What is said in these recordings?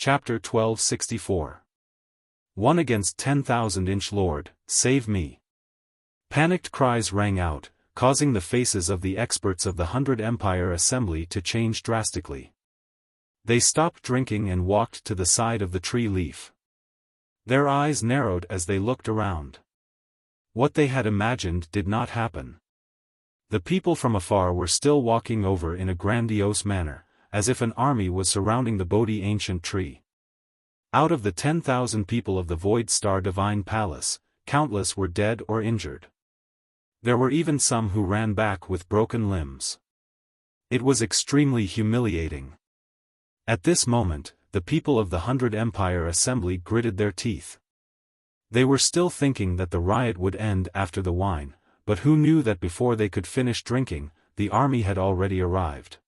Chapter 1264. One against 10,000-inch Lord, save me. Panicked cries rang out, causing the faces of the experts of the 100 Empire Assembly to change drastically. They stopped drinking and walked to the side of the tree leaf. Their eyes narrowed as they looked around. What they had imagined did not happen. The people from afar were still walking over in a grandiose manner, as if an army was surrounding the Bodhi ancient tree. Out of the 10,000 people of the Void Star Divine Palace, countless were dead or injured. There were even some who ran back with broken limbs. It was extremely humiliating. At this moment, the people of the 100 Empire Assembly gritted their teeth. They were still thinking that the riot would end after the wine, but who knew that before they could finish drinking, the army had already arrived.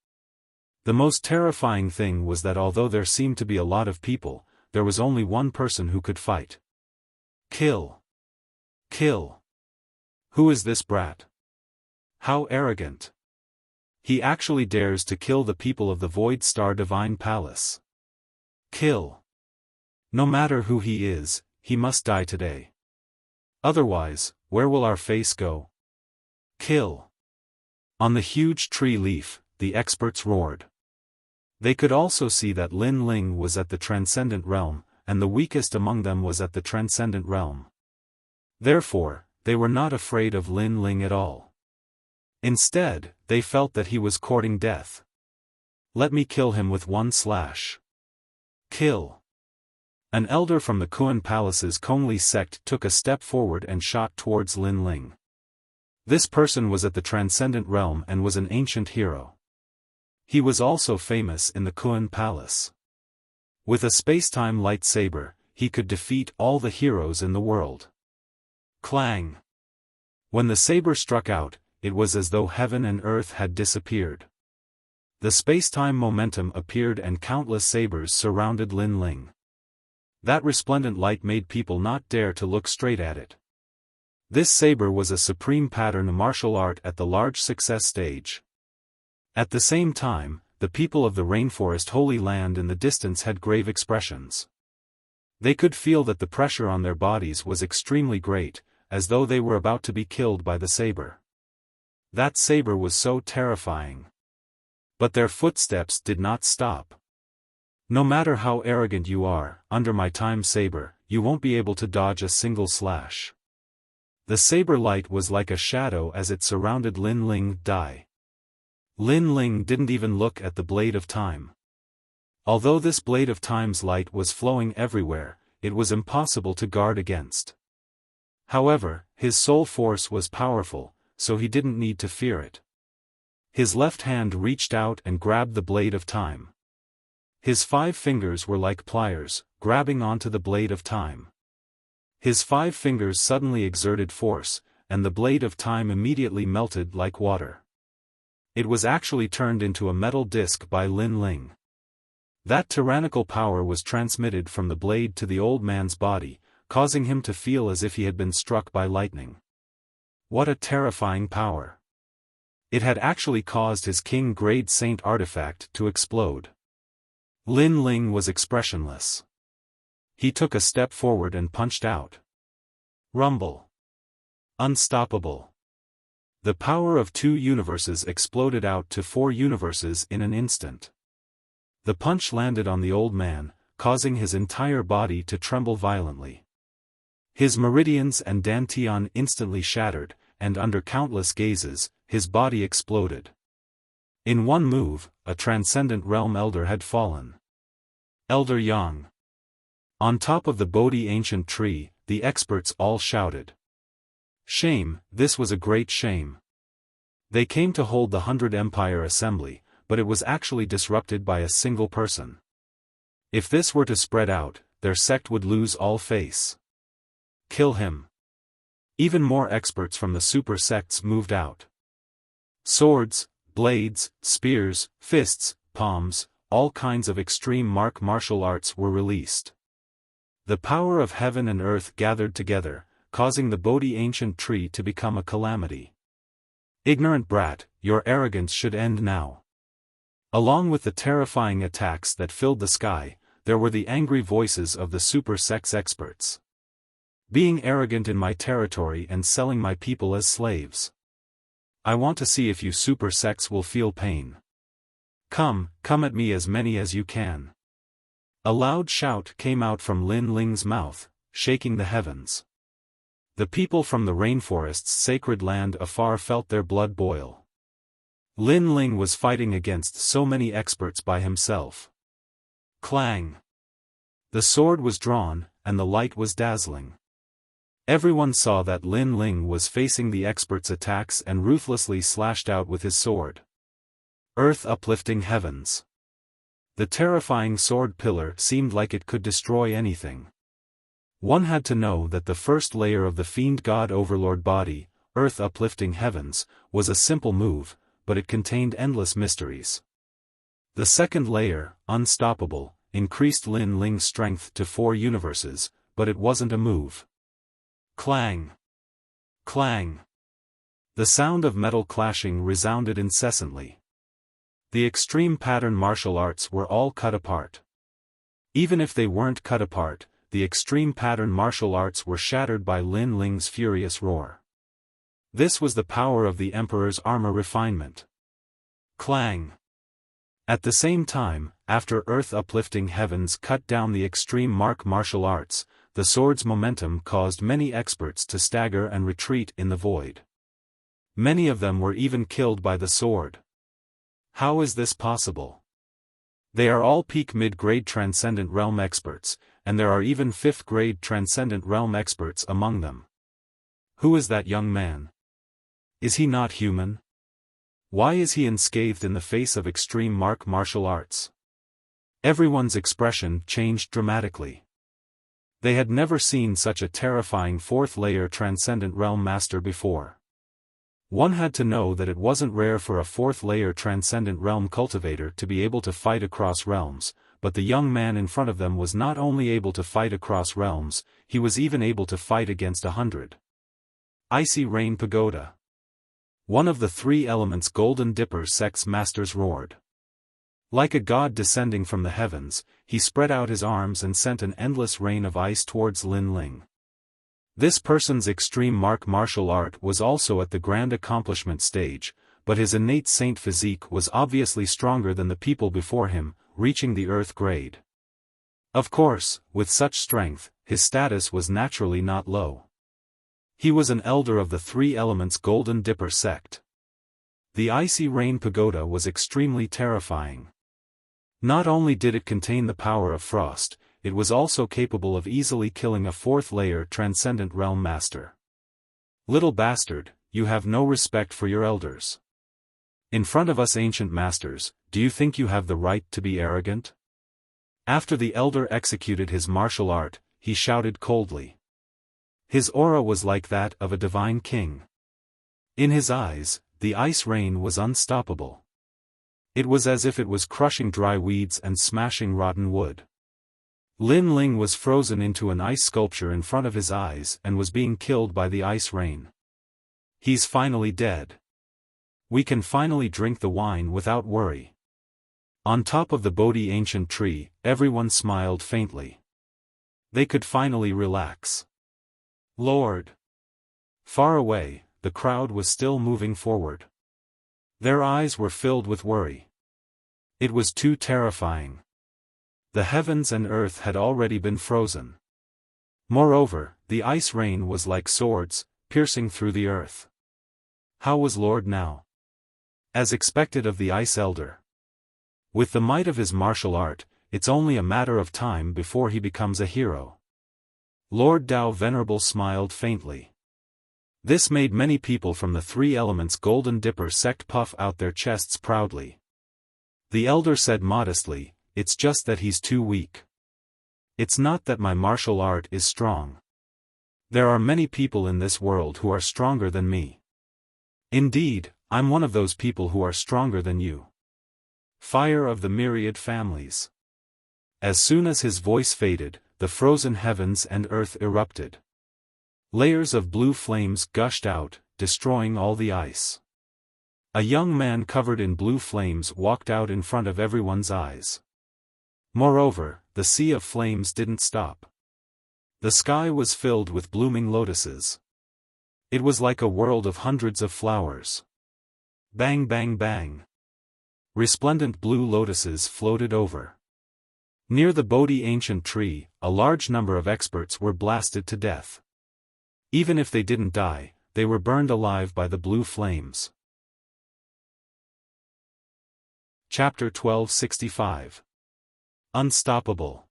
The most terrifying thing was that although there seemed to be a lot of people, there was only one person who could fight. Kill. Kill. Who is this brat? How arrogant. He actually dares to kill the people of the Void Star Divine Palace. Kill. No matter who he is, he must die today. Otherwise, where will our face go? Kill. On the huge tree leaf, the experts roared. They could also see that Lin Ling was at the Transcendent realm, and the weakest among them was at the Transcendent realm. Therefore, they were not afraid of Lin Ling at all. Instead, they felt that he was courting death. Let me kill him with one slash. Kill. An elder from the Kuan Palace's Kongli sect took a step forward and shot towards Lin Ling. This person was at the Transcendent realm and was an ancient hero. He was also famous in the Kuan Palace. With a space-time lightsaber, he could defeat all the heroes in the world. Clang! When the saber struck out, it was as though heaven and earth had disappeared. The space-time momentum appeared and countless sabers surrounded Lin Ling. That resplendent light made people not dare to look straight at it. This saber was a supreme pattern martial art at the large success stage. At the same time, the people of the Rainforest Holy Land in the distance had grave expressions. They could feel that the pressure on their bodies was extremely great, as though they were about to be killed by the saber. That saber was so terrifying. But their footsteps did not stop. No matter how arrogant you are, under my time saber, you won't be able to dodge a single slash. The saber light was like a shadow as it surrounded Lin Ling. Die. Lin Ling didn't even look at the blade of time. Although this blade of time's light was flowing everywhere, it was impossible to guard against. However, his soul force was powerful, so he didn't need to fear it. His left hand reached out and grabbed the blade of time. His 5 fingers were like pliers, grabbing onto the blade of time. His 5 fingers suddenly exerted force, and the blade of time immediately melted like water. It was actually turned into a metal disc by Lin Ling. That tyrannical power was transmitted from the blade to the old man's body, causing him to feel as if he had been struck by lightning. What a terrifying power! It had actually caused his king-grade saint artifact to explode. Lin Ling was expressionless. He took a step forward and punched out. Rumble. Unstoppable. The power of 2 universes exploded out to 4 universes in an instant. The punch landed on the old man, causing his entire body to tremble violently. His meridians and dantian instantly shattered, and under countless gazes, his body exploded. In one move, a Transcendent Realm Elder had fallen. Elder Yang. On top of the Bodhi ancient tree, the experts all shouted. Shame, this was a great shame. They came to hold the 100 Empire Assembly, but it was actually disrupted by a single person. If this were to spread out, their sect would lose all face. Kill him. Even more experts from the super sects moved out. Swords, blades, spears, fists, palms, all kinds of extreme martial arts were released. The power of heaven and earth gathered together, causing the Bodhi ancient tree to become a calamity. Ignorant brat, your arrogance should end now. Along with the terrifying attacks that filled the sky, there were the angry voices of the super sex experts. Being arrogant in my territory and selling my people as slaves. I want to see if you super sex will feel pain. Come at me as many as you can. A loud shout came out from Lin Ling's mouth, shaking the heavens. The people from the rainforest's sacred land afar felt their blood boil. Lin Ling was fighting against so many experts by himself. Clang! The sword was drawn, and the light was dazzling. Everyone saw that Lin Ling was facing the experts' attacks and ruthlessly slashed out with his sword. Earth uplifting heavens. The terrifying sword pillar seemed like it could destroy anything. One had to know that the first layer of the fiend god overlord body, earth uplifting heavens, was a simple move, but it contained endless mysteries. The second layer, unstoppable, increased Lin Ling's strength to 4 universes, but it wasn't a move. Clang! Clang! The sound of metal clashing resounded incessantly. The extreme pattern martial arts were all cut apart. Even if they weren't cut apart, the extreme pattern martial arts were shattered by Lin Ling's furious roar. This was the power of the Emperor's armor refinement. Clang! At the same time, after earth uplifting heavens cut down the extreme martial arts, the sword's momentum caused many experts to stagger and retreat in the void. Many of them were even killed by the sword. How is this possible? They are all peak mid-grade Transcendent Realm experts, and there are even 5th-grade Transcendent Realm experts among them. Who is that young man? Is he not human? Why is he unscathed in the face of extreme martial arts? Everyone's expression changed dramatically. They had never seen such a terrifying 4th-layer Transcendent Realm master before. One had to know that it wasn't rare for a 4th-layer Transcendent Realm cultivator to be able to fight across realms, but the young man in front of them was not only able to fight across realms, he was even able to fight against 100. Icy Rain Pagoda. One of the 3 elements Golden Dipper sex masters roared. Like a god descending from the heavens, he spread out his arms and sent an endless rain of ice towards Lin Ling. This person's extreme martial art was also at the grand accomplishment stage, but his innate saint physique was obviously stronger than the people before him, reaching the earth grade. Of course, with such strength, his status was naturally not low. He was an elder of the 3 elements Golden Dipper sect. The Icy Rain Pagoda was extremely terrifying. Not only did it contain the power of frost, it was also capable of easily killing a 4th-layer Transcendent Realm master. Little bastard, you have no respect for your elders. In front of us ancient masters, do you think you have the right to be arrogant? After the elder executed his martial art, he shouted coldly. His aura was like that of a divine king. In his eyes, the ice rain was unstoppable. It was as if it was crushing dry weeds and smashing rotten wood. Lin Ling was frozen into an ice sculpture in front of his eyes and was being killed by the ice rain. He's finally dead. We can finally drink the wine without worry. On top of the Bodhi ancient tree, everyone smiled faintly. They could finally relax. Lord! Far away, the crowd was still moving forward. Their eyes were filled with worry. It was too terrifying. The heavens and earth had already been frozen. Moreover, the ice rain was like swords, piercing through the earth. How was Lord now? As expected of the Ice Elder. With the might of his martial art, it's only a matter of time before he becomes a hero. Lord Dao Venerable smiled faintly. This made many people from the 3 elements Golden Dipper sect puff out their chests proudly. The elder said modestly, "It's just that he's too weak. It's not that my martial art is strong. There are many people in this world who are stronger than me. Indeed, I'm one of those people who are stronger than you. Fire of the myriad families." As soon as his voice faded, the frozen heavens and earth erupted. Layers of blue flames gushed out, destroying all the ice. A young man covered in blue flames walked out in front of everyone's eyes. Moreover, the sea of flames didn't stop. The sky was filled with blooming lotuses. It was like a world of hundreds of flowers. Bang bang bang. Resplendent blue lotuses floated over. Near the Bodhi ancient tree, a large number of experts were blasted to death. Even if they didn't die, they were burned alive by the blue flames. Chapter 1265. Unstoppable.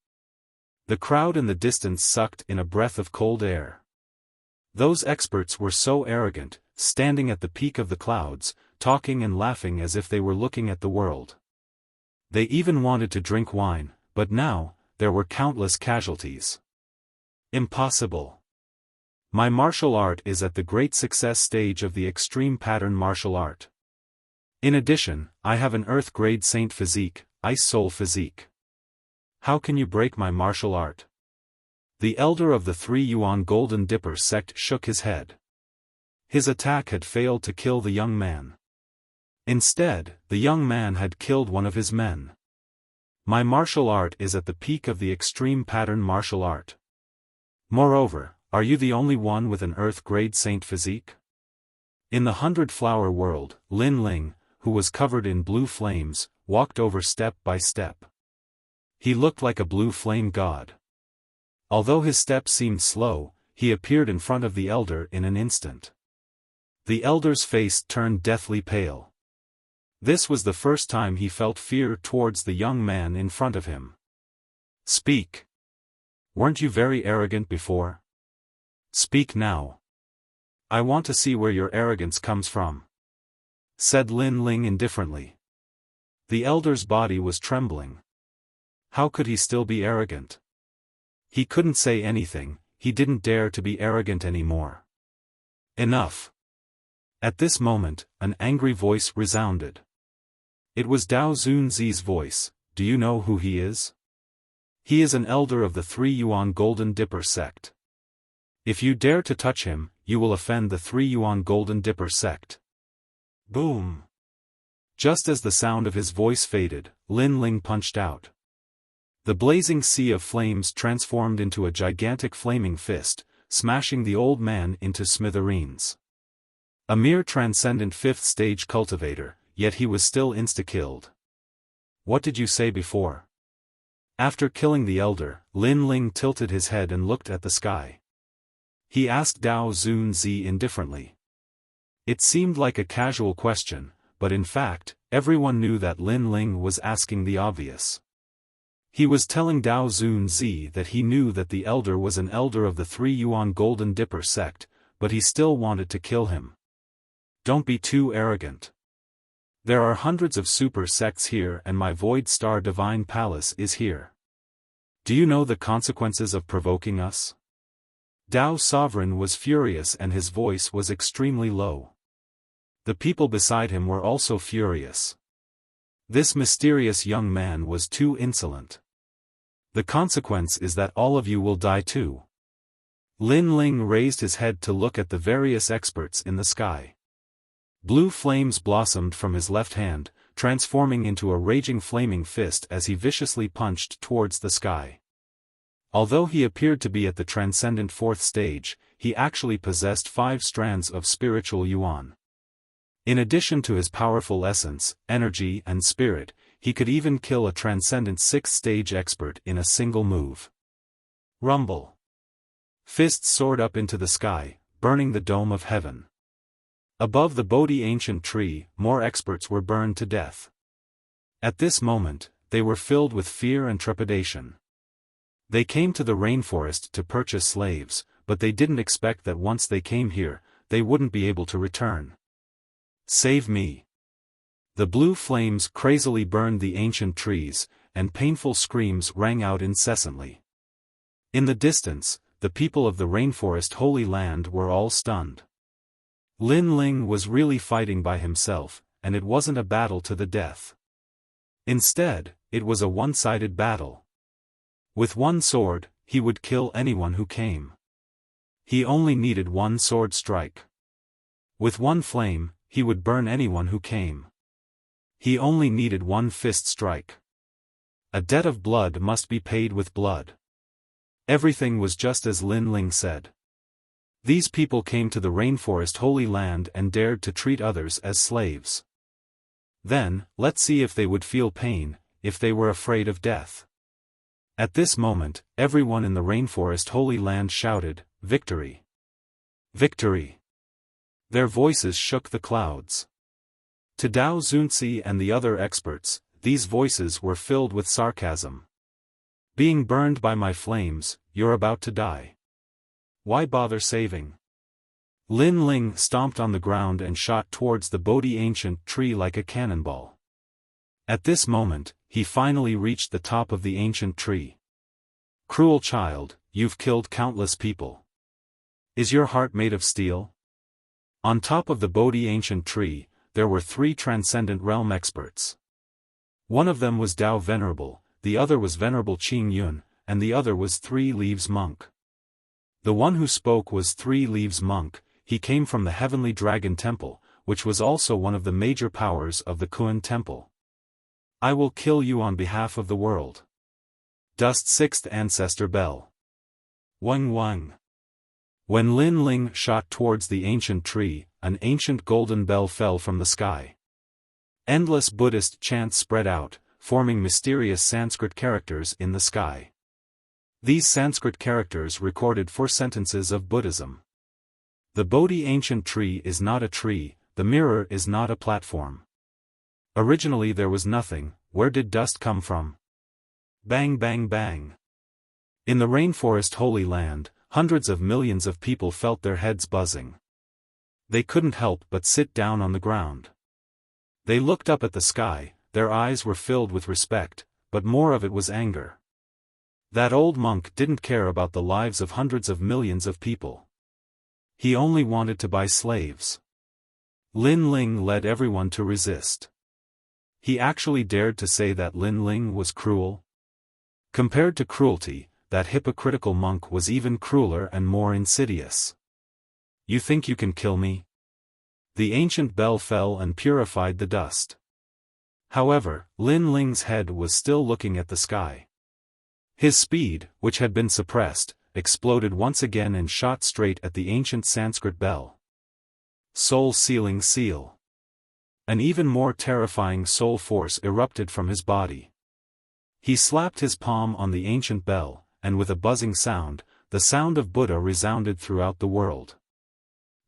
The crowd in the distance sucked in a breath of cold air. Those experts were so arrogant, standing at the peak of the clouds, talking and laughing as if they were looking at the world. They even wanted to drink wine, but now, there were countless casualties. Impossible. My martial art is at the great success stage of the extreme pattern martial art. In addition, I have an earth-grade saint physique, ice soul physique. How can you break my martial art? The elder of the 3 Yuan Golden Dipper sect shook his head. His attack had failed to kill the young man. Instead, the young man had killed one of his men. My martial art is at the peak of the extreme pattern martial art. Moreover, are you the only one with an earth-grade saint physique? In the 100-flower world, Lin Ling, who was covered in blue flames, walked over step by step. He looked like a blue flame god. Although his steps seemed slow, he appeared in front of the elder in an instant. The elder's face turned deathly pale. This was the first time he felt fear towards the young man in front of him. Speak. Weren't you very arrogant before? Speak now. I want to see where your arrogance comes from, said Lin Ling indifferently. The elder's body was trembling. How could he still be arrogant? He couldn't say anything, he didn't dare to be arrogant anymore. Enough. At this moment, an angry voice resounded. It was Dao Zunzi's voice. Do you know who he is? He is an elder of the 3 Yuan Golden Dipper sect. If you dare to touch him, you will offend the 3 Yuan Golden Dipper sect. Boom. Just as the sound of his voice faded, Lin Ling punched out. The blazing sea of flames transformed into a gigantic flaming fist, smashing the old man into smithereens. A mere transcendent 5th stage cultivator, yet he was still insta-killed. What did you say before? After killing the elder, Lin Ling tilted his head and looked at the sky. He asked Dao Zunzi indifferently. It seemed like a casual question, but in fact, everyone knew that Lin Ling was asking the obvious. He was telling Dao Zunzi that he knew that the elder was an elder of the 3 Yuan Golden Dipper sect, but he still wanted to kill him. Don't be too arrogant. There are hundreds of super sects here and my Void Star Divine Palace is here. Do you know the consequences of provoking us? Dao Sovereign was furious and his voice was extremely low. The people beside him were also furious. This mysterious young man was too insolent. The consequence is that all of you will die too. Lin Ling raised his head to look at the various experts in the sky. Blue flames blossomed from his left hand, transforming into a raging flaming fist as he viciously punched towards the sky. Although he appeared to be at the transcendent 4th stage, he actually possessed 5 strands of spiritual yuan. In addition to his powerful essence, energy and spirit, he could even kill a transcendent 6th stage expert in a single move. Rumble. Fists soared up into the sky, burning the dome of heaven. Above the Bodhi ancient tree, more experts were burned to death. At this moment, they were filled with fear and trepidation. They came to the rainforest to purchase slaves, but they didn't expect that once they came here, they wouldn't be able to return. Save me. The blue flames crazily burned the ancient trees, and painful screams rang out incessantly. In the distance, the people of the rainforest Holy Land were all stunned. Lin Ling was really fighting by himself, and it wasn't a battle to the death. Instead, it was a one-sided battle. With one sword, he would kill anyone who came. He only needed one sword strike. With one flame, he would burn anyone who came. He only needed one fist strike. A debt of blood must be paid with blood. Everything was just as Lin Ling said. These people came to the rainforest holy land and dared to treat others as slaves. Then, let's see if they would feel pain, if they were afraid of death. At this moment, everyone in the rainforest holy land shouted, "Victory! Victory!" Their voices shook the clouds. To Dao Zunzi and the other experts, these voices were filled with sarcasm. Being burned by my flames, you're about to die. Why bother saving? Lin Ling stomped on the ground and shot towards the Bodhi ancient tree like a cannonball. At this moment, he finally reached the top of the ancient tree. Cruel child, you've killed countless people. Is your heart made of steel? On top of the Bodhi ancient tree, there were 3 Transcendent Realm experts. One of them was Dao Venerable, the other was Venerable Qing Yun, and the other was 3 Leaves Monk. The one who spoke was 3 Leaves Monk. He came from the Heavenly Dragon Temple, which was also one of the major powers of the Kun Temple. I will kill you on behalf of the world. Dust 6th Ancestor Bell. Wang Wang. When Lin Ling shot towards the ancient tree, an ancient golden bell fell from the sky. Endless Buddhist chants spread out, forming mysterious Sanskrit characters in the sky. These Sanskrit characters recorded 4 sentences of Buddhism. The Bodhi ancient tree is not a tree, the mirror is not a platform. Originally there was nothing, where did dust come from? Bang bang bang. In the rainforest holy land, hundreds of millions of people felt their heads buzzing. They couldn't help but sit down on the ground. They looked up at the sky, their eyes were filled with respect, but more of it was anger. That old monk didn't care about the lives of hundreds of millions of people. He only wanted to buy slaves. Lin Ling led everyone to resist. He actually dared to say that Lin Ling was cruel. Compared to cruelty, that hypocritical monk was even crueler and more insidious. You think you can kill me? The ancient bell fell and purified the dust. However, Lin Ling's head was still looking at the sky. His speed, which had been suppressed, exploded once again and shot straight at the ancient Sanskrit bell. Soul-sealing seal. An even more terrifying soul force erupted from his body. He slapped his palm on the ancient bell, and with a buzzing sound, the sound of Buddha resounded throughout the world.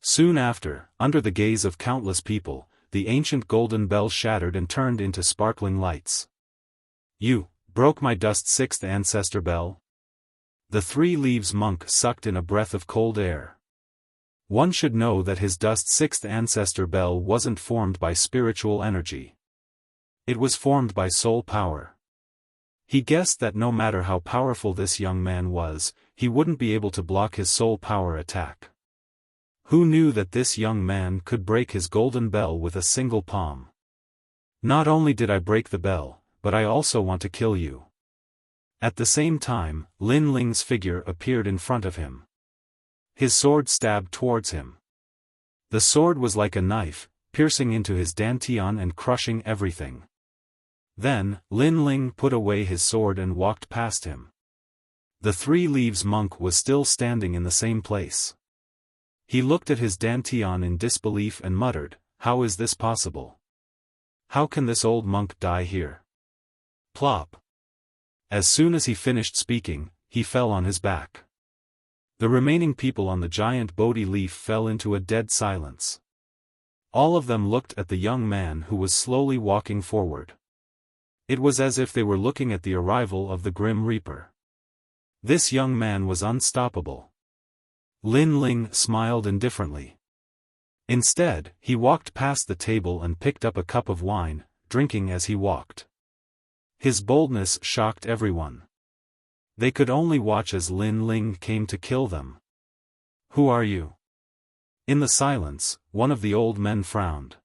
Soon after, under the gaze of countless people, the ancient golden bell shattered and turned into sparkling lights. You broke my dust 6th ancestor bell? The 3 Leaves Monk sucked in a breath of cold air. One should know that his dust 6th ancestor bell wasn't formed by spiritual energy. It was formed by soul power. He guessed that no matter how powerful this young man was, he wouldn't be able to block his soul power attack. Who knew that this young man could break his golden bell with a single palm? Not only did I break the bell, but I also want to kill you. At the same time, Lin Ling's figure appeared in front of him. His sword stabbed towards him. The sword was like a knife, piercing into his dantian and crushing everything. Then, Lin Ling put away his sword and walked past him. The 3 Leaves Monk was still standing in the same place. He looked at his dantian in disbelief and muttered, "How is this possible? How can this old monk die here?" Plop. As soon as he finished speaking, he fell on his back. The remaining people on the giant Bodhi leaf fell into a dead silence. All of them looked at the young man who was slowly walking forward. It was as if they were looking at the arrival of the Grim Reaper. This young man was unstoppable. Lin Ling smiled indifferently. Instead, he walked past the table and picked up a cup of wine, drinking as he walked. His boldness shocked everyone. They could only watch as Lin Ling came to kill them. "Who are you?" In the silence, one of the old men frowned.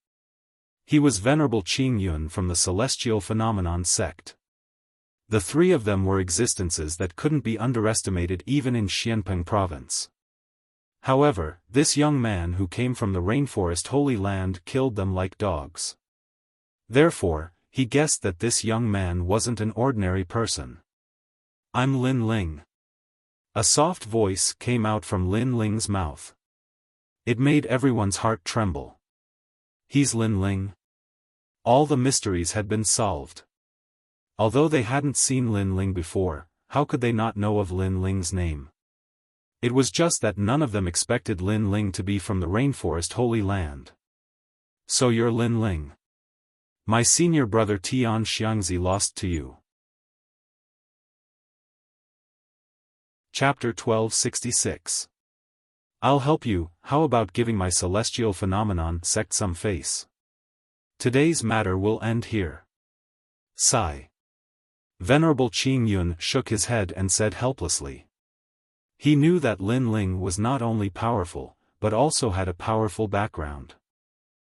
He was Venerable Qing Yun from the Celestial Phenomenon sect. The 3 of them were existences that couldn't be underestimated even in Xianpeng province. However, this young man who came from the rainforest holy land killed them like dogs. Therefore, he guessed that this young man wasn't an ordinary person. "I'm Lin Ling." A soft voice came out from Lin Ling's mouth. It made everyone's heart tremble. He's Lin Ling? All the mysteries had been solved. Although they hadn't seen Lin Ling before, how could they not know of Lin Ling's name? It was just that none of them expected Lin Ling to be from the Rainforest Holy Land. "So you're Lin Ling. My senior brother Tian Xiangzi lost to you." Chapter 1266. I'll help you. How about giving my celestial phenomenon sect some face? Today's matter will end here. Sigh. Venerable Qing Yun shook his head and said helplessly. He knew that Lin Ling was not only powerful, but also had a powerful background.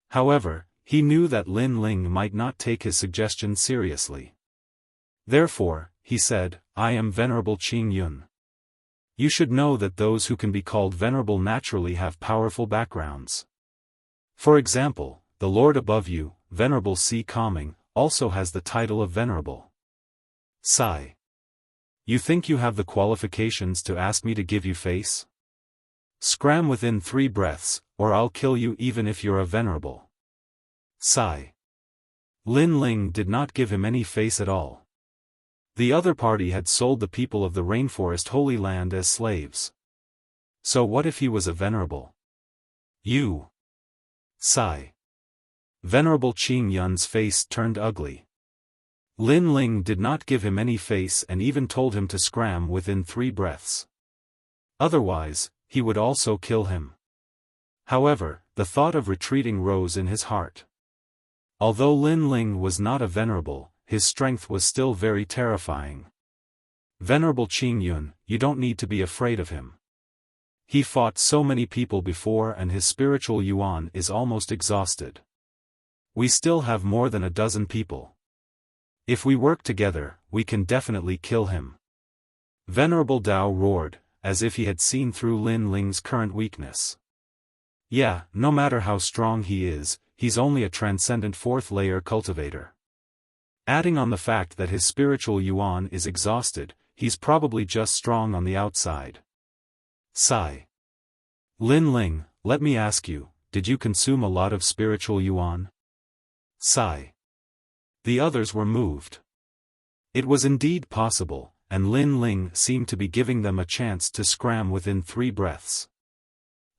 However, he knew that Lin Ling might not take his suggestion seriously. Therefore, he said, "I am Venerable Qing Yun. You should know that those who can be called venerable naturally have powerful backgrounds. For example, the Lord above you, Venerable C. Calming, also has the title of Venerable." Sigh. You think you have the qualifications to ask me to give you face? Scram within 3 breaths, or I'll kill you even if you're a venerable. Sigh. Lin Ling did not give him any face at all. The other party had sold the people of the Rainforest Holy Land as slaves. So what if he was a venerable? You. Sigh. Venerable Qing Yun's face turned ugly. Lin Ling did not give him any face and even told him to scram within 3 breaths. Otherwise, he would also kill him. However, the thought of retreating rose in his heart. Although Lin Ling was not a venerable, his strength was still very terrifying. Venerable Qing Yun, you don't need to be afraid of him. He fought so many people before and his spiritual yuan is almost exhausted. We still have more than a dozen people. If we work together, we can definitely kill him. Venerable Dao roared, as if he had seen through Lin Ling's current weakness. Yeah, no matter how strong he is, he's only a transcendent 4th-layer cultivator. Adding on the fact that his spiritual yuan is exhausted, he's probably just strong on the outside. Sigh. Lin Ling, let me ask you, did you consume a lot of spiritual yuan? Sigh. The others were moved. It was indeed possible, and Lin Ling seemed to be giving them a chance to scram within 3 breaths.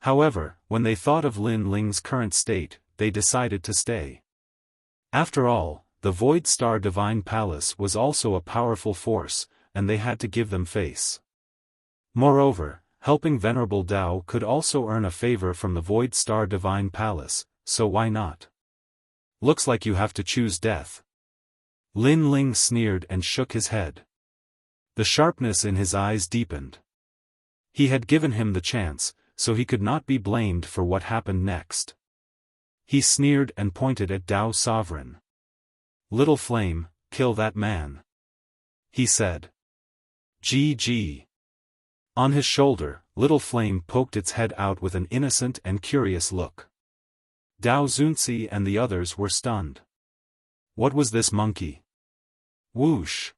However, when they thought of Lin Ling's current state, they decided to stay. After all, the Void Star Divine Palace was also a powerful force, and they had to give them face. Moreover, helping Venerable Dao could also earn a favor from the Void Star Divine Palace, so why not? Looks like you have to choose death. Lin Ling sneered and shook his head. The sharpness in his eyes deepened. He had given him the chance, so he could not be blamed for what happened next. He sneered and pointed at Dao Sovereign. Little Flame, kill that man. He said. GG. On his shoulder, Little Flame poked its head out with an innocent and curious look. Dao Zunzi and the others were stunned. What was this monkey? Whoosh.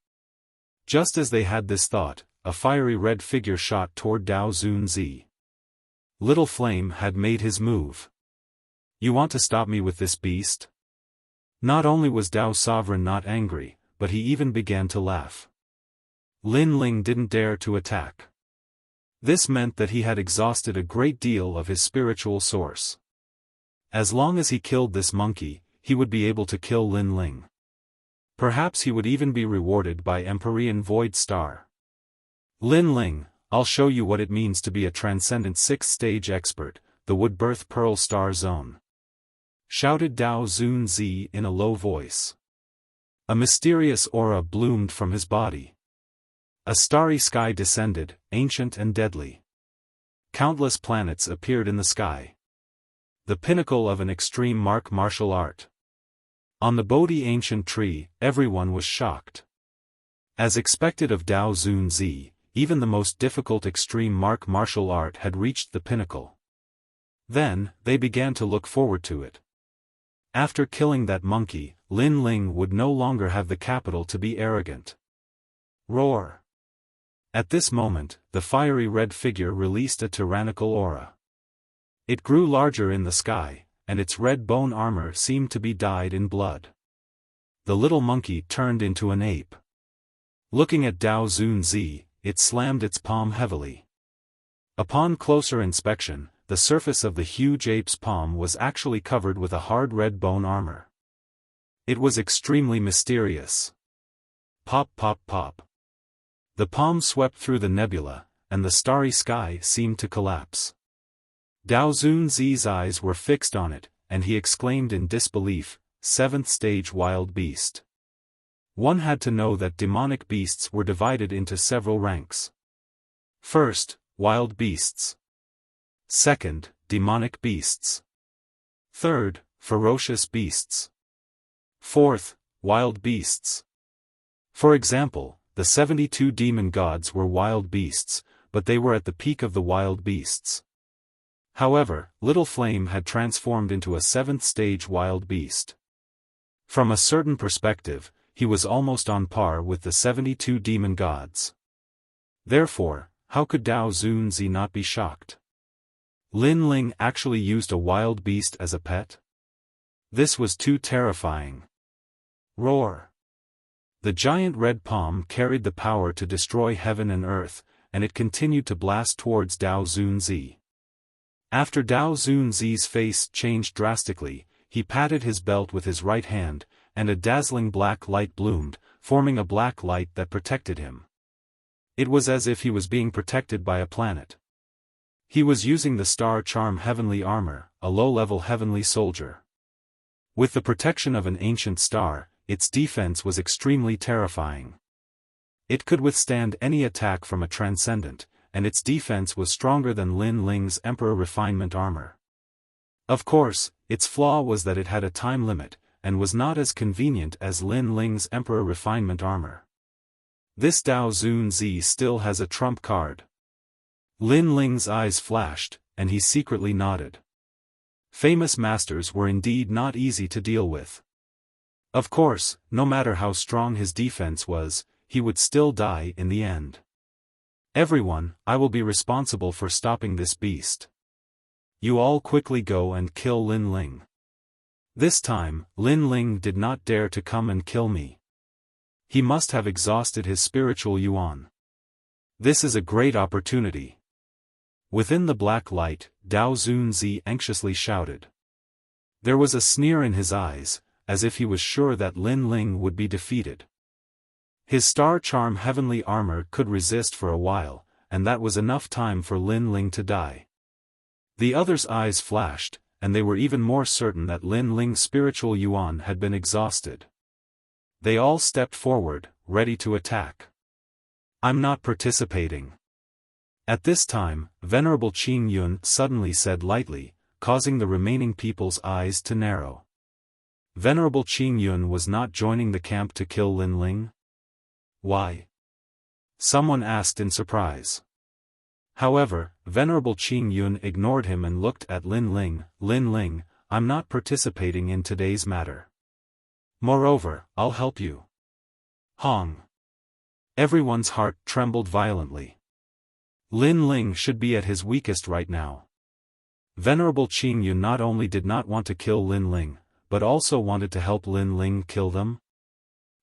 Just as they had this thought, a fiery red figure shot toward Dao Zunzi. Little Flame had made his move. You want to stop me with this beast? Not only was Dao Sovereign not angry, but he even began to laugh. Lin Ling didn't dare to attack. This meant that he had exhausted a great deal of his spiritual source. As long as he killed this monkey, he would be able to kill Lin Ling. Perhaps he would even be rewarded by Empyrean Void Star. Lin Ling, I'll show you what it means to be a transcendent 6th stage expert, the Woodbirth Pearl Star Zone. Shouted Dao Zunzi in a low voice. A mysterious aura bloomed from his body. A starry sky descended, ancient and deadly. Countless planets appeared in the sky. The pinnacle of an extreme martial art. On the Bodhi ancient tree, everyone was shocked. As expected of Dao Zunzi, even the most difficult extreme martial art had reached the pinnacle. Then, they began to look forward to it. After killing that monkey, Lin Ling would no longer have the capital to be arrogant. Roar! At this moment, the fiery red figure released a tyrannical aura. It grew larger in the sky, and its red bone armor seemed to be dyed in blood. The little monkey turned into an ape. Looking at Dao Zunzi, it slammed its palm heavily. Upon closer inspection, the surface of the huge ape's palm was actually covered with a hard red bone armor. It was extremely mysterious. Pop pop pop. The palm swept through the nebula, and the starry sky seemed to collapse. Dao Zunzi's eyes were fixed on it, and he exclaimed in disbelief, "Seventh stage wild beast." One had to know that demonic beasts were divided into several ranks. First, wild beasts. Second, demonic beasts. Third, ferocious beasts. Fourth, wild beasts. For example, the 72 demon gods were wild beasts, but they were at the peak of the wild beasts. However, Little Flame had transformed into a 7th stage wild beast. From a certain perspective, he was almost on par with the 72 demon gods. Therefore, how could Dao Zunzi not be shocked? Lin Ling actually used a wild beast as a pet? This was too terrifying. Roar! The giant red palm carried the power to destroy heaven and earth, and it continued to blast towards Dao Zunzi. After Dao Zunzi's face changed drastically, he patted his belt with his right hand, and a dazzling black light bloomed, forming a black light that protected him. It was as if he was being protected by a planet. He was using the Star Charm Heavenly Armor, a low-level heavenly soldier. With the protection of an ancient star, its defense was extremely terrifying. It could withstand any attack from a Transcendent, and its defense was stronger than Lin Ling's Emperor Refinement armor. Of course, its flaw was that it had a time limit, and was not as convenient as Lin Ling's Emperor Refinement armor. This Dao Zunzi still has a trump card. Lin Ling's eyes flashed, and he secretly nodded. Famous masters were indeed not easy to deal with. Of course, no matter how strong his defense was, he would still die in the end. Everyone, I will be responsible for stopping this beast. You all quickly go and kill Lin Ling. This time, Lin Ling did not dare to come and kill me. He must have exhausted his spiritual yuan. This is a great opportunity. Within the black light, Dao Zunzi anxiously shouted. There was a sneer in his eyes, as if he was sure that Lin Ling would be defeated. His Star Charm Heavenly Armor could resist for a while, and that was enough time for Lin Ling to die. The others' eyes flashed, and they were even more certain that Lin Ling's spiritual yuan had been exhausted. They all stepped forward, ready to attack. I'm not participating. At this time, Venerable Qing Yun suddenly said lightly, causing the remaining people's eyes to narrow. Venerable Qing Yun was not joining the camp to kill Lin Ling? Why? Someone asked in surprise. However, Venerable Qing Yun ignored him and looked at Lin Ling. Lin Ling, I'm not participating in today's matter. Moreover, I'll help you. Hong. Everyone's heart trembled violently. Lin Ling should be at his weakest right now. Venerable Qing Yun not only did not want to kill Lin Ling, but also wanted to help Lin Ling kill them.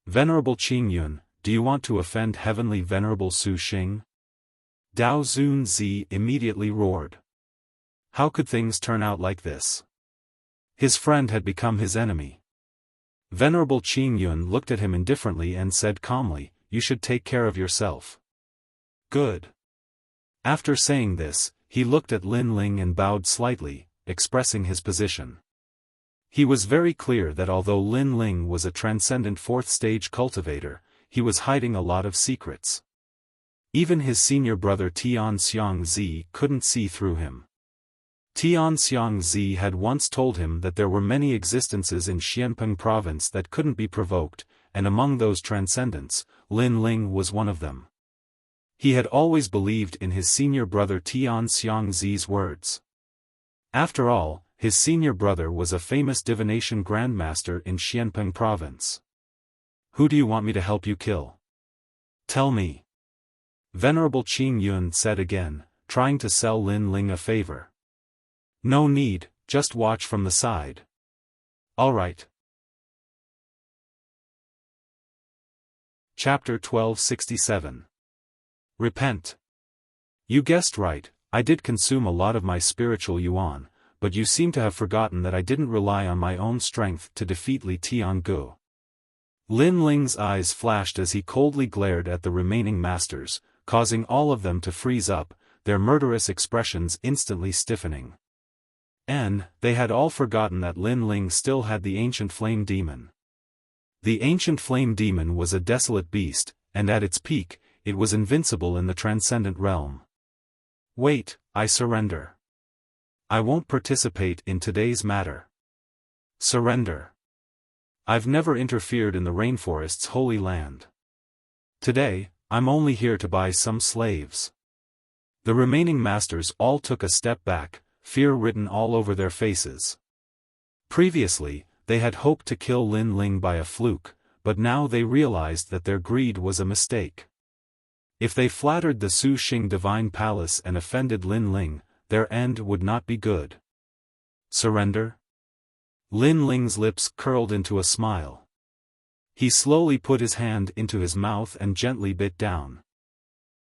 Venerable Qing Yun, do you want to offend Heavenly Venerable Su Xing? Dao Zunzi immediately roared. How could things turn out like this? His friend had become his enemy. Venerable Qing Yun looked at him indifferently and said calmly, you should take care of yourself. Good. After saying this, he looked at Lin Ling and bowed slightly, expressing his position. He was very clear that although Lin Ling was a transcendent 4th stage cultivator, he was hiding a lot of secrets. Even his senior brother Tian Xiangzi couldn't see through him. Tian Xiangzi had once told him that there were many existences in Xianpeng province that couldn't be provoked, and among those transcendents, Lin Ling was one of them. He had always believed in his senior brother Tian Xiangzi's words. After all, his senior brother was a famous divination grandmaster in Xianpeng province. "Who do you want me to help you kill? Tell me." Venerable Qing Yun said again, trying to sell Lin Ling a favor. "No need, just watch from the side." "All right." Chapter 1267. Repent. You guessed right, I did consume a lot of my spiritual yuan, but you seem to have forgotten that I didn't rely on my own strength to defeat Li Tiangu. Lin Ling's eyes flashed as he coldly glared at the remaining masters, causing all of them to freeze up, their murderous expressions instantly stiffening. And they had all forgotten that Lin Ling still had the ancient flame demon. The ancient flame demon was a desolate beast, and at its peak, it was invincible in the transcendent realm. "Wait, I surrender. I won't participate in today's matter." Surrender. I've never interfered in the rainforest's holy land. Today, I'm only here to buy some slaves. The remaining masters all took a step back, fear written all over their faces. Previously, they had hoped to kill Lin Ling by a fluke, but now they realized that their greed was a mistake. If they flattered the Su Xing divine palace and offended Lin Ling, their end would not be good. Surrender? Lin Ling's lips curled into a smile. He slowly put his hand into his mouth and gently bit down.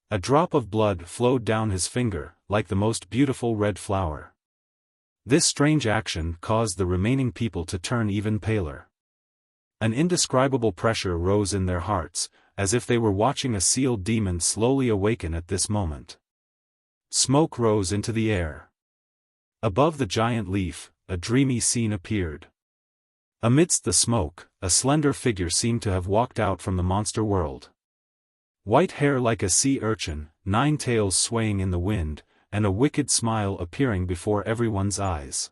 A drop of blood flowed down his finger, like the most beautiful red flower. This strange action caused the remaining people to turn even paler. An indescribable pressure rose in their hearts, as if they were watching a sealed demon slowly awaken at this moment. Smoke rose into the air. Above the giant leaf, a dreamy scene appeared. Amidst the smoke, a slender figure seemed to have walked out from the monster world. White hair like a sea urchin, 9 tails swaying in the wind, and a wicked smile appearing before everyone's eyes.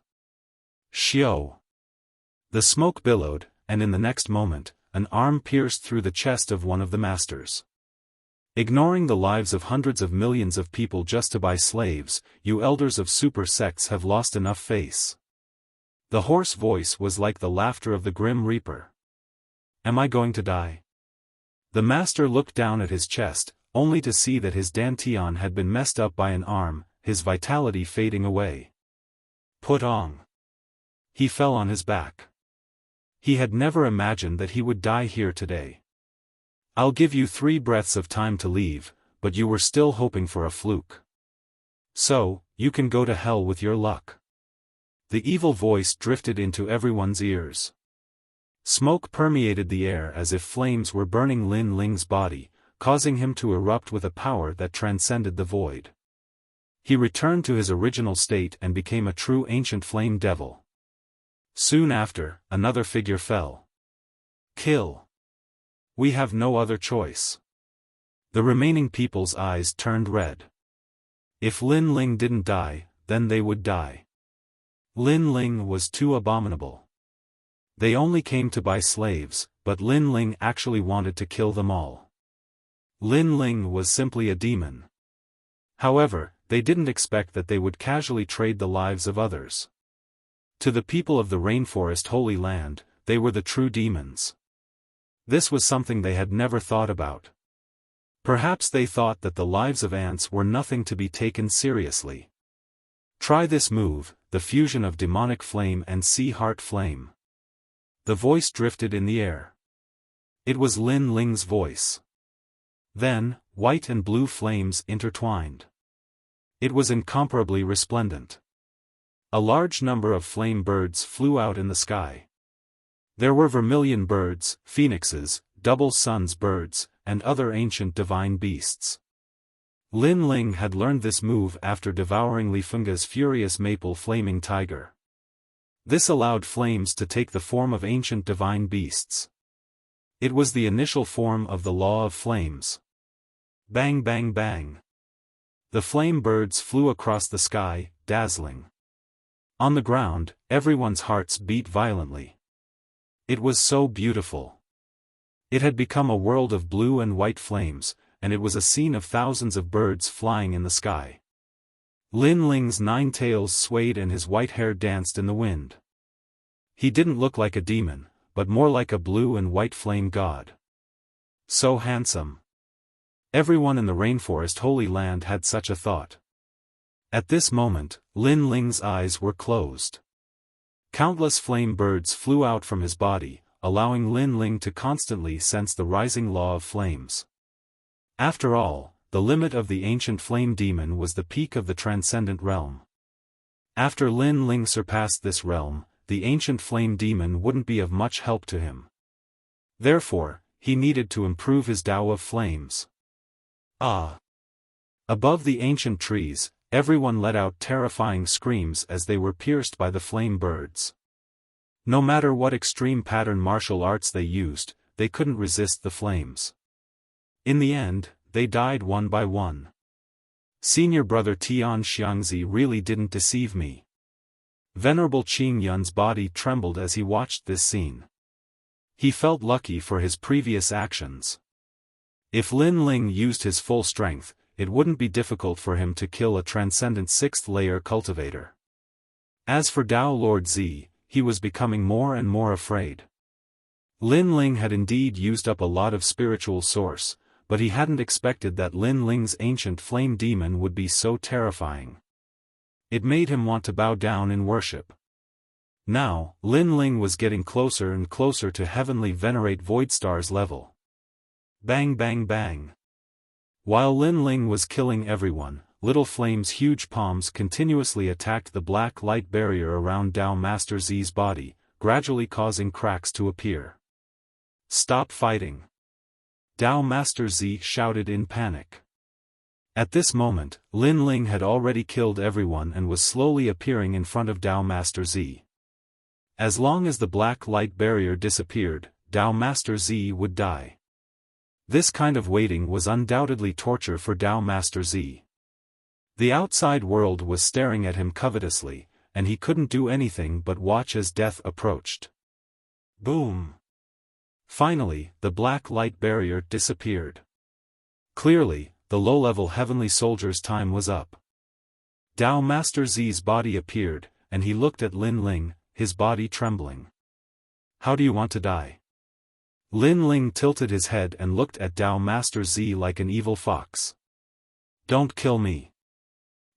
Xiao! The smoke billowed, and in the next moment, an arm pierced through the chest of one of the masters. Ignoring the lives of hundreds of millions of people just to buy slaves, you elders of super sects have lost enough face. The hoarse voice was like the laughter of the grim reaper. Am I going to die? The master looked down at his chest, only to see that his dantian had been messed up by an arm, his vitality fading away. Put on. He fell on his back. He had never imagined that he would die here today. I'll give you 3 breaths of time to leave, but you were still hoping for a fluke. So, you can go to hell with your luck. The evil voice drifted into everyone's ears. Smoke permeated the air as if flames were burning Lin Ling's body, causing him to erupt with a power that transcended the void. He returned to his original state and became a true ancient flame devil. Soon after, another figure fell. Kill. We have no other choice. The remaining people's eyes turned red. If Lin Ling didn't die, then they would die. Lin Ling was too abominable. They only came to buy slaves, but Lin Ling actually wanted to kill them all. Lin Ling was simply a demon. However, they didn't expect that they would casually trade the lives of others. To the people of the rainforest holy land, they were the true demons. This was something they had never thought about. Perhaps they thought that the lives of ants were nothing to be taken seriously. Try this move, the fusion of demonic flame and sea heart flame. The voice drifted in the air. It was Lin Ling's voice. Then, white and blue flames intertwined. It was incomparably resplendent. A large number of flame birds flew out in the sky. There were vermilion birds, phoenixes, double suns birds, and other ancient divine beasts. Lin Ling had learned this move after devouring Li Fengge's furious maple flaming tiger. This allowed flames to take the form of ancient divine beasts. It was the initial form of the law of flames. Bang bang bang. The flame birds flew across the sky, dazzling. On the ground, everyone's hearts beat violently. It was so beautiful. It had become a world of blue and white flames, and it was a scene of thousands of birds flying in the sky. Lin Ling's 9 tails swayed and his white hair danced in the wind. He didn't look like a demon, but more like a blue and white flame god. So handsome. Everyone in the rainforest Holy Land had such a thought. At this moment, Lin Ling's eyes were closed. Countless flame birds flew out from his body, allowing Lin Ling to constantly sense the rising law of flames. After all, the limit of the ancient flame demon was the peak of the transcendent realm. After Lin Ling surpassed this realm, the ancient flame demon wouldn't be of much help to him. Therefore, he needed to improve his Tao of flames. Ah! Above the ancient trees, everyone let out terrifying screams as they were pierced by the flame birds. No matter what extreme pattern martial arts they used, they couldn't resist the flames. In the end, they died one by one. Senior brother Tian Xiangzi really didn't deceive me. Venerable Qing Yun's body trembled as he watched this scene. He felt lucky for his previous actions. If Lin Ling used his full strength, it wouldn't be difficult for him to kill a transcendent 6th layer cultivator. As for Tao Lord Z, he was becoming more and more afraid. Lin Ling had indeed used up a lot of spiritual source, but he hadn't expected that Lin Ling's ancient flame demon would be so terrifying. It made him want to bow down in worship. Now, Lin Ling was getting closer and closer to heavenly venerate Voidstar's level. Bang bang bang. While Lin Ling was killing everyone, Little Flame's huge palms continuously attacked the black light barrier around Tao Master Z's body, gradually causing cracks to appear. Stop fighting! Tao Master Z shouted in panic. At this moment, Lin Ling had already killed everyone and was slowly appearing in front of Tao Master Z. As long as the black light barrier disappeared, Tao Master Z would die. This kind of waiting was undoubtedly torture for Tao Master Z. The outside world was staring at him covetously, and he couldn't do anything but watch as death approached. Boom! Finally, the black light barrier disappeared. Clearly, the low-level heavenly soldier's time was up. Tao Master Z's body appeared, and he looked at Lin Ling, his body trembling. How do you want to die? Lin Ling tilted his head and looked at Tao Master Z like an evil fox. Don't kill me.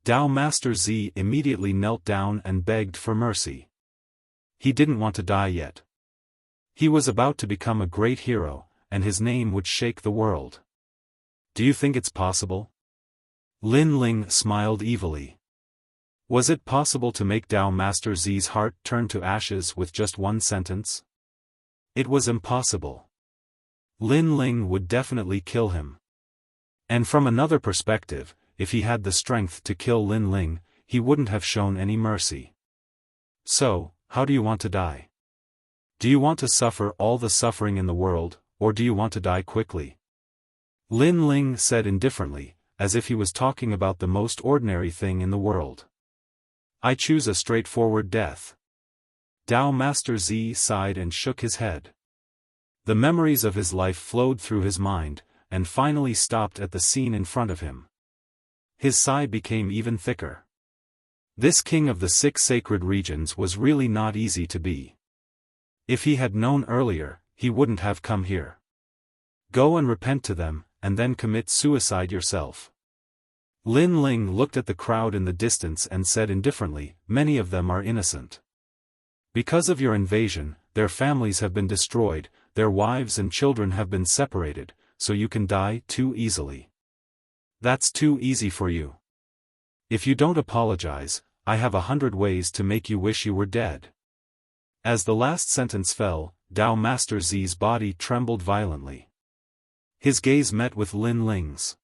Tao Master Z immediately knelt down and begged for mercy. He didn't want to die yet. He was about to become a great hero, and his name would shake the world. Do you think it's possible? Lin Ling smiled evilly. Was it possible to make Tao Master Z's heart turn to ashes with just one sentence? It was impossible. Lin Ling would definitely kill him. And from another perspective, if he had the strength to kill Lin Ling, he wouldn't have shown any mercy. So, how do you want to die? Do you want to suffer all the suffering in the world, or do you want to die quickly? Lin Ling said indifferently, as if he was talking about the most ordinary thing in the world. I choose a straightforward death. Tao Master Z sighed and shook his head. The memories of his life flowed through his mind, and finally stopped at the scene in front of him. His sigh became even thicker. This king of the 6 sacred regions was really not easy to be. If he had known earlier, he wouldn't have come here. Go and repent to them, and then commit suicide yourself. Lin Ling looked at the crowd in the distance and said indifferently, many of them are innocent. Because of your invasion, their families have been destroyed, their wives and children have been separated, so you can die too easily. That's too easy for you. If you don't apologize, I have 100 ways to make you wish you were dead. As the last sentence fell, Tao Master Z's body trembled violently. His gaze met with Lin Ling's.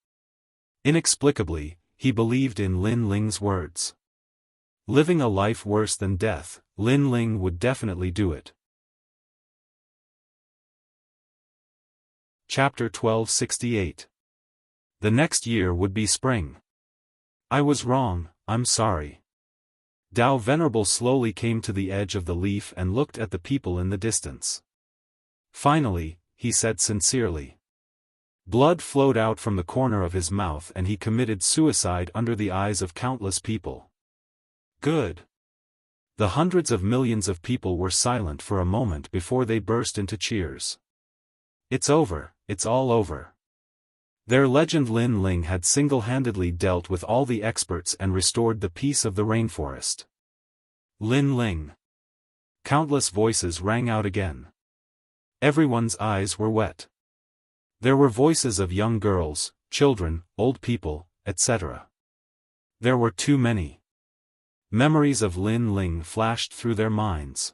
Inexplicably, he believed in Lin Ling's words. Living a life worse than death, Lin Ling would definitely do it. Chapter 1268. The next year would be spring. I was wrong, I'm sorry. Tao Venerable slowly came to the edge of the leaf and looked at the people in the distance. Finally, he said sincerely. Blood flowed out from the corner of his mouth and he committed suicide under the eyes of countless people. Good. The hundreds of millions of people were silent for a moment before they burst into cheers. It's over, it's all over. Their legend Lin Ling had single-handedly dealt with all the experts and restored the peace of the rainforest. Lin Ling. Countless voices rang out again. Everyone's eyes were wet. There were voices of young girls, children, old people, etc. There were too many. Memories of Lin Ling flashed through their minds.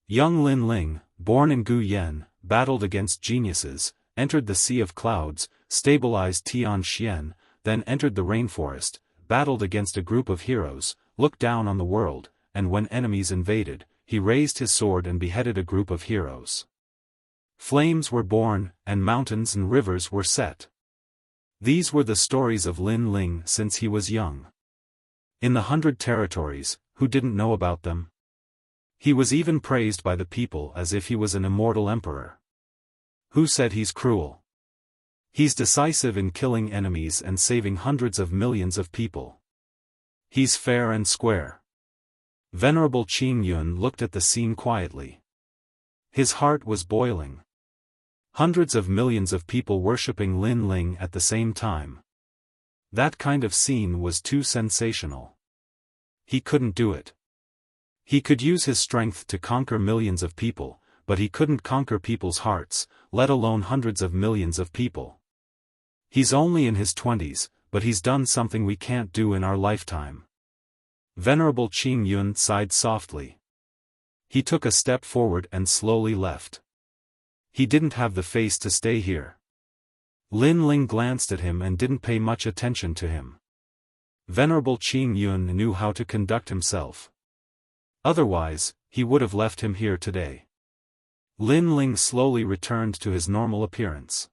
Young Lin Ling, born in Guyan, battled against geniuses, entered the Sea of Clouds, stabilized Tianxian, then entered the rainforest, battled against a group of heroes, looked down on the world, and when enemies invaded, he raised his sword and beheaded a group of heroes. Flames were born, and mountains and rivers were set. These were the stories of Lin Ling since he was young. In the 100 territories, who didn't know about them? He was even praised by the people as if he was an immortal emperor. Who said he's cruel? He's decisive in killing enemies and saving hundreds of millions of people. He's fair and square. Venerable Qing Yun looked at the scene quietly. His heart was boiling. Hundreds of millions of people worshipping Lin Ling at the same time. That kind of scene was too sensational. He couldn't do it. He could use his strength to conquer millions of people, but he couldn't conquer people's hearts, let alone hundreds of millions of people. He's only in his 20s, but he's done something we can't do in our lifetime. Venerable Qing Yun sighed softly. He took a step forward and slowly left. He didn't have the face to stay here. Lin Ling glanced at him and didn't pay much attention to him. Venerable Qing Yun knew how to conduct himself. Otherwise, he would have left him here today. Lin Ling slowly returned to his normal appearance.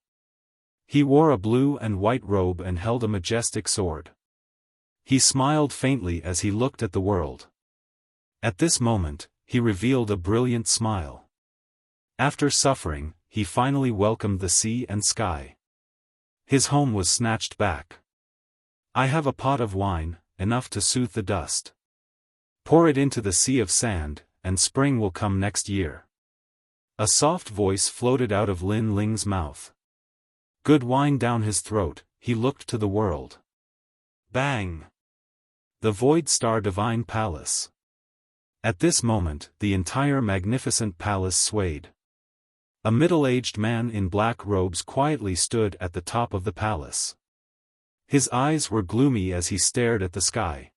He wore a blue and white robe and held a majestic sword. He smiled faintly as he looked at the world. At this moment, he revealed a brilliant smile. After suffering, he finally welcomed the sea and sky. His home was snatched back. I have a pot of wine, enough to soothe the dust. Pour it into the sea of sand, and spring will come next year. A soft voice floated out of Lin Ling's mouth. Good wine down his throat, he looked to the world. Bang! The Void Star Divine Palace. At this moment, the entire magnificent palace swayed. A middle-aged man in black robes quietly stood at the top of the palace. His eyes were gloomy as he stared at the sky.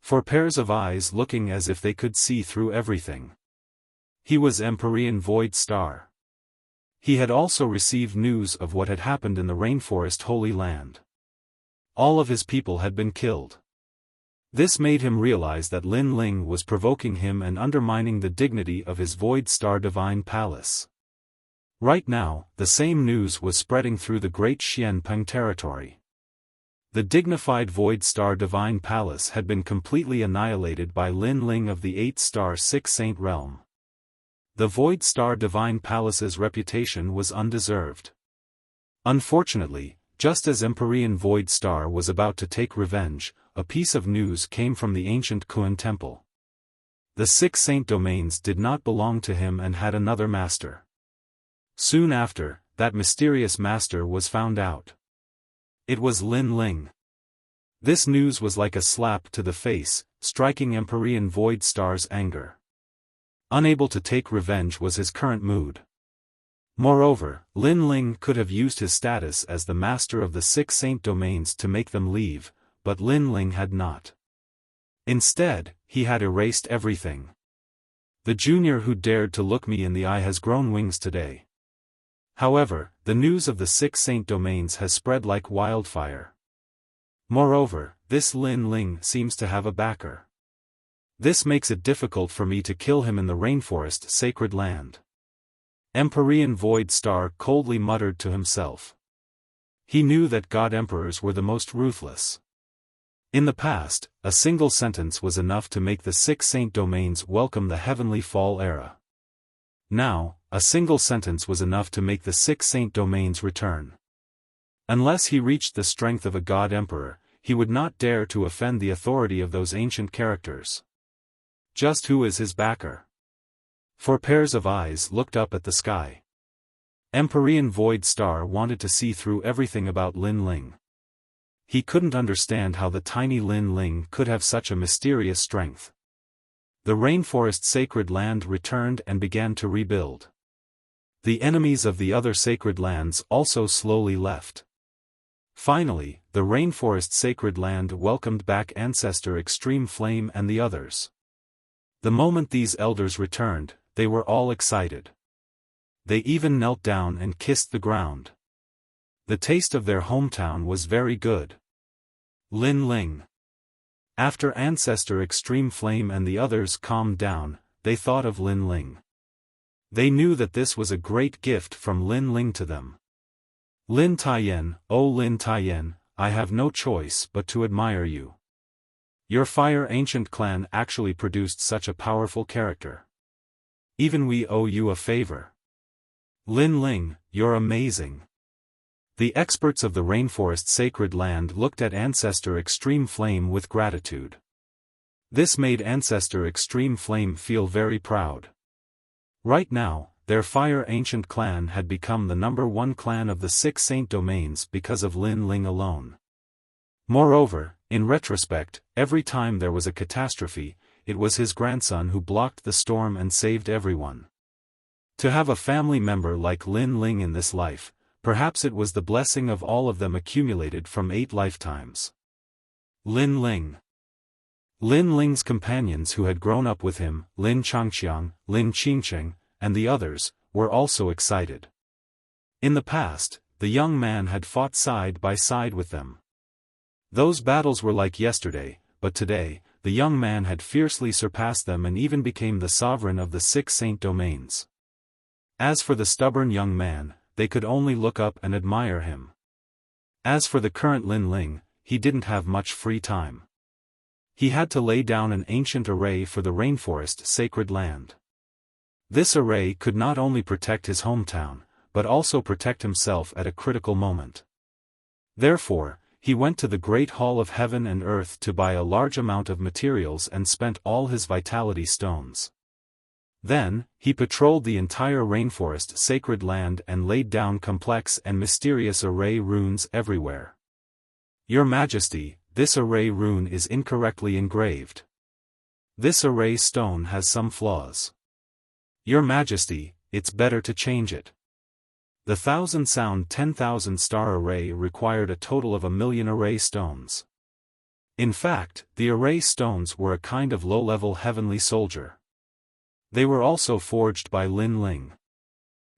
4 pairs of eyes looking as if they could see through everything. He was Empyrean Void Star. He had also received news of what had happened in the Rainforest Holy Land. All of his people had been killed. This made him realize that Lin Ling was provoking him and undermining the dignity of his Void Star Divine Palace. Right now, the same news was spreading through the great Xianpeng territory. The dignified Void Star Divine Palace had been completely annihilated by Lin Ling of the 8-star Six Saint Realm. The Void Star Divine Palace's reputation was undeserved. Unfortunately, just as Empyrean Void Star was about to take revenge, a piece of news came from the ancient Kuan Temple. The 6 Saint domains did not belong to him and had another master. Soon after, that mysterious master was found out. It was Lin Ling. This news was like a slap to the face, striking Empyrean Void Star's anger. Unable to take revenge was his current mood. Moreover, Lin Ling could have used his status as the master of the 6 Saint domains to make them leave, but Lin Ling had not. Instead, he had erased everything. The junior who dared to look me in the eye has grown wings today. However, the news of the 6 Saint domains has spread like wildfire. Moreover, this Lin Ling seems to have a backer. This makes it difficult for me to kill him in the rainforest sacred land. Empyrean Void Star coldly muttered to himself. He knew that God Emperors were the most ruthless. In the past, a single sentence was enough to make the 6 Saint domains welcome the Heavenly Fall era. Now, a single sentence was enough to make the 6 Saint domains return. Unless he reached the strength of a god-emperor, he would not dare to offend the authority of those ancient characters. Just who is his backer? Four pairs of eyes looked up at the sky. Empyrean Void Star wanted to see through everything about Lin Ling. He couldn't understand how the tiny Lin Ling could have such a mysterious strength. The rainforest sacred land returned and began to rebuild. The enemies of the other sacred lands also slowly left. Finally, the rainforest sacred land welcomed back Ancestor Extreme Flame and the others. The moment these elders returned, they were all excited. They even knelt down and kissed the ground. The taste of their hometown was very good. Lin Ling. After Ancestor Extreme Flame and the others calmed down, they thought of Lin Ling. They knew that this was a great gift from Lin Ling to them. Lin Taiyan, oh Lin Taiyan, I have no choice but to admire you. Your fire ancient clan actually produced such a powerful character. Even we owe you a favor. Lin Ling, you're amazing. The experts of the rainforest sacred land looked at Ancestor Extreme Flame with gratitude. This made Ancestor Extreme Flame feel very proud. Right now, their fire ancient clan had become the #1 clan of the 6 saint domains because of Lin Ling alone. Moreover, in retrospect, every time there was a catastrophe, it was his grandson who blocked the storm and saved everyone. To have a family member like Lin Ling in this life, perhaps it was the blessing of all of them accumulated from 8 lifetimes. Lin Ling. Lin Ling's companions who had grown up with him, Lin Changqiang, Lin Qingcheng, and the others, were also excited. In the past, the young man had fought side by side with them. Those battles were like yesterday, but today, the young man had fiercely surpassed them and even became the sovereign of the 6 saint domains. As for the stubborn young man, they could only look up and admire him. As for the current Lin Ling, he didn't have much free time. He had to lay down an ancient array for the rainforest sacred land. This array could not only protect his hometown, but also protect himself at a critical moment. Therefore, he went to the great hall of heaven and earth to buy a large amount of materials and spent all his vitality stones. Then, he patrolled the entire rainforest sacred land and laid down complex and mysterious array runes everywhere. Your Majesty, this array rune is incorrectly engraved. This array stone has some flaws. Your Majesty, it's better to change it. The 1,000 sound 10,000 star array required a total of 1,000,000 array stones. In fact, the array stones were a kind of low-level heavenly soldier. They were also forged by Lin Ling.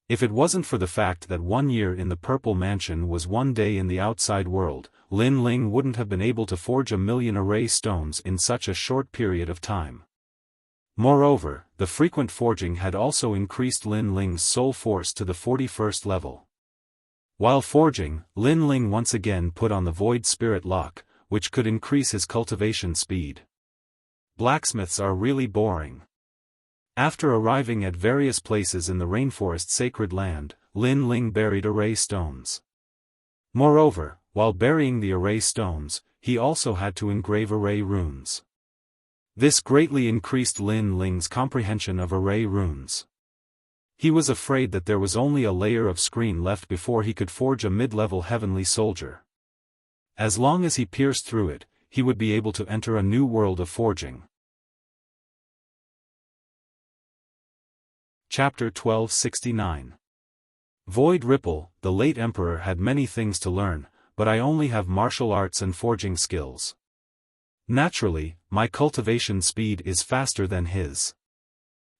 If it wasn't for the fact that 1 year in the Purple Mansion was 1 day in the outside world, Lin Ling wouldn't have been able to forge 1,000,000 array stones in such a short period of time. Moreover, the frequent forging had also increased Lin Ling's soul force to the 41st level. While forging, Lin Ling once again put on the Void Spirit Lock, which could increase his cultivation speed. Blacksmiths are really boring. After arriving at various places in the rainforest sacred land, Lin Ling buried array stones. Moreover, while burying the array stones, he also had to engrave array runes. This greatly increased Lin Ling's comprehension of array runes. He was afraid that there was only a layer of screen left before he could forge a mid-level heavenly soldier. As long as he pierced through it, he would be able to enter a new world of forging. Chapter 1269. Void Ripple, the late emperor had many things to learn, but I only have martial arts and forging skills. Naturally, my cultivation speed is faster than his.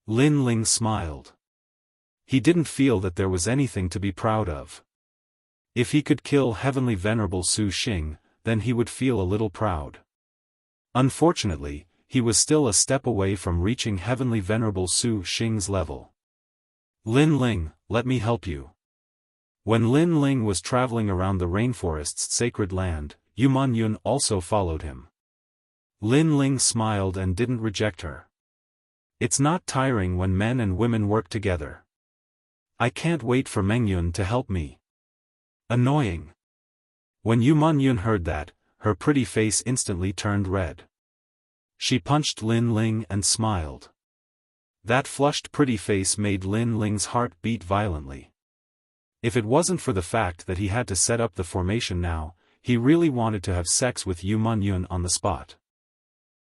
Lin Ling smiled. He didn't feel that there was anything to be proud of. If he could kill Heavenly Venerable Su Xing, then he would feel a little proud. Unfortunately, he was still a step away from reaching Heavenly Venerable Su Xing's level. Lin Ling, let me help you. When Lin Ling was traveling around the rainforest's sacred land, Yu Yun also followed him. Lin Ling smiled and didn't reject her. It's not tiring when men and women work together. I can't wait for Mengyun to help me. Annoying. When Yu Yun heard that, her pretty face instantly turned red. She punched Lin Ling and smiled. That flushed pretty face made Lin Ling's heart beat violently. If it wasn't for the fact that he had to set up the formation now, he really wanted to have sex with Yu Yun on the spot.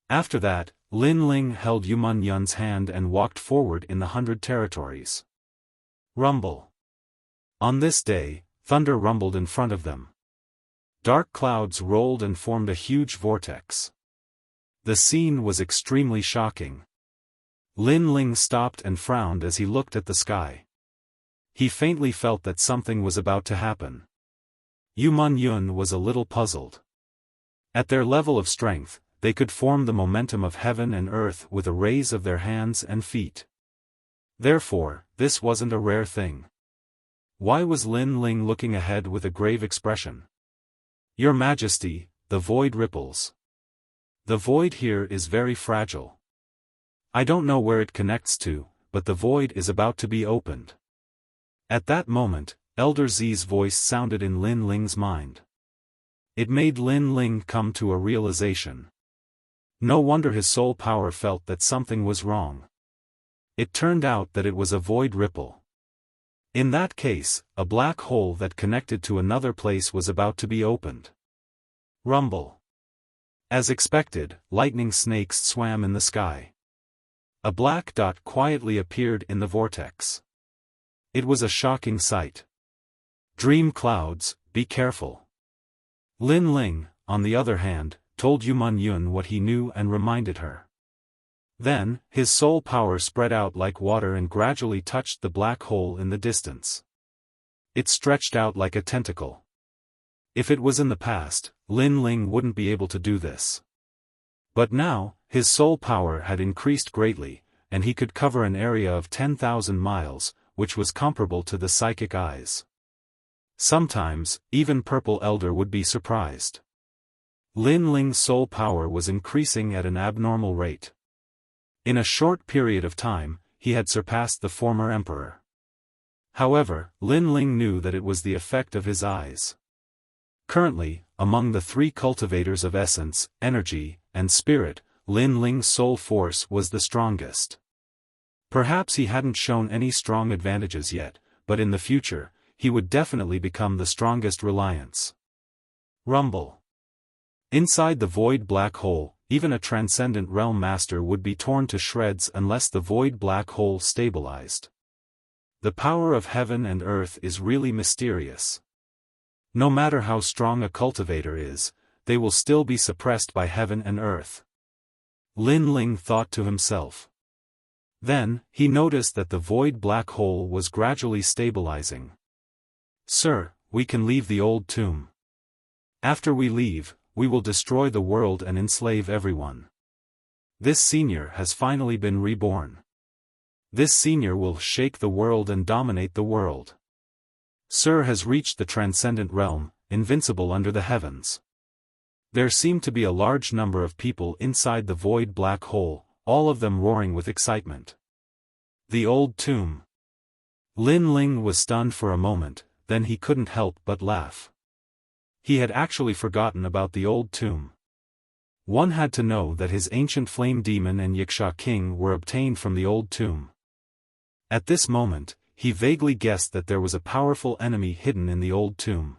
After that, Lin Ling held Yu Yun's hand and walked forward in the 100 territories. Rumble. On this day, thunder rumbled in front of them. Dark clouds rolled and formed a huge vortex. The scene was extremely shocking. Lin Ling stopped and frowned as he looked at the sky. He faintly felt that something was about to happen. Yu Yun was a little puzzled. At their level of strength, they could form the momentum of heaven and earth with a raise of their hands and feet. Therefore, this wasn't a rare thing. Why was Lin Ling looking ahead with a grave expression? Your Majesty, the void ripples. The void here is very fragile. I don't know where it connects to, but the void is about to be opened. At that moment, Elder Z's voice sounded in Lin Ling's mind. It made Lin Ling come to a realization. No wonder his soul power felt that something was wrong. It turned out that it was a void ripple. In that case, a black hole that connected to another place was about to be opened. Rumble. As expected, lightning snakes swam in the sky. A black dot quietly appeared in the vortex. It was a shocking sight. Dream clouds, be careful. Lin Ling, on the other hand, told Yu Yun what he knew and reminded her. Then, his soul power spread out like water and gradually touched the black hole in the distance. It stretched out like a tentacle. If it was in the past, Lin Ling wouldn't be able to do this. But now, his soul power had increased greatly, and he could cover an area of 10,000 miles, which was comparable to the psychic eyes. Sometimes, even Purple Elder would be surprised. Lin Ling's soul power was increasing at an abnormal rate. In a short period of time, he had surpassed the former emperor. However, Lin Ling knew that it was the effect of his eyes. Currently, among the three cultivators of essence, energy, and spirit, Lin Ling's soul force was the strongest. Perhaps he hadn't shown any strong advantages yet, but in the future, he would definitely become the strongest reliance. Rumble. Inside the void black hole, even a transcendent realm master would be torn to shreds unless the void black hole stabilized. The power of heaven and earth is really mysterious. No matter how strong a cultivator is, they will still be suppressed by heaven and earth. Lin Ling thought to himself. Then, he noticed that the void black hole was gradually stabilizing. Sir, we can leave the old tomb. After we leave, we will destroy the world and enslave everyone. This senior has finally been reborn. This senior will shake the world and dominate the world. Sir has reached the transcendent realm, invincible under the heavens. There seemed to be a large number of people inside the void black hole, all of them roaring with excitement. The old tomb. Lin Ling was stunned for a moment, then he couldn't help but laugh. He had actually forgotten about the old tomb. One had to know that his ancient flame demon and Yiksha king were obtained from the old tomb. At this moment, he vaguely guessed that there was a powerful enemy hidden in the old tomb.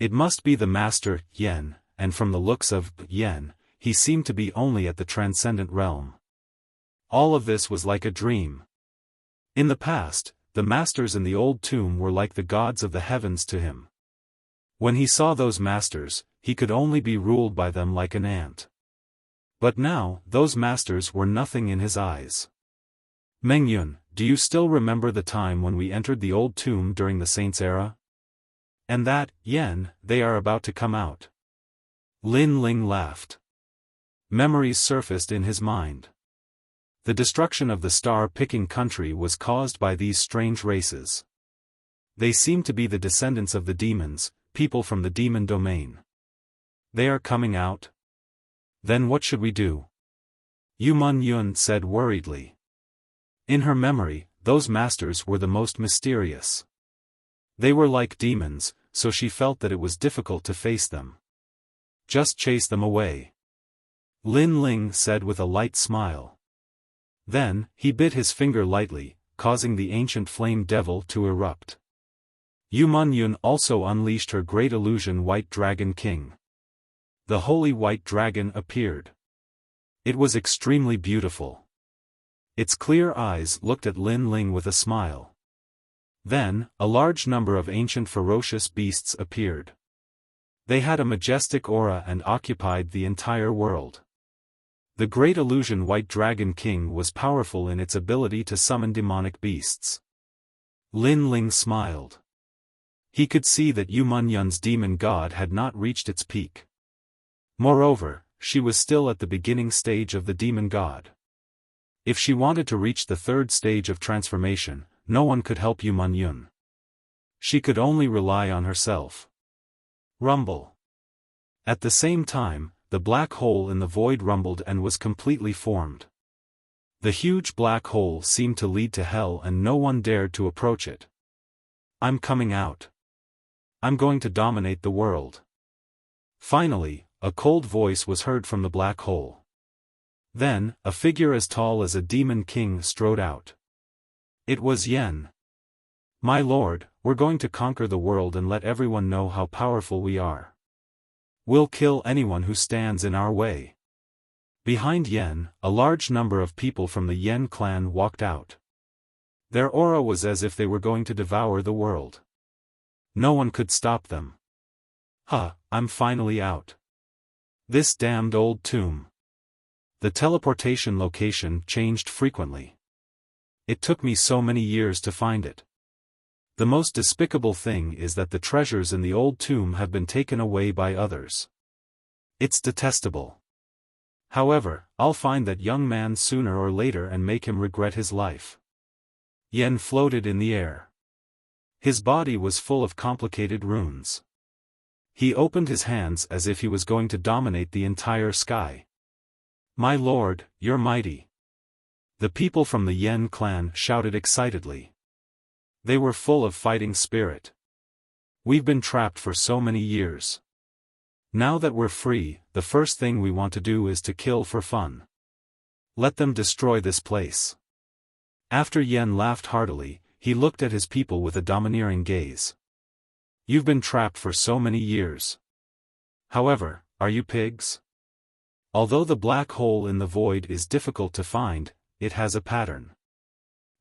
It must be the master, Yen, and from the looks of Yen, he seemed to be only at the transcendent realm. All of this was like a dream. In the past, the masters in the old tomb were like the gods of the heavens to him. When he saw those masters, he could only be ruled by them like an ant. But now, those masters were nothing in his eyes. Mengyun, do you still remember the time when we entered the old tomb during the Saints' era? And that, Yen, they are about to come out. Lin Ling laughed. Memories surfaced in his mind. The destruction of the star-picking country was caused by these strange races. They seem to be the descendants of the demons, people from the demon domain. They are coming out? Then what should we do? Yu Yun said worriedly. In her memory, those masters were the most mysterious. They were like demons, so she felt that it was difficult to face them. Just chase them away, Lin Ling said with a light smile. Then, he bit his finger lightly, causing the ancient flame devil to erupt. Yu Munyun also unleashed her great illusion White Dragon King. The holy white dragon appeared. It was extremely beautiful. Its clear eyes looked at Lin Ling with a smile. Then, a large number of ancient ferocious beasts appeared. They had a majestic aura and occupied the entire world. The great illusion White Dragon King was powerful in its ability to summon demonic beasts. Lin Ling smiled. He could see that Yu Munyun's demon god had not reached its peak. Moreover, she was still at the beginning stage of the demon god. If she wanted to reach the third stage of transformation, no one could help Yu Munyun. She could only rely on herself. Rumble. At the same time, the black hole in the void rumbled and was completely formed. The huge black hole seemed to lead to hell and no one dared to approach it. I'm coming out. I'm going to dominate the world. Finally, a cold voice was heard from the black hole. Then, a figure as tall as a demon king strode out. It was Yen. My lord, we're going to conquer the world and let everyone know how powerful we are. We'll kill anyone who stands in our way. Behind Yen, a large number of people from the Yen clan walked out. Their aura was as if they were going to devour the world. No one could stop them. I'm finally out. This damned old tomb. The teleportation location changed frequently. It took me so many years to find it. The most despicable thing is that the treasures in the old tomb have been taken away by others. It's detestable. However, I'll find that young man sooner or later and make him regret his life. Yen floated in the air. His body was full of complicated runes. He opened his hands as if he was going to dominate the entire sky. My lord, you're mighty. The people from the Yen clan shouted excitedly. They were full of fighting spirit. We've been trapped for so many years. Now that we're free, the first thing we want to do is to kill for fun. Let them destroy this place. After Yen laughed heartily, he looked at his people with a domineering gaze. You've been trapped for so many years. However, are you pigs? Although the black hole in the void is difficult to find, it has a pattern.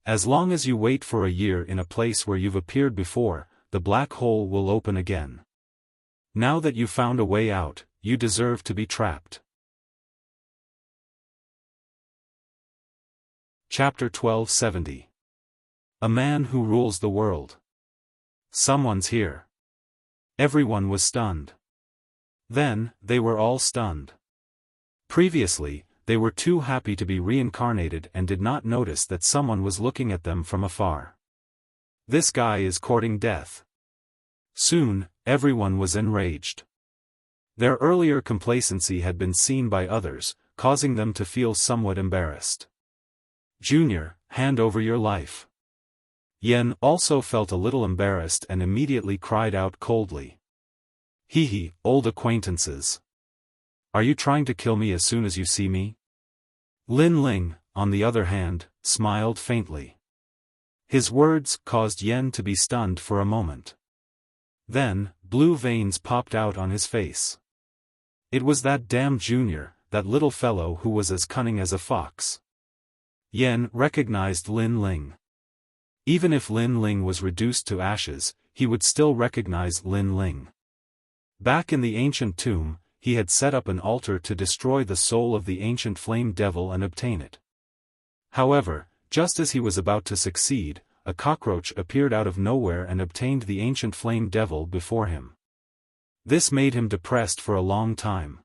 As long as you wait for a year in a place where you've appeared before, the black hole will open again. Now that you found a way out, you deserve to be trapped. Chapter 1270. A man who rules the world. Someone's here. Everyone was stunned. Then, they were all stunned. Previously, they were too happy to be reincarnated and did not notice that someone was looking at them from afar. This guy is courting death. Soon, everyone was enraged. Their earlier complacency had been seen by others, causing them to feel somewhat embarrassed. Junior, hand over your life. Yen also felt a little embarrassed and immediately cried out coldly. Hee, old acquaintances. Are you trying to kill me as soon as you see me? Lin Ling, on the other hand, smiled faintly. His words caused Yen to be stunned for a moment. Then, blue veins popped out on his face. It was that damn Junior, that little fellow who was as cunning as a fox. Yen recognized Lin Ling. Even if Lin Ling was reduced to ashes, he would still recognize Lin Ling. Back in the ancient tomb, he had set up an altar to destroy the soul of the ancient flame devil and obtain it. However, just as he was about to succeed, a cockroach appeared out of nowhere and obtained the ancient flame devil before him. This made him depressed for a long time.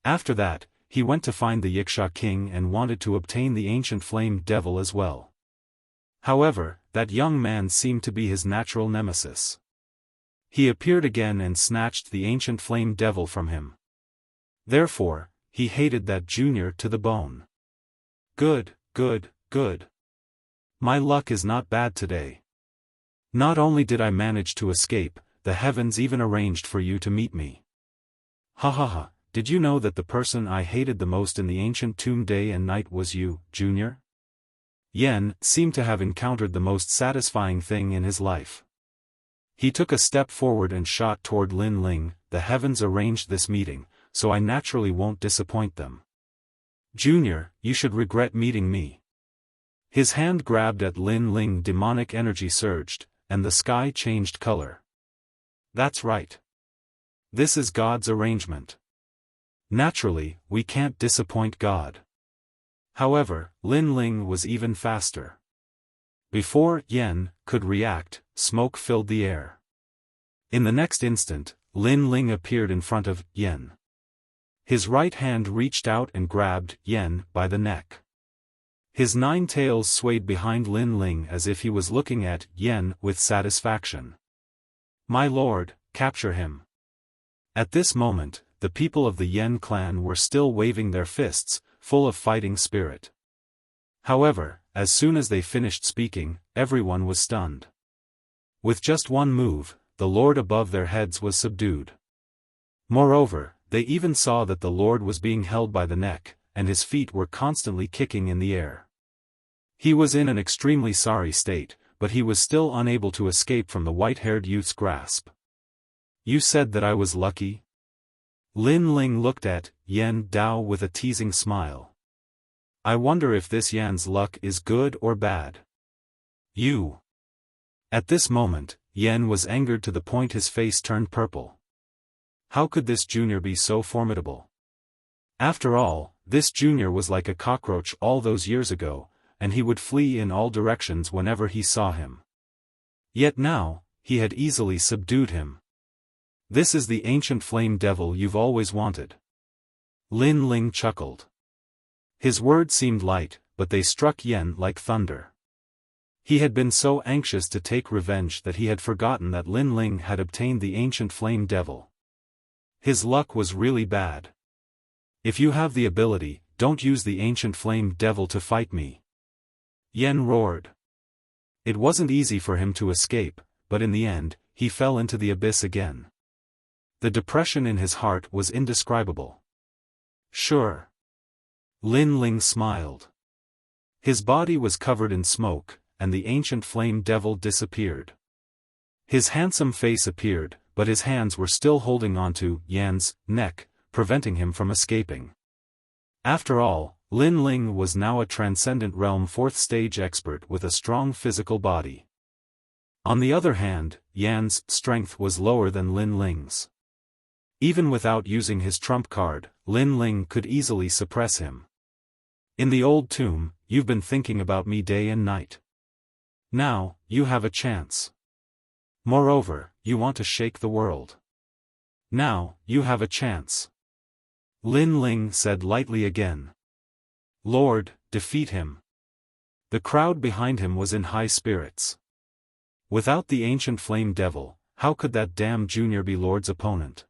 After that, he went to find the Wuxia king and wanted to obtain the ancient flame devil as well. However, that young man seemed to be his natural nemesis. He appeared again and snatched the ancient flame devil from him. Therefore, he hated that Junior to the bone. Good. My luck is not bad today. Not only did I manage to escape, the heavens even arranged for you to meet me. Ha ha ha, did you know that the person I hated the most in the ancient tomb day and night was you, Junior? Yan seemed to have encountered the most satisfying thing in his life. He took a step forward and shot toward Lin Ling. The heavens arranged this meeting, so I naturally won't disappoint them. Junior, you should regret meeting me. His hand grabbed at Lin Ling. Demonic energy surged, and the sky changed color. That's right. This is God's arrangement. Naturally, we can't disappoint God. However, Lin Ling was even faster. Before Yan could react, smoke filled the air. In the next instant, Lin Ling appeared in front of Yan. His right hand reached out and grabbed Yan by the neck. His 9 tails swayed behind Lin Ling as if he was looking at Yan with satisfaction. My lord, capture him. At this moment, the people of the Yan clan were still waving their fists, full of fighting spirit. However, as soon as they finished speaking, everyone was stunned. With just one move, the lord above their heads was subdued. Moreover, they even saw that the lord was being held by the neck, and his feet were constantly kicking in the air. He was in an extremely sorry state, but he was still unable to escape from the white-haired youth's grasp. You said that I was lucky? Lin Ling looked at Yan Dao with a teasing smile. I wonder if this Yan's luck is good or bad. You. At this moment, Yan was angered to the point his face turned purple. How could this junior be so formidable? After all, this junior was like a cockroach all those years ago, and he would flee in all directions whenever he saw him. Yet now, he had easily subdued him. This is the ancient flame devil you've always wanted. Lin Ling chuckled. His words seemed light, but they struck Yan like thunder. He had been so anxious to take revenge that he had forgotten that Lin Ling had obtained the ancient flame devil. His luck was really bad. If you have the ability, don't use the ancient flame devil to fight me. Yan roared. It wasn't easy for him to escape, but in the end, he fell into the abyss again. The depression in his heart was indescribable. Sure. Lin Ling smiled. His body was covered in smoke, and the ancient flame devil disappeared. His handsome face appeared, but his hands were still holding onto Yan's neck, preventing him from escaping. After all, Lin Ling was now a Transcendent Realm 4th stage expert with a strong physical body. On the other hand, Yan's strength was lower than Lin Ling's. Even without using his trump card, Lin Ling could easily suppress him. In the old tomb, you've been thinking about me day and night. Now, you have a chance. Moreover, you want to shake the world. Now, you have a chance. Lin Ling said lightly again. Lord, defeat him. The crowd behind him was in high spirits. Without the ancient flame devil, how could that damn junior be Lord's opponent?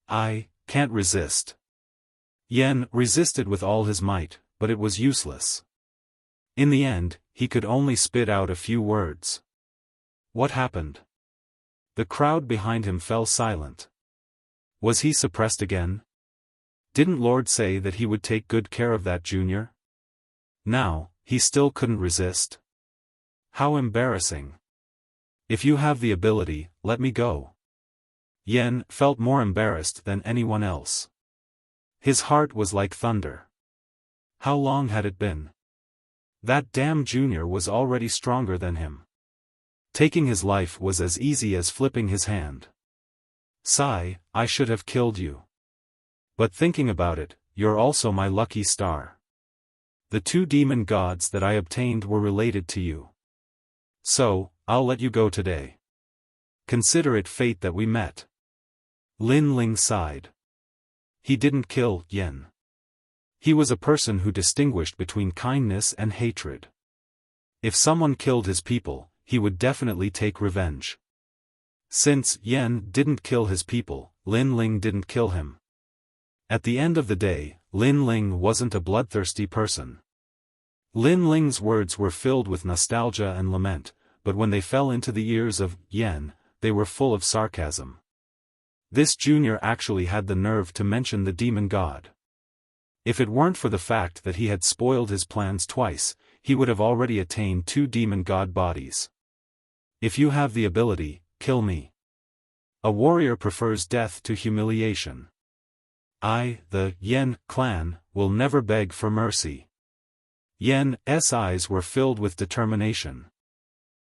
I can't resist. Yan resisted with all his might, but it was useless. In the end, he could only spit out a few words. What happened? The crowd behind him fell silent. Was he suppressed again? Didn't Lord say that he would take good care of that junior? Now, he still couldn't resist? How embarrassing. If you have the ability, let me go. Yan felt more embarrassed than anyone else. His heart was like thunder. How long had it been? That damn junior was already stronger than him. Taking his life was as easy as flipping his hand. Sigh, I should have killed you. But thinking about it, you're also my lucky star. The 2 demon gods that I obtained were related to you. So, I'll let you go today. Consider it fate that we met. Lin Ling sighed. He didn't kill Yan. He was a person who distinguished between kindness and hatred. If someone killed his people, he would definitely take revenge. Since Yan didn't kill his people, Lin Ling didn't kill him. At the end of the day, Lin Ling wasn't a bloodthirsty person. Lin Ling's words were filled with nostalgia and lament, but when they fell into the ears of Yan, they were full of sarcasm. This junior actually had the nerve to mention the demon god. If it weren't for the fact that he had spoiled his plans twice, he would have already attained 2 demon god bodies. If you have the ability, kill me. A warrior prefers death to humiliation. I, the Yen clan, will never beg for mercy. Yen's eyes were filled with determination.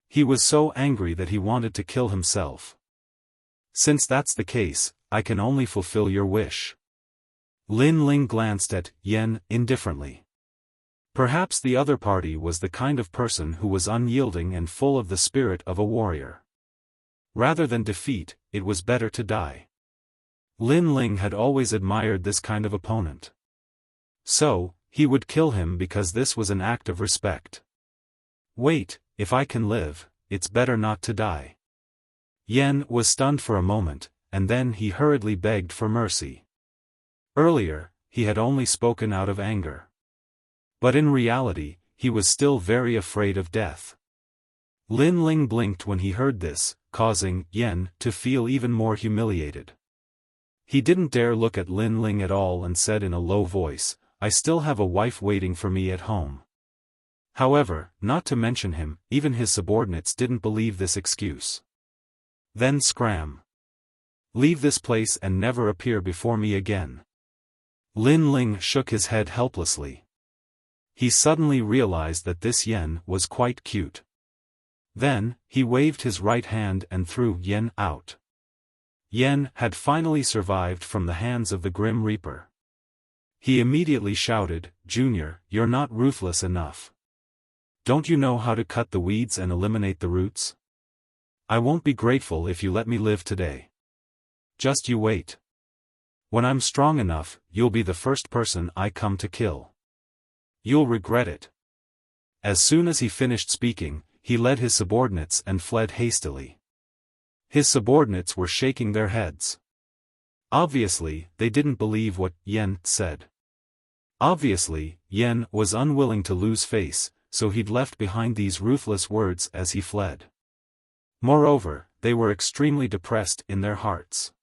He was so angry that he wanted to kill himself. Since that's the case, I can only fulfill your wish. Lin Ling glanced at Yen indifferently. Perhaps the other party was the kind of person who was unyielding and full of the spirit of a warrior. Rather than defeat, it was better to die. Lin Ling had always admired this kind of opponent. So, he would kill him because this was an act of respect. Wait, if I can live, it's better not to die. Yen was stunned for a moment, and then he hurriedly begged for mercy. Earlier, he had only spoken out of anger. But in reality, he was still very afraid of death. Lin Ling blinked when he heard this, causing Yen to feel even more humiliated. He didn't dare look at Lin Ling at all and said in a low voice, I still have a wife waiting for me at home. However, not to mention him, even his subordinates didn't believe this excuse. Then scram. Leave this place and never appear before me again. Lin Ling shook his head helplessly. He suddenly realized that this Yen was quite cute. Then, he waved his right hand and threw Yen out. Yen had finally survived from the hands of the Grim Reaper. He immediately shouted, Junior, you're not ruthless enough. Don't you know how to cut the weeds and eliminate the roots? I won't be grateful if you let me live today. Just you wait. When I'm strong enough, you'll be the first person I come to kill. You'll regret it. As soon as he finished speaking, he led his subordinates and fled hastily. His subordinates were shaking their heads. Obviously, they didn't believe what Yen said. Obviously, Yen was unwilling to lose face, so he'd left behind these ruthless words as he fled. Moreover, they were extremely depressed in their hearts.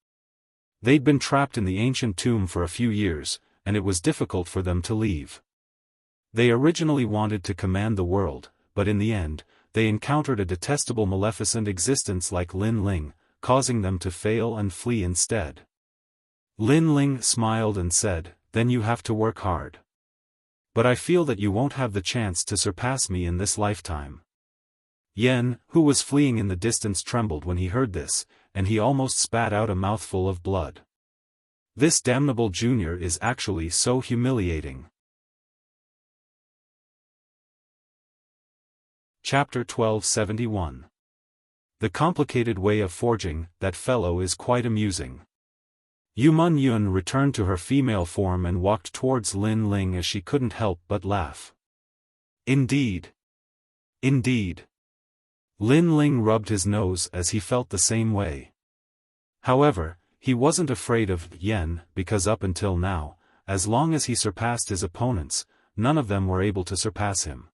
They'd been trapped in the ancient tomb for a few years, and it was difficult for them to leave. They originally wanted to command the world, but in the end, they encountered a detestable maleficent existence like Lin Ling, causing them to fail and flee instead. Lin Ling smiled and said, Then you have to work hard. But I feel that you won't have the chance to surpass me in this lifetime. Yen, who was fleeing in the distance, trembled when he heard this, and he almost spat out a mouthful of blood. This damnable junior is actually so humiliating. Chapter 1271. The complicated way of forging, that fellow is quite amusing. Yumun Yun returned to her female form and walked towards Lin Ling as she couldn't help but laugh. Indeed. Indeed. Lin Ling rubbed his nose as he felt the same way. However, he wasn't afraid of Yen because up until now, as long as he surpassed his opponents, none of them were able to surpass him.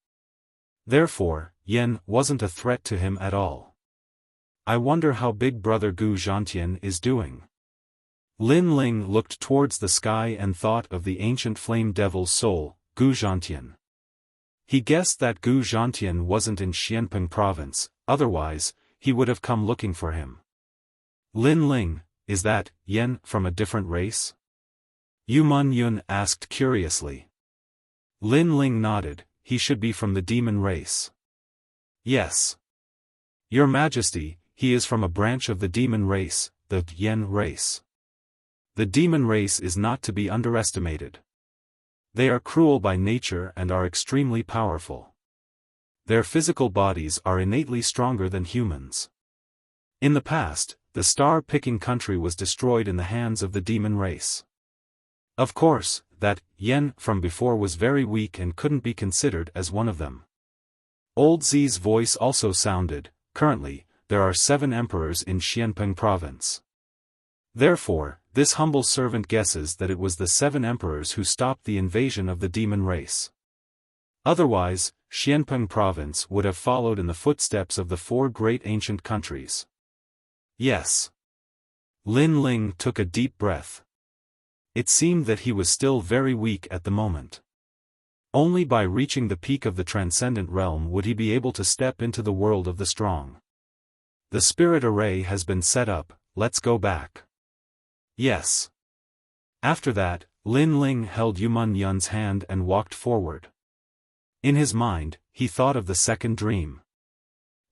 Therefore, Yen wasn't a threat to him at all. I wonder how big brother Gu Zhantian is doing. Lin Ling looked towards the sky and thought of the ancient flame devil's soul, Gu Zhantian. He guessed that Gu Zhantian wasn't in Xianpeng province, otherwise, he would have come looking for him. Lin Ling, is that Yen from a different race? Yumun Yun asked curiously. Lin Ling nodded, he should be from the demon race. Yes. Your Majesty, he is from a branch of the demon race, the Yen race. The demon race is not to be underestimated. They are cruel by nature and are extremely powerful. Their physical bodies are innately stronger than humans. In the past, the star-picking country was destroyed in the hands of the demon race. Of course, that Yen from before was very weak and couldn't be considered as one of them. Old Zi's voice also sounded, currently, there are 7 emperors in Xianpeng province. Therefore, this humble servant guesses that it was the 7 emperors who stopped the invasion of the demon race. Otherwise, Xianpeng province would have followed in the footsteps of the 4 great ancient countries. Yes. Lin Ling took a deep breath. It seemed that he was still very weak at the moment. Only by reaching the peak of the Transcendent Realm would he be able to step into the world of the strong. The spirit array has been set up, let's go back. Yes. After that, Lin Ling held Yuman Yun's hand and walked forward. In his mind, he thought of the second dream.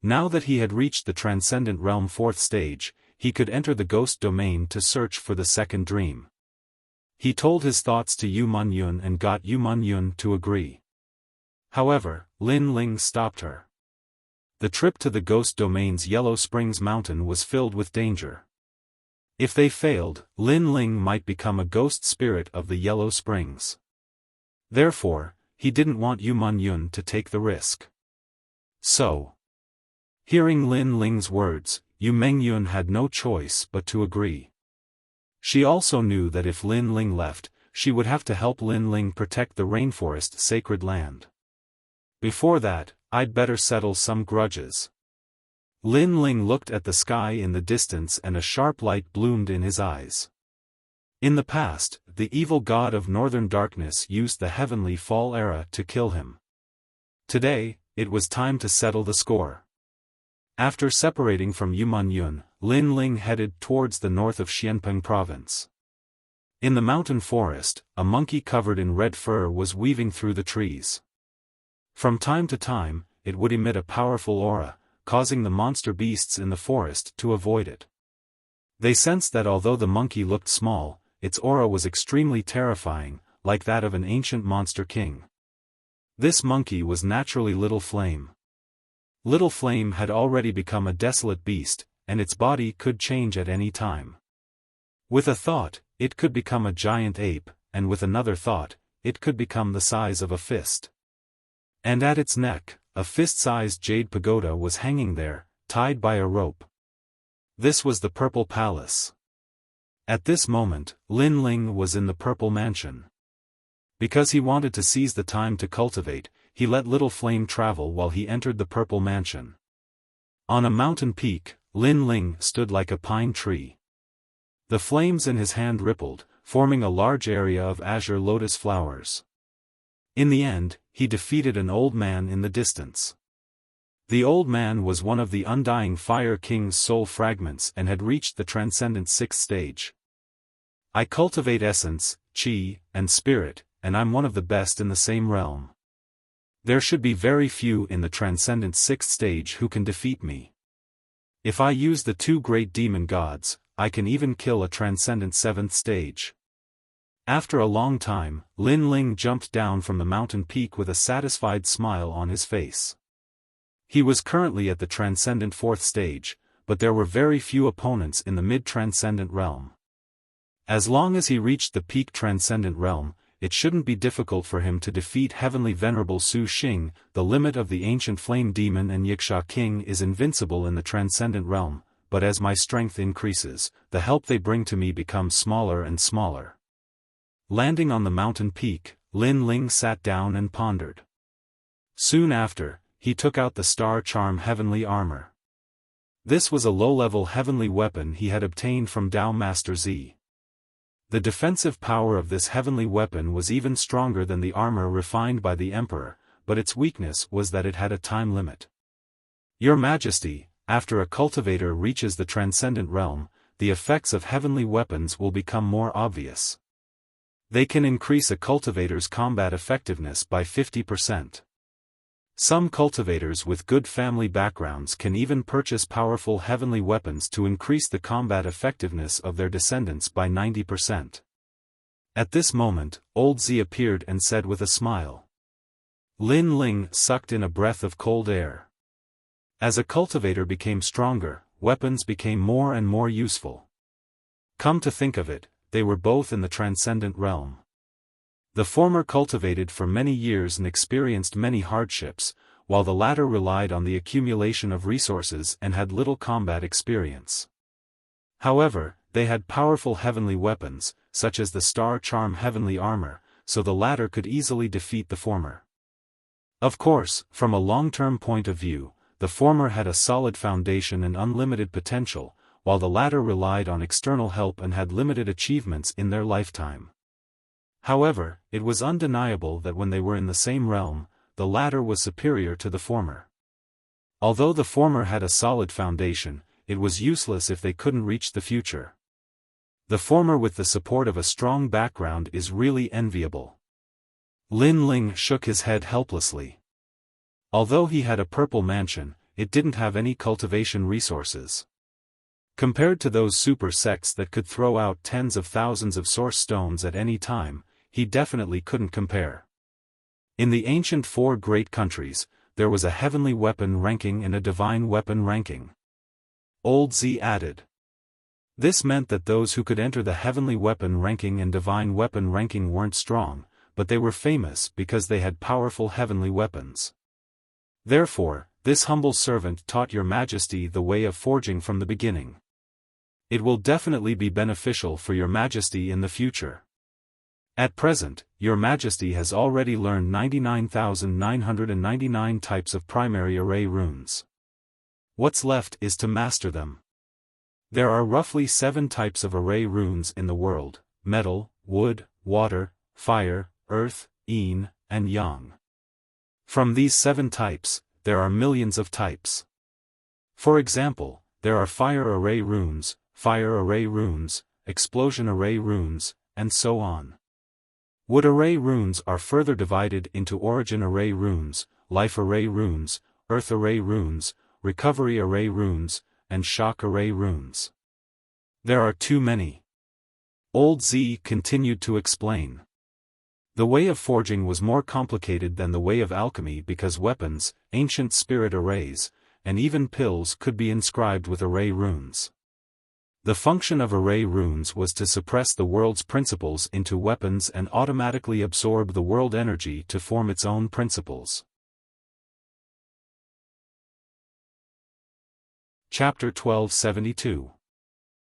Now that he had reached the Transcendent Realm 4th stage, he could enter the ghost domain to search for the second dream. He told his thoughts to Yuman Yun and got Yuman Yun to agree. However, Lin Ling stopped her. The trip to the ghost domain's Yellow Springs Mountain was filled with danger. If they failed, Lin Ling might become a ghost spirit of the Yellow Springs. Therefore, he didn't want Yuman Yun to take the risk. So, hearing Lin Ling's words, Yu Mengyun had no choice but to agree. She also knew that if Lin Ling left, she would have to help Lin Ling protect the rainforest sacred land. Before that, I'd better settle some grudges. Lin Ling looked at the sky in the distance and a sharp light bloomed in his eyes. In the past, the evil god of northern darkness used the heavenly fall era to kill him. Today, it was time to settle the score. After separating from Yuman Yun, Lin Ling headed towards the north of Xianpeng province. In the mountain forest, a monkey covered in red fur was weaving through the trees. From time to time, it would emit a powerful aura, causing the monster beasts in the forest to avoid it. They sensed that although the monkey looked small, its aura was extremely terrifying, like that of an ancient monster king. This monkey was naturally Little Flame. Little Flame had already become a desolate beast, and its body could change at any time. With a thought, it could become a giant ape, and with another thought, it could become the size of a fist. And at its neck, a fist-sized jade pagoda was hanging there, tied by a rope. This was the Purple Palace. At this moment, Lin Ling was in the Purple Mansion. Because he wanted to seize the time to cultivate, he let Little Flame travel while he entered the Purple Mansion. On a mountain peak, Lin Ling stood like a pine tree. The flames in his hand rippled, forming a large area of azure lotus flowers. In the end, he defeated an old man in the distance. The old man was one of the Undying Fire King's soul fragments and had reached the Transcendent 6th stage. I cultivate essence, chi, and spirit, and I'm one of the best in the same realm. There should be very few in the Transcendent 6th stage who can defeat me. If I use the two great demon gods, I can even kill a Transcendent 7th stage. After a long time, Lin Ling jumped down from the mountain peak with a satisfied smile on his face. He was currently at the Transcendent 4th stage, but there were very few opponents in the mid-Transcendent realm. As long as he reached the peak Transcendent realm, it shouldn't be difficult for him to defeat Heavenly Venerable Su Xing. The limit of the ancient flame demon and Yiksha King is invincible in the Transcendent realm, but as my strength increases, the help they bring to me becomes smaller and smaller. Landing on the mountain peak, Lin Ling sat down and pondered. Soon after, he took out the Star Charm Heavenly Armor. This was a low-level heavenly weapon he had obtained from Tao Master Z. The defensive power of this heavenly weapon was even stronger than the armor refined by the Emperor, but its weakness was that it had a time limit. Your Majesty, after a cultivator reaches the Transcendent realm, the effects of heavenly weapons will become more obvious. They can increase a cultivator's combat effectiveness by 50%. Some cultivators with good family backgrounds can even purchase powerful heavenly weapons to increase the combat effectiveness of their descendants by 90%. At this moment, Old Z appeared and said with a smile. Lin Ling sucked in a breath of cold air. As a cultivator became stronger, weapons became more and more useful. Come to think of it, they were both in the Transcendent realm. The former cultivated for many years and experienced many hardships, while the latter relied on the accumulation of resources and had little combat experience. However, they had powerful heavenly weapons, such as the Star Charm Heavenly Armor, so the latter could easily defeat the former. Of course, from a long-term point of view, the former had a solid foundation and unlimited potential, while the latter relied on external help and had limited achievements in their lifetime. However, it was undeniable that when they were in the same realm, the latter was superior to the former. Although the former had a solid foundation, it was useless if they couldn't reach the future. The former with the support of a strong background is really enviable. Lin Ling shook his head helplessly. Although he had a purple mansion, it didn't have any cultivation resources. Compared to those super sects that could throw out tens of thousands of source stones at any time, he definitely couldn't compare. In the ancient four great countries, there was a heavenly weapon ranking and a divine weapon ranking. Old Z added. This meant that those who could enter the heavenly weapon ranking and divine weapon ranking weren't strong, but they were famous because they had powerful heavenly weapons. Therefore, this humble servant taught your majesty the way of forging from the beginning. It will definitely be beneficial for your majesty in the future. At present, your majesty has already learned 99,999 types of primary array runes. What's left is to master them. There are roughly 7 types of array runes in the world: metal, wood, water, fire, earth, yin, and yang. From these 7 types, there are millions of types. For example, there are fire array runes, explosion array runes, and so on. Wood array runes are further divided into origin array runes, life array runes, earth array runes, recovery array runes, and shock array runes. There are too many. Old Z continued to explain. The way of forging was more complicated than the way of alchemy because weapons, ancient spirit arrays, and even pills could be inscribed with array runes. The function of array runes was to suppress the world's principles into weapons and automatically absorb the world energy to form its own principles. Chapter 1272.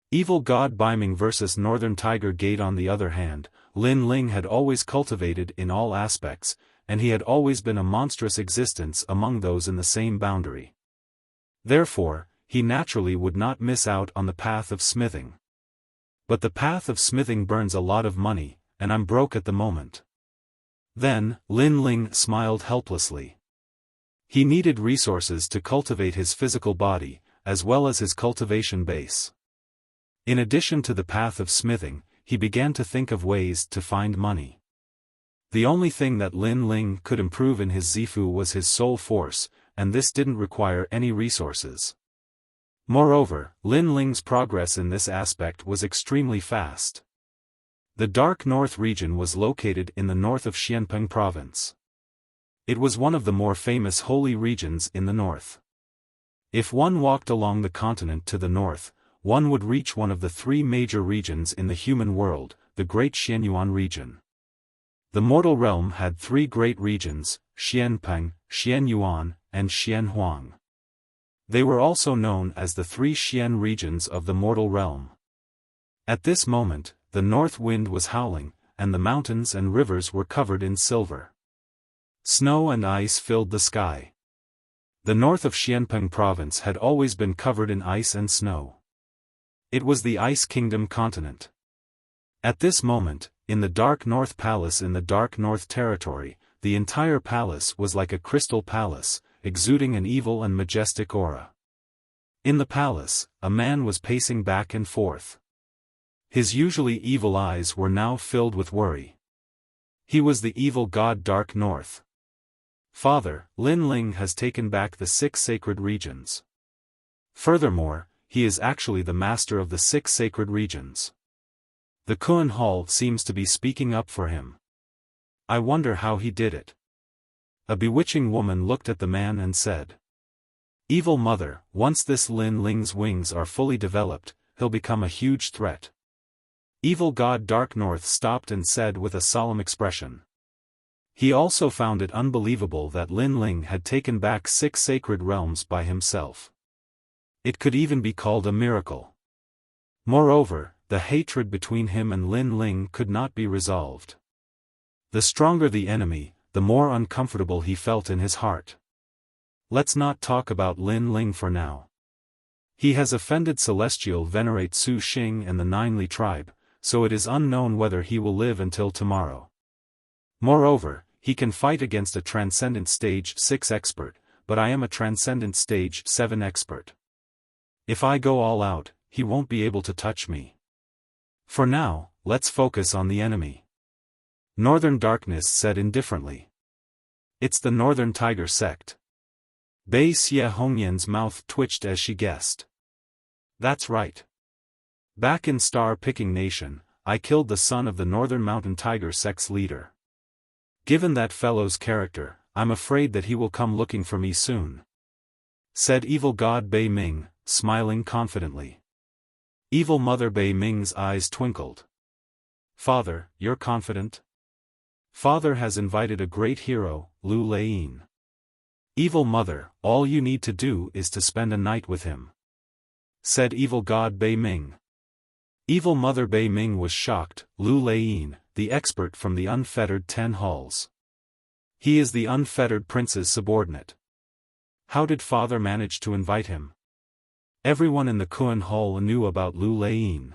Evil God Biming vs. Northern Tiger Gate. On the other hand, Lin Ling had always cultivated in all aspects, and he had always been a monstrous existence among those in the same boundary. Therefore, he naturally would not miss out on the path of smithing. But the path of smithing burns a lot of money, and I'm broke at the moment. Then, Lin Ling smiled helplessly. He needed resources to cultivate his physical body, as well as his cultivation base. In addition to the path of smithing, he began to think of ways to find money. The only thing that Lin Ling could improve in his Zifu was his soul force, and this didn't require any resources. Moreover, Lin Ling's progress in this aspect was extremely fast. The Dark North region was located in the north of Xianpeng province. It was one of the more famous holy regions in the north. If one walked along the continent to the north, one would reach one of the 3 major regions in the human world, the Great Xianyuan region. The mortal realm had 3 great regions: Xianpeng, Xianyuan, and Xianhuang. They were also known as the 3 Xian regions of the mortal realm. At this moment, the north wind was howling, and the mountains and rivers were covered in silver. Snow and ice filled the sky. The north of Xianpeng province had always been covered in ice and snow. It was the Ice Kingdom continent. At this moment, in the Dark North Palace in the Dark North territory, the entire palace was like a crystal palace, exuding an evil and majestic aura. In the palace, a man was pacing back and forth. His usually evil eyes were now filled with worry. He was the evil god Dark North. Father, Lin Ling has taken back the 6 sacred regions. Furthermore, he is actually the master of the 6 sacred regions. The Kuan Hall seems to be speaking up for him. I wonder how he did it. A bewitching woman looked at the man and said, "Evil mother, once this Lin Ling's wings are fully developed, he'll become a huge threat." Evil god Dark North stopped and said with a solemn expression. He also found it unbelievable that Lin Ling had taken back 6 sacred realms by himself. It could even be called a miracle. Moreover, the hatred between him and Lin Ling could not be resolved. The stronger the enemy, the more uncomfortable he felt in his heart. Let's not talk about Lin Ling for now. He has offended Celestial Venerate Su Xing and the Ninely tribe, so it is unknown whether he will live until tomorrow. Moreover, he can fight against a Transcendent Stage 6 expert, but I am a Transcendent Stage 7 expert. If I go all out, he won't be able to touch me. For now, let's focus on the enemy. Northern Darkness said indifferently. It's the Northern Tiger sect. Bei Xie Hongyan's mouth twitched as she guessed. That's right. Back in Star-Picking Nation, I killed the son of the Northern Mountain Tiger sect's leader. Given that fellow's character, I'm afraid that he will come looking for me soon, said Evil God Bei Ming, smiling confidently. Evil Mother Bei Ming's eyes twinkled. Father, you're confident? Father has invited a great hero, Lu Leiyin. Evil Mother, all you need to do is to spend a night with him, said Evil God Bei Ming. Evil Mother Bei Ming was shocked. Lu Leiyin, the expert from the unfettered 10 halls. He is the unfettered prince's subordinate. How did father manage to invite him? Everyone in the Kuan Hall knew about Lu Leiyin.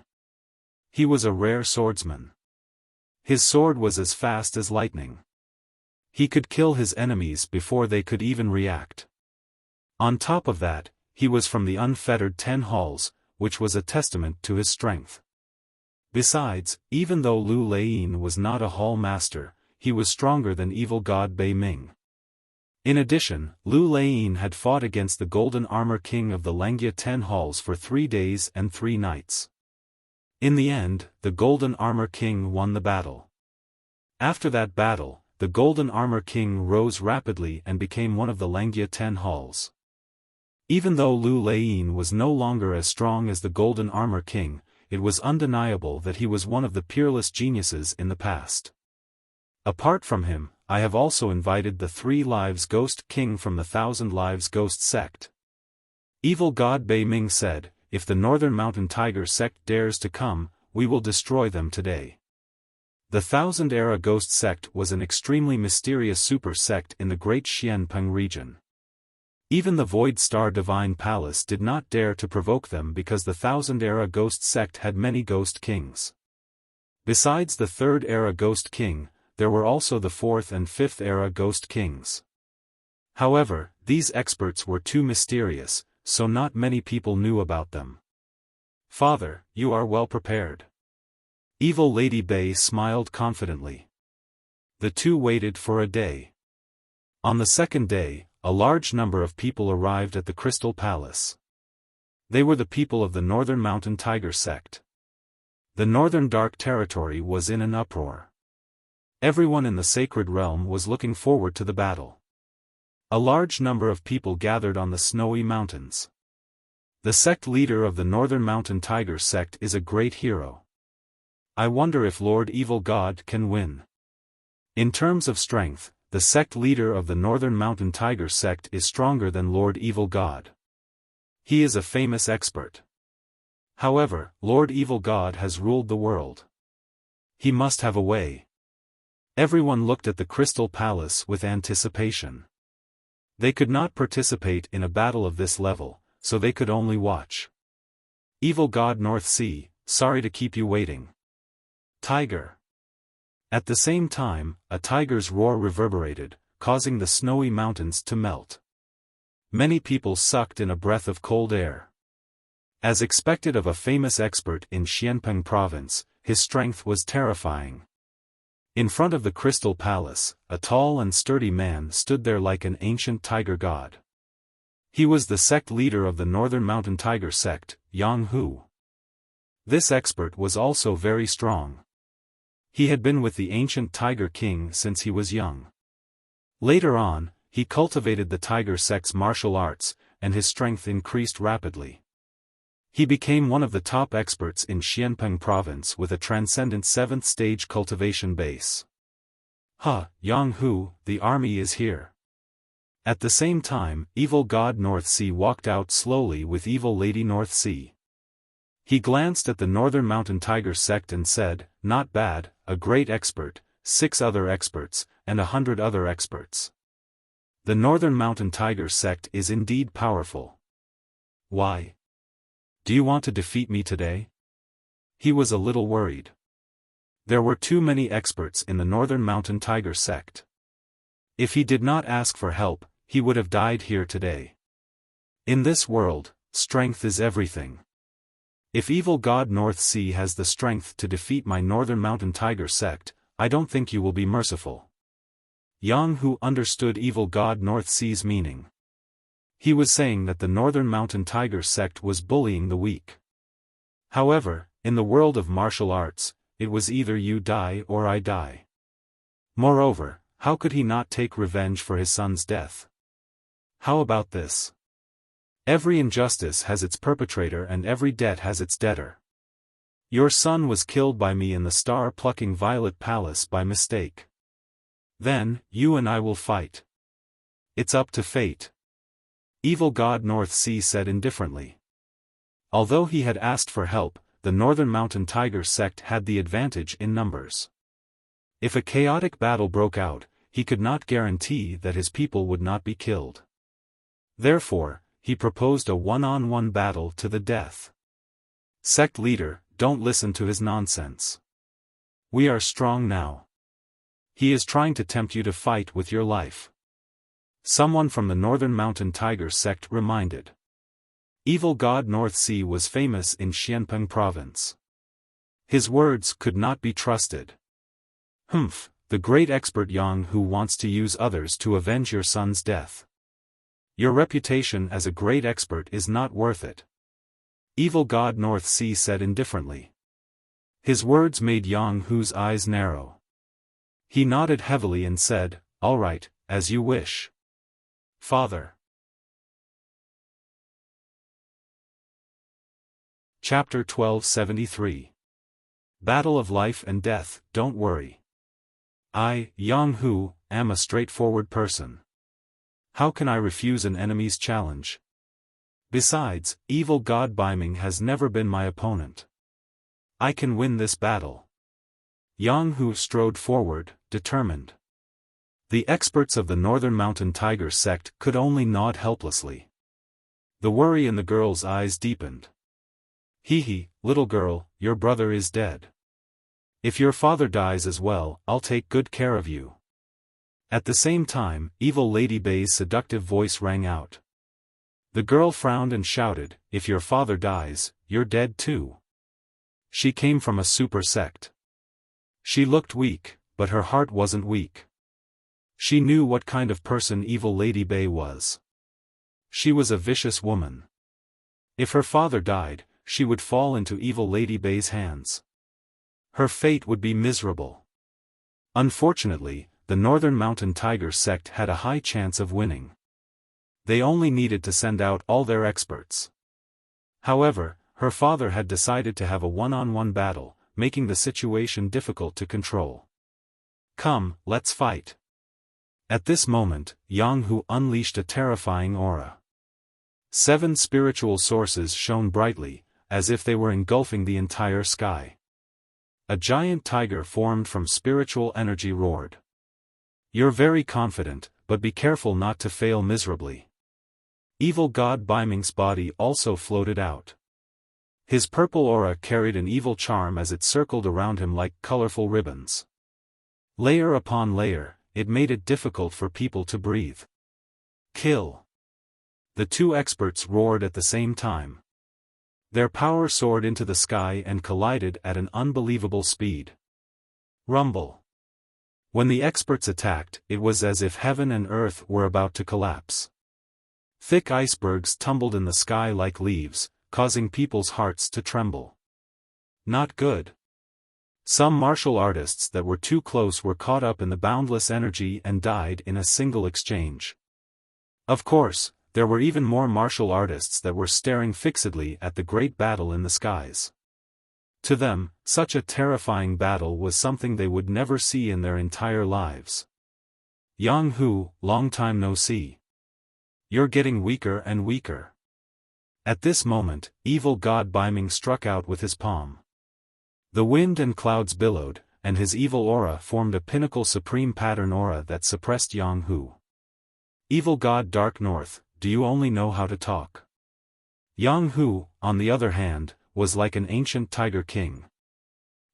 He was a rare swordsman. His sword was as fast as lightning. He could kill his enemies before they could even react. On top of that, he was from the unfettered 10 halls, which was a testament to his strength. Besides, even though Lu Leiyin was not a hall master, he was stronger than Evil God Bei Ming. In addition, Lu Leiyin had fought against the Golden Armor King of the Lengia 10 halls for 3 days and 3 nights. In the end, the Golden Armor King won the battle. After that battle, the Golden Armor King rose rapidly and became one of the Lengia 10 halls. Even though Lu Leiyin was no longer as strong as the Golden Armor King, it was undeniable that he was one of the peerless geniuses in the past. Apart from him, I have also invited the 3 Lives Ghost King from the 1,000 Lives Ghost sect. Evil God Bei Ming said, if the Northern Mountain Tiger sect dares to come, we will destroy them today. The 1000 Era Ghost sect was an extremely mysterious super sect in the Great Xianpeng region. Even the Void Star Divine Palace did not dare to provoke them because the 1000 Era Ghost sect had many Ghost Kings. Besides the 3rd Era Ghost King, there were also the 4th and 5th Era Ghost Kings. However, these experts were too mysterious, so not many people knew about them. Father, you are well prepared. Evil Lady Bei smiled confidently. The two waited for a day. On the 2nd day, a large number of people arrived at the Crystal Palace. They were the people of the Northern Mountain Tiger sect. The Northern Dark Territory was in an uproar. Everyone in the Sacred Realm was looking forward to the battle. A large number of people gathered on the snowy mountains. The sect leader of the Northern Mountain Tiger sect is a great hero. I wonder if Lord Evil God can win. In terms of strength, the sect leader of the Northern Mountain Tiger sect is stronger than Lord Evil God. He is a famous expert. However, Lord Evil God has ruled the world. He must have a way. Everyone looked at the Crystal Palace with anticipation. They could not participate in a battle of this level, so they could only watch. Evil God North Sea, sorry to keep you waiting. Tiger. At the same time, a tiger's roar reverberated, causing the snowy mountains to melt. Many people sucked in a breath of cold air. As expected of a famous expert in Xianpeng province, his strength was terrifying. In front of the Crystal Palace, a tall and sturdy man stood there like an ancient tiger god. He was the sect leader of the Northern Mountain Tiger sect, Yang Hu. This expert was also very strong. He had been with the ancient Tiger King since he was young. Later on, he cultivated the Tiger sect's martial arts, and his strength increased rapidly. He became one of the top experts in Xianpeng province with a transcendent 7th stage cultivation base. Yang Hu, the army is here. At the same time, Evil God North Sea walked out slowly with Evil Lady North Sea. He glanced at the Northern Mountain Tiger sect and said, not bad, a great expert, 6 other experts, and 100 other experts. The Northern Mountain Tiger sect is indeed powerful. Why? Do you want to defeat me today? He was a little worried. There were too many experts in the Northern Mountain Tiger sect. If he did not ask for help, he would have died here today. In this world, strength is everything. If evil god North Sea has the strength to defeat my Northern Mountain Tiger sect, I don't think you will be merciful. Yang Hu understood evil god North Sea's meaning. He was saying that the Northern Mountain Tiger sect was bullying the weak. However, in the world of martial arts, it was either you die or I die. Moreover, how could he not take revenge for his son's death? How about this? Every injustice has its perpetrator and every debt has its debtor. Your son was killed by me in the star-plucking Violet Palace by mistake. Then, you and I will fight. It's up to fate. Evil god North Sea said indifferently. Although he had asked for help, the Northern Mountain Tiger sect had the advantage in numbers. If a chaotic battle broke out, he could not guarantee that his people would not be killed. Therefore, he proposed a one-on-one battle to the death. Sect leader, don't listen to his nonsense. We are strong now. He is trying to tempt you to fight with your life. Someone from the Northern Mountain Tiger sect reminded. Evil god North Sea was famous in Xianpeng province. His words could not be trusted. Humph, the great expert Yang Hu wants to use others to avenge your son's death. Your reputation as a great expert is not worth it. Evil god North Sea said indifferently. His words made Yang Hu's eyes narrow. He nodded heavily and said, "All right, as you wish. Father." Chapter 1273. Battle of Life and Death. Don't worry. I, Yang Hu, am a straightforward person. How can I refuse an enemy's challenge? Besides, evil god Baiming has never been my opponent. I can win this battle. Yang Hu strode forward, determined. The experts of the Northern Mountain Tiger sect could only nod helplessly. The worry in the girl's eyes deepened. Hee, little girl, your brother is dead. If your father dies as well, I'll take good care of you. At the same time, evil Lady Bei's seductive voice rang out. The girl frowned and shouted, "If your father dies, you're dead too." She came from a super sect. She looked weak, but her heart wasn't weak. She knew what kind of person evil Lady Bei was. She was a vicious woman. If her father died, she would fall into evil Lady Bei's hands. Her fate would be miserable. Unfortunately, the Northern Mountain Tiger sect had a high chance of winning. They only needed to send out all their experts. However, her father had decided to have a one-on-one battle, making the situation difficult to control. Come, let's fight. At this moment, Yang Hu unleashed a terrifying aura. 7 spiritual sources shone brightly, as if they were engulfing the entire sky. A giant tiger formed from spiritual energy roared. You're very confident, but be careful not to fail miserably. Evil god Baiming's body also floated out. His purple aura carried an evil charm as it circled around him like colorful ribbons. Layer upon layer, it made it difficult for people to breathe. Kill! The 2 experts roared at the same time. Their power soared into the sky and collided at an unbelievable speed. Rumble. When the experts attacked, it was as if heaven and earth were about to collapse. Thick icebergs tumbled in the sky like leaves, causing people's hearts to tremble. Not good. Some martial artists that were too close were caught up in the boundless energy and died in a single exchange. Of course, there were even more martial artists that were staring fixedly at the great battle in the skies. To them, such a terrifying battle was something they would never see in their entire lives. Yang Hu, long time no see. You're getting weaker and weaker. At this moment, evil god Baiming struck out with his palm. The wind and clouds billowed, and his evil aura formed a pinnacle supreme pattern aura that suppressed Yang Hu. Evil god Dark North, do you only know how to talk? Yang Hu, on the other hand, was like an ancient tiger king.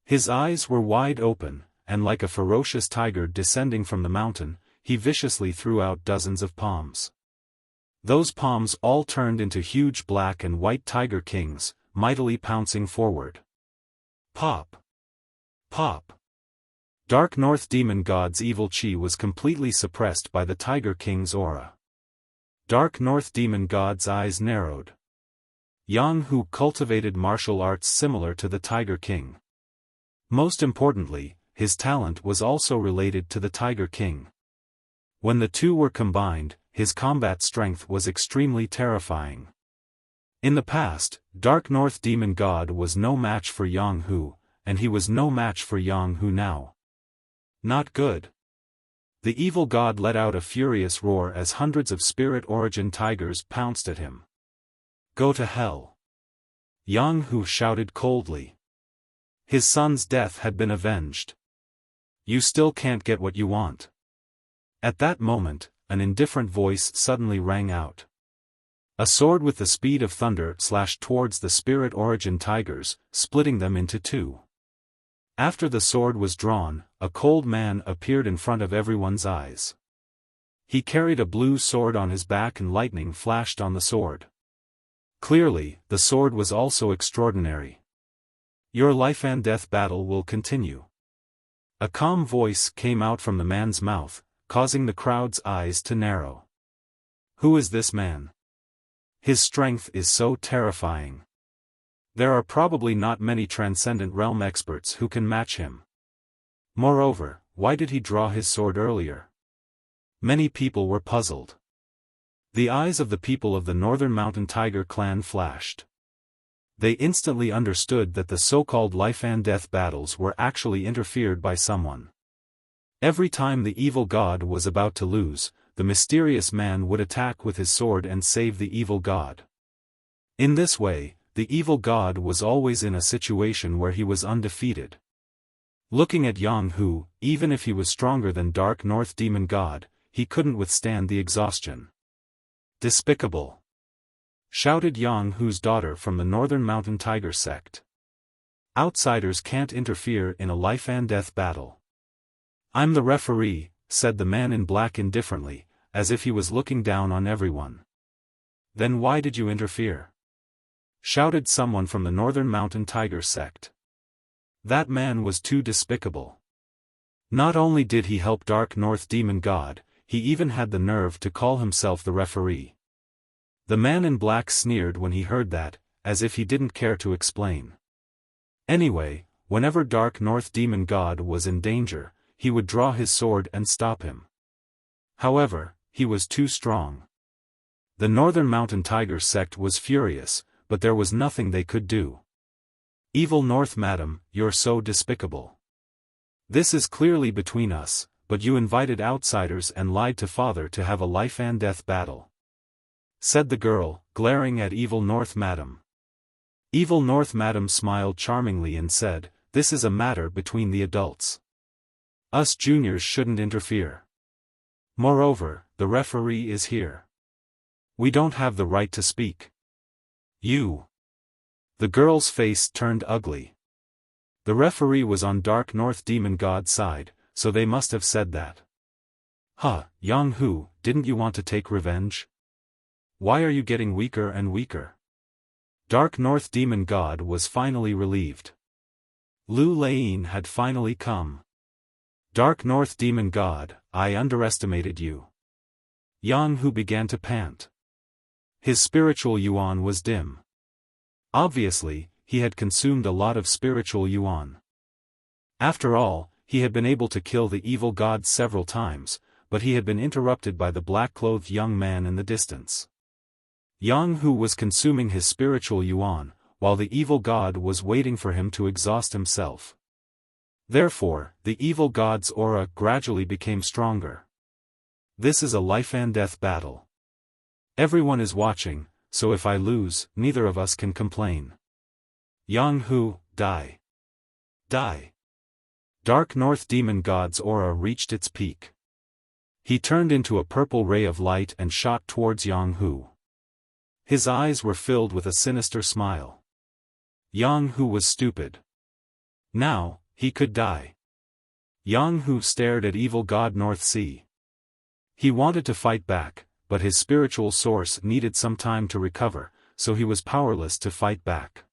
His eyes were wide open, and like a ferocious tiger descending from the mountain, he viciously threw out dozens of palms. Those palms all turned into huge black and white tiger kings, mightily pouncing forward. Pop! Pop! Dark North Demon God's evil chi was completely suppressed by the Tiger King's aura. Dark North Demon God's eyes narrowed. Yang Hu cultivated martial arts similar to the Tiger King. Most importantly, his talent was also related to the Tiger King. When the two were combined, his combat strength was extremely terrifying. In the past, Dark North Demon God was no match for Yang Hu, and he was no match for Yang Hu now. Not good. The evil god let out a furious roar as hundreds of spirit origin tigers pounced at him. Go to hell! Yang Hu shouted coldly. His son's death had been avenged. You still can't get what you want. At that moment, an indifferent voice suddenly rang out. A sword with the speed of thunder slashed towards the spirit origin tigers, splitting them into two. After the sword was drawn, a cold man appeared in front of everyone's eyes. He carried a blue sword on his back and lightning flashed on the sword. Clearly, the sword was also extraordinary. Your life and death battle will continue. A calm voice came out from the man's mouth, causing the crowd's eyes to narrow. Who is this man? His strength is so terrifying. There are probably not many Transcendent Realm experts who can match him. Moreover, why did he draw his sword earlier? Many people were puzzled. The eyes of the people of the Northern Mountain Tiger clan flashed. They instantly understood that the so-called life and death battles were actually interfered by someone. Every time the evil god was about to lose, the mysterious man would attack with his sword and save the evil god. In this way, the evil god was always in a situation where he was undefeated. Looking at Yang Hu, even if he was stronger than Dark North Demon God, he couldn't withstand the exhaustion. Despicable! Shouted Yang Hu's daughter from the Northern Mountain Tiger sect. Outsiders can't interfere in a life and death battle. I'm the referee, said the man in black indifferently, as if he was looking down on everyone. Then why did you interfere? Shouted someone from the Northern Mountain Tiger sect. That man was too despicable. Not only did he help Dark North Demon God, he even had the nerve to call himself the referee. The man in black sneered when he heard that, as if he didn't care to explain. Anyway, whenever Dark North Demon God was in danger, he would draw his sword and stop him. However, he was too strong. The Northern Mountain Tiger sect was furious, but there was nothing they could do. Evil North Madam, you're so despicable. This is clearly between us, but you invited outsiders and lied to Father to have a life and death battle. Said the girl, glaring at Evil North Madam. Evil North Madam smiled charmingly and said, this is a matter between the adults. Us juniors shouldn't interfere. Moreover, the referee is here. We don't have the right to speak. You. The girl's face turned ugly. The referee was on Dark North Demon God's side, so they must have said that. Huh, Yang Hu, didn't you want to take revenge? Why are you getting weaker and weaker? Dark North Demon God was finally relieved. Lu Lain had finally come. Dark North Demon God, I underestimated you. Yang Hu began to pant. His spiritual yuan was dim. Obviously, he had consumed a lot of spiritual yuan. After all, he had been able to kill the evil god several times, but he had been interrupted by the black-clothed young man in the distance. Yang Hu was consuming his spiritual yuan, while the evil god was waiting for him to exhaust himself. Therefore, the evil god's aura gradually became stronger. This is a life and death battle. Everyone is watching, so if I lose, neither of us can complain. Yang Hu, die. Die. Dark North Demon God's aura reached its peak. He turned into a purple ray of light and shot towards Yang Hu. His eyes were filled with a sinister smile. Yang Hu was stupid. Now, he could die. Yang Hu stared at evil god North Sea. He wanted to fight back, but his spiritual source needed some time to recover, so he was powerless to fight back.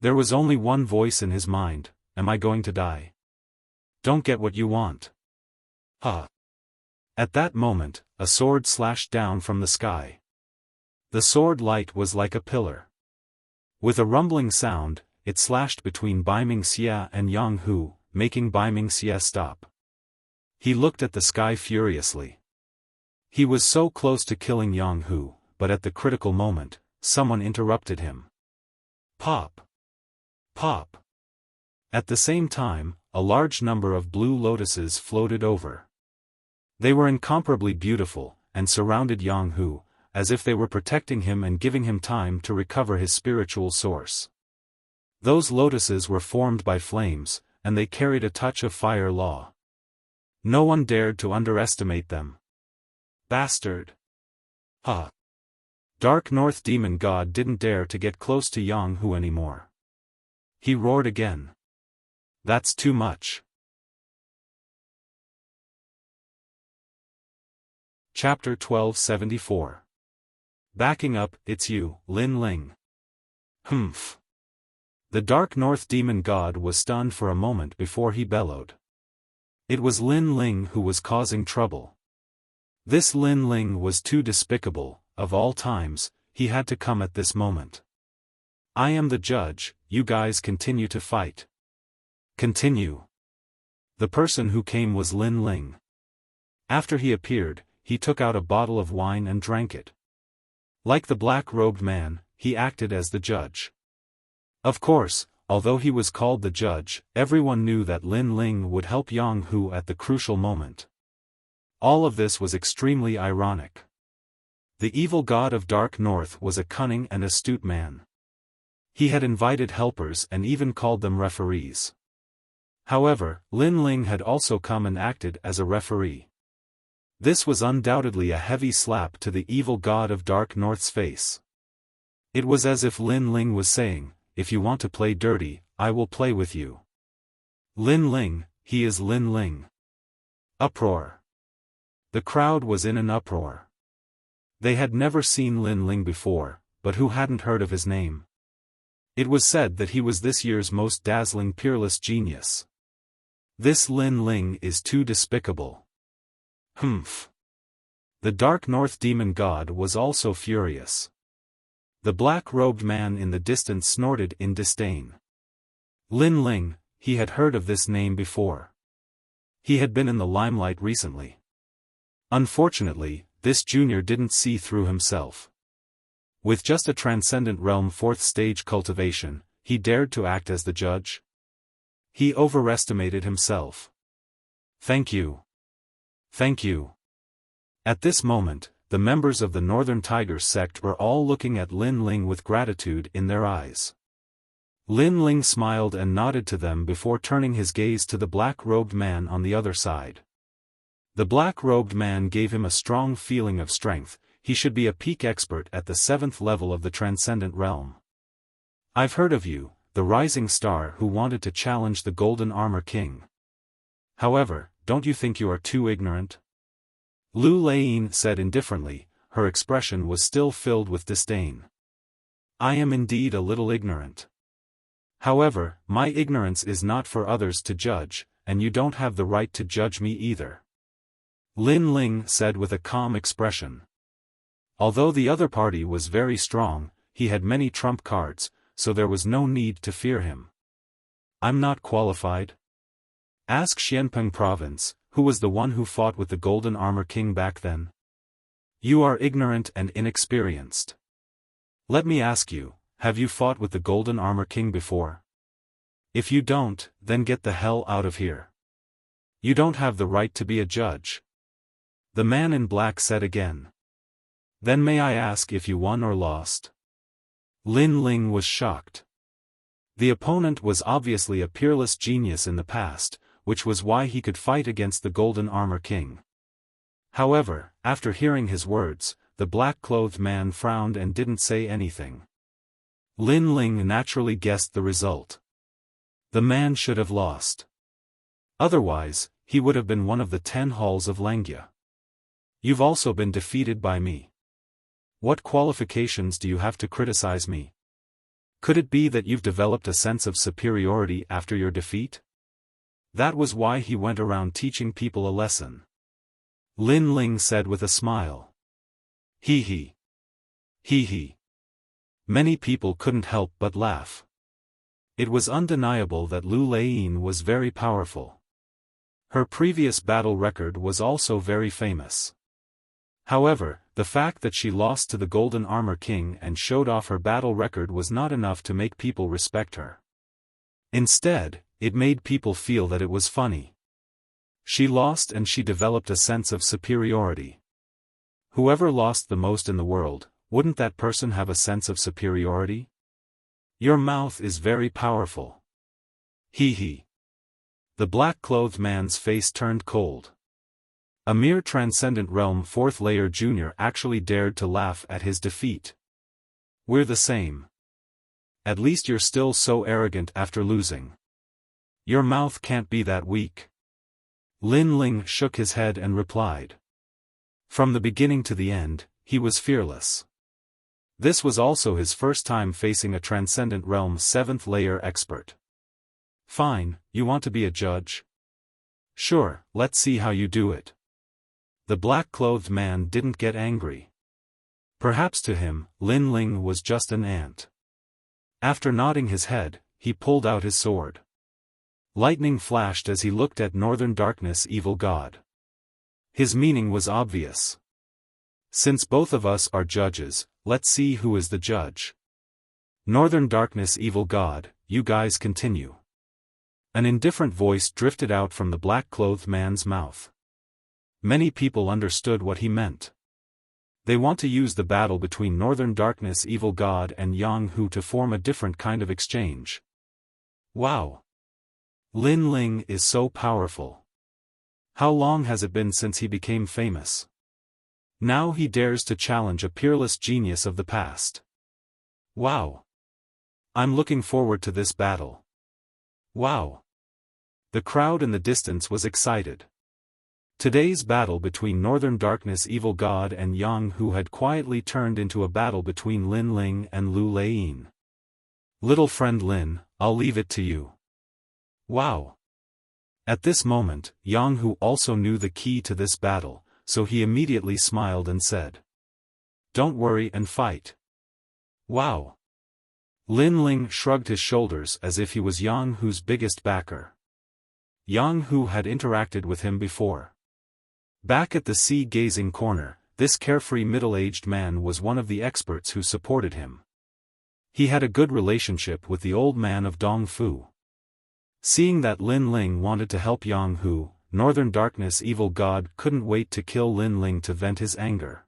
There was only one voice in his mind: am I going to die? Don't get what you want. Huh. At that moment, a sword slashed down from the sky. The sword light was like a pillar. With a rumbling sound, it slashed between Baiming Xia and Yang Hu, making Baiming Xia stop. He looked at the sky furiously. He was so close to killing Yang Hu, but at the critical moment, someone interrupted him. Pop! Pop! At the same time, a large number of blue lotuses floated over. They were incomparably beautiful, and surrounded Yang Hu, as if they were protecting him and giving him time to recover his spiritual source. Those lotuses were formed by flames, and they carried a touch of fire law. No one dared to underestimate them. Bastard! Huh! Dark North Demon God didn't dare to get close to Yang Hu anymore. He roared again. That's too much. Chapter 1274. Backing up, it's you, Lin Ling. Humph. The Dark North Demon God was stunned for a moment before he bellowed. It was Lin Ling who was causing trouble. This Lin Ling was too despicable. Of all times, he had to come at this moment. I am the judge, you guys continue to fight. Continue. The person who came was Lin Ling. After he appeared, he took out a bottle of wine and drank it. Like the black-robed man, he acted as the judge. Of course, although he was called the judge, everyone knew that Lin Ling would help Yang Hu at the crucial moment. All of this was extremely ironic. The evil god of Dark North was a cunning and astute man. He had invited helpers and even called them referees. However, Lin Ling had also come and acted as a referee. This was undoubtedly a heavy slap to the evil god of Dark North's face. It was as if Lin Ling was saying, if you want to play dirty, I will play with you. Lin Ling, he is Lin Ling. Uproar. The crowd was in an uproar. They had never seen Lin Ling before, but who hadn't heard of his name? It was said that he was this year's most dazzling peerless genius. This Lin Ling is too despicable. Humph. The Dark North Demon God was also furious. The black-robed man in the distance snorted in disdain. Lin Ling, he had heard of this name before. He had been in the limelight recently. Unfortunately, this junior didn't see through himself. With just a Transcendent Realm 4th stage cultivation, he dared to act as the judge? He overestimated himself. Thank you. Thank you. At this moment, the members of the Northern Tiger sect were all looking at Lin Ling with gratitude in their eyes. Lin Ling smiled and nodded to them before turning his gaze to the black-robed man on the other side. The black-robed man gave him a strong feeling of strength. He should be a peak expert at the 7th level of the Transcendent Realm. I've heard of you, the rising star who wanted to challenge the Golden Armor King. However, don't you think you are too ignorant? Lu Laiyin said indifferently, her expression was still filled with disdain. I am indeed a little ignorant. However, my ignorance is not for others to judge, and you don't have the right to judge me either. Lin Ling said with a calm expression. Although the other party was very strong, he had many trump cards, so there was no need to fear him. I'm not qualified. Ask Xianpeng Province, who was the one who fought with the Golden Armor King back then. You are ignorant and inexperienced. Let me ask you, have you fought with the Golden Armor King before? If you don't, then get the hell out of here. You don't have the right to be a judge. The man in black said again. Then may I ask if you won or lost? Lin Ling was shocked. The opponent was obviously a peerless genius in the past, which was why he could fight against the Golden Armor King. However, after hearing his words, the black-clothed man frowned and didn't say anything. Lin Ling naturally guessed the result. The man should have lost. Otherwise, he would have been one of the 10 halls of Langia. You've also been defeated by me. What qualifications do you have to criticize me? Could it be that you've developed a sense of superiority after your defeat? That was why he went around teaching people a lesson. Lin Ling said with a smile. Hee hee. Hee hee. Many people couldn't help but laugh. It was undeniable that Lu Laiyin was very powerful. Her previous battle record was also very famous. However, the fact that she lost to the Golden Armor King and showed off her battle record was not enough to make people respect her. Instead, it made people feel that it was funny. She lost and she developed a sense of superiority. Whoever lost the most in the world, wouldn't that person have a sense of superiority? Your mouth is very powerful. Hee hee. The black-clothed man's face turned cold. A mere Transcendent Realm 4th layer junior actually dared to laugh at his defeat. We're the same. At least you're still so arrogant after losing. Your mouth can't be that weak. Lin Ling shook his head and replied. From the beginning to the end, he was fearless. This was also his first time facing a Transcendent Realm 7th layer expert. Fine, you want to be a judge? Sure, let's see how you do it. The black-clothed man didn't get angry. Perhaps to him, Lin Ling was just an ant. After nodding his head, he pulled out his sword. Lightning flashed as he looked at Northern Darkness Evil God. His meaning was obvious. Since both of us are judges, let's see who is the judge. Northern Darkness Evil God, you guys continue. An indifferent voice drifted out from the black-clothed man's mouth. Many people understood what he meant. They want to use the battle between Northern Darkness Evil God and Yang Hu to form a different kind of exchange. Wow! Lin Ling is so powerful. How long has it been since he became famous? Now he dares to challenge a peerless genius of the past. Wow! I'm looking forward to this battle. Wow! The crowd in the distance was excited. Today's battle between Northern Darkness Evil God and Yang Hu had quietly turned into a battle between Lin Ling and Lu Laiyin. Little friend Lin, I'll leave it to you. Wow! At this moment, Yang Hu also knew the key to this battle, so he immediately smiled and said, Don't worry and fight. Wow! Lin Ling shrugged his shoulders as if he was Yang Hu's biggest backer. Yang Hu had interacted with him before. Back at the sea-gazing corner, this carefree middle-aged man was one of the experts who supported him. He had a good relationship with the old man of Dongfu. Seeing that Lin Ling wanted to help Yang Hu, Northern Darkness Evil God couldn't wait to kill Lin Ling to vent his anger.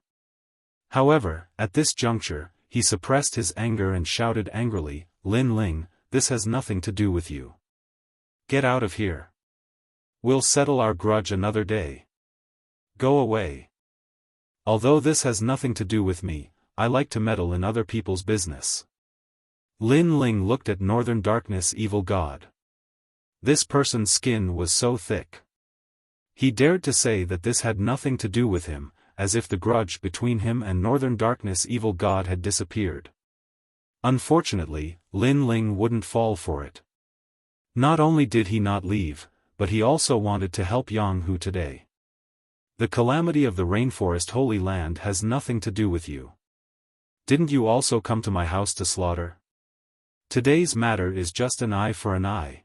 However, at this juncture, he suppressed his anger and shouted angrily, Lin Ling, this has nothing to do with you. Get out of here. We'll settle our grudge another day. Go away. Although this has nothing to do with me, I like to meddle in other people's business. Lin Ling looked at Northern Darkness Evil God. This person's skin was so thick. He dared to say that this had nothing to do with him, as if the grudge between him and Northern Darkness Evil God had disappeared. Unfortunately, Lin Ling wouldn't fall for it. Not only did he not leave, but he also wanted to help Yang Hu today. The calamity of the Rainforest Holy Land has nothing to do with you. Didn't you also come to my house to slaughter? Today's matter is just an eye for an eye.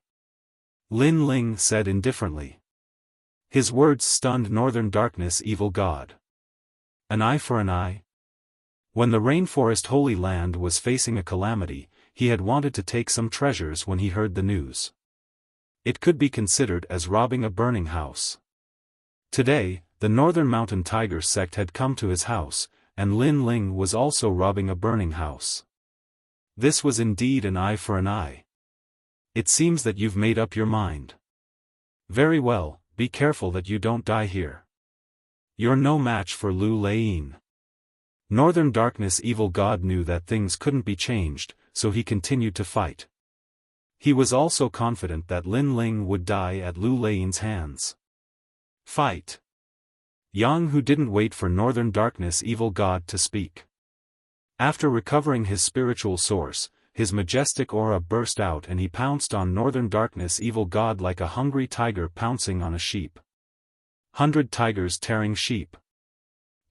Lin Ling said indifferently. His words stunned Northern Darkness Evil God. An eye for an eye? When the Rainforest Holy Land was facing a calamity, he had wanted to take some treasures when he heard the news. It could be considered as robbing a burning house. Today, the Northern Mountain Tiger sect had come to his house, and Lin Ling was also robbing a burning house. This was indeed an eye for an eye. It seems that you've made up your mind. Very well, be careful that you don't die here. You're no match for Lu Laiyin. Northern Darkness Evil God knew that things couldn't be changed, so he continued to fight. He was also confident that Lin Ling would die at Lu Lein's hands. Fight! Yang Hu didn't wait for Northern Darkness Evil God to speak. After recovering his spiritual source, his majestic aura burst out and he pounced on Northern Darkness Evil God like a hungry tiger pouncing on a sheep. 100 tigers tearing sheep.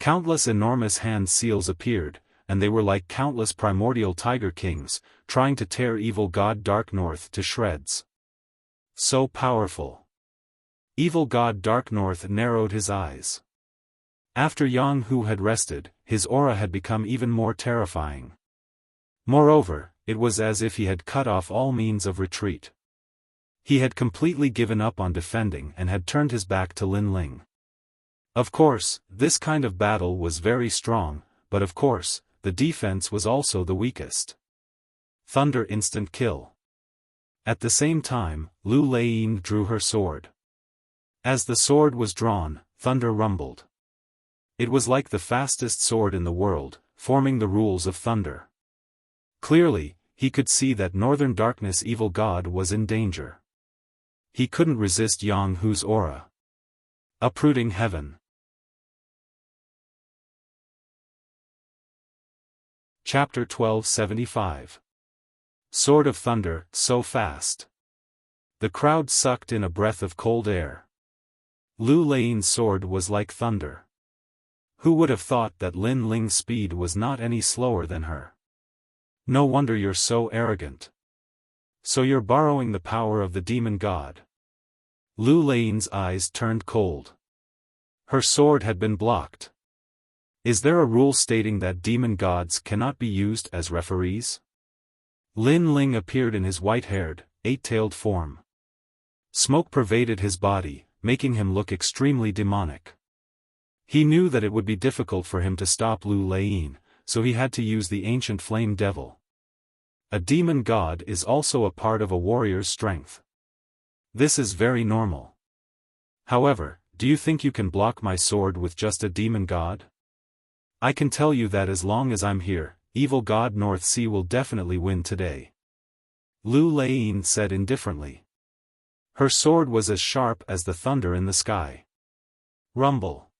Countless enormous hand seals appeared, and they were like countless primordial tiger kings, trying to tear Evil God Dark North to shreds. So powerful. Evil God Dark North narrowed his eyes. After Yang Hu had rested, his aura had become even more terrifying. Moreover, it was as if he had cut off all means of retreat. He had completely given up on defending and had turned his back to Lin Ling. Of course, this kind of battle was very strong, but of course, the defense was also the weakest. Thunder instant kill. At the same time, Lu Lei drew her sword. As the sword was drawn, thunder rumbled. It was like the fastest sword in the world, forming the rules of thunder. Clearly, he could see that Northern Darkness Evil God was in danger. He couldn't resist Yang Hu's aura. Uprooting heaven. Chapter 1275. Sword of Thunder, so fast. The crowd sucked in a breath of cold air. Lu Lein's sword was like thunder. Who would have thought that Lin Ling's speed was not any slower than her? No wonder you're so arrogant. So you're borrowing the power of the demon god. Lu Lein's eyes turned cold. Her sword had been blocked. Is there a rule stating that demon gods cannot be used as referees? Lin Ling appeared in his white-haired, eight-tailed form. Smoke pervaded his body, making him look extremely demonic. He knew that it would be difficult for him to stop Lu Lein, so he had to use the ancient flame devil. A demon god is also a part of a warrior's strength. This is very normal. However, do you think you can block my sword with just a demon god? I can tell you that as long as I'm here, Evil God North Sea will definitely win today. Lu Lein said indifferently. Her sword was as sharp as the thunder in the sky. Rumble.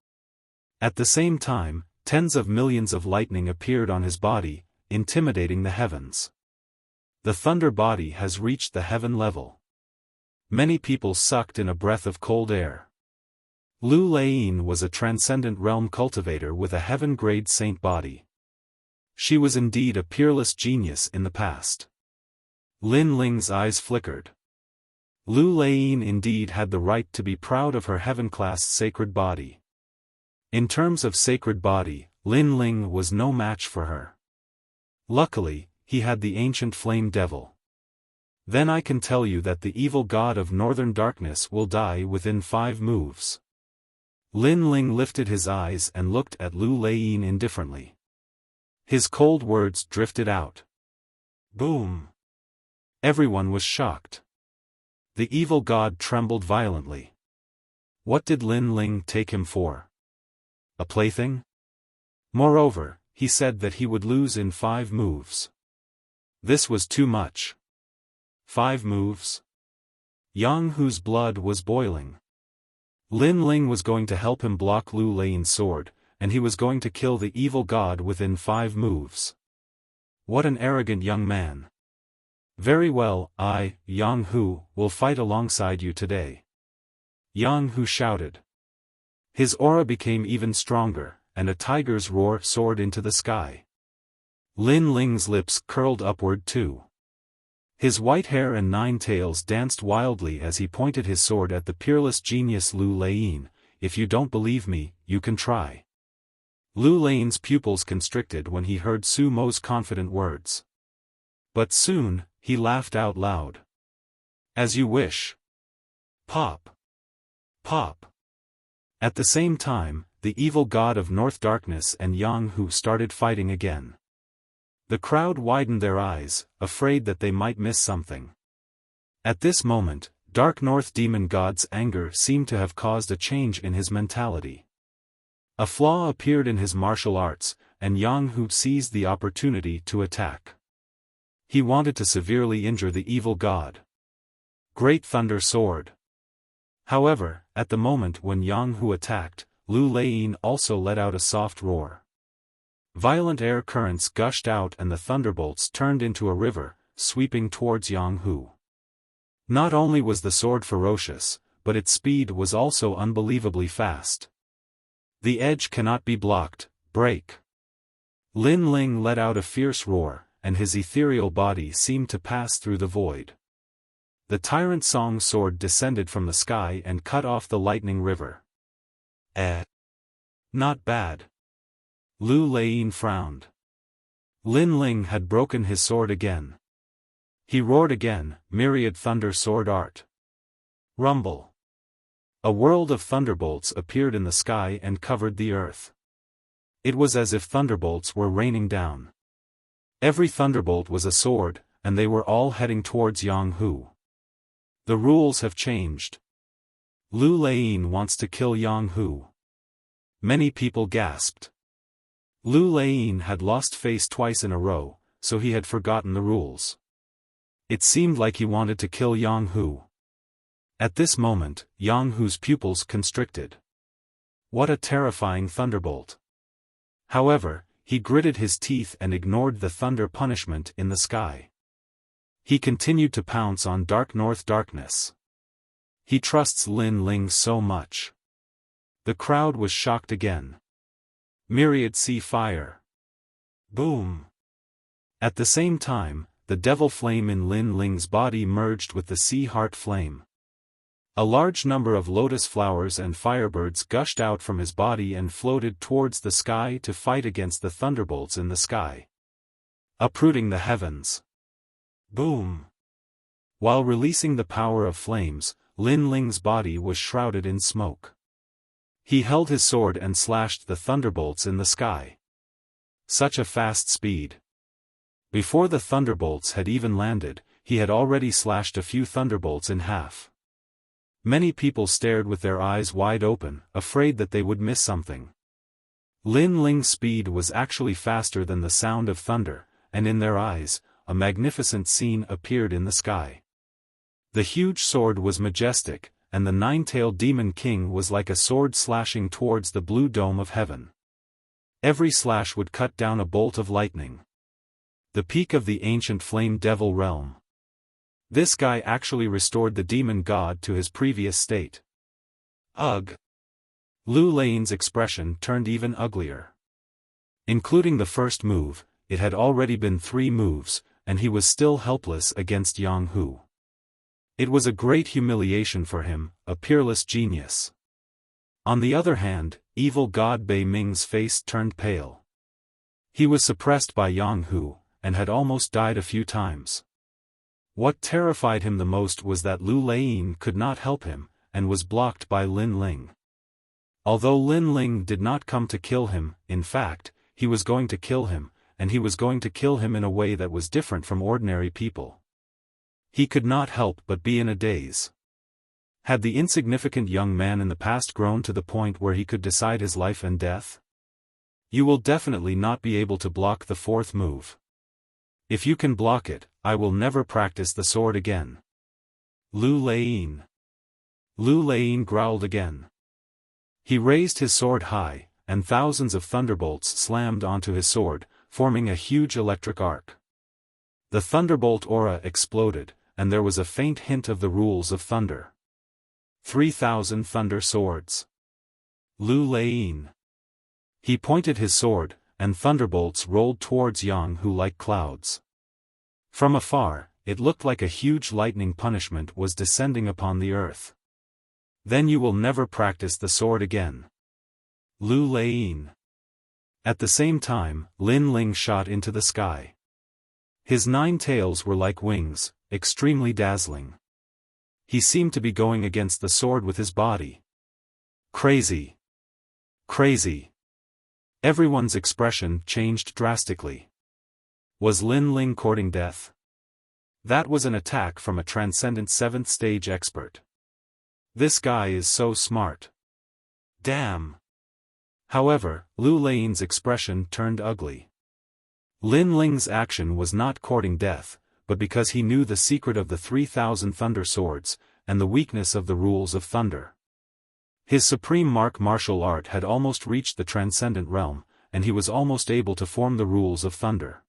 At the same time, tens of millions of lightning appeared on his body, intimidating the heavens. The thunder body has reached the heaven level. Many people sucked in a breath of cold air. Lu Lein was a transcendent realm cultivator with a heaven-grade saint body. She was indeed a peerless genius in the past. Lin Ling's eyes flickered. Lu Lein indeed had the right to be proud of her heaven-class sacred body. In terms of sacred body, Lin Ling was no match for her. Luckily, he had the ancient flame devil. Then I can tell you that the evil god of Northern Darkness will die within 5 moves. Lin Ling lifted his eyes and looked at Lu Lein indifferently. His cold words drifted out. Boom! Everyone was shocked. The evil god trembled violently. What did Lin Ling take him for? A plaything? Moreover, he said that he would lose in 5 moves. This was too much. 5 moves? Yang Hu's blood was boiling. Lin Ling was going to help him block Lu Lein's sword, and he was going to kill the evil god within 5 moves. What an arrogant young man. Very well, I, Yang Hu, will fight alongside you today. Yang Hu shouted. His aura became even stronger, and a tiger's roar soared into the sky. Lin Ling's lips curled upward too. His white hair and 9 tails danced wildly as he pointed his sword at the peerless genius Lu Lein. If you don't believe me, you can try. Lu Lein's pupils constricted when he heard Su Mo's confident words. But soon, he laughed out loud. As you wish. Pop. Pop. At the same time, the evil god of North Darkness and Yang Hu started fighting again. The crowd widened their eyes, afraid that they might miss something. At this moment, Dark North Demon God's anger seemed to have caused a change in his mentality. A flaw appeared in his martial arts, and Yang Hu seized the opportunity to attack. He wanted to severely injure the evil god. Great Thunder Sword. However, at the moment when Yang Hu attacked, Lu Laiyin also let out a soft roar. Violent air currents gushed out and the thunderbolts turned into a river, sweeping towards Yang Hu. Not only was the sword ferocious, but its speed was also unbelievably fast. The edge cannot be blocked, break. Lin Ling let out a fierce roar, and his ethereal body seemed to pass through the void. The Tyrant Song sword descended from the sky and cut off the lightning river. Not bad. Lu Laiyin frowned. Lin Ling had broken his sword again. He roared again, myriad thunder sword art. Rumble. A world of thunderbolts appeared in the sky and covered the earth. It was as if thunderbolts were raining down. Every thunderbolt was a sword, and they were all heading towards Yang Hu. The rules have changed. Lu Laiyin wants to kill Yang Hu. Many people gasped. Lu Laiyin had lost face twice in a row, so he had forgotten the rules. It seemed like he wanted to kill Yang Hu. At this moment, Yang Hu's pupils constricted. What a terrifying thunderbolt. However, he gritted his teeth and ignored the thunder punishment in the sky. He continued to pounce on dark north darkness. He trusts Lin Ling so much. The crowd was shocked again. Myriad sea fire. Boom. At the same time, the devil flame in Lin Ling's body merged with the sea heart flame. A large number of lotus flowers and firebirds gushed out from his body and floated towards the sky to fight against the thunderbolts in the sky, uprooting the heavens. Boom. While releasing the power of flames, Lin Ling's body was shrouded in smoke. He held his sword and slashed the thunderbolts in the sky. Such a fast speed. Before the thunderbolts had even landed, he had already slashed a few thunderbolts in half. Many people stared with their eyes wide open, afraid that they would miss something. Lin Ling's speed was actually faster than the sound of thunder, and in their eyes, a magnificent scene appeared in the sky. The huge sword was majestic, and the nine-tailed demon king was like a sword slashing towards the blue dome of heaven. Every slash would cut down a bolt of lightning. The peak of the ancient flame devil realm. This guy actually restored the demon god to his previous state. Ugh. Lu Lain's expression turned even uglier. Including the first move, it had already been 3 moves, and he was still helpless against Yang Hu. It was a great humiliation for him, a peerless genius. On the other hand, evil god Bei Ming's face turned pale. He was suppressed by Yang Hu, and had almost died a few times. What terrified him the most was that Lu Laiyin could not help him, and was blocked by Lin Ling. Although Lin Ling did not come to kill him, in fact, he was going to kill him, and he was going to kill him in a way that was different from ordinary people. He could not help but be in a daze. Had the insignificant young man in the past grown to the point where he could decide his life and death? You will definitely not be able to block the 4th move. If you can block it, I will never practice the sword again. Lu Laiyin. Lu Laiyin growled again. He raised his sword high, and thousands of thunderbolts slammed onto his sword, forming a huge electric arc. The thunderbolt aura exploded, and there was a faint hint of the rules of thunder. 3,000 thunder swords. Lu Laiyin. He pointed his sword, and thunderbolts rolled towards Yang Hu like clouds. From afar, it looked like a huge lightning punishment was descending upon the earth. Then you will never practice the sword again. Lu Laiyin. At the same time, Lin Ling shot into the sky. His 9 tails were like wings, extremely dazzling. He seemed to be going against the sword with his body. Crazy. Crazy. Everyone's expression changed drastically. Was Lin Ling courting death? That was an attack from a Transcendent 7th stage expert. This guy is so smart. Damn. However, Lu Lein's expression turned ugly. Lin Ling's action was not courting death, but because he knew the secret of the 3,000 thunder swords, and the weakness of the rules of thunder. His supreme martial art had almost reached the transcendent realm, and he was almost able to form the rules of thunder.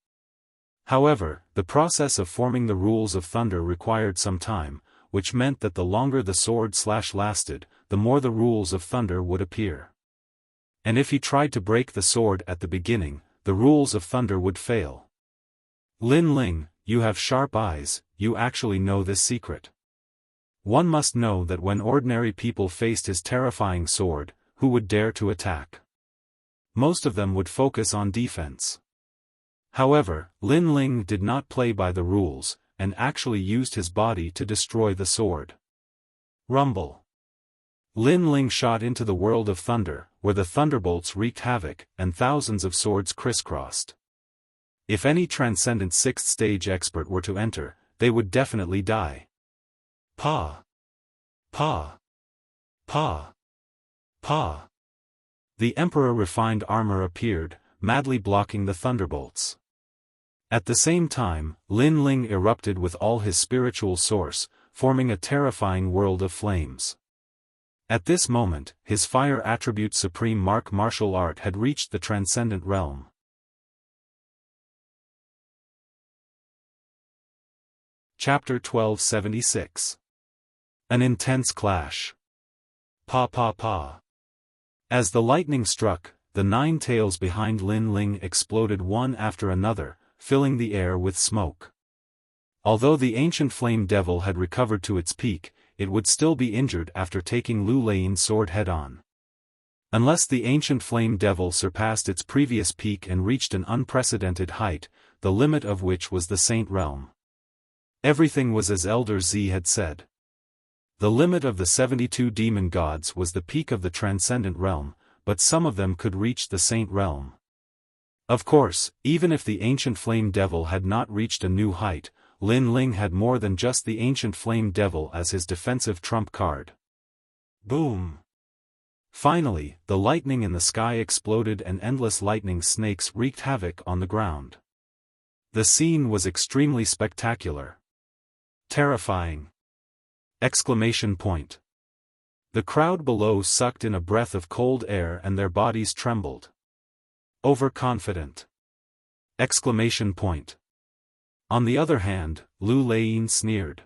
However, the process of forming the rules of thunder required some time, which meant that the longer the sword lasted, the more the rules of thunder would appear. And if he tried to break the sword at the beginning, the rules of thunder would fail. Lin Ling, you have sharp eyes, you actually know this secret. One must know that when ordinary people faced his terrifying sword, who would dare to attack? Most of them would focus on defense. However, Lin Ling did not play by the rules, and actually used his body to destroy the sword. Rumble. Lin Ling shot into the world of thunder, where the thunderbolts wreaked havoc, and thousands of swords crisscrossed. If any transcendent 6th stage expert were to enter, they would definitely die. Pa! Pa! Pa! Pa! The Emperor refined armor appeared, madly blocking the thunderbolts. At the same time, Lin Ling erupted with all his spiritual source, forming a terrifying world of flames. At this moment, his fire attribute supreme martial art had reached the transcendent realm. Chapter 1276. An intense clash. Pa pa pa. As the lightning struck, the 9 tails behind Lin Ling exploded one after another, filling the air with smoke. Although the ancient flame devil had recovered to its peak, it would still be injured after taking Lu Lein's sword head-on. Unless the ancient flame devil surpassed its previous peak and reached an unprecedented height, the limit of which was the Saint Realm. Everything was as Elder Z had said. The limit of the 72 demon gods was the peak of the transcendent realm, but some of them could reach the Saint Realm. Of course, even if the ancient flame devil had not reached a new height, Lin Ling had more than just the ancient flame devil as his defensive trump card. Boom! Finally, the lightning in the sky exploded and endless lightning snakes wreaked havoc on the ground. The scene was extremely spectacular. Terrifying! Exclamation point. The crowd below sucked in a breath of cold air and their bodies trembled. Overconfident! Exclamation point. On the other hand, Lu Lein sneered.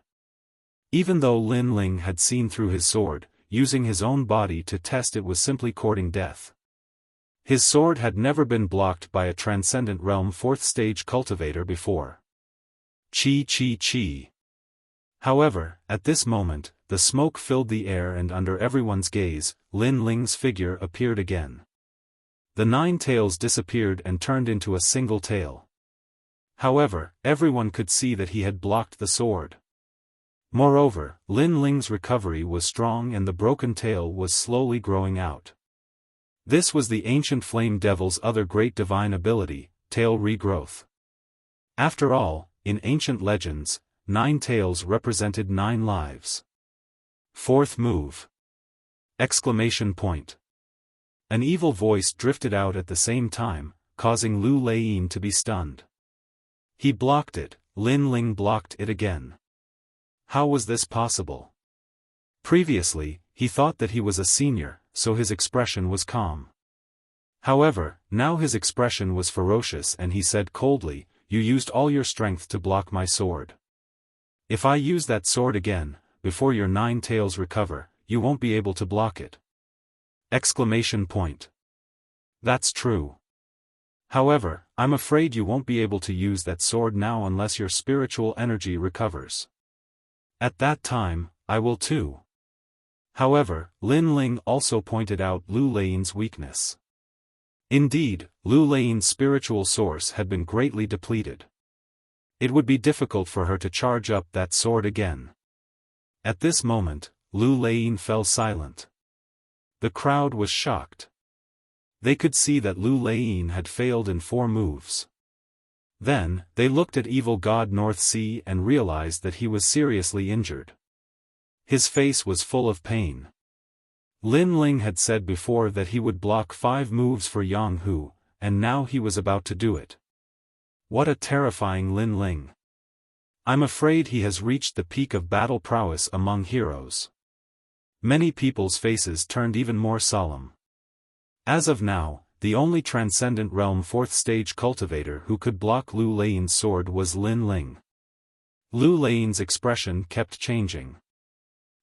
Even though Lin Ling had seen through his sword, using his own body to test it was simply courting death. His sword had never been blocked by a transcendent realm 4th stage cultivator before. Chi chi chi. However, at this moment, the smoke filled the air and under everyone's gaze, Lin Ling's figure appeared again. The 9 tails disappeared and turned into a single tail. However, everyone could see that he had blocked the sword. Moreover, Lin Ling's recovery was strong and the broken tail was slowly growing out. This was the ancient flame devil's other great divine ability, tail regrowth. After all, in ancient legends, 9 tails represented 9 lives. 4th move! Exclamation point. An evil voice drifted out at the same time, causing Lu Lein to be stunned. He blocked it, Lin Ling blocked it again. How was this possible? Previously, he thought that he was a senior, so his expression was calm. However, now his expression was ferocious and he said coldly, "You used all your strength to block my sword. If I use that sword again, before your 9 tails recover, you won't be able to block it." Exclamation point. That's true. However, I'm afraid you won't be able to use that sword now unless your spiritual energy recovers. At that time, I will too. However, Lin Ling also pointed out Lu Lein's weakness. Indeed, Lu Lein's spiritual source had been greatly depleted. It would be difficult for her to charge up that sword again. At this moment, Lu Lein fell silent. The crowd was shocked. They could see that Lu Lein had failed in 4 moves. Then, they looked at evil god North Sea and realized that he was seriously injured. His face was full of pain. Lin Ling had said before that he would block 5 moves for Yang Hu, and now he was about to do it. What a terrifying Lin Ling. I'm afraid he has reached the peak of battle prowess among heroes. Many people's faces turned even more solemn. As of now, the only Transcendent Realm 4th stage cultivator who could block Lu Lein's sword was Lin Ling. Lu Lein's expression kept changing.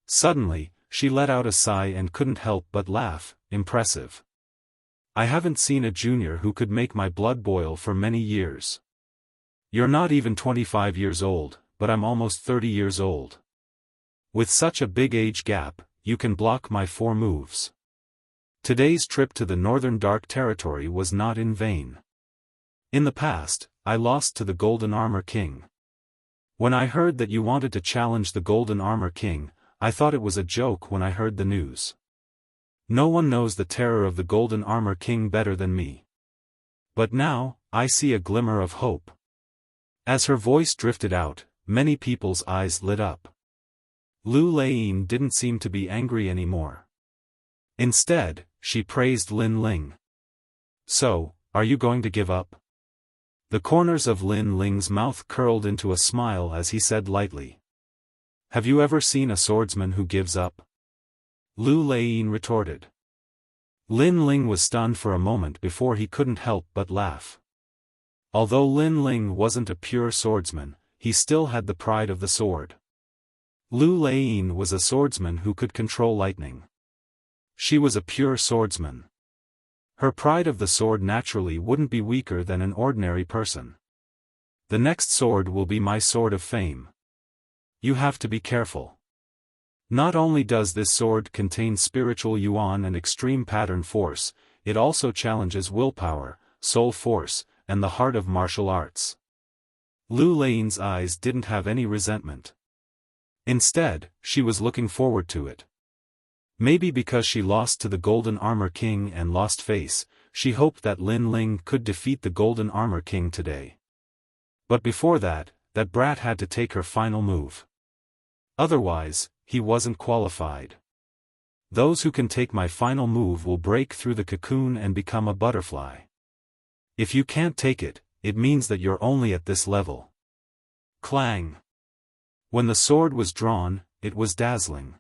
Suddenly, she let out a sigh and couldn't help but laugh. Impressive. I haven't seen a junior who could make my blood boil for many years. You're not even 25 years old, but I'm almost 30 years old. With such a big age gap, you can block my 4 moves. Today's trip to the Northern Dark Territory was not in vain. In the past, I lost to the Golden Armor King. When I heard that you wanted to challenge the Golden Armor King, I thought it was a joke when I heard the news. No one knows the terror of the Golden Armor King better than me. But now, I see a glimmer of hope. As her voice drifted out, many people's eyes lit up. Lu Lein didn't seem to be angry anymore. Instead, she praised Lin Ling. So, are you going to give up? The corners of Lin Ling's mouth curled into a smile as he said lightly. Have you ever seen a swordsman who gives up? Lu Lein retorted. Lin Ling was stunned for a moment before he couldn't help but laugh. Although Lin Ling wasn't a pure swordsman, he still had the pride of the sword. Lu Lein was a swordsman who could control lightning. She was a pure swordsman. Her pride of the sword naturally wouldn't be weaker than an ordinary person. The next sword will be my sword of fame. You have to be careful. Not only does this sword contain spiritual yuan and extreme pattern force, it also challenges willpower, soul force, and the heart of martial arts. Lu Lein's eyes didn't have any resentment. Instead, she was looking forward to it. Maybe because she lost to the Golden Armor King and lost face, she hoped that Lin Ling could defeat the Golden Armor King today. But before that brat had to take her final move. Otherwise, he wasn't qualified. Those who can take my final move will break through the cocoon and become a butterfly. If you can't take it, it means that you're only at this level. Clang! When the sword was drawn, it was dazzling.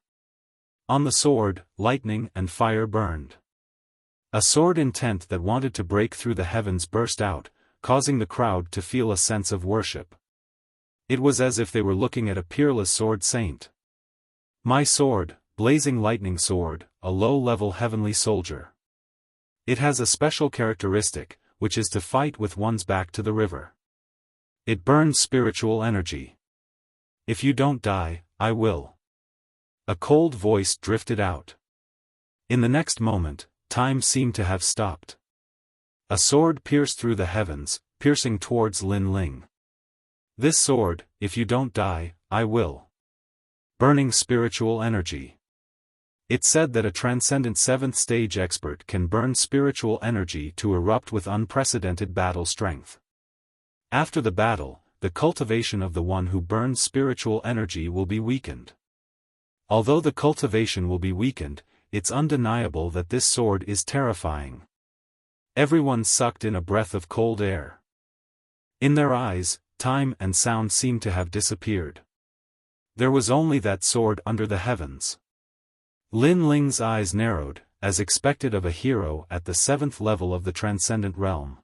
On the sword, lightning and fire burned. A sword intent that wanted to break through the heavens burst out, causing the crowd to feel a sense of worship. It was as if they were looking at a peerless sword saint. My sword, blazing lightning sword, a low-level heavenly soldier. It has a special characteristic, which is to fight with one's back to the river. It burns spiritual energy. If you don't die, I will. A cold voice drifted out. In the next moment, time seemed to have stopped. A sword pierced through the heavens, piercing towards Lin Ling. This sword, if you don't die, I will. Burning spiritual energy. It said that a Transcendent 7th stage expert can burn spiritual energy to erupt with unprecedented battle strength. After the battle, the cultivation of the one who burns spiritual energy will be weakened. Although the cultivation will be weakened, it's undeniable that this sword is terrifying. Everyone sucked in a breath of cold air. In their eyes, time and sound seemed to have disappeared. There was only that sword under the heavens. Lin Ling's eyes narrowed, as expected of a hero at the 7th level of the Transcendent Realm.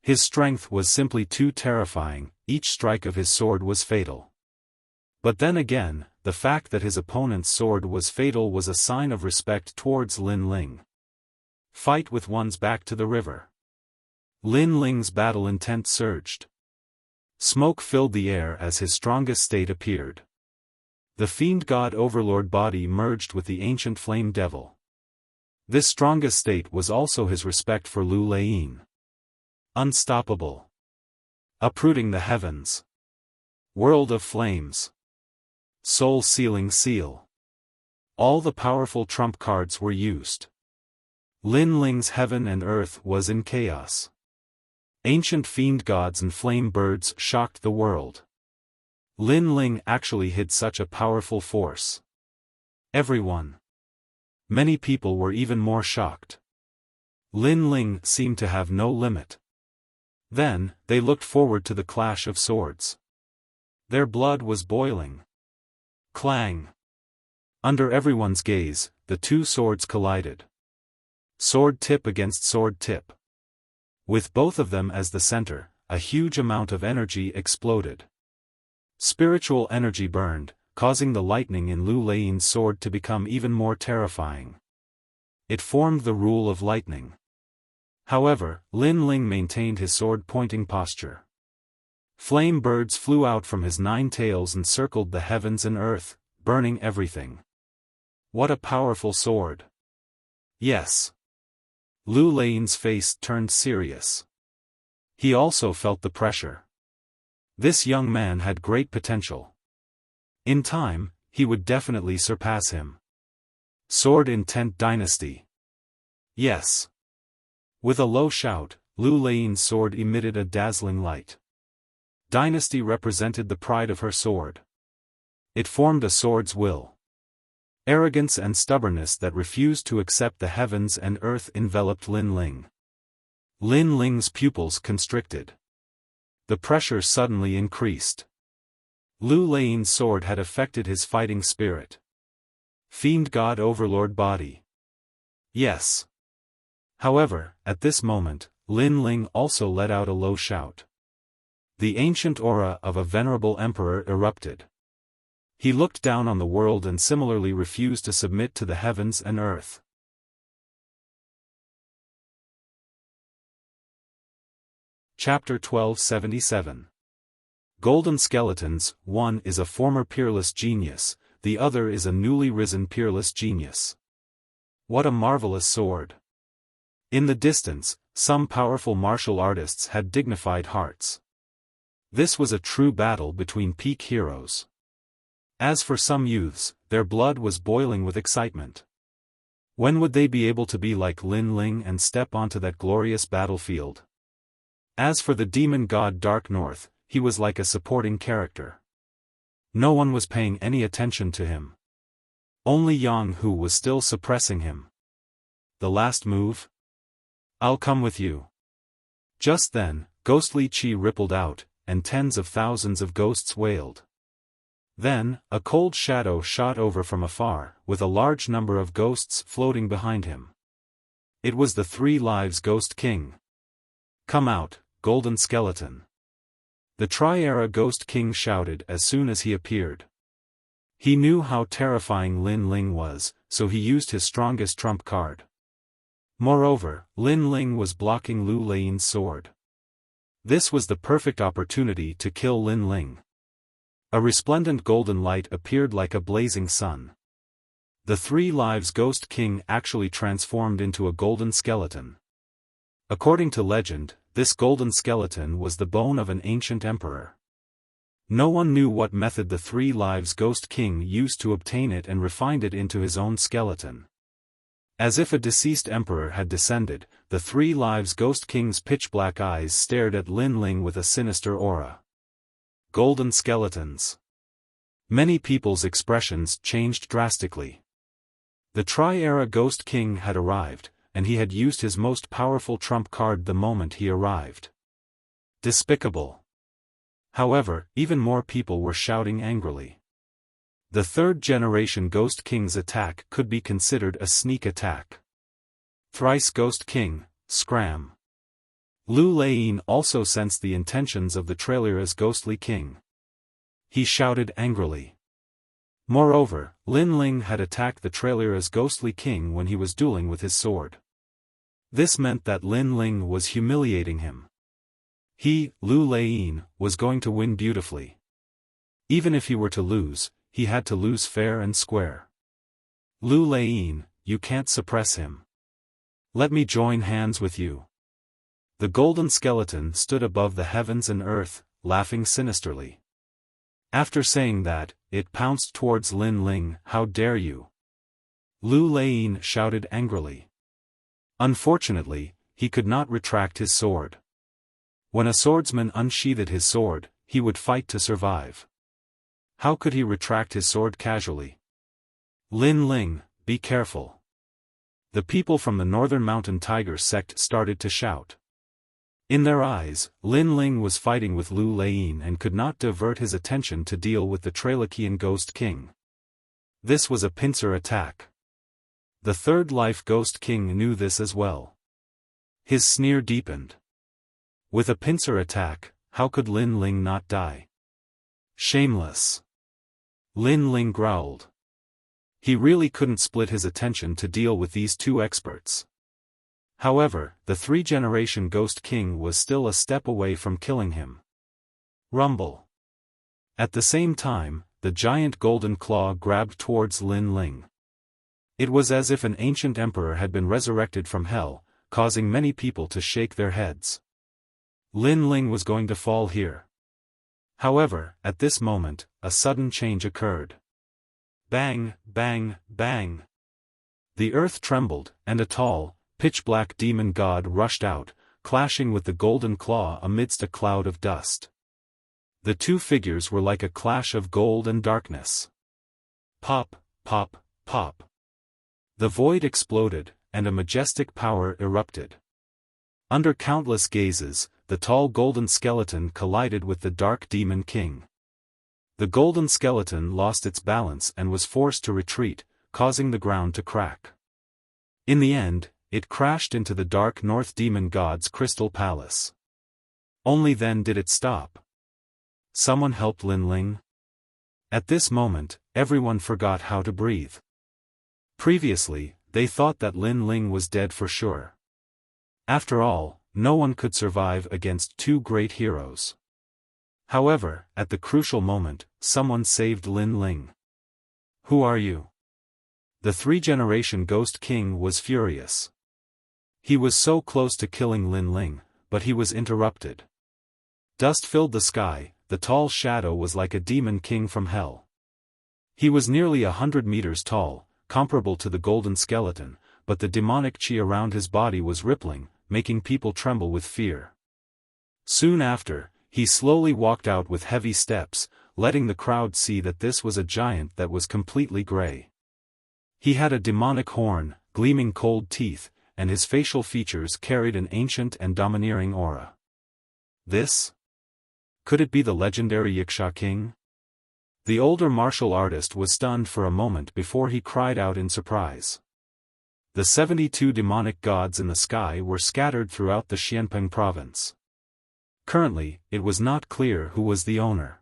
His strength was simply too terrifying, each strike of his sword was fatal. But then again, the fact that his opponent's sword was fatal was a sign of respect towards Lin Ling. Fight with one's back to the river. Lin Ling's battle intent surged. Smoke filled the air as his strongest state appeared. The fiend god overlord body merged with the ancient flame devil. This strongest state was also his respect for Lu Lein. Unstoppable. Uprooting the heavens. World of flames. Soul-sealing seal. All the powerful trump cards were used. Lin Ling's heaven and earth was in chaos. Ancient fiend gods and flame birds shocked the world. Lin Ling actually hid such a powerful force. Everyone. Many people were even more shocked. Lin Ling seemed to have no limit. Then, they looked forward to the clash of swords. Their blood was boiling. Clang! Under everyone's gaze, the two swords collided. Sword tip against sword tip. With both of them as the center, a huge amount of energy exploded. Spiritual energy burned, causing the lightning in Lu Lein's sword to become even more terrifying. It formed the rule of lightning. However, Lin Ling maintained his sword-pointing posture. Flame birds flew out from his 9 tails and circled the heavens and earth, burning everything. What a powerful sword! Yes. Lu Lein's face turned serious. He also felt the pressure. This young man had great potential. In time, he would definitely surpass him. Sword in 10th Dynasty. Yes. With a low shout, Lu Lein's sword emitted a dazzling light. Dynasty represented the pride of her sword. It formed a sword's will. Arrogance and stubbornness that refused to accept the heavens and earth enveloped Lin Ling. Lin Ling's pupils constricted. The pressure suddenly increased. Lu Lein's sword had affected his fighting spirit. Fiend God Overlord body. Yes. However, at this moment, Lin Ling also let out a low shout. The ancient aura of a venerable emperor erupted. He looked down on the world and similarly refused to submit to the heavens and earth. Chapter 1277. Golden Skeletons. One is a former peerless genius, the other is a newly risen peerless genius. What a marvelous sword! In the distance, some powerful martial artists had dignified hearts. This was a true battle between peak heroes. As for some youths, their blood was boiling with excitement. When would they be able to be like Lin Ling and step onto that glorious battlefield? As for the demon god Dark North, he was like a supporting character. No one was paying any attention to him. Only Yang Hu was still suppressing him. The last move? I'll come with you. Just then, ghostly chi rippled out, and tens of thousands of ghosts wailed. Then, a cold shadow shot over from afar, with a large number of ghosts floating behind him. It was the 3 Lives Ghost King. Come out, Golden Skeleton. The Tri-Era Ghost King shouted as soon as he appeared. He knew how terrifying Lin Ling was, so he used his strongest trump card. Moreover, Lin Ling was blocking Lu Lein's sword. This was the perfect opportunity to kill Lin Ling. A resplendent golden light appeared like a blazing sun. The 3 Lives Ghost King actually transformed into a golden skeleton. According to legend, this golden skeleton was the bone of an ancient emperor. No one knew what method the 3 Lives Ghost King used to obtain it and refined it into his own skeleton. As if a deceased emperor had descended, the 3 Lives Ghost King's pitch-black eyes stared at Lin Ling with a sinister aura. Golden skeletons. Many people's expressions changed drastically. The Tri-Era Ghost King had arrived, and he had used his most powerful trump card the moment he arrived. Despicable. However, even more people were shouting angrily. The 3rd generation Ghost King's attack could be considered a sneak attack. Thrice Ghost King, scram. Lu Lein also sensed the intentions of the Trailera's ghostly king. He shouted angrily. Moreover, Lin Ling had attacked the Trailera's ghostly king when he was dueling with his sword. This meant that Lin Ling was humiliating him. He, Lu Lein, was going to win beautifully. Even if he were to lose, he had to lose fair and square. Lu Lein, you can't suppress him. Let me join hands with you. The golden skeleton stood above the heavens and earth, laughing sinisterly. After saying that, it pounced towards Lin Ling. How dare you? Lu Lein shouted angrily. Unfortunately, he could not retract his sword. When a swordsman unsheathed his sword, he would fight to survive. How could he retract his sword casually? Lin Ling, be careful. The people from the Northern Mountain Tiger sect started to shout. In their eyes, Lin Ling was fighting with Lu Lei and could not divert his attention to deal with the Trailokian Ghost King. This was a pincer attack. The Third Life Ghost King knew this as well. His sneer deepened. With a pincer attack, how could Lin Ling not die? Shameless. Lin Ling growled. He really couldn't split his attention to deal with these two experts. However, the three-generation Ghost King was still a step away from killing him. Rumble. At the same time, the giant golden claw grabbed towards Lin Ling. It was as if an ancient emperor had been resurrected from hell, causing many people to shake their heads. Lin Ling was going to fall here. However, at this moment, a sudden change occurred. Bang, bang, bang. The earth trembled, and a tall, pitch-black demon god rushed out, clashing with the golden claw amidst a cloud of dust. The two figures were like a clash of gold and darkness. Pop, pop, pop. The void exploded, and a majestic power erupted. Under countless gazes, the tall golden skeleton collided with the dark demon king. The golden skeleton lost its balance and was forced to retreat, causing the ground to crack. In the end, it crashed into the dark North Demon God's crystal palace. Only then did it stop. Someone helped Lin Ling? At this moment, everyone forgot how to breathe. Previously, they thought that Lin Ling was dead for sure. After all, no one could survive against two great heroes. However, at the crucial moment, someone saved Lin Ling. Who are you? The three-generation Ghost King was furious. He was so close to killing Lin Ling, but he was interrupted. Dust filled the sky, the tall shadow was like a demon king from hell. He was nearly 100 meters tall, comparable to the golden skeleton, but the demonic chi around his body was rippling, making people tremble with fear. Soon after, he slowly walked out with heavy steps, letting the crowd see that this was a giant that was completely gray. He had a demonic horn, gleaming cold teeth, and his facial features carried an ancient and domineering aura. This? Could it be the legendary Wuxia king? The older martial artist was stunned for a moment before he cried out in surprise. The 72 demonic gods in the sky were scattered throughout the Xianpeng province. Currently, it was not clear who was the owner.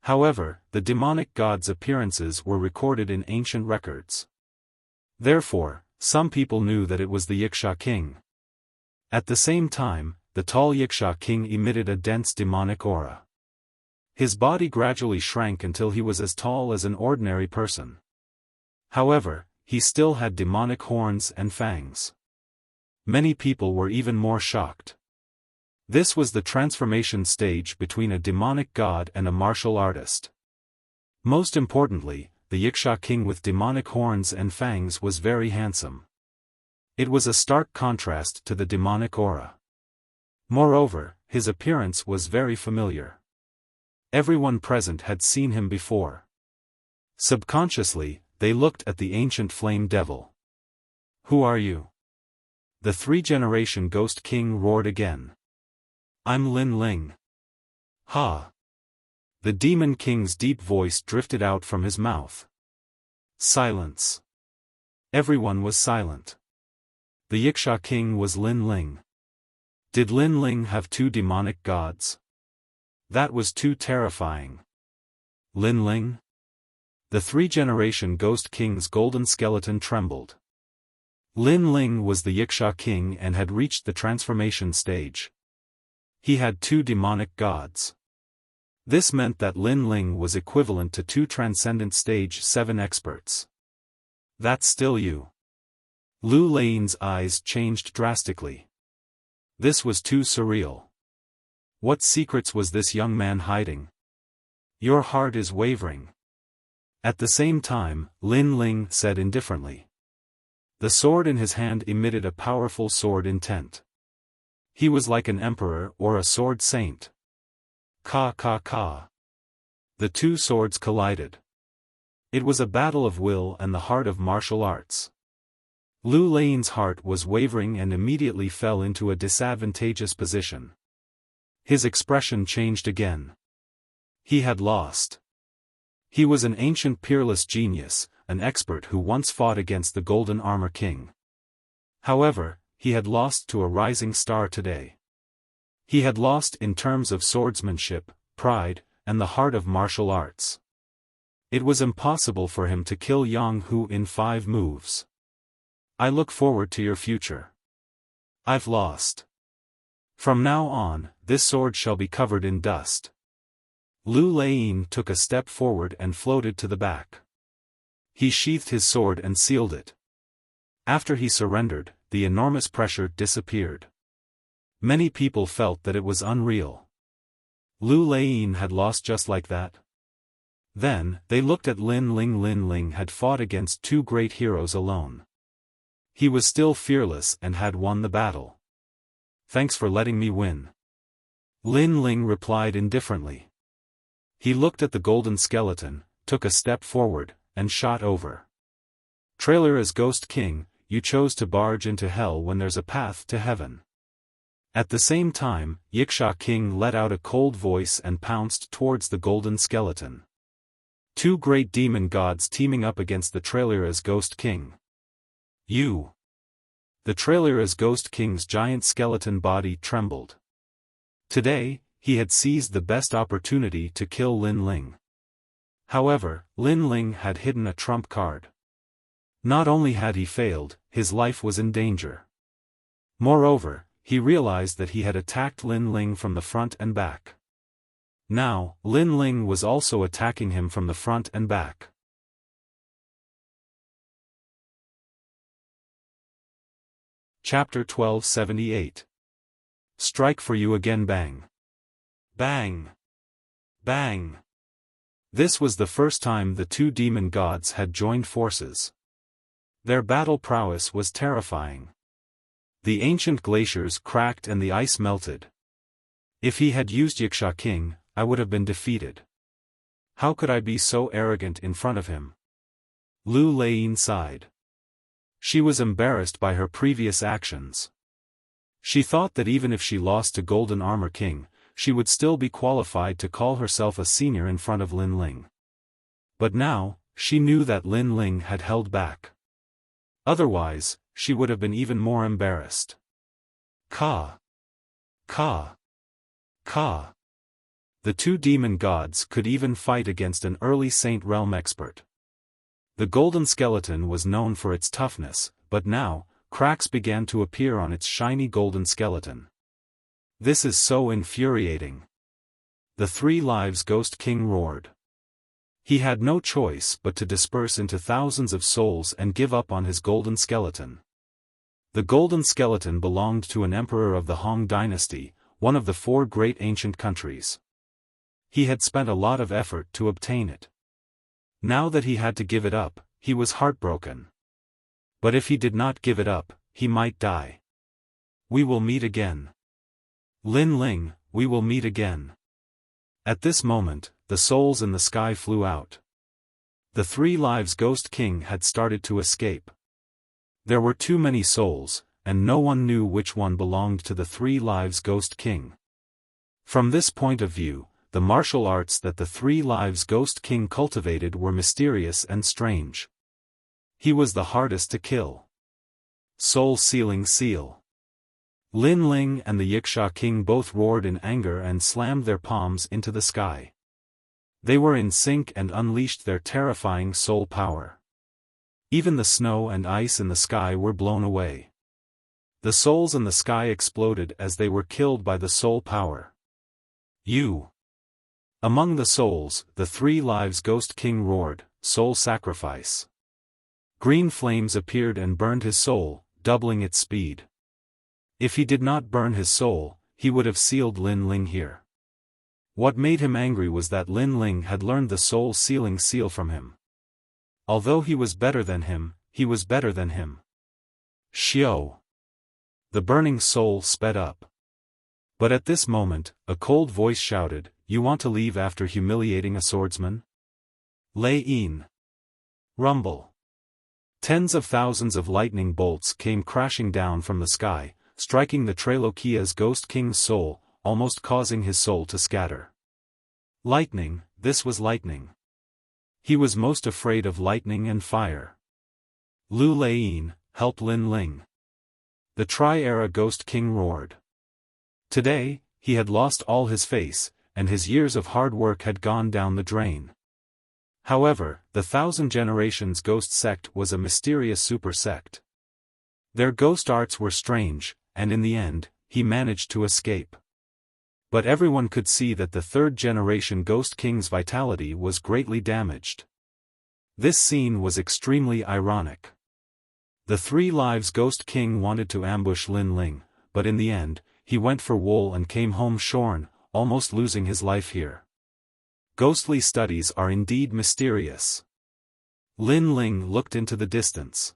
However, the demonic gods' appearances were recorded in ancient records. Therefore, some people knew that it was the Wuxia king. At the same time, the tall Wuxia king emitted a dense demonic aura. His body gradually shrank until he was as tall as an ordinary person. However, he still had demonic horns and fangs. Many people were even more shocked. This was the transformation stage between a demonic god and a martial artist. Most importantly, the Wuxia king with demonic horns and fangs was very handsome. It was a stark contrast to the demonic aura. Moreover, his appearance was very familiar. Everyone present had seen him before. Subconsciously, they looked at the ancient flame devil. Who are you? The three-generation Ghost King roared again. I'm Lin Ling. Ha! The Demon King's deep voice drifted out from his mouth. Silence. Everyone was silent. The Wuxia King was Lin Ling. Did Lin Ling have two demonic gods? That was too terrifying. Lin Ling? The three-generation Ghost King's golden skeleton trembled. Lin Ling was the Wuxia King and had reached the transformation stage. He had two demonic gods. This meant that Lin Ling was equivalent to two Transcendent Stage 7 experts. That's still you. Lu Lei's eyes changed drastically. This was too surreal. What secrets was this young man hiding? Your heart is wavering. At the same time, Lin Ling said indifferently. The sword in his hand emitted a powerful sword intent. He was like an emperor or a sword saint. Ka ka ka. The two swords collided. It was a battle of will and the heart of martial arts. Lu Lein's heart was wavering and immediately fell into a disadvantageous position. His expression changed again. He had lost. He was an ancient peerless genius, an expert who once fought against the Golden Armor King. However, he had lost to a rising star today. He had lost in terms of swordsmanship, pride, and the heart of martial arts. It was impossible for him to kill Yang Hu in 5 moves. I look forward to your future. I've lost. From now on, this sword shall be covered in dust. Lu Lein took a step forward and floated to the back. He sheathed his sword and sealed it. After he surrendered, the enormous pressure disappeared. Many people felt that it was unreal. Lu Lein had lost just like that. Then, they looked at Lin Ling. Lin Ling had fought against 2 great heroes alone. He was still fearless and had won the battle. Thanks for letting me win. Lin Ling replied indifferently. He looked at the golden skeleton, took a step forward, and shot over. Trailer as Ghost King, you chose to barge into hell when there's a path to heaven. At the same time, Yiksha King let out a cold voice and pounced towards the golden skeleton. 2 great demon gods teaming up against the Trailer as Ghost King. You. The Trailer as Ghost King's giant skeleton body trembled. Today, he had seized the best opportunity to kill Lin Ling. However, Lin Ling had hidden a trump card. Not only had he failed, his life was in danger. Moreover, he realized that he had attacked Lin Ling from the front and back. Now, Lin Ling was also attacking him from the front and back. Chapter 1278. Strike for you again. Bang. Bang. Bang. This was the first time the 2 demon gods had joined forces. Their battle prowess was terrifying. The ancient glaciers cracked and the ice melted. If he had used Yiksha King, I would have been defeated. How could I be so arrogant in front of him? Lu Lein sighed. She was embarrassed by her previous actions. She thought that even if she lost to Golden Armor King, she would still be qualified to call herself a senior in front of Lin Ling. But now, she knew that Lin Ling had held back. Otherwise, she would have been even more embarrassed. Ka. Ka. Ka. The 2 demon gods could even fight against an early Saint Realm expert. The golden skeleton was known for its toughness, but now, cracks began to appear on its shiny golden skeleton. This is so infuriating. The 3 lives Ghost King roared. He had no choice but to disperse into thousands of souls and give up on his golden skeleton. The golden skeleton belonged to an emperor of the Hong dynasty, one of the 4 great ancient countries. He had spent a lot of effort to obtain it. Now that he had to give it up, he was heartbroken. But if he did not give it up, he might die. We will meet again. Lin Ling, we will meet again. At this moment, the souls in the sky flew out. The 3 lives Ghost King had started to escape. There were too many souls, and no one knew which one belonged to the 3 lives Ghost King. From this point of view, the martial arts that the 3 lives Ghost King cultivated were mysterious and strange. He was the hardest to kill. Soul-sealing seal. Lin Ling and the Yiksha King both roared in anger and slammed their palms into the sky. They were in sync and unleashed their terrifying soul power. Even the snow and ice in the sky were blown away. The souls in the sky exploded as they were killed by the soul power. You. Among the souls, the 3 lives Ghost King roared, soul sacrifice. Green flames appeared and burned his soul, doubling its speed. If he did not burn his soul, he would have sealed Lin Ling here. What made him angry was that Lin Ling had learned the soul-sealing seal from him. Although he was better than him, he was better than him. Xiao. The burning soul sped up. But at this moment, a cold voice shouted, "You want to leave after humiliating a swordsman?" Lei Yin. Rumble. Tens of thousands of lightning bolts came crashing down from the sky, striking the Trailokia's Ghost King's soul, almost causing his soul to scatter. Lightning, this was lightning. He was most afraid of lightning and fire. Lu Laiyin, help Lin Ling. The Tri-Era Ghost King roared. Today, he had lost all his face, and his years of hard work had gone down the drain. However, the Thousand Generations Ghost Sect was a mysterious super sect. Their ghost arts were strange, and in the end, he managed to escape. But everyone could see that the third-generation Ghost King's vitality was greatly damaged. This scene was extremely ironic. The Three Lives Ghost King wanted to ambush Lin Ling, but in the end, he went for wool and came home shorn, almost losing his life here. Ghostly studies are indeed mysterious. Lin Ling looked into the distance.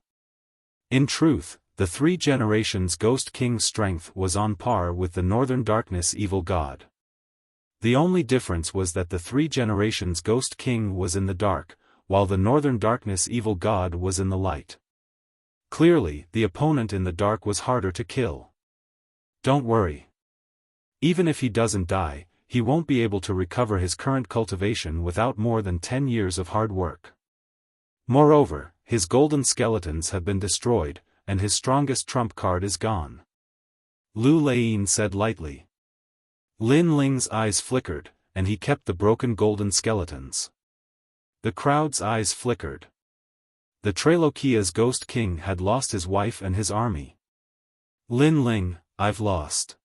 In truth, the Three Generations Ghost King's strength was on par with the Northern Darkness Evil God. The only difference was that the Three Generations Ghost King was in the dark, while the Northern Darkness Evil God was in the light. Clearly, the opponent in the dark was harder to kill. Don't worry. Even if he doesn't die, he won't be able to recover his current cultivation without more than 10 years of hard work. Moreover, his golden skeletons have been destroyed, and his strongest trump card is gone. Lu Laiyin said lightly. Lin Ling's eyes flickered, and he kept the broken golden skeletons. The crowd's eyes flickered. The Trailokia's Ghost King had lost his wife and his army. Lin Ling, I've lost.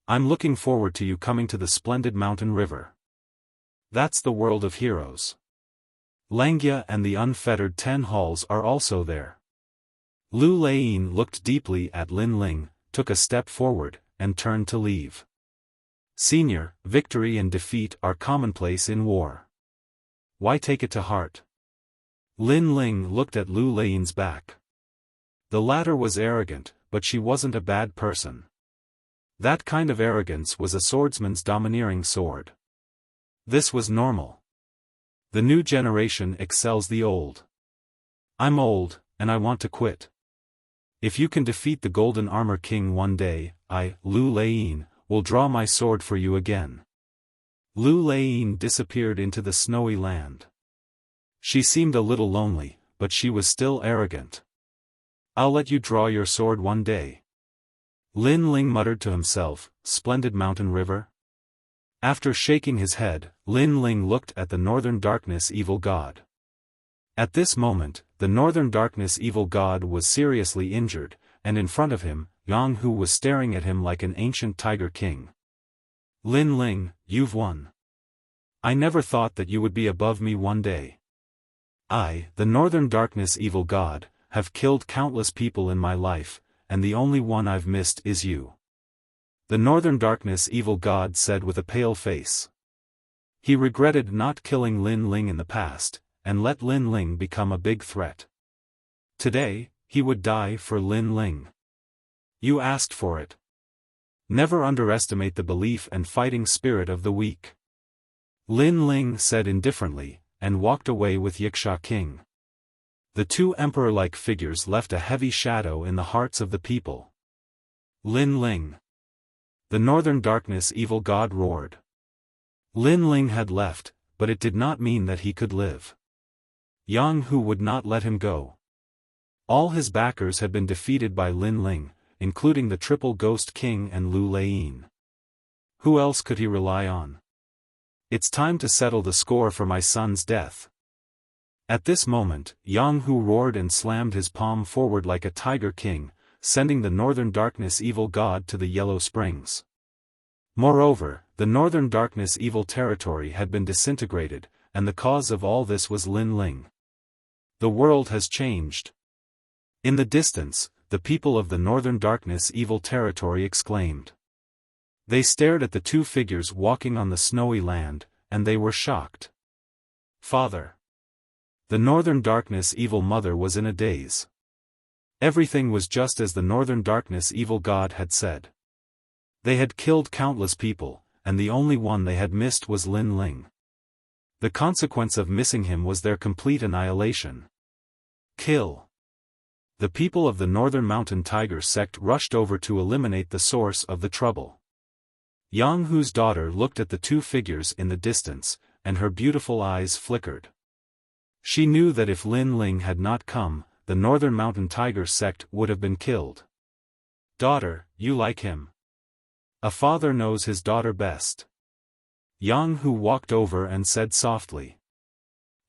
I'm looking forward to you coming to the splendid mountain river. That's the world of heroes. Langia and the unfettered 10 halls are also there. Lu Laiyin looked deeply at Lin Ling, took a step forward, and turned to leave. Senior, victory and defeat are commonplace in war. Why take it to heart? Lin Ling looked at Lu Laiyin's back. The latter was arrogant, but she wasn't a bad person. That kind of arrogance was a swordsman's domineering sword. This was normal. The new generation excels the old. I'm old, and I want to quit. If you can defeat the Golden Armor King one day, I, Lu Laiyin, will draw my sword for you again. Lu Laiyin disappeared into the snowy land. She seemed a little lonely, but she was still arrogant. I'll let you draw your sword one day. Lin Ling muttered to himself, splendid mountain river. After shaking his head, Lin Ling looked at the Northern Darkness Evil God. At this moment, the Northern Darkness Evil God was seriously injured, and in front of him, Yang Hu was staring at him like an ancient tiger king. Lin Ling, you've won. I never thought that you would be above me one day. I, the Northern Darkness Evil God, have killed countless people in my life, and the only one I've missed is you. The Northern Darkness Evil God said with a pale face. He regretted not killing Lin Ling in the past, and let Lin Ling become a big threat. Today, he would die for Lin Ling. You asked for it. Never underestimate the belief and fighting spirit of the weak. Lin Ling said indifferently, and walked away with Wuxia King. The two emperor-like figures left a heavy shadow in the hearts of the people. Lin Ling. The Northern Darkness Evil God roared. Lin Ling had left, but it did not mean that he could live. Yang Hu would not let him go. All his backers had been defeated by Lin Ling, including the Triple Ghost King and Lu Laiyin. Who else could he rely on? It's time to settle the score for my son's death. At this moment, Yang Hu roared and slammed his palm forward like a tiger king, sending the Northern Darkness Evil God to the Yellow Springs. Moreover, the Northern Darkness Evil territory had been disintegrated, and the cause of all this was Lin Ling. The world has changed. In the distance, the people of the Northern Darkness Evil territory exclaimed. They stared at the two figures walking on the snowy land, and they were shocked. Father. The Northern Darkness Evil Mother was in a daze. Everything was just as the Northern Darkness Evil God had said. They had killed countless people, and the only one they had missed was Lin Ling. The consequence of missing him was their complete annihilation. Kill. the people of the Northern Mountain Tiger sect rushed over to eliminate the source of the trouble. Yang Hu's daughter looked at the two figures in the distance, and her beautiful eyes flickered. She knew that if Lin Ling had not come, the Northern Mountain Tiger sect would have been killed. "Daughter, you like him. A father knows his daughter best." Yang Hu walked over and said softly.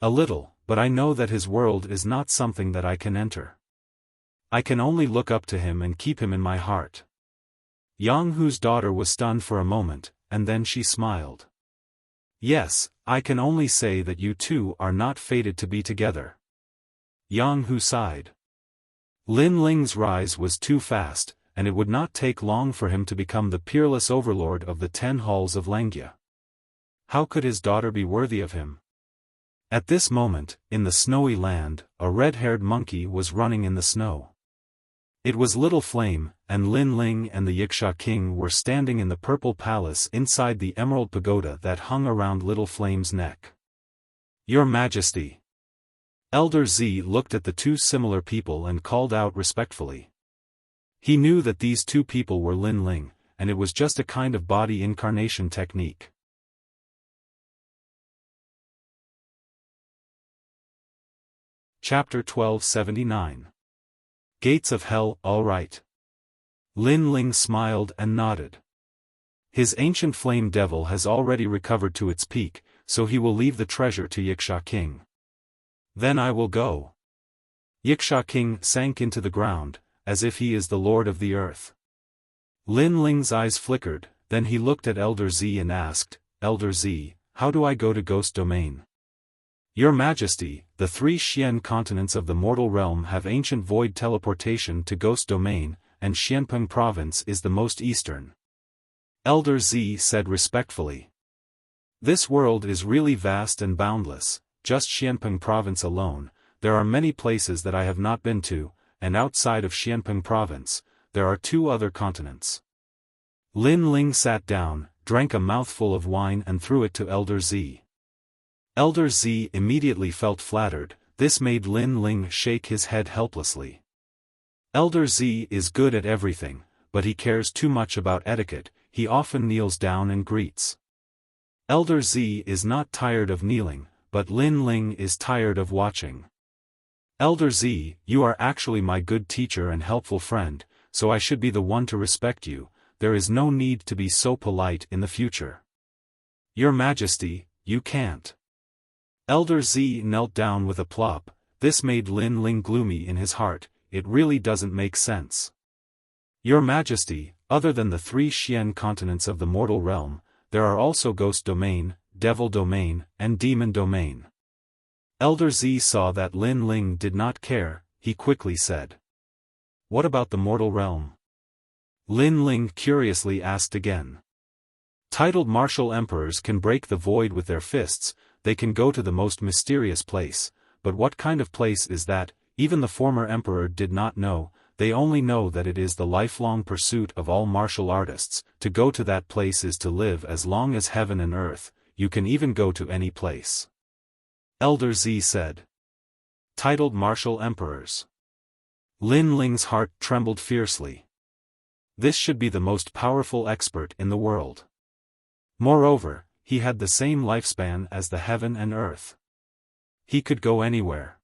"A little, but I know that his world is not something that I can enter. I can only look up to him and keep him in my heart." Yang Hu's daughter was stunned for a moment, and then she smiled. "Yes, I can only say that you two are not fated to be together." Yang Hu sighed. Lin Ling's rise was too fast, and it would not take long for him to become the peerless overlord of the 10 halls of Langia. How could his daughter be worthy of him? At this moment, in the snowy land, a red-haired monkey was running in the snow. It was Little Flame, and Lin Ling and the Yiksha king were standing in the purple palace inside the emerald pagoda that hung around Little Flame's neck. "Your Majesty." Elder Z looked at the two similar people and called out respectfully. He knew that these two people were Lin Ling, and it was just a kind of body incarnation technique. Chapter 1279. Gates of Hell, all right. Lin Ling smiled and nodded. His ancient flame devil has already recovered to its peak, so he will leave the treasure to Yiksha King. Then I will go. Yiksha King sank into the ground, as if he is the lord of the earth. Lin Ling's eyes flickered, then he looked at Elder Z and asked, "Elder Z, how do I go to Ghost Domain?" "Your Majesty, the 3 Xian continents of the mortal realm have ancient void teleportation to Ghost Domain, and Xianpeng province is the most eastern." Elder Z said respectfully. "This world is really vast and boundless, just Xianpeng province alone, there are many places that I have not been to, and outside of Xianpeng province, there are 2 other continents." Lin Ling sat down, drank a mouthful of wine and threw it to Elder Z. Elder Z immediately felt flattered, this made Lin Ling shake his head helplessly. Elder Z is good at everything, but he cares too much about etiquette, he often kneels down and greets. Elder Z is not tired of kneeling, but Lin Ling is tired of watching. "Elder Z, you are actually my good teacher and helpful friend, so I should be the one to respect you, there is no need to be so polite in the future." "Your Majesty, you can't." Elder Z knelt down with a plop, this made Lin Ling gloomy in his heart, it really doesn't make sense. "Your Majesty, other than the 3 Xian continents of the mortal realm, there are also Ghost Domain, Devil Domain, and Demon Domain." Elder Z saw that Lin Ling did not care, he quickly said. "What about the mortal realm?" Lin Ling curiously asked again. "Titled martial emperors can break the void with their fists, they can go to the most mysterious place, but what kind of place is that, even the former emperor did not know, they only know that it is the lifelong pursuit of all martial artists, to go to that place is to live as long as heaven and earth, you can even go to any place." Elder Z said. "Titled martial emperors." Lin Ling's heart trembled fiercely. This should be the most powerful expert in the world. Moreover, he had the same lifespan as the heaven and earth. He could go anywhere.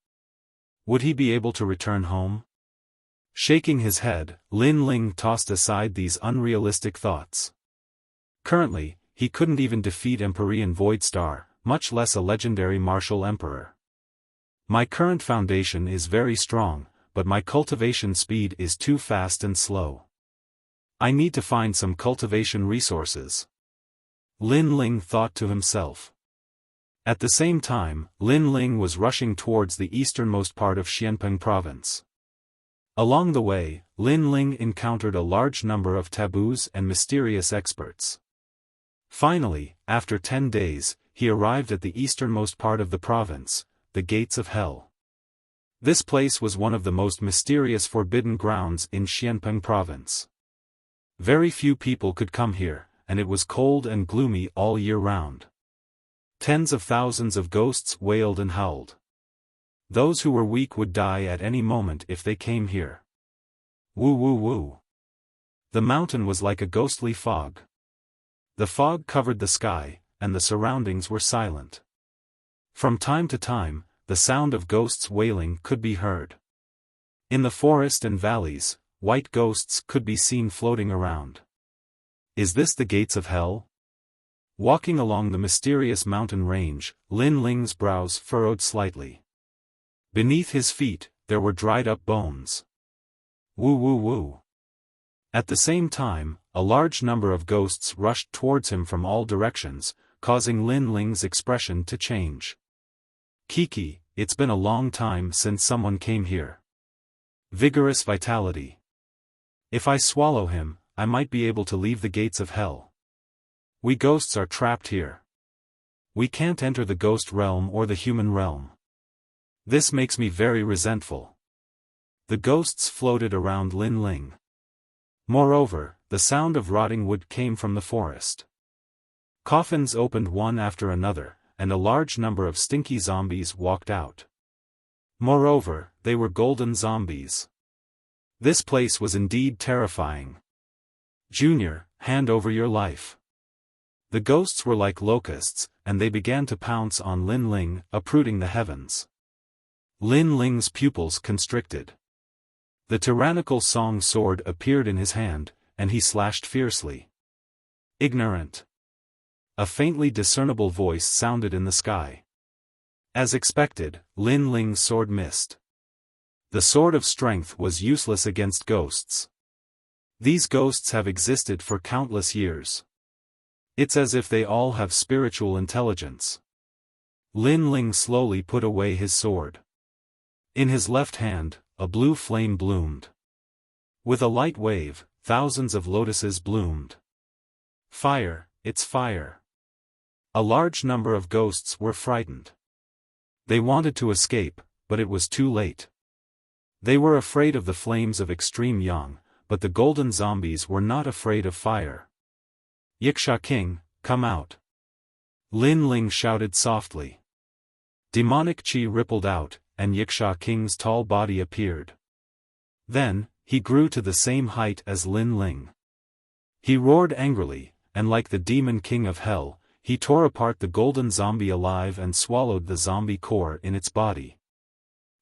Would he be able to return home? Shaking his head, Lin Ling tossed aside these unrealistic thoughts. Currently, he couldn't even defeat Empyrean Void Star, much less a legendary martial emperor. "My current foundation is very strong, but my cultivation speed is too fast and slow. I need to find some cultivation resources." Lin Ling thought to himself. At the same time, Lin Ling was rushing towards the easternmost part of Xianpeng province. Along the way, Lin Ling encountered a large number of taboos and mysterious experts. Finally, after 10 days, he arrived at the easternmost part of the province, the Gates of Hell. This place was one of the most mysterious forbidden grounds in Xianpeng province. Very few people could come here, and it was cold and gloomy all year round. Tens of thousands of ghosts wailed and howled. Those who were weak would die at any moment if they came here. Woo woo woo. The mountain was like a ghostly fog. The fog covered the sky, and the surroundings were silent. From time to time, the sound of ghosts wailing could be heard. In the forest and valleys, white ghosts could be seen floating around. Is this the gates of hell? Walking along the mysterious mountain range, Lin Ling's brows furrowed slightly. Beneath his feet, there were dried-up bones. Woo woo woo. At the same time, a large number of ghosts rushed towards him from all directions, causing Lin Ling's expression to change. Kiki, it's been a long time since someone came here. Vigorous vitality. If I swallow him, I might be able to leave the gates of hell. We ghosts are trapped here. We can't enter the ghost realm or the human realm. This makes me very resentful. The ghosts floated around Lin Ling. Moreover, the sound of rotting wood came from the forest. Coffins opened one after another, and a large number of stinky zombies walked out. Moreover, they were golden zombies. This place was indeed terrifying. Junior, hand over your life. The ghosts were like locusts, and they began to pounce on Lin Ling, uprooting the heavens. Lin Ling's pupils constricted. The tyrannical song sword appeared in his hand, and he slashed fiercely. Ignorant. A faintly discernible voice sounded in the sky. As expected, Lin Ling's sword missed. The sword of strength was useless against ghosts. These ghosts have existed for countless years. It's as if they all have spiritual intelligence. Lin Ling slowly put away his sword. In his left hand, a blue flame bloomed. With a light wave, thousands of lotuses bloomed. Fire, it's fire. A large number of ghosts were frightened. They wanted to escape, but it was too late. They were afraid of the flames of extreme yang, but the golden zombies were not afraid of fire. Yiksha King, come out. Lin Ling shouted softly. Demonic chi rippled out, and Yiksha King's tall body appeared. Then, he grew to the same height as Lin Ling. He roared angrily, and like the demon king of hell, he tore apart the golden zombie alive and swallowed the zombie core in its body.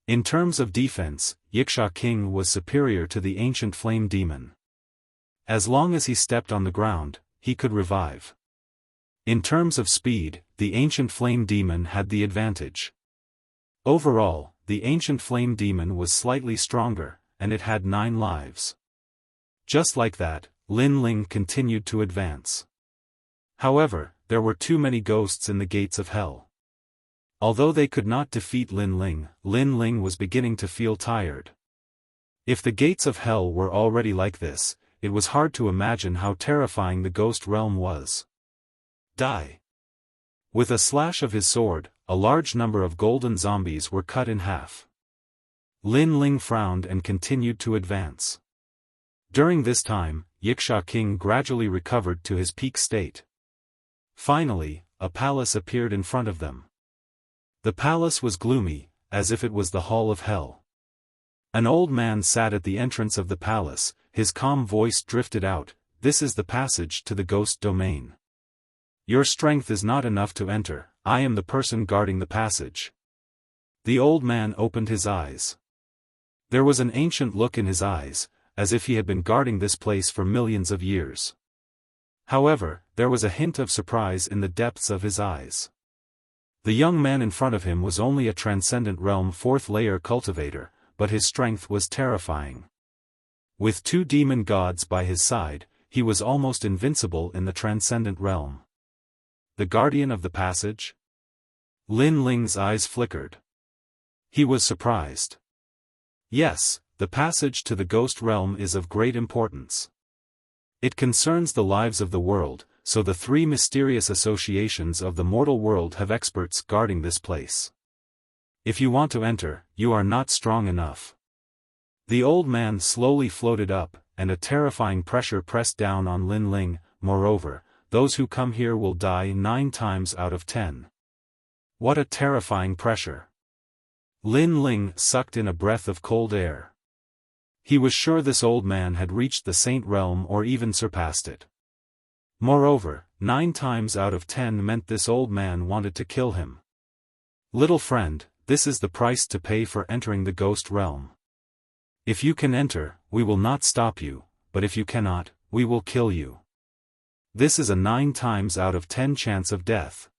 In terms of defense, Yiksha King was superior to the ancient flame demon. As long as he stepped on the ground, he could revive. In terms of speed, the ancient flame demon had the advantage. Overall, the ancient flame demon was slightly stronger, and it had 9 lives. Just like that, Lin Ling continued to advance. However, there were too many ghosts in the gates of hell. Although they could not defeat Lin Ling was beginning to feel tired. If the gates of hell were already like this, it was hard to imagine how terrifying the ghost realm was. Die. With a slash of his sword, a large number of golden zombies were cut in half. Lin Ling frowned and continued to advance. During this time, Yiksha King gradually recovered to his peak state. Finally, a palace appeared in front of them. The palace was gloomy, as if it was the hall of hell. An old man sat at the entrance of the palace, his calm voice drifted out, "This is the passage to the ghost domain. Your strength is not enough to enter, I am the person guarding the passage." The old man opened his eyes. There was an ancient look in his eyes, as if he had been guarding this place for millions of years. However, there was a hint of surprise in the depths of his eyes. The young man in front of him was only a Transcendent Realm 4th layer cultivator, but his strength was terrifying. With 2 demon gods by his side, he was almost invincible in the Transcendent Realm. The guardian of the passage? Lin Ling's eyes flickered. He was surprised. Yes, the passage to the ghost realm is of great importance. It concerns the lives of the world, so the 3 mysterious associations of the mortal world have experts guarding this place. If you want to enter, you are not strong enough. The old man slowly floated up, and a terrifying pressure pressed down on Lin Ling. Moreover, those who come here will die 9 times out of 10. What a terrifying pressure. Lin Ling sucked in a breath of cold air. He was sure this old man had reached the Saint Realm or even surpassed it. Moreover, 9 times out of 10 meant this old man wanted to kill him. Little friend, this is the price to pay for entering the Ghost Realm. If you can enter, we will not stop you, but if you cannot, we will kill you. This is a 9 times out of 10 chance of death.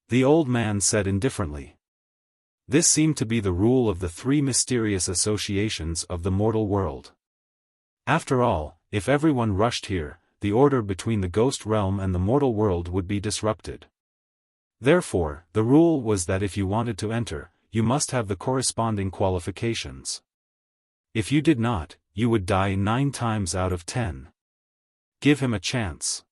The old man said indifferently. This seemed to be the rule of the 3 mysterious associations of the mortal world. After all, if everyone rushed here, the order between the Ghost Realm and the mortal world would be disrupted. Therefore, the rule was that if you wanted to enter, you must have the corresponding qualifications. If you did not, you would die 9 times out of 10. Give him a chance.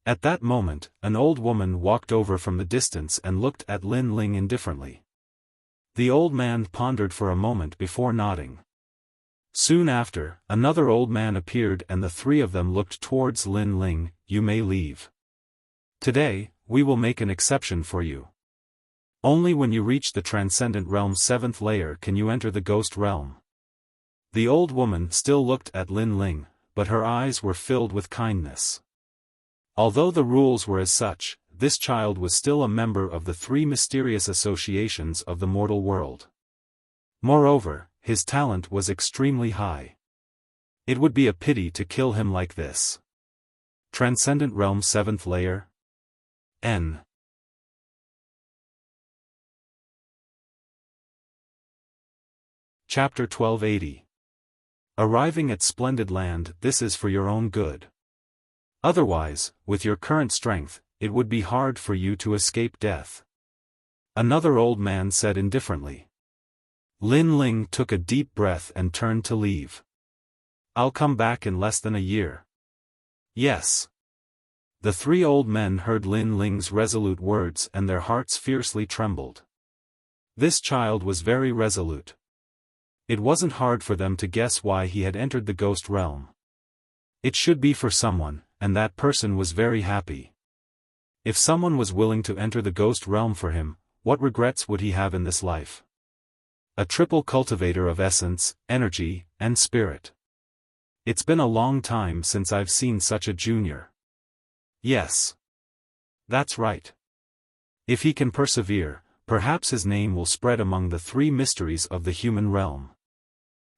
At that moment, an old woman walked over from the distance and looked at Lin Ling indifferently. The old man pondered for a moment before nodding. Soon after, another old man appeared and the 3 of them looked towards Lin Ling. You may leave. Today, we will make an exception for you. Only when you reach the Transcendent Realm's 7th layer can you enter the Ghost Realm. The old woman still looked at Lin Ling, but her eyes were filled with kindness. Although the rules were as such, this child was still a member of the 3 mysterious associations of the mortal world. Moreover, his talent was extremely high. It would be a pity to kill him like this. Transcendent Realm 7th layer. N. Chapter 1280. Arriving at Splendid Land. This is for your own good. Otherwise, with your current strength, it would be hard for you to escape death. Another old man said indifferently. Lin Ling took a deep breath and turned to leave. I'll come back in less than a year. Yes. The 3 old men heard Lin Ling's resolute words and their hearts fiercely trembled. This child was very resolute. It wasn't hard for them to guess why he had entered the Ghost Realm. It should be for someone, and that person was very happy. If someone was willing to enter the Ghost Realm for him, what regrets would he have in this life? A triple cultivator of essence, energy, and spirit. It's been a long time since I've seen such a junior. Yes. That's right. If he can persevere, perhaps his name will spread among the 3 mysteries of the human realm.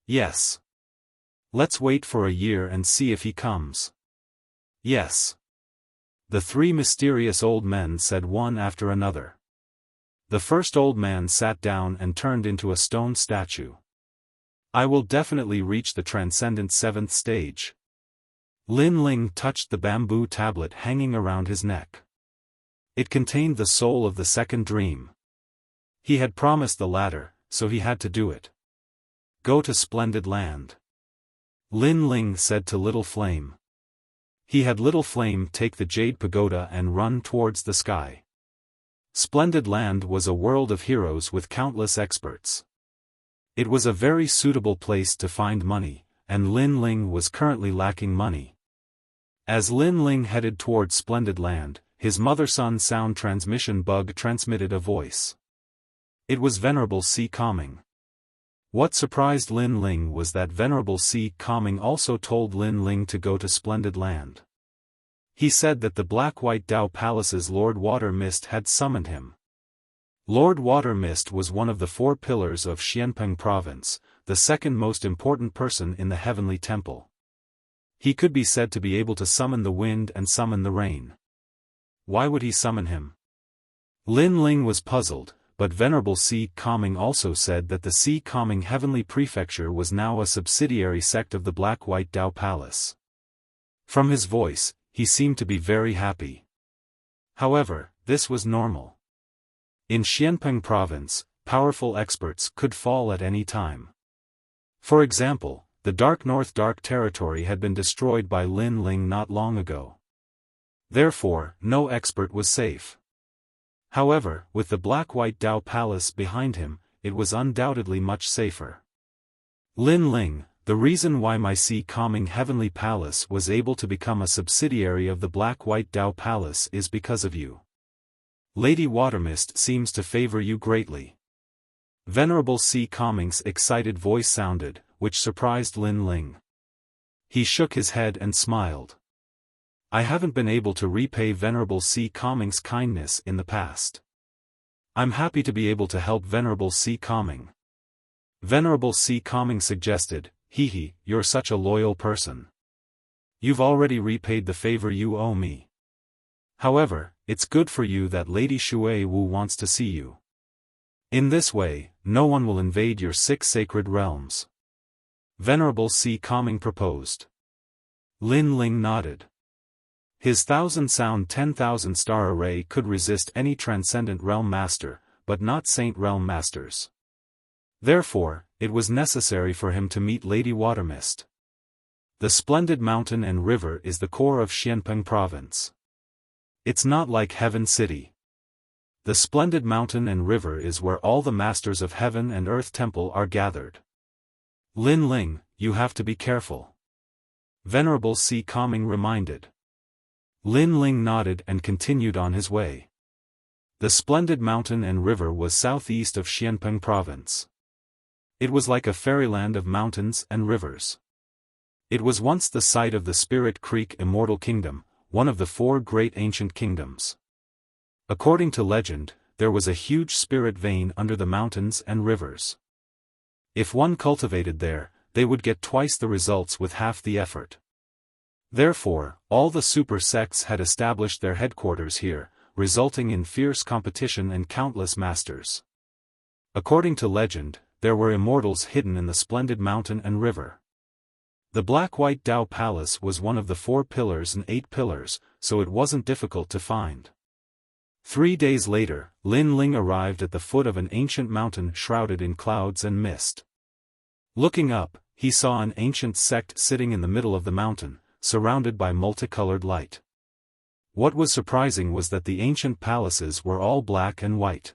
Yes. Let's wait for a year and see if he comes. Yes. The 3 mysterious old men said one after another. The first old man sat down and turned into a stone statue. I will definitely reach the Transcendent 7th stage. Lin Ling touched the bamboo tablet hanging around his neck. It contained the soul of the second dream. He had promised the latter, so he had to do it. Go to Splendid Land. Lin Ling said to Little Flame. He had Little Flame take the Jade Pagoda and run towards the sky. Splendid Land was a world of heroes with countless experts. It was a very suitable place to find money, and Lin Ling was currently lacking money. As Lin Ling headed towards Splendid Land, his mother-son sound transmission bug transmitted a voice. It was Venerable C. Calming. What surprised Lin Ling was that Venerable C. Calming also told Lin Ling to go to Splendid Land. He said that the Black-White Dao Palace's Lord Water Mist had summoned him. Lord Water Mist was one of the 4 pillars of Xianpeng Province, the second most important person in the Heavenly Temple. He could be said to be able to summon the wind and summon the rain. Why would he summon him? Lin Ling was puzzled, but Venerable C. Calming also said that the C. Calming Heavenly Prefecture was now a subsidiary sect of the Black-White Dao Palace. From his voice, he seemed to be very happy. However, this was normal. In Xianpeng Province, powerful experts could fall at any time. For example, the Dark North Dark Territory had been destroyed by Lin Ling not long ago. Therefore, no expert was safe. However, with the Black-White Dao Palace behind him, it was undoubtedly much safer. Lin Ling, the reason why my C. Calming Heavenly Palace was able to become a subsidiary of the Black-White Dao Palace is because of you. Lady Watermist seems to favor you greatly. Venerable Si Kongming's excited voice sounded, which surprised Lin Ling. He shook his head and smiled. I haven't been able to repay Venerable Si Kongming's kindness in the past. I'm happy to be able to help Venerable Si Kongming. Venerable Si Kongming suggested, Hehe, you're such a loyal person. You've already repaid the favor you owe me. However, it's good for you that Lady Shui Wu wants to see you. In this way, no one will invade your 6 sacred realms. Venerable Si Kongming proposed. Lin Ling nodded. His 1,000-sound 10,000-star array could resist any Transcendent Realm Master, but not Saint Realm Masters. Therefore, it was necessary for him to meet Lady Watermist. The splendid mountain and river is the core of Xianpeng Province. It's not like Heaven City. The splendid mountain and river is where all the masters of Heaven and Earth Temple are gathered. Lin Ling, you have to be careful. Venerable Si Kongming reminded. Lin Ling nodded and continued on his way. The splendid mountain and river was southeast of Xianpeng Province. It was like a fairyland of mountains and rivers. It was once the site of the Spirit Creek Immortal Kingdom, one of the 4 great ancient kingdoms. According to legend, there was a huge spirit vein under the mountains and rivers. If one cultivated there, they would get twice the results with half the effort. Therefore, all the super sects had established their headquarters here, resulting in fierce competition and countless masters. According to legend, there were immortals hidden in the splendid mountain and river. The Black-White Dao Palace was one of the 4 pillars and 8 pillars, so it wasn't difficult to find. 3 days later, Lin Ling arrived at the foot of an ancient mountain shrouded in clouds and mist. Looking up, he saw an ancient sect sitting in the middle of the mountain, surrounded by multicolored light. What was surprising was that the ancient palaces were all black and white.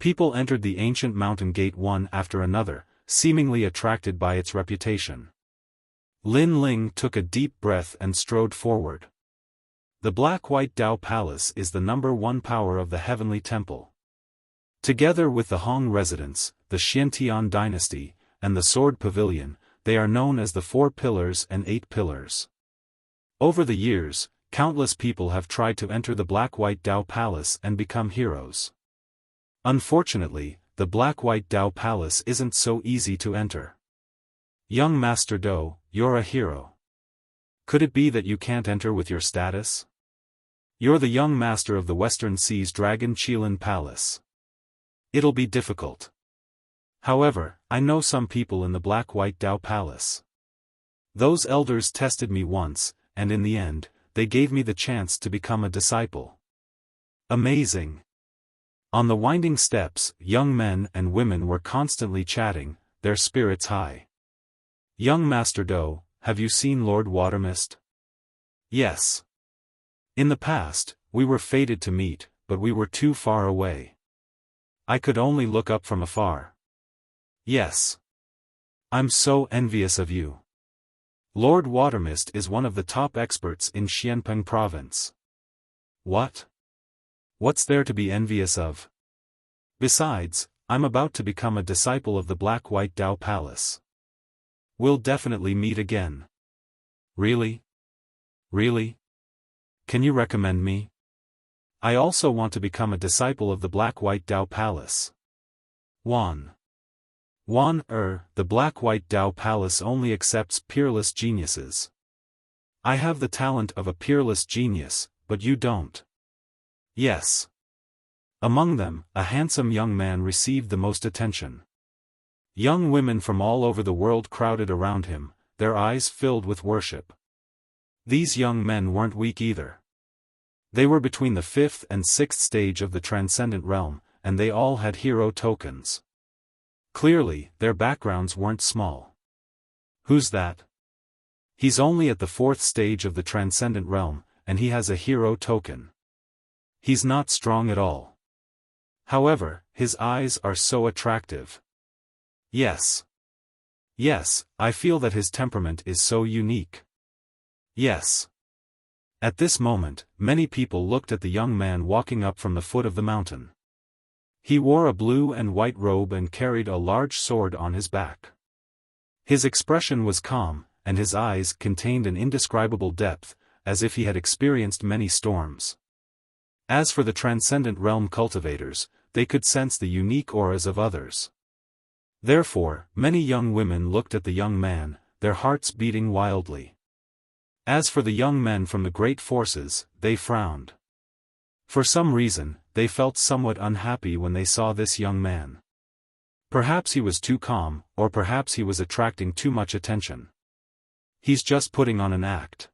People entered the ancient mountain gate one after another, seemingly attracted by its reputation. Lin Ling took a deep breath and strode forward. The Black-White Dao Palace is the #1 power of the Heavenly Temple. Together with the Hong residence, the Xiantian dynasty, and the Sword Pavilion, they are known as the 4 pillars and 8 pillars. Over the years, countless people have tried to enter the Black-White Dao Palace and become heroes. Unfortunately, the Black-White Dao Palace isn't so easy to enter. Young Master Do, you're a hero. Could it be that you can't enter with your status? You're the young master of the Western Sea's Dragon Qilin Palace. It'll be difficult. However, I know some people in the Black-White Dao Palace. Those elders tested me once, and in the end, they gave me the chance to become a disciple. Amazing. On the winding steps, young men and women were constantly chatting, their spirits high. Young Master Do, have you seen Lord Watermist? Yes. In the past, we were fated to meet, but we were too far away. I could only look up from afar. Yes. I'm so envious of you. Lord Watermist is one of the top experts in Xianpeng Province. What? What's there to be envious of? Besides, I'm about to become a disciple of the Black-White Dao Palace. We'll definitely meet again. Really? Really? Can you recommend me? I also want to become a disciple of the Black-White Dao Palace. The Black-White Dao Palace only accepts peerless geniuses. I have the talent of a peerless genius, but you don't. Yes. Among them, a handsome young man received the most attention. Young women from all over the world crowded around him, their eyes filled with worship. These young men weren't weak either. They were between the 5th and 6th stage of the Transcendent Realm, and they all had hero tokens. Clearly, their backgrounds weren't small. Who's that? He's only at the 4th stage of the Transcendent Realm, and he has a hero token. He's not strong at all. However, his eyes are so attractive. Yes. Yes, I feel that his temperament is so unique. Yes. At this moment, many people looked at the young man walking up from the foot of the mountain. He wore a blue and white robe and carried a large sword on his back. His expression was calm, and his eyes contained an indescribable depth, as if he had experienced many storms. As for the Transcendent Realm cultivators, they could sense the unique auras of others. Therefore, many young women looked at the young man, their hearts beating wildly. As for the young men from the great forces, they frowned. For some reason, they felt somewhat unhappy when they saw this young man. Perhaps he was too calm, or perhaps he was attracting too much attention. He's just putting on an act.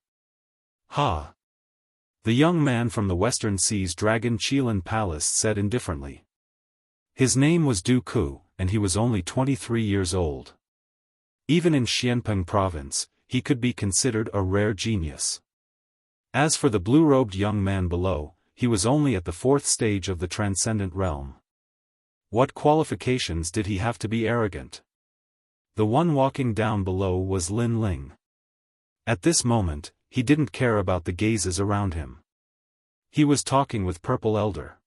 Ha! The young man from the Western Sea's Dragon Qilan Palace said indifferently. His name was Du Ku, and he was only 23 years old. Even in Xianpeng province, he could be considered a rare genius. As for the blue-robed young man below, he was only at the 4th stage of the Transcendent Realm. What qualifications did he have to be arrogant? The one walking down below was Lin Ling. At this moment, he didn't care about the gazes around him. He was talking with Purple Elder.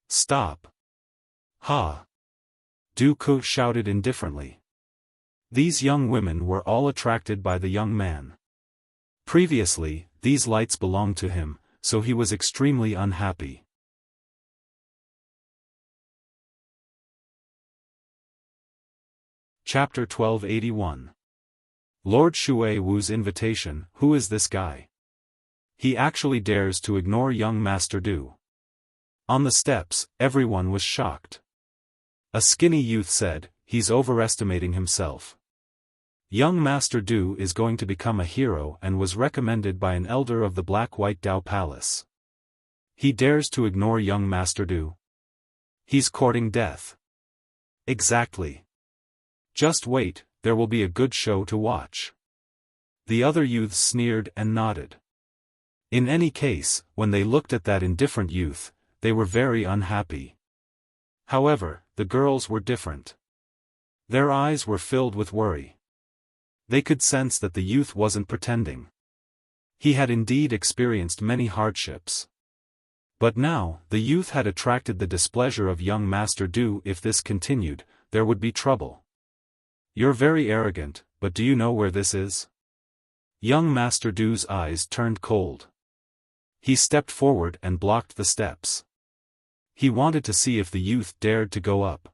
Stop! Ha! Du Ku shouted indifferently. These young women were all attracted by the young man. Previously, these lights belonged to him, so he was extremely unhappy. Chapter 1281. Lord Shui Wu's invitation. Who is this guy? He actually dares to ignore young Master Du. On the steps, everyone was shocked. A skinny youth said, he's overestimating himself. Young Master Du is going to become a hero and was recommended by an elder of the Black-White Dao Palace. He dares to ignore young Master Du. He's courting death. Exactly. Just wait, there will be a good show to watch. The other youths sneered and nodded. In any case, when they looked at that indifferent youth, they were very unhappy. However, the girls were different. Their eyes were filled with worry. They could sense that the youth wasn't pretending. He had indeed experienced many hardships. But now, the youth had attracted the displeasure of young Master Du. If this continued, there would be trouble. You're very arrogant, but do you know where this is? Young Master Du's eyes turned cold. He stepped forward and blocked the steps. He wanted to see if the youth dared to go up.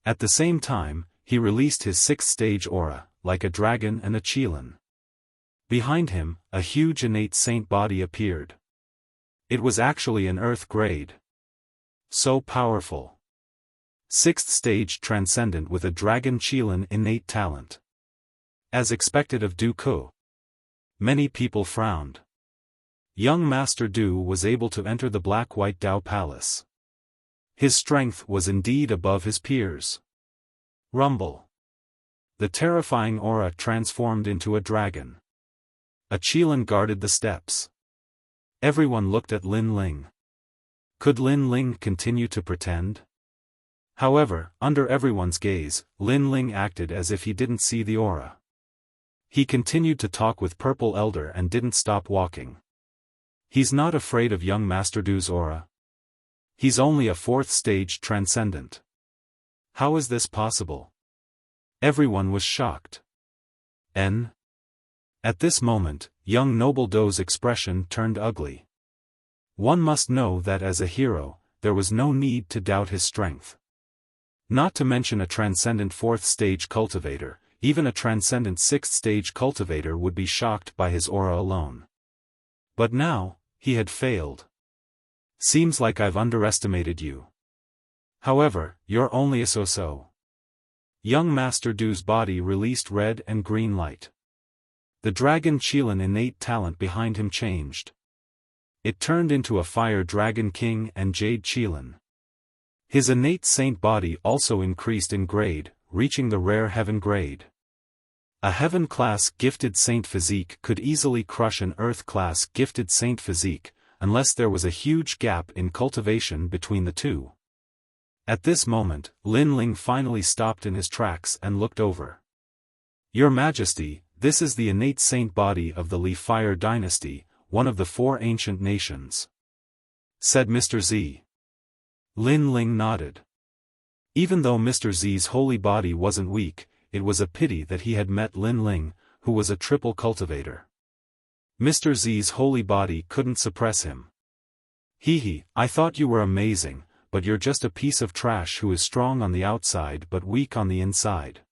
At the same time, he released his 6th stage aura, like a dragon and a Qilan. Behind him, a huge innate saint body appeared. It was actually an earth grade. So powerful. 6th stage Transcendent with a Dragon Qilan innate talent. As expected of Du Ku. Many people frowned. Young Master Du was able to enter the Black-White Dao Palace. His strength was indeed above his peers. Rumble. The terrifying aura transformed into a dragon. A Qilan guarded the steps. Everyone looked at Lin Ling. Could Lin Ling continue to pretend? However, under everyone's gaze, Lin Ling acted as if he didn't see the aura. He continued to talk with Purple Elder and didn't stop walking. He's not afraid of young Master Du's aura. He's only a 4th stage Transcendent. How is this possible? Everyone was shocked. At this moment, young Noble Do's expression turned ugly. One must know that as a hero, there was no need to doubt his strength. Not to mention a Transcendent 4th stage cultivator, even a Transcendent 6th stage cultivator would be shocked by his aura alone. But now, he had failed. Seems like I've underestimated you. However, you're only a so-so. Young Master Du's body released red and green light. The Dragon Qilan innate talent behind him changed. It turned into a Fire Dragon King and Jade Qilan. His innate saint body also increased in grade, reaching the rare heaven grade. A heaven-class gifted saint physique could easily crush an earth-class gifted saint physique, unless there was a huge gap in cultivation between the two. At this moment, Lin Ling finally stopped in his tracks and looked over. Your Majesty, this is the innate saint body of the Li Fire dynasty, one of the 4 ancient nations. Said Mr. Z. Lin Ling nodded. Even though Mr. Z's holy body wasn't weak, it was a pity that he had met Lin Ling, who was a triple cultivator. Mr. Z's holy body couldn't suppress him. Hee, I thought you were amazing, but you're just a piece of trash who is strong on the outside but weak on the inside.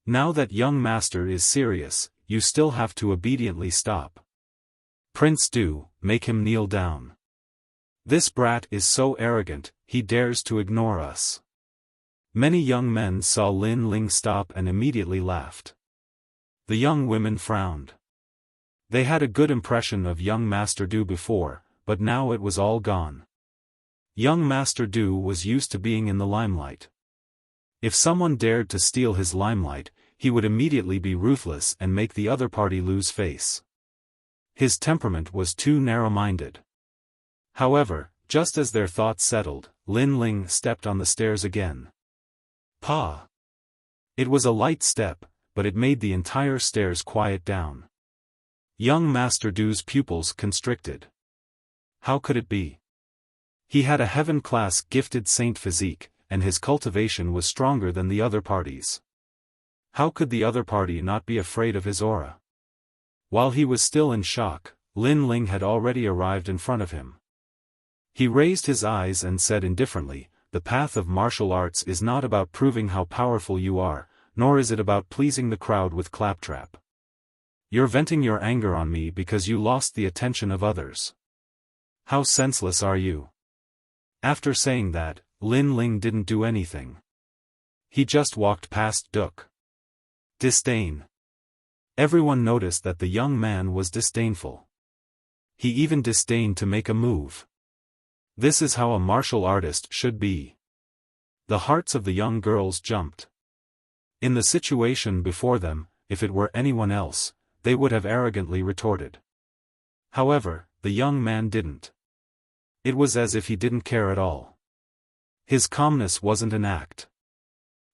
Now that young master is serious, you still have to obediently stop. Prince Du, make him kneel down. This brat is so arrogant, he dares to ignore us. Many young men saw Lin Ling stop and immediately laughed. The young women frowned. They had a good impression of young Master Du before, but now it was all gone. Young Master Du was used to being in the limelight. If someone dared to steal his limelight, he would immediately be ruthless and make the other party lose face. His temperament was too narrow-minded. However, just as their thoughts settled, Lin Ling stepped on the stairs again. Pa! It was a light step, but it made the entire stairs quiet down. Young Master Du's pupils constricted. How could it be? He had a heaven-class gifted saint physique, and his cultivation was stronger than the other parties. How could the other party not be afraid of his aura? While he was still in shock, Lin Ling had already arrived in front of him. He raised his eyes and said indifferently, "The path of martial arts is not about proving how powerful you are, nor is it about pleasing the crowd with claptrap. You're venting your anger on me because you lost the attention of others. How senseless are you?" After saying that, Lin Ling didn't do anything. He just walked past Duke. Disdain. Everyone noticed that the young man was disdainful. He even disdained to make a move. This is how a martial artist should be. The hearts of the young girls jumped. In the situation before them, if it were anyone else, they would have arrogantly retorted. However, the young man didn't. It was as if he didn't care at all. His calmness wasn't an act.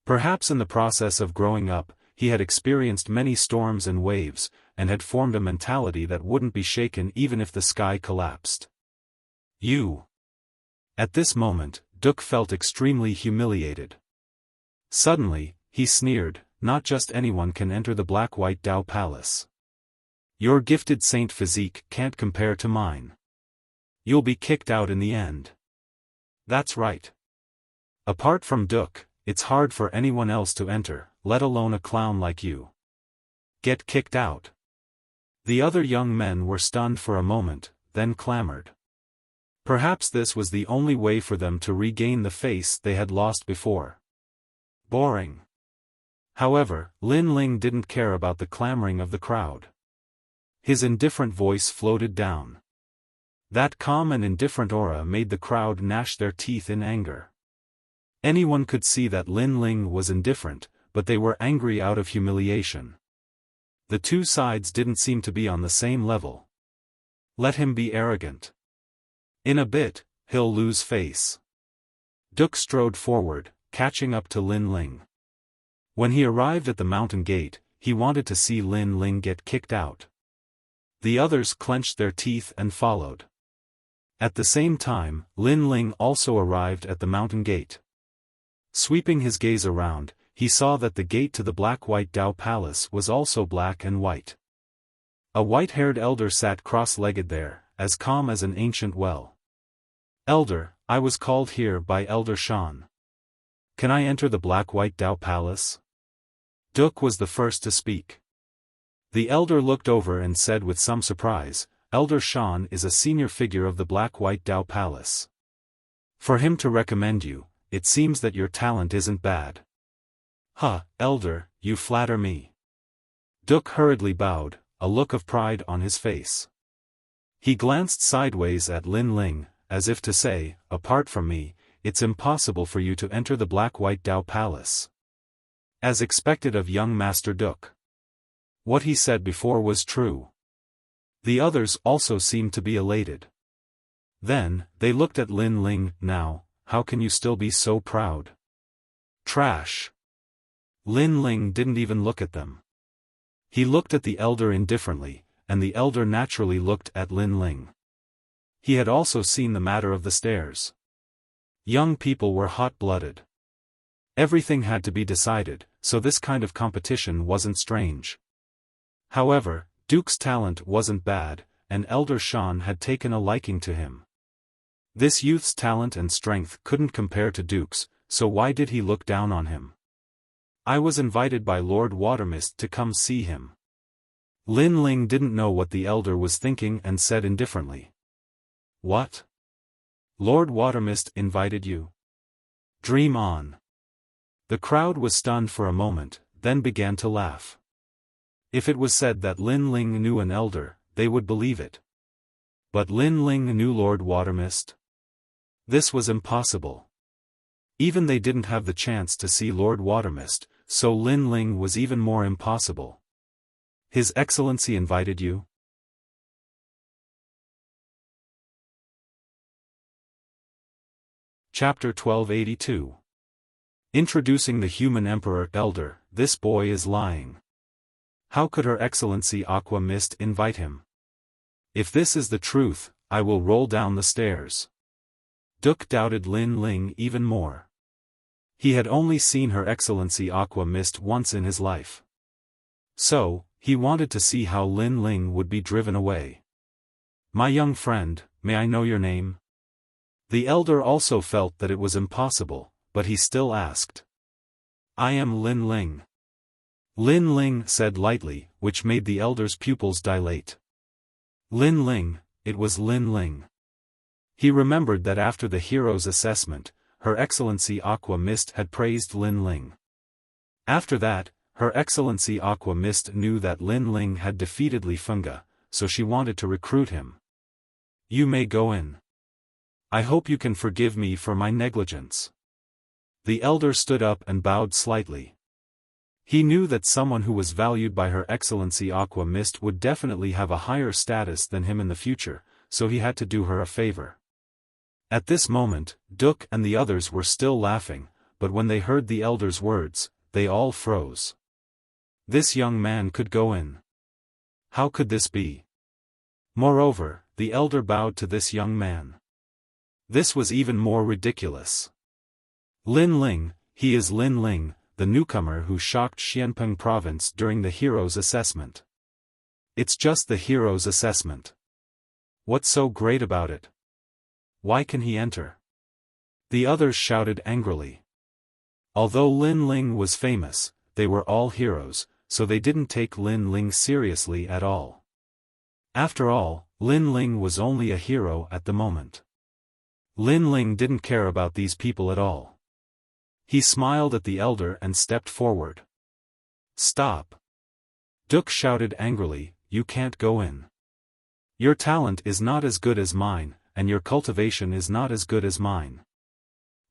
Perhaps in the process of growing up, he had experienced many storms and waves, and had formed a mentality that wouldn't be shaken even if the sky collapsed. You. At this moment, Duke felt extremely humiliated. Suddenly, he sneered, "Not just anyone can enter the Black-White Dao Palace. Your gifted saint physique can't compare to mine. You'll be kicked out in the end." That's right. Apart from Duke, it's hard for anyone else to enter, let alone a clown like you. Get kicked out. The other young men were stunned for a moment, then clamored. Perhaps this was the only way for them to regain the face they had lost before. Boring. However, Lin Ling didn't care about the clamoring of the crowd. His indifferent voice floated down. That calm and indifferent aura made the crowd gnash their teeth in anger. Anyone could see that Lin Ling was indifferent, but they were angry out of humiliation. The two sides didn't seem to be on the same level. Let him be arrogant. In a bit, he'll lose face. Duke strode forward, catching up to Lin Ling. When he arrived at the mountain gate, he wanted to see Lin Ling get kicked out. The others clenched their teeth and followed. At the same time, Lin Ling also arrived at the mountain gate. Sweeping his gaze around, he saw that the gate to the Black-White Dao Palace was also black and white. A white-haired elder sat cross-legged there, as calm as an ancient well. "Elder, I was called here by Elder Shan. Can I enter the Black-White Dao Palace?" Duke was the first to speak. The elder looked over and said with some surprise, "Elder Shan is a senior figure of the Black-White Dao Palace. For him to recommend you, it seems that your talent isn't bad." Elder, you flatter me." Duke hurriedly bowed, a look of pride on his face. He glanced sideways at Lin Ling, as if to say, "Apart from me, it's impossible for you to enter the Black-White Dao Palace." As expected of young Master Duke. What he said before was true. The others also seemed to be elated. Then, they looked at Lin Ling. "Now, how can you still be so proud? Trash." Lin Ling didn't even look at them. He looked at the elder indifferently, and the elder naturally looked at Lin Ling. He had also seen the matter of the stairs. Young people were hot-blooded. Everything had to be decided, so this kind of competition wasn't strange. However, Duke's talent wasn't bad, and Elder Shan had taken a liking to him. This youth's talent and strength couldn't compare to Duke's, so why did he look down on him? I was invited by Lord Watermist to come see him. Lin Ling didn't know what the elder was thinking and said indifferently. What? Lord Watermist invited you? Dream on. The crowd was stunned for a moment, then began to laugh. If it was said that Lin Ling knew an elder, they would believe it. But Lin Ling knew Lord Watermist? This was impossible. Even they didn't have the chance to see Lord Watermist, so Lin Ling was even more impossible. His Excellency invited you? Chapter 1282. Introducing the human Emperor Elder, this boy is lying. How could Her Excellency Aqua Mist invite him? If this is the truth, I will roll down the stairs. Duke doubted Lin Ling even more. He had only seen Her Excellency Aqua Mist once in his life. So, he wanted to see how Lin Ling would be driven away. My young friend, may I know your name? The elder also felt that it was impossible, but he still asked. I am Lin Ling. Lin Ling said lightly, which made the elder's pupils dilate. Lin Ling, it was Lin Ling. He remembered that after the hero's assessment, Her Excellency Aqua Mist had praised Lin Ling. After that, Her Excellency Aqua Mist knew that Lin Ling had defeated Li Fenga, so she wanted to recruit him. You may go in. I hope you can forgive me for my negligence. The elder stood up and bowed slightly. He knew that someone who was valued by Her Excellency Aqua Mist would definitely have a higher status than him in the future, so he had to do her a favor. At this moment, Duke and the others were still laughing, but when they heard the elder's words, they all froze. This young man could go in. How could this be? Moreover, the elder bowed to this young man. This was even more ridiculous. Lin Ling, he is Lin Ling, the newcomer who shocked Xianpeng province during the hero's assessment. It's just the hero's assessment. What's so great about it? Why can he enter? The others shouted angrily. Although Lin Ling was famous, they were all heroes, so they didn't take Lin Ling seriously at all. After all, Lin Ling was only a hero at the moment. Lin Ling didn't care about these people at all. He smiled at the elder and stepped forward. Stop! Duke shouted angrily, you can't go in. Your talent is not as good as mine, and your cultivation is not as good as mine.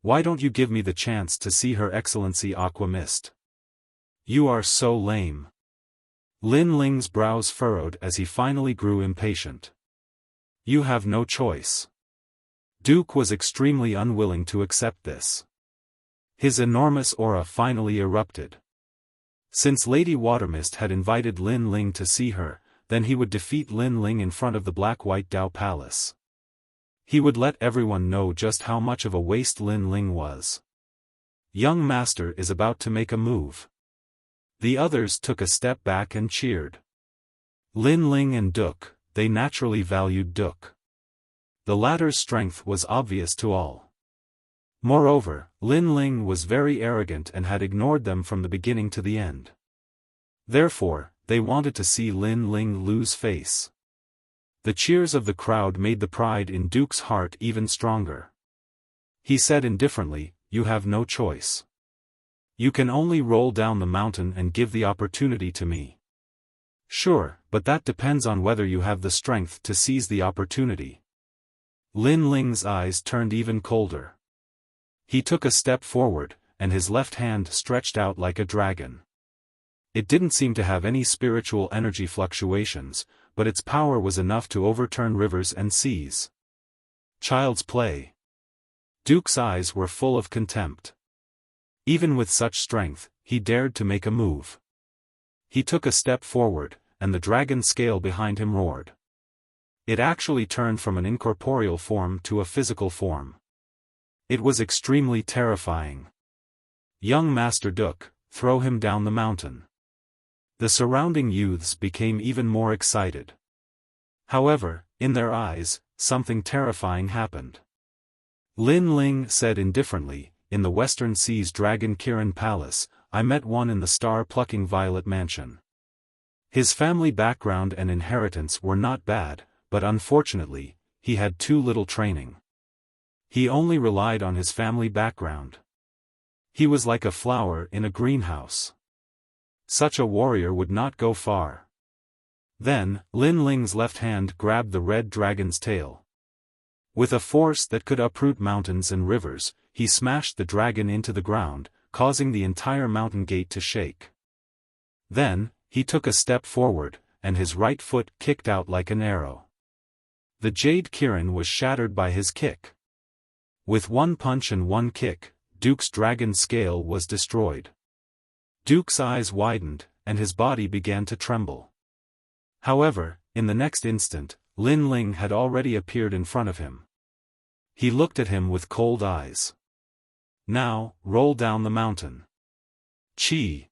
Why don't you give me the chance to see Her Excellency Aqua Mist? You are so lame. Lin Ling's brows furrowed as he finally grew impatient. You have no choice. Duke was extremely unwilling to accept this. His enormous aura finally erupted. Since Lady Watermist had invited Lin Ling to see her, then he would defeat Lin Ling in front of the Black-White Dao Palace. He would let everyone know just how much of a waste Lin Ling was. Young master is about to make a move. The others took a step back and cheered. Lin Ling and Duke, they naturally valued Duke. The latter's strength was obvious to all. Moreover, Lin Ling was very arrogant and had ignored them from the beginning to the end. Therefore, they wanted to see Lin Ling lose face. The cheers of the crowd made the pride in Duke's heart even stronger. He said indifferently, you have no choice. You can only roll down the mountain and give the opportunity to me. Sure, but that depends on whether you have the strength to seize the opportunity. Lin Ling's eyes turned even colder. He took a step forward, and his left hand stretched out like a dragon. It didn't seem to have any spiritual energy fluctuations, but its power was enough to overturn rivers and seas. Child's play. Duke's eyes were full of contempt. Even with such strength, he dared to make a move. He took a step forward, and the dragon scale behind him roared. It actually turned from an incorporeal form to a physical form. It was extremely terrifying. Young Master Duke, throw him down the mountain. The surrounding youths became even more excited. However, in their eyes, something terrifying happened. Lin Ling said indifferently, in the Western Sea's Dragon Kirin Palace, I met one in the star-plucking Violet Mansion. His family background and inheritance were not bad, but unfortunately, he had too little training. He only relied on his family background. He was like a flower in a greenhouse. Such a warrior would not go far. Then, Lin Ling's left hand grabbed the red dragon's tail. With a force that could uproot mountains and rivers, he smashed the dragon into the ground, causing the entire mountain gate to shake. Then, he took a step forward, and his right foot kicked out like an arrow. The Jade Kirin was shattered by his kick. With one punch and one kick, Duke's dragon scale was destroyed. Duke's eyes widened, and his body began to tremble. However, in the next instant, Lin Ling had already appeared in front of him. He looked at him with cold eyes. Now, roll down the mountain. Chi.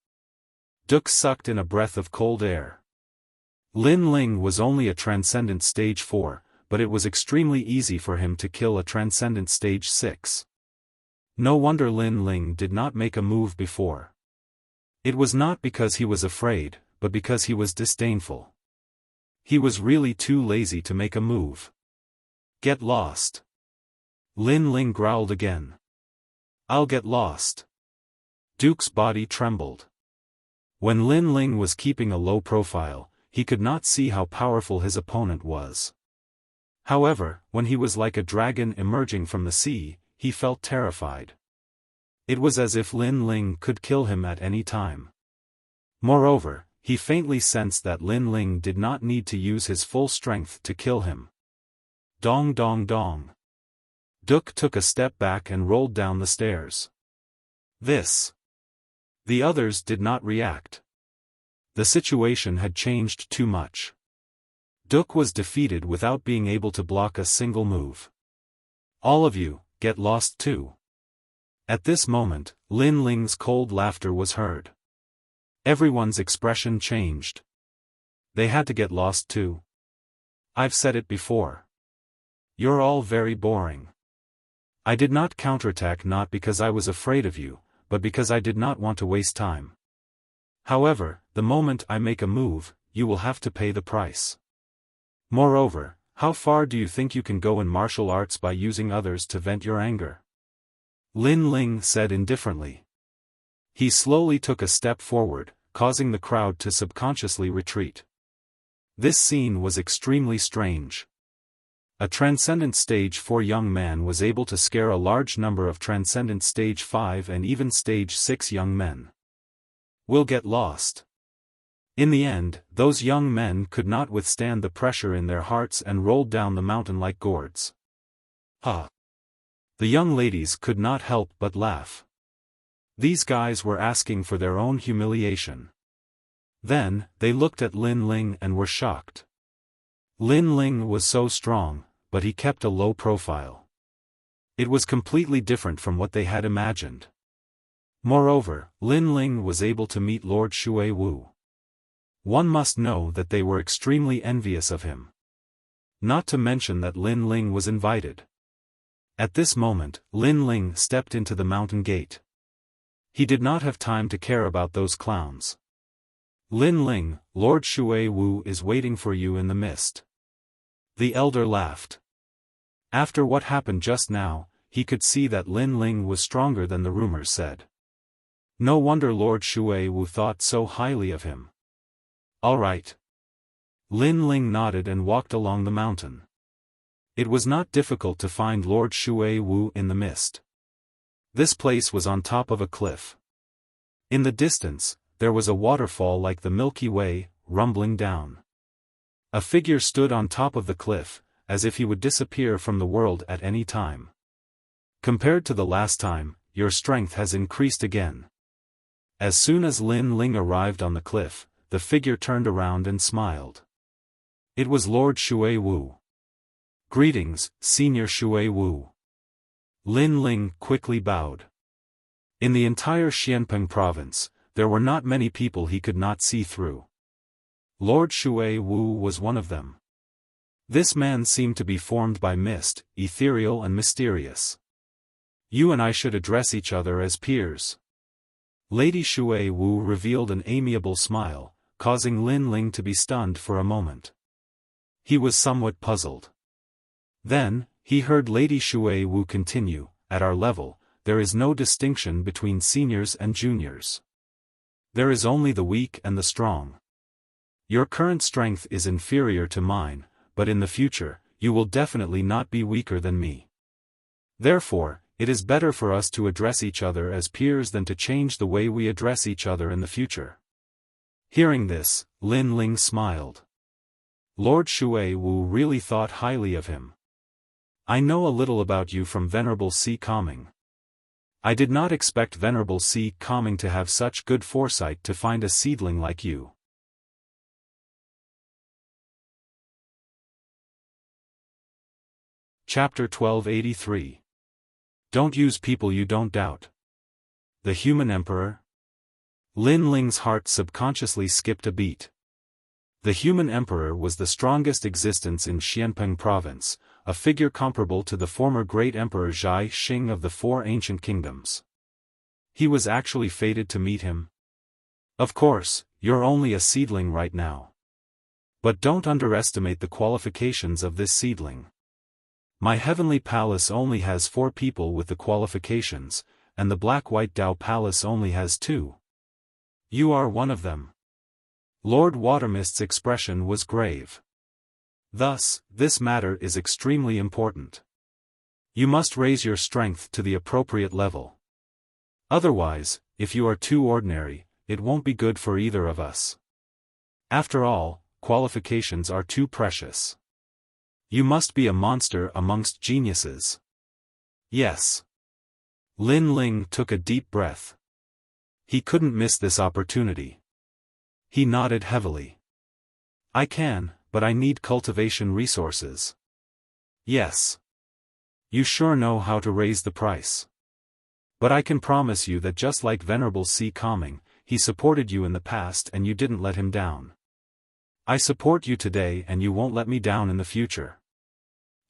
Duke sucked in a breath of cold air. Lin Ling was only a Transcendent Stage 4, but it was extremely easy for him to kill a Transcendent Stage 6. No wonder Lin Ling did not make a move before. It was not because he was afraid, but because he was disdainful. He was really too lazy to make a move. Get lost. Lin Ling growled again. I'll get lost. Duke's body trembled. When Lin Ling was keeping a low profile, he could not see how powerful his opponent was. However, when he was like a dragon emerging from the sea, he felt terrified. It was as if Lin Ling could kill him at any time. Moreover, he faintly sensed that Lin Ling did not need to use his full strength to kill him. Dong dong dong. Duke took a step back and rolled down the stairs. This. The others did not react. The situation had changed too much. Duke was defeated without being able to block a single move. All of you, get lost too. At this moment, Lin Ling's cold laughter was heard. Everyone's expression changed. They had to get lost too. I've said it before. You're all very boring. I did not counterattack not because I was afraid of you, but because I did not want to waste time. However, the moment I make a move, you will have to pay the price. Moreover, how far do you think you can go in martial arts by using others to vent your anger? Lin Ling said indifferently. He slowly took a step forward, causing the crowd to subconsciously retreat. This scene was extremely strange. A Transcendent Stage 4 young man was able to scare a large number of Transcendent Stage 5 and even Stage 6 young men. We'll get lost. In the end, those young men could not withstand the pressure in their hearts and rolled down the mountain like gourds. Ha! The young ladies could not help but laugh. These guys were asking for their own humiliation. Then, they looked at Lin Ling and were shocked. Lin Ling was so strong, but he kept a low profile. It was completely different from what they had imagined. Moreover, Lin Ling was able to meet Lord Shui Wu. One must know that they were extremely envious of him. Not to mention that Lin Ling was invited. At this moment, Lin Ling stepped into the mountain gate. He did not have time to care about those clowns. Lin Ling, Lord Shui Wu is waiting for you in the mist. The elder laughed. After what happened just now, he could see that Lin Ling was stronger than the rumors said. No wonder Lord Shui Wu thought so highly of him. All right. Lin Ling nodded and walked along the mountain. It was not difficult to find Lord Shui Wu in the mist. This place was on top of a cliff. In the distance, there was a waterfall like the Milky Way, rumbling down. A figure stood on top of the cliff, as if he would disappear from the world at any time. Compared to the last time, your strength has increased again. As soon as Lin Ling arrived on the cliff, the figure turned around and smiled. It was Lord Shui Wu. Greetings, Senior Shui Wu. Lin Ling quickly bowed. In the entire Xianpeng province, there were not many people he could not see through. Lord Shui Wu was one of them. This man seemed to be formed by mist, ethereal and mysterious. You and I should address each other as peers. Lady Shui Wu revealed an amiable smile, causing Lin Ling to be stunned for a moment. He was somewhat puzzled. Then, he heard Lady Shui Wu continue, "At our level, there is no distinction between seniors and juniors. There is only the weak and the strong. Your current strength is inferior to mine, but in the future, you will definitely not be weaker than me. Therefore, it is better for us to address each other as peers than to change the way we address each other in the future." Hearing this, Lin Ling smiled. Lord Shui Wu really thought highly of him. "I know a little about you from Venerable Si Kaming. I did not expect Venerable Si Kaming to have such good foresight to find a seedling like you." Chapter 1283. Don't use people you don't doubt. The Human Emperor? Lin Ling's heart subconsciously skipped a beat. The Human Emperor was the strongest existence in Xianpeng province, a figure comparable to the former great Emperor Zhai Xing of the Four Ancient Kingdoms. He was actually fated to meet him. Of course, you're only a seedling right now. But don't underestimate the qualifications of this seedling. My heavenly palace only has 4 people with the qualifications, and the Black-White Dao Palace only has 2. You are one of them. Lord Watermist's expression was grave. Thus, this matter is extremely important. You must raise your strength to the appropriate level. Otherwise, if you are too ordinary, it won't be good for either of us. After all, qualifications are too precious. You must be a monster amongst geniuses. Yes. Lin Ling took a deep breath. He couldn't miss this opportunity. He nodded heavily. I can, but I need cultivation resources. Yes. You sure know how to raise the price. But I can promise you that just like Venerable Si Kaming, he supported you in the past and you didn't let him down. I support you today and you won't let me down in the future.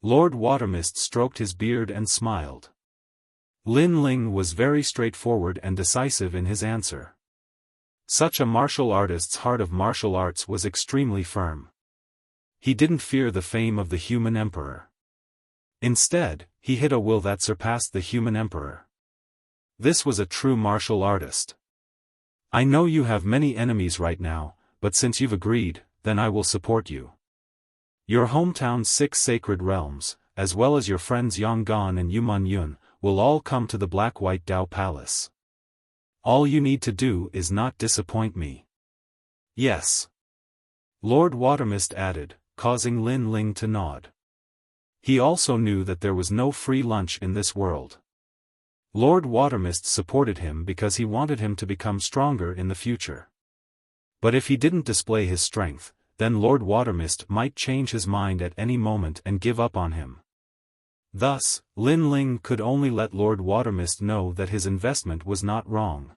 Lord Watermist stroked his beard and smiled. Lin Ling was very straightforward and decisive in his answer. Such a martial artist's heart of martial arts was extremely firm. He didn't fear the fame of the Human Emperor. Instead, he hid a will that surpassed the Human Emperor. This was a true martial artist. I know you have many enemies right now, but since you've agreed, then I will support you. Your hometown's 6 sacred realms, as well as your friends Yonggan and Yuman Yun, will all come to the Black-White Dao Palace. All you need to do is not disappoint me. Yes. Lord Watermist added, causing Lin Ling to nod. He also knew that there was no free lunch in this world. Lord Watermist supported him because he wanted him to become stronger in the future. But if he didn't display his strength, then Lord Watermist might change his mind at any moment and give up on him. Thus, Lin Ling could only let Lord Watermist know that his investment was not wrong.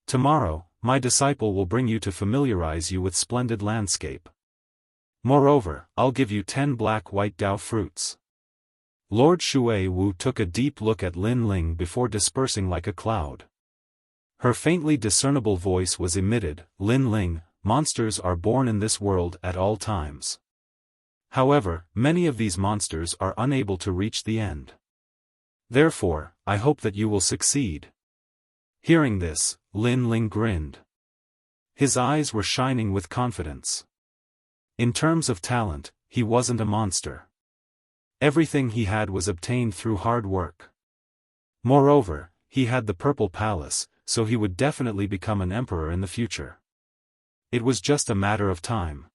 Tomorrow, my disciple will bring you to familiarize you with splendid landscape. Moreover, I'll give you 10 Black-White Dao fruits. Lord Shui Wu took a deep look at Lin Ling before dispersing like a cloud. Her faintly discernible voice was emitted, Lin Ling, monsters are born in this world at all times. However, many of these monsters are unable to reach the end. Therefore, I hope that you will succeed. Hearing this, Lin Ling grinned. His eyes were shining with confidence. In terms of talent, he wasn't a monster. Everything he had was obtained through hard work. Moreover, he had the Purple Palace, so he would definitely become an emperor in the future. It was just a matter of time.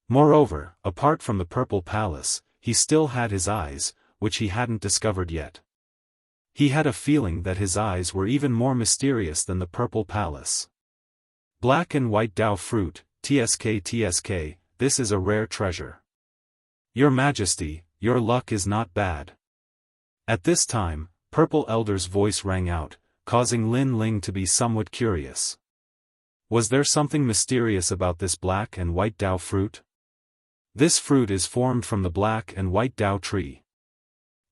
Moreover, apart from the Purple Palace, he still had his eyes, which he hadn't discovered yet. He had a feeling that his eyes were even more mysterious than the Purple Palace. Black and White Dao Fruit, TSK, this is a rare treasure. Your Majesty, your luck is not bad. At this time, Purple Elder's voice rang out, causing Lin Ling to be somewhat curious. Was there something mysterious about this black and white Dao fruit? This fruit is formed from the black and white Dao tree.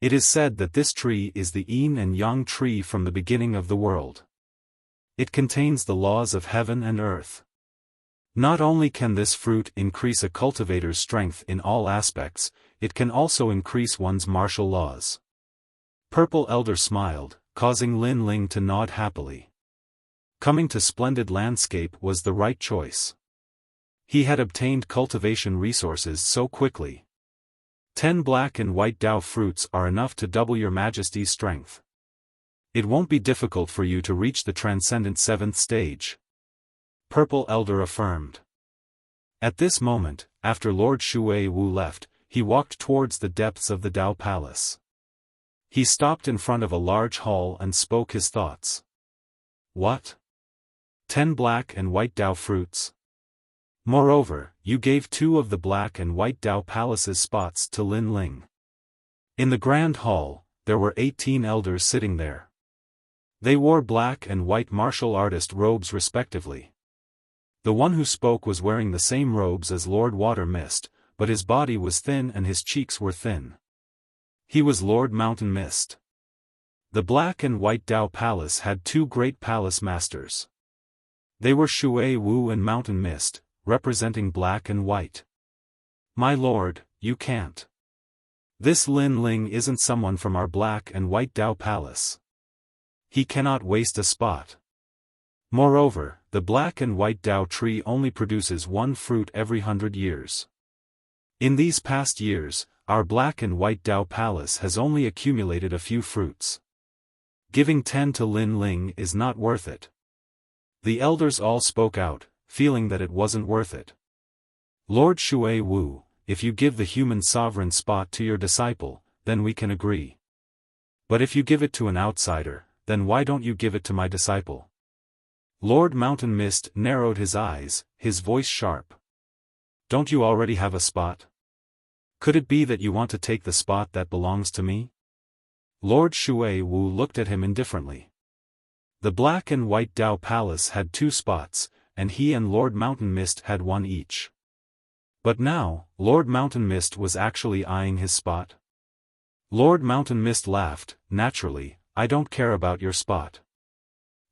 It is said that this tree is the yin and yang tree from the beginning of the world. It contains the laws of heaven and earth. Not only can this fruit increase a cultivator's strength in all aspects, it can also increase one's martial laws. Purple Elder smiled, causing Lin Ling to nod happily. Coming to Splendid Landscape was the right choice. He had obtained cultivation resources so quickly. 10 black and white Dao fruits are enough to double your Majesty's strength. It won't be difficult for you to reach the Transcendent 7th stage. Purple Elder affirmed. At this moment, after Lord Shui Wu left, he walked towards the depths of the Dao Palace. He stopped in front of a large hall and spoke his thoughts. What? 10 black and white Dao fruits? Moreover, you gave 2 of the black and white Dao Palace's spots to Lin Ling. In the Grand Hall, there were 18 elders sitting there. They wore black and white martial artist robes respectively. The one who spoke was wearing the same robes as Lord Water Mist, but his body was thin and his cheeks were thin. He was Lord Mountain Mist. The black and white Dao Palace had 2 great palace masters. They were Shui Wu and Mountain Mist, representing black and white. My lord, you can't. This Lin Ling isn't someone from our black and white Dao Palace. He cannot waste a spot. Moreover, the black and white Dao tree only produces 1 fruit every 100 years. In these past years, our black and white Dao Palace has only accumulated a few fruits. Giving 10 to Lin Ling is not worth it. The elders all spoke out, feeling that it wasn't worth it. Lord Shui Wu, if you give the human sovereign spot to your disciple, then we can agree. But if you give it to an outsider, then why don't you give it to my disciple? Lord Mountain Mist narrowed his eyes, his voice sharp. Don't you already have a spot? Could it be that you want to take the spot that belongs to me? Lord Shui Wu looked at him indifferently. The black and white Dao Palace had 2 spots, and he and Lord Mountain Mist had 1 each. But now, Lord Mountain Mist was actually eyeing his spot. Lord Mountain Mist laughed. Naturally, I don't care about your spot.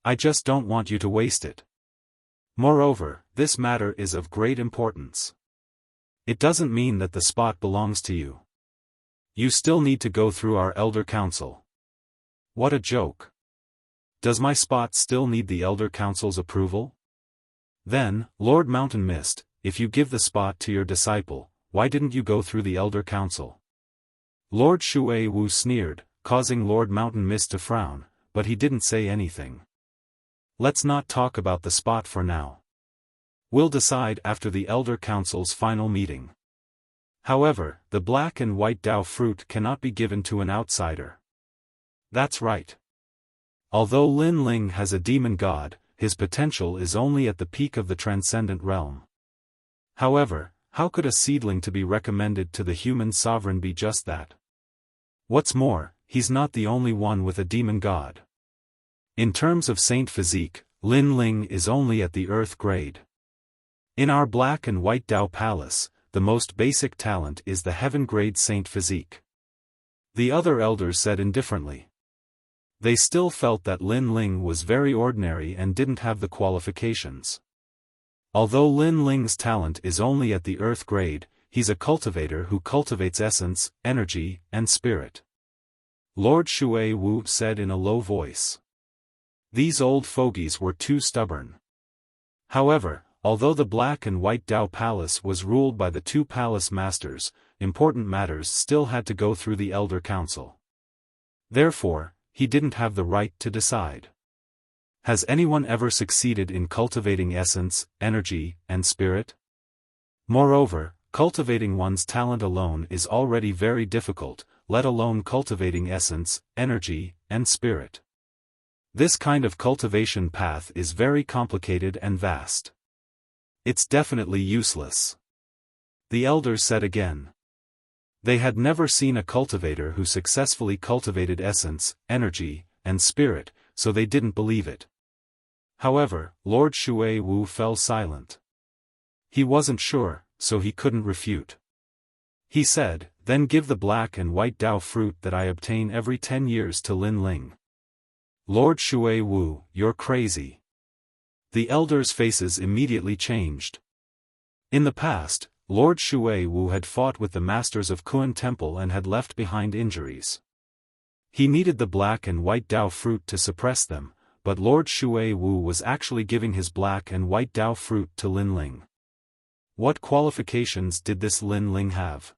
I just don't want you to waste it. Moreover, this matter is of great importance. It doesn't mean that the spot belongs to you. You still need to go through our Elder Council. What a joke. Does my spot still need the Elder Council's approval? Then, Lord Mountain Mist, if you give the spot to your disciple, why didn't you go through the Elder Council? Lord Shui Wu sneered, causing Lord Mountain Mist to frown, but he didn't say anything. Let's not talk about the spot for now. We'll decide after the Elder Council's final meeting. However, the black and white Dao fruit cannot be given to an outsider. That's right. Although Lin Ling has a demon god, his potential is only at the peak of the Transcendent realm. However, how could a seedling to be recommended to the human sovereign be just that? What's more, he's not the only one with a demon god. In terms of saint physique, Lin Ling is only at the earth grade. In our black and white Dao Palace, the most basic talent is the heaven grade saint physique. The other elders said indifferently. They still felt that Lin Ling was very ordinary and didn't have the qualifications. Although Lin Ling's talent is only at the earth grade, he's a cultivator who cultivates essence, energy, and spirit. Lord Shui Wu said in a low voice. These old fogies were too stubborn. However, although the black and white Dao Palace was ruled by the 2 palace masters, important matters still had to go through the Elder Council. Therefore, he didn't have the right to decide. Has anyone ever succeeded in cultivating essence, energy, and spirit? Moreover, cultivating one's talent alone is already very difficult, let alone cultivating essence, energy, and spirit. This kind of cultivation path is very complicated and vast. It's definitely useless. The elders said again. They had never seen a cultivator who successfully cultivated essence, energy, and spirit, so they didn't believe it. However, Lord Shui Wu fell silent. He wasn't sure, so he couldn't refute. He said, "Then give the black and white Dao fruit that I obtain every 10 years to Lin Ling." "Lord Shui Wu, you're crazy." The elders' faces immediately changed. In the past, Lord Shui Wu had fought with the masters of Kun Temple and had left behind injuries. He needed the black and white Dao fruit to suppress them, but Lord Shui Wu was actually giving his black and white Dao fruit to Lin Ling. What qualifications did this Lin Ling have?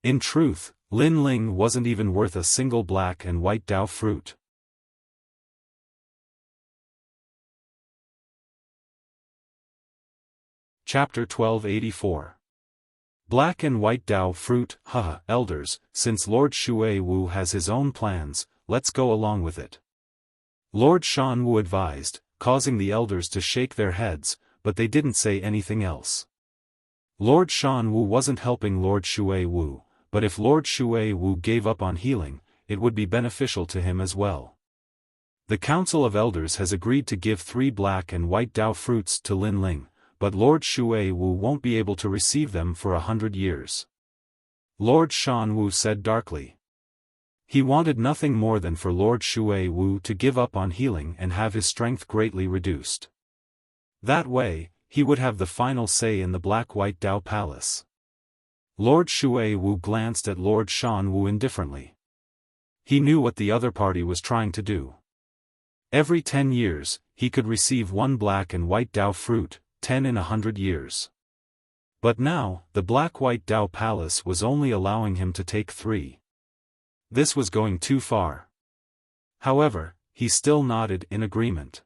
In truth, Lin Ling wasn't even worth a single black and white Dao fruit. Chapter 1284. Black and white Dao fruit. Haha, elders, since Lord Shui Wu has his own plans, let's go along with it. Lord Shan Wu advised, causing the elders to shake their heads, but they didn't say anything else. Lord Shan Wu wasn't helping Lord Shui Wu, but if Lord Shui Wu gave up on healing, it would be beneficial to him as well. The Council of Elders has agreed to give 3 black and white Dao fruits to Lin Ling, but Lord Shui Wu won't be able to receive them for 100 years. Lord Shan Wu said darkly. He wanted nothing more than for Lord Shui Wu to give up on healing and have his strength greatly reduced. That way, he would have the final say in the Black-White Dao Palace. Lord Shui Wu glanced at Lord Shan Wu indifferently. He knew what the other party was trying to do. Every 10 years, he could receive 1 black and white Dao fruit, 10 in 100 years. But now, the Black-White Dao Palace was only allowing him to take 3. This was going too far. However, he still nodded in agreement.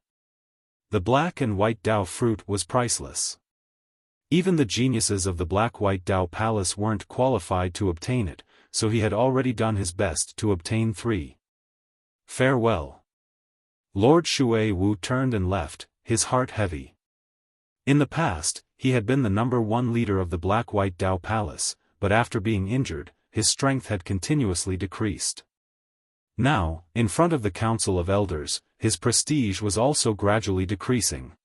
The black and white Dao fruit was priceless. Even the geniuses of the Black-White Dao Palace weren't qualified to obtain it, so he had already done his best to obtain 3. Farewell. Lord Shui Wu turned and left, his heart heavy. In the past, he had been the #1 leader of the Black-White Dao Palace, but after being injured, his strength had continuously decreased. Now, in front of the Council of Elders, his prestige was also gradually decreasing.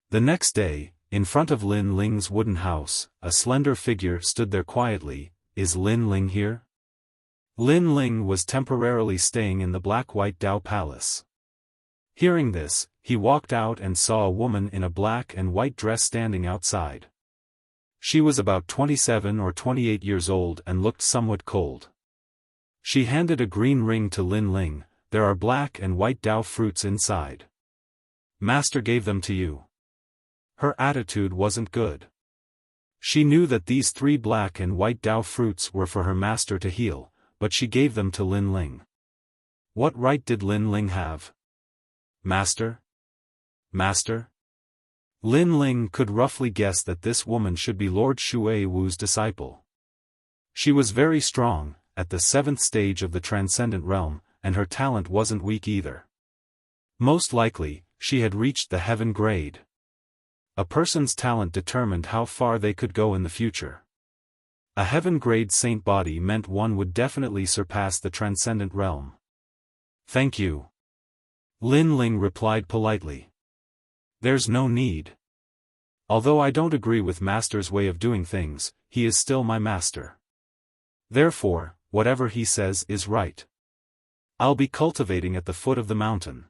The next day, in front of Lin Ling's wooden house, a slender figure stood there quietly. Is Lin Ling here? Lin Ling was temporarily staying in the Black-White Dao Palace. Hearing this, he walked out and saw a woman in a black and white dress standing outside. She was about 27 or 28 years old and looked somewhat cold. She handed a green ring to Lin Ling. There are black and white Dao fruits inside. Master gave them to you. Her attitude wasn't good. She knew that these 3 black and white Dao fruits were for her master to heal, but she gave them to Lin Ling. What right did Lin Ling have? Master? Master? Lin Ling could roughly guess that this woman should be Lord Shui Wu's disciple. She was very strong, at the 7th stage of the Transcendent realm, and her talent wasn't weak either. Most likely, she had reached the heaven grade. A person's talent determined how far they could go in the future. A heaven grade saint body meant one would definitely surpass the Transcendent realm. Thank you. Lin Ling replied politely. There's no need. Although I don't agree with Master's way of doing things, he is still my master. Therefore, whatever he says is right. I'll be cultivating at the foot of the mountain.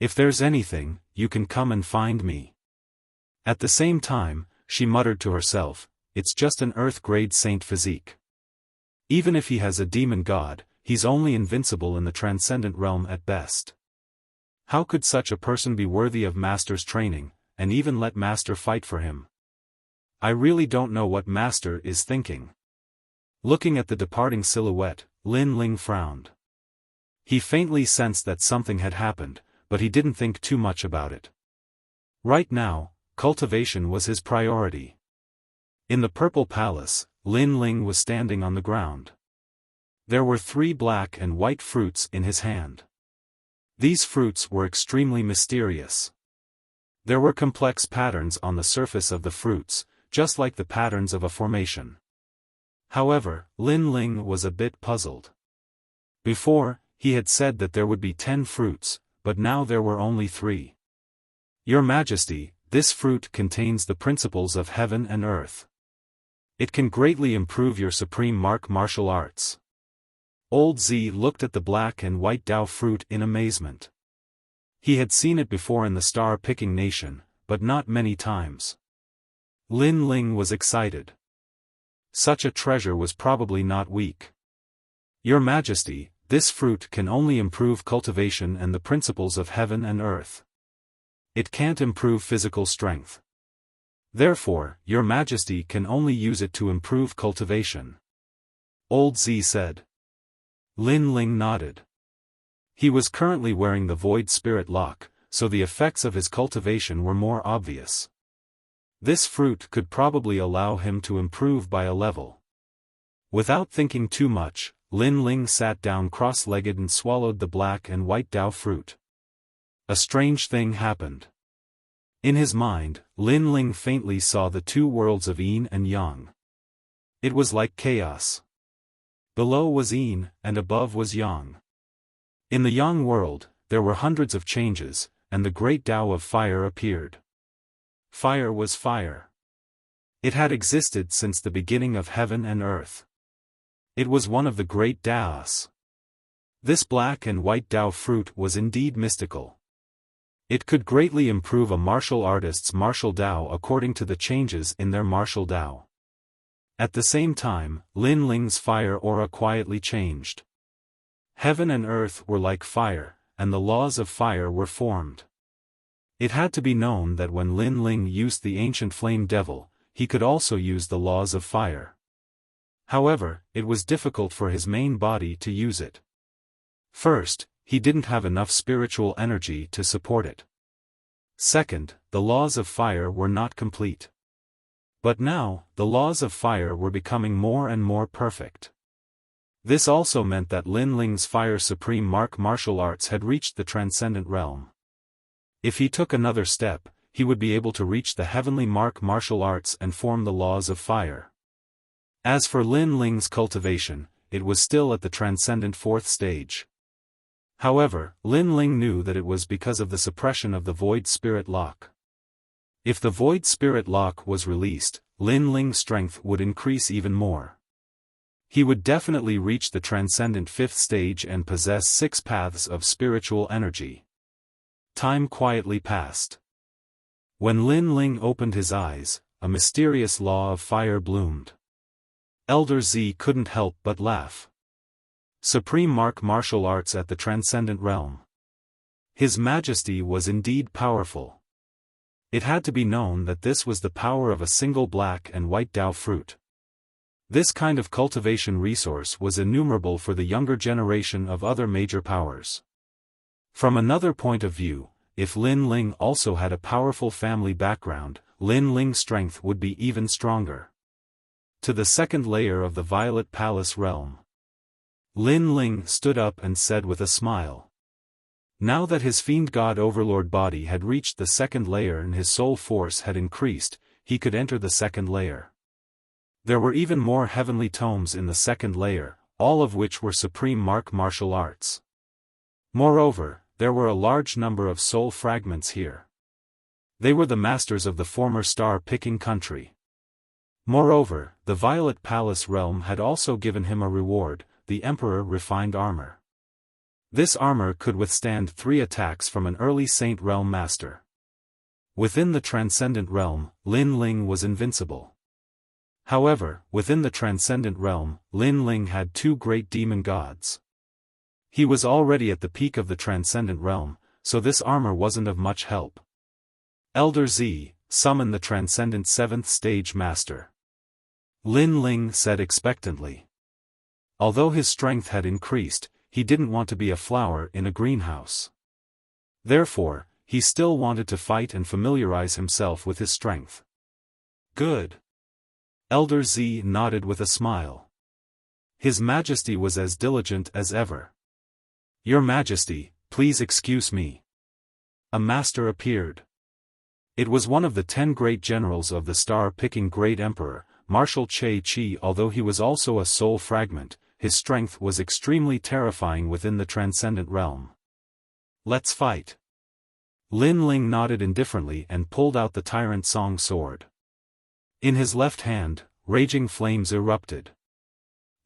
If there's anything, you can come and find me. At the same time, she muttered to herself, it's just an earth-grade saint physique. Even if he has a demon god, he's only invincible in the Transcendent realm at best. How could such a person be worthy of Master's training, and even let Master fight for him? I really don't know what Master is thinking. Looking at the departing silhouette, Lin Ling frowned. He faintly sensed that something had happened, but he didn't think too much about it. Right now, cultivation was his priority. In the Purple Palace, Lin Ling was standing on the ground. There were 3 black and white fruits in his hand. These fruits were extremely mysterious. There were complex patterns on the surface of the fruits, just like the patterns of a formation. However, Lin Ling was a bit puzzled. Before, he had said that there would be 10 fruits, but now there were only 3. Your Majesty, this fruit contains the principles of heaven and earth. It can greatly improve your supreme martial arts. Old Z looked at the black and white Dao fruit in amazement. He had seen it before in the star-picking nation, but not many times. Lin Ling was excited. Such a treasure was probably not weak. Your Majesty, this fruit can only improve cultivation and the principles of heaven and earth. It can't improve physical strength. Therefore, Your Majesty can only use it to improve cultivation. Old Z said. Lin Ling nodded. He was currently wearing the Void Spirit Lock, so the effects of his cultivation were more obvious. This fruit could probably allow him to improve by a level. Without thinking too much, Lin Ling sat down cross-legged and swallowed the black and white Dao fruit. A strange thing happened. In his mind, Lin Ling faintly saw the 2 worlds of yin and yang. It was like chaos. Below was yin, and above was yang. In the yang world, there were hundreds of changes, and the great Tao of fire appeared. Fire was fire. It had existed since the beginning of heaven and earth. It was one of the great Taos. This black and white Tao fruit was indeed mystical. It could greatly improve a martial artist's martial Tao according to the changes in their martial Tao. At the same time, Lin Ling's fire aura quietly changed. Heaven and earth were like fire, and the laws of fire were formed. It had to be known that when Lin Ling used the ancient flame devil, he could also use the laws of fire. However, it was difficult for his main body to use it. First, he didn't have enough spiritual energy to support it. Second, the laws of fire were not complete. But now, the laws of fire were becoming more and more perfect. This also meant that Lin Ling's Fire Supreme martial arts had reached the Transcendent realm. If he took another step, he would be able to reach the heavenly martial arts and form the laws of fire. As for Lin Ling's cultivation, it was still at the Transcendent 4th stage. However, Lin Ling knew that it was because of the suppression of the Void Spirit Lock. If the Void Spirit Lock was released, Lin Ling's strength would increase even more. He would definitely reach the Transcendent 5th stage and possess 6 paths of spiritual energy. Time quietly passed. When Lin Ling opened his eyes, a mysterious law of fire bloomed. Elder Z couldn't help but laugh. Supreme martial arts at the Transcendent realm. His Majesty was indeed powerful. It had to be known that this was the power of a single black and white Tao fruit. This kind of cultivation resource was innumerable for the younger generation of other major powers. From another point of view, if Lin Ling also had a powerful family background, Lin Ling's strength would be even stronger. To the 2nd layer of the Violet Palace realm. Lin Ling stood up and said with a smile. Now that his Fiend God Overlord body had reached the 2nd layer and his soul force had increased, he could enter the 2nd layer. There were even more heavenly tomes in the 2nd layer, all of which were supreme martial arts. Moreover, there were a large number of soul fragments here. They were the masters of the former star-picking country. Moreover, the Violet Palace realm had also given him a reward, the Emperor Refined Armor. This armor could withstand 3 attacks from an early Saint Realm Master. Within the Transcendent realm, Lin Ling was invincible. However, within the Transcendent realm, Lin Ling had 2 great demon gods. He was already at the peak of the Transcendent realm, so this armor wasn't of much help. Elder Z, summon the Transcendent 7th stage Master. Lin Ling said expectantly. Although his strength had increased, he didn't want to be a flower in a greenhouse. Therefore, he still wanted to fight and familiarize himself with his strength. Good. Elder Z nodded with a smile. His Majesty was as diligent as ever. Your Majesty, please excuse me. A master appeared. It was one of the 10 great generals of the star-picking Great Emperor, martial Che Chi. Although he was also a soul fragment, his strength was extremely terrifying within the transcendent realm. Let's fight. Lin Ling nodded indifferently and pulled out the Tyrant Song sword. In his left hand, raging flames erupted.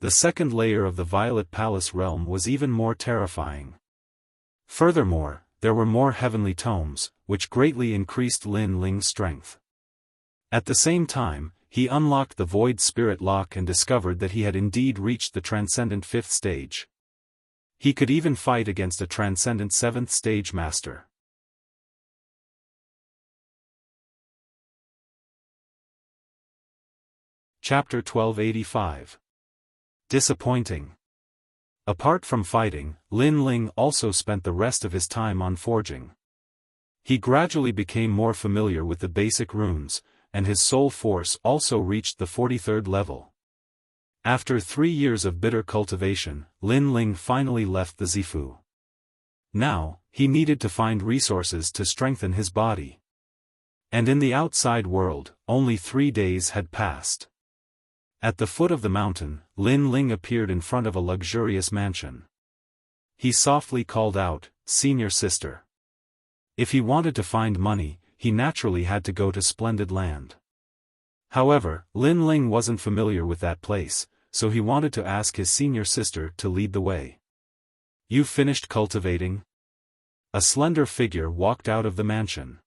The second layer of the Violet Palace realm was even more terrifying. Furthermore, there were more heavenly tomes, which greatly increased Lin Ling's strength. At the same time, he unlocked the Void Spirit Lock and discovered that he had indeed reached the Transcendent 5th stage. He could even fight against a Transcendent 7th stage master. Chapter 1285. Disappointing. Apart from fighting, Lin Ling also spent the rest of his time on forging. He gradually became more familiar with the basic runes, and his soul force also reached the 43rd level. After 3 years of bitter cultivation, Lin Ling finally left the Zifu. Now, he needed to find resources to strengthen his body. And in the outside world, only 3 days had passed. At the foot of the mountain, Lin Ling appeared in front of a luxurious mansion. He softly called out, "Senior sister." If he wanted to find money, he naturally had to go to Splendid Land. However, Lin Ling wasn't familiar with that place, so he wanted to ask his senior sister to lead the way. "You finished cultivating?" A slender figure walked out of the mansion.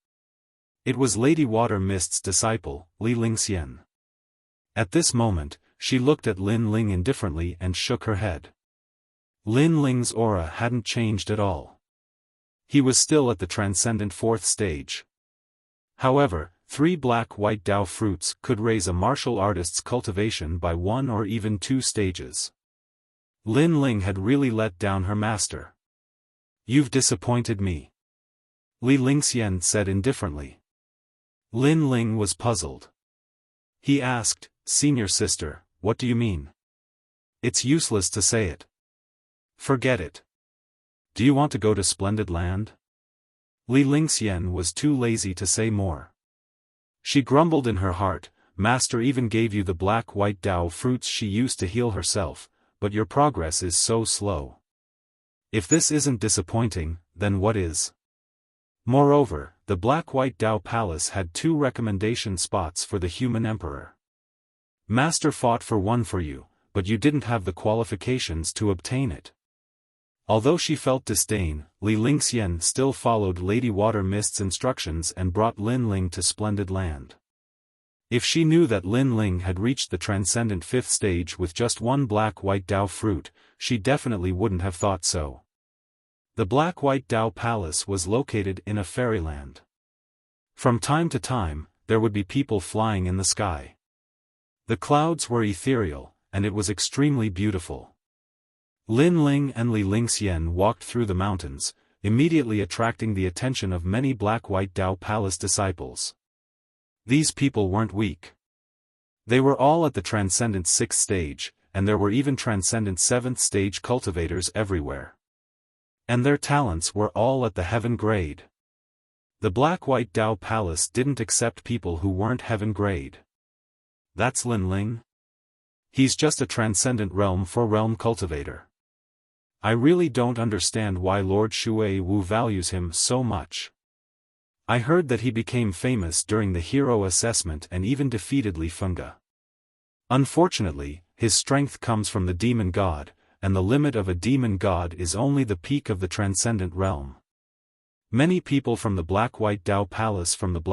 It was Lady Water Mist's disciple, Li Lingxian. At this moment, she looked at Lin Ling indifferently and shook her head. Lin Ling's aura hadn't changed at all. He was still at the Transcendent 4th stage. However, 3 black-white Dao fruits could raise a martial artist's cultivation by 1 or even 2 stages. Lin Ling had really let down her master. "You've disappointed me," Li Lingxian said indifferently. Lin Ling was puzzled. He asked, "Senior sister, what do you mean? It's useless to say it. Forget it. Do you want to go to Splendid Land?" Li Lingxian was too lazy to say more. She grumbled in her heart, "Master even gave you the black-white Dao fruits she used to heal herself, but your progress is so slow. If this isn't disappointing, then what is?" Moreover, the black-white Dao Palace had 2 recommendation spots for the human emperor. Master fought for one for you, but you didn't have the qualifications to obtain it. Although she felt disdain, Li Lingxian still followed Lady Water Mist's instructions and brought Lin Ling to Splendid Land. If she knew that Lin Ling had reached the Transcendent 5th stage with just 1 black-white Dao fruit, she definitely wouldn't have thought so. The black-white Dao Palace was located in a fairyland. From time to time, there would be people flying in the sky. The clouds were ethereal, and it was extremely beautiful. Lin Ling and Li Lingxian walked through the mountains, immediately attracting the attention of many black-white Dao Palace disciples. These people weren't weak. They were all at the Transcendent 6th stage, and there were even Transcendent 7th stage cultivators everywhere. And their talents were all at the heaven grade. The black-white Dao Palace didn't accept people who weren't heaven grade. That's Lin Ling? He's just a Transcendent Realm 4 realm cultivator. I really don't understand why Lord Shui Wu values him so much. I heard that he became famous during the hero assessment and even defeated Li Fenga. Unfortunately, his strength comes from the demon god, and the limit of a demon god is only the peak of the Transcendent Realm. Many people from the black-white Dao Palace and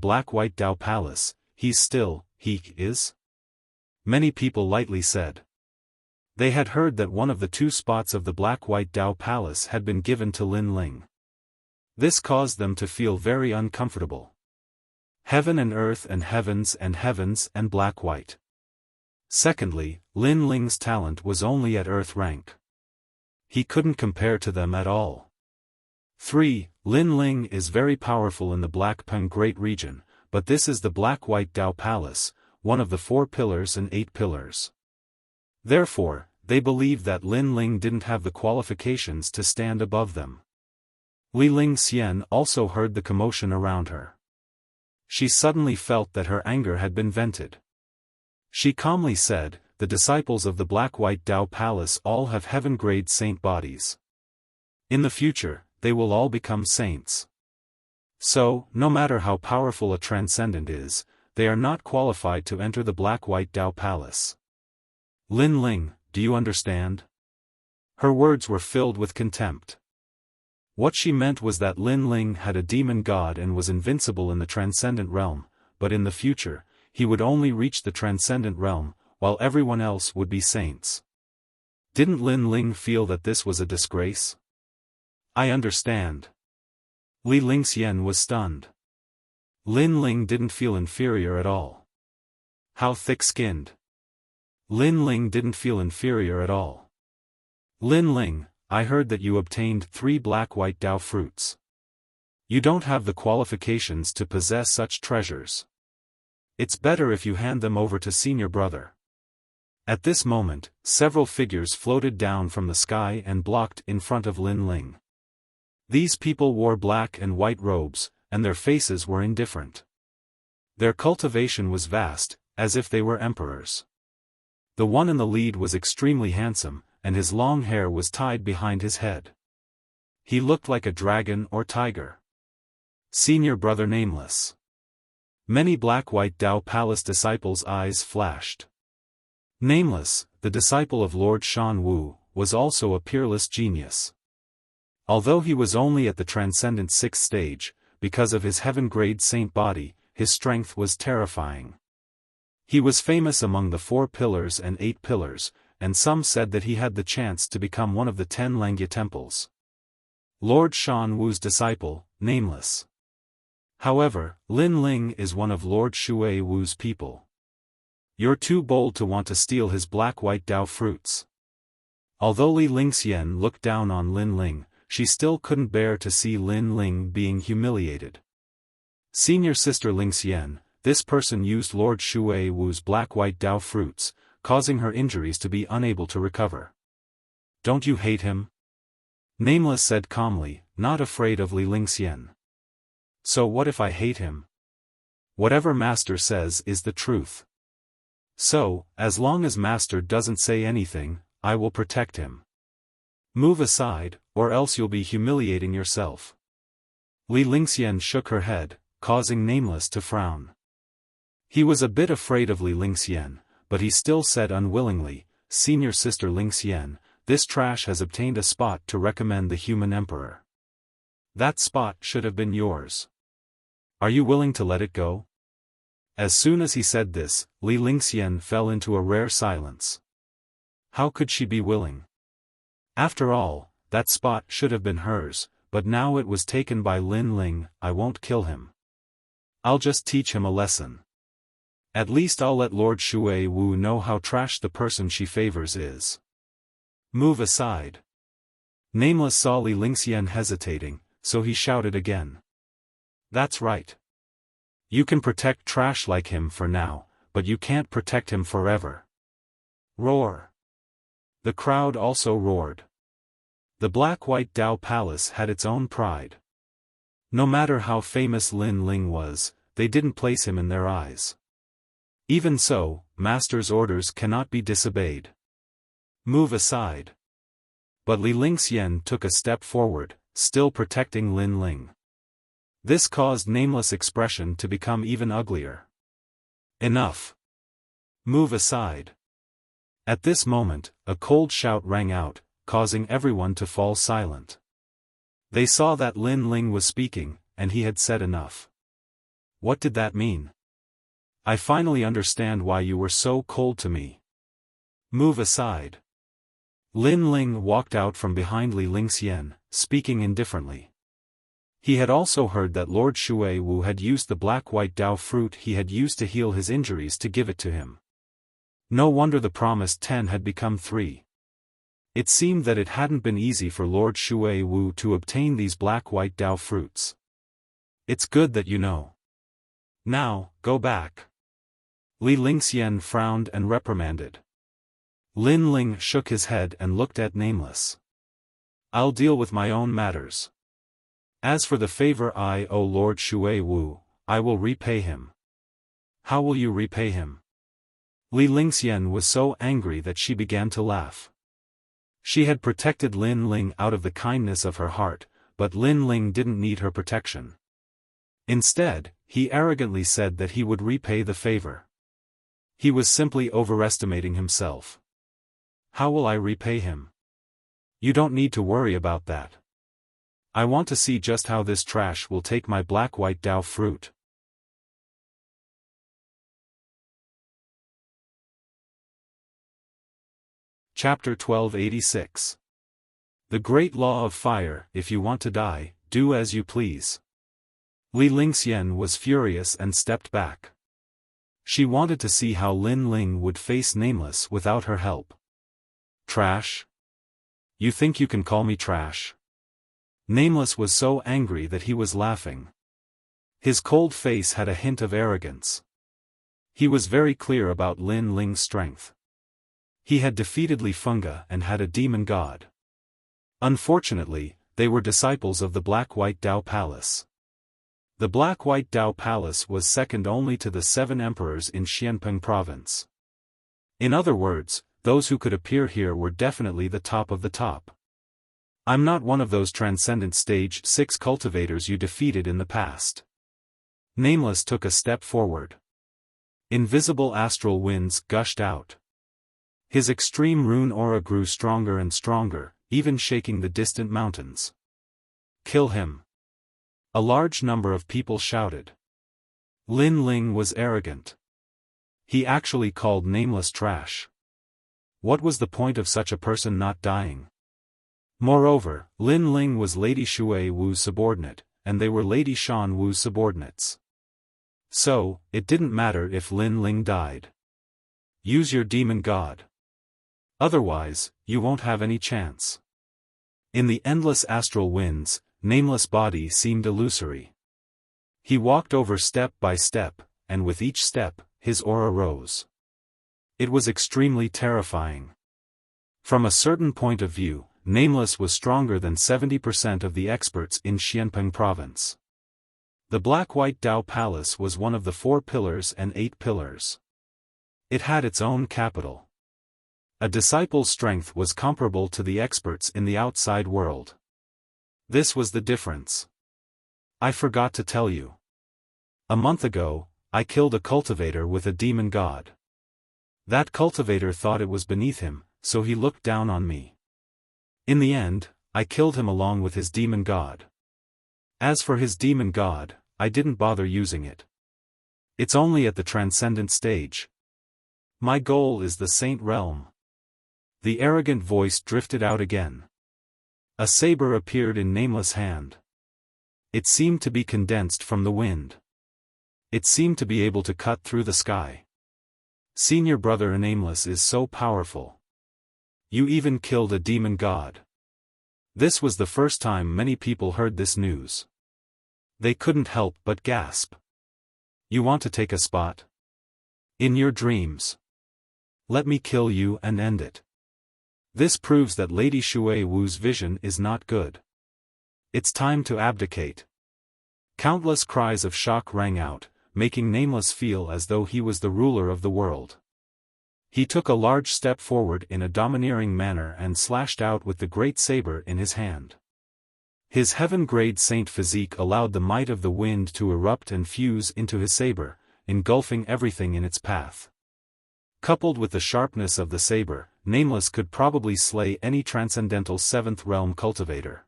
black-white Dao Palace, he is? Many people lightly said. They had heard that one of the 2 spots of the black-white Dao Palace had been given to Lin Ling. This caused them to feel very uncomfortable. Heaven and earth and heavens and black-white. Secondly, Lin Ling's talent was only at earth rank. He couldn't compare to them at all. 3. Lin Ling is very powerful in the Black Peng Great Region, but this is the black-white Dao Palace, one of the 4 pillars and 8 pillars. Therefore, they believed that Lin Ling didn't have the qualifications to stand above them. Li Lingxian also heard the commotion around her. She suddenly felt that her anger had been vented. She calmly said, "The disciples of the Black-White Tao Palace all have heaven-grade saint bodies. In the future, they will all become saints. So, no matter how powerful a Transcendent is, they are not qualified to enter the Black-White Tao Palace. Lin Ling, do you understand?" Her words were filled with contempt. What she meant was that Lin Ling had a demon god and was invincible in the Transcendent realm, but in the future, he would only reach the Transcendent realm, while everyone else would be saints. Didn't Lin Ling feel that this was a disgrace? "I understand." Li Lingxian was stunned. Lin Ling didn't feel inferior at all. How thick-skinned. Lin Ling didn't feel inferior at all. "Lin Ling, I heard that you obtained 3 Black-White Tao fruits. You don't have the qualifications to possess such treasures. It's better if you hand them over to senior brother." At this moment, several figures floated down from the sky and blocked in front of Lin Ling. These people wore black and white robes, and their faces were indifferent. Their cultivation was vast, as if they were emperors. The one in the lead was extremely handsome, and his long hair was tied behind his head. He looked like a dragon or tiger. Senior brother Nameless. Many Black-White Tao Palace disciples' eyes flashed. Nameless, the disciple of Lord Shan Wu, was also a peerless genius. Although he was only at the Transcendent 6th stage, because of his heaven-grade saint body, his strength was terrifying. He was famous among the 4 pillars and 8 pillars, and some said that he had the chance to become one of the 10 Langya temples. Lord Shan Wu's disciple, Nameless. However, Lin Ling is one of Lord Shui Wu's people. You're too bold to want to steal his Black-White Tao fruits. Although Li Lingxian looked down on Lin Ling, she still couldn't bear to see Lin Ling being humiliated. Senior sister Lingxian, this person used Lord Shui Wu's Black-White Tao fruits, causing her injuries to be unable to recover. "Don't you hate him?" Nameless said calmly, not afraid of Li Lingxian. "So what if I hate him? Whatever Master says is the truth. So, as long as Master doesn't say anything, I will protect him. Move aside, or else you'll be humiliating yourself." Li Lingxian shook her head, causing Nameless to frown. He was a bit afraid of Li Lingxian, but he still said unwillingly, "Senior sister Lingxian, this trash has obtained a spot to recommend the human emperor. That spot should have been yours. Are you willing to let it go?" As soon as he said this, Li Lingxian fell into a rare silence. How could she be willing? After all, that spot should have been hers, but now it was taken by Lin Ling. "I won't kill him. I'll just teach him a lesson. At least I'll let Lord Shui Wu know how trash the person she favors is. Move aside." Nameless saw Li Lingxian hesitating, so he shouted again. "That's right. You can protect trash like him for now, but you can't protect him forever." Roar. The crowd also roared. The Black-White Tao Palace had its own pride. No matter how famous Lin Ling was, they didn't place him in their eyes. Even so, Master's orders cannot be disobeyed. Move aside. But Li Lingxian took a step forward, still protecting Lin Ling. This caused Nameless' expression to become even uglier. Enough. Move aside. At this moment, a cold shout rang out, causing everyone to fall silent. They saw that Lin Ling was speaking, and he had said enough. What did that mean? "I finally understand why you were so cold to me. Move aside." Lin Ling walked out from behind Li Lingxian, speaking indifferently. He had also heard that Lord Shui Wu had used the Black-White Tao fruit he had used to heal his injuries to give it to him. No wonder the promised 10 had become 3. It seemed that it hadn't been easy for Lord Shui Wu to obtain these Black-White Tao fruits. "It's good that you know. Now, go back." Li Lingxian frowned and reprimanded. Lin Ling shook his head and looked at Nameless. "I'll deal with my own matters. As for the favor I owe Lord Shui Wu, I will repay him. How will you repay him? Li Lingxian was so angry that she began to laugh. She had protected Lin Ling out of the kindness of her heart, but Lin Ling didn't need her protection. Instead, he arrogantly said that he would repay the favor. He was simply overestimating himself. How will I repay him? You don't need to worry about that. I want to see just how this trash will take my black-white Dao fruit. Chapter 1286. The Great Law of Fire. If you want to die, do as you please. Li Lingxian was furious and stepped back. She wanted to see how Lin Ling would face Nameless without her help. Trash? You think you can call me trash? Nameless was so angry that he was laughing. His cold face had a hint of arrogance. He was very clear about Lin Ling's strength. He had defeated Li Funga and had a demon god. Unfortunately, they were disciples of the Black-White Dao Palace. The Black-White Dao Palace was second only to the 7 emperors in Xianpeng province. In other words, those who could appear here were definitely the top of the top. I'm not one of those Transcendent Stage 6 cultivators you defeated in the past. Nameless took a step forward. Invisible astral winds gushed out. His extreme rune aura grew stronger and stronger, even shaking the distant mountains. Kill him. A large number of people shouted. Lin Ling was arrogant. He actually called Nameless trash. What was the point of such a person not dying? Moreover, Lin Ling was Lady Shui Wu's subordinate, and they were Lady Shan Wu's subordinates. So, it didn't matter if Lin Ling died. Use your demon god. Otherwise, you won't have any chance. In the endless astral winds, Nameless' body seemed illusory. He walked over step by step, and with each step, his aura rose. It was extremely terrifying. From a certain point of view, Nameless was stronger than 70% of the experts in Xianpeng province. The Black-White Dao Palace was one of the 4 pillars and 8 pillars. It had its own capital. A disciple's strength was comparable to the experts in the outside world. This was the difference. I forgot to tell you. A month ago, I killed a cultivator with a demon god. That cultivator thought it was beneath him, so he looked down on me. In the end, I killed him along with his demon god. As for his demon god, I didn't bother using it. It's only at the Transcendent stage. My goal is the Saint Realm. The arrogant voice drifted out again. A saber appeared in Nameless' hand. It seemed to be condensed from the wind. It seemed to be able to cut through the sky. Senior brother Nameless is so powerful. You even killed a demon god. This was the first time many people heard this news. They couldn't help but gasp. You want to take a spot? In your dreams. Let me kill you and end it. This proves that Lady Shui Wu's vision is not good. It's time to abdicate. Countless cries of shock rang out, making Nameless feel as though he was the ruler of the world. He took a large step forward in a domineering manner and slashed out with the great saber in his hand. His heaven-grade saint physique allowed the might of the wind to erupt and fuse into his saber, engulfing everything in its path. Coupled with the sharpness of the saber, Nameless could probably slay any transcendental 7th realm cultivator.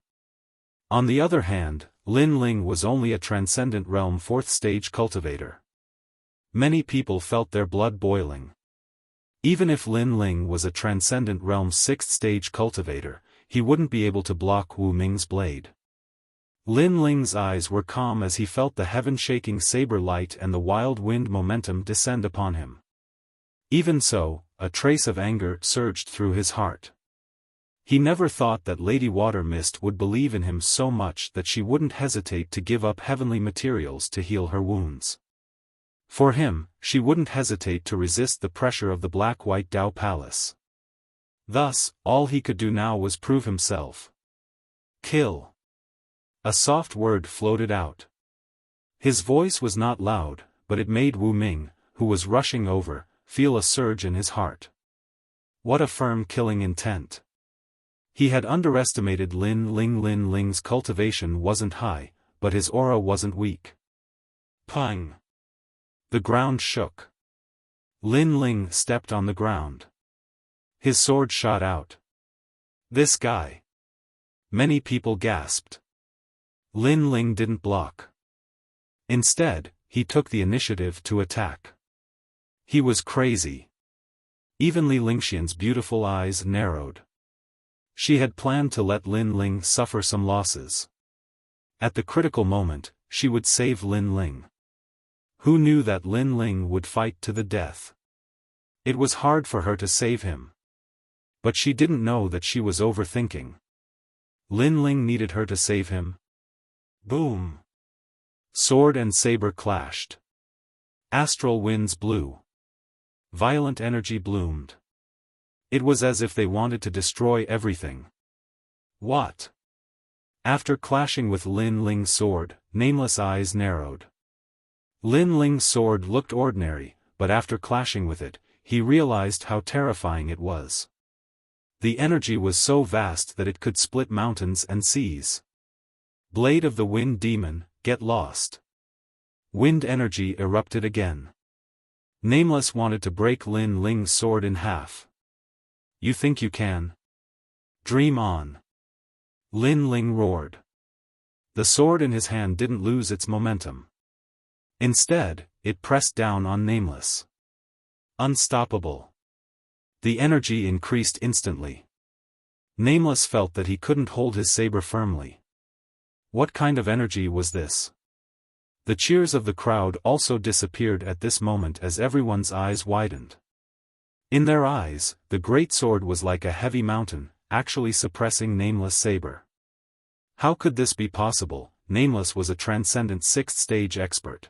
On the other hand, Lin Ling was only a transcendent realm 4th stage cultivator. Many people felt their blood boiling. Even if Lin Ling was a transcendent realm 6th stage cultivator, he wouldn't be able to block Wu Ming's blade. Lin Ling's eyes were calm as he felt the heaven-shaking saber light and the wild wind momentum descend upon him. Even so, a trace of anger surged through his heart. He never thought that Lady Water Mist would believe in him so much that she wouldn't hesitate to give up heavenly materials to heal her wounds. For him, she wouldn't hesitate to resist the pressure of the Black-White Dao Palace. Thus, all he could do now was prove himself. Kill. A soft word floated out. His voice was not loud, but it made Wu Ming, who was rushing over, feel a surge in his heart. What a firm killing intent. He had underestimated Lin Ling's cultivation wasn't high, but his aura wasn't weak. Pang! The ground shook. Lin Ling stepped on the ground. His sword shot out. This guy. Many people gasped. Lin Ling didn't block. Instead, he took the initiative to attack. He was crazy. Even Li Lingxian's beautiful eyes narrowed. She had planned to let Lin Ling suffer some losses. At the critical moment, she would save Lin Ling. Who knew that Lin Ling would fight to the death? It was hard for her to save him. But she didn't know that she was overthinking. Lin Ling needed her to save him. Boom! Sword and saber clashed. Astral winds blew. Violent energy bloomed. It was as if they wanted to destroy everything. What? After clashing with Lin Ling's sword, Nameless' eyes narrowed. Lin Ling's sword looked ordinary, but after clashing with it, he realized how terrifying it was. The energy was so vast that it could split mountains and seas. Blade of the Wind Demon, get lost. Wind energy erupted again. Nameless wanted to break Lin Ling's sword in half. You think you can? Dream on. Lin Ling roared. The sword in his hand didn't lose its momentum. Instead, it pressed down on Nameless. Unstoppable. The energy increased instantly. Nameless felt that he couldn't hold his saber firmly. What kind of energy was this? The cheers of the crowd also disappeared at this moment as everyone's eyes widened. In their eyes, the great sword was like a heavy mountain, actually suppressing Nameless' saber. How could this be possible? Nameless was a transcendent 6th stage expert.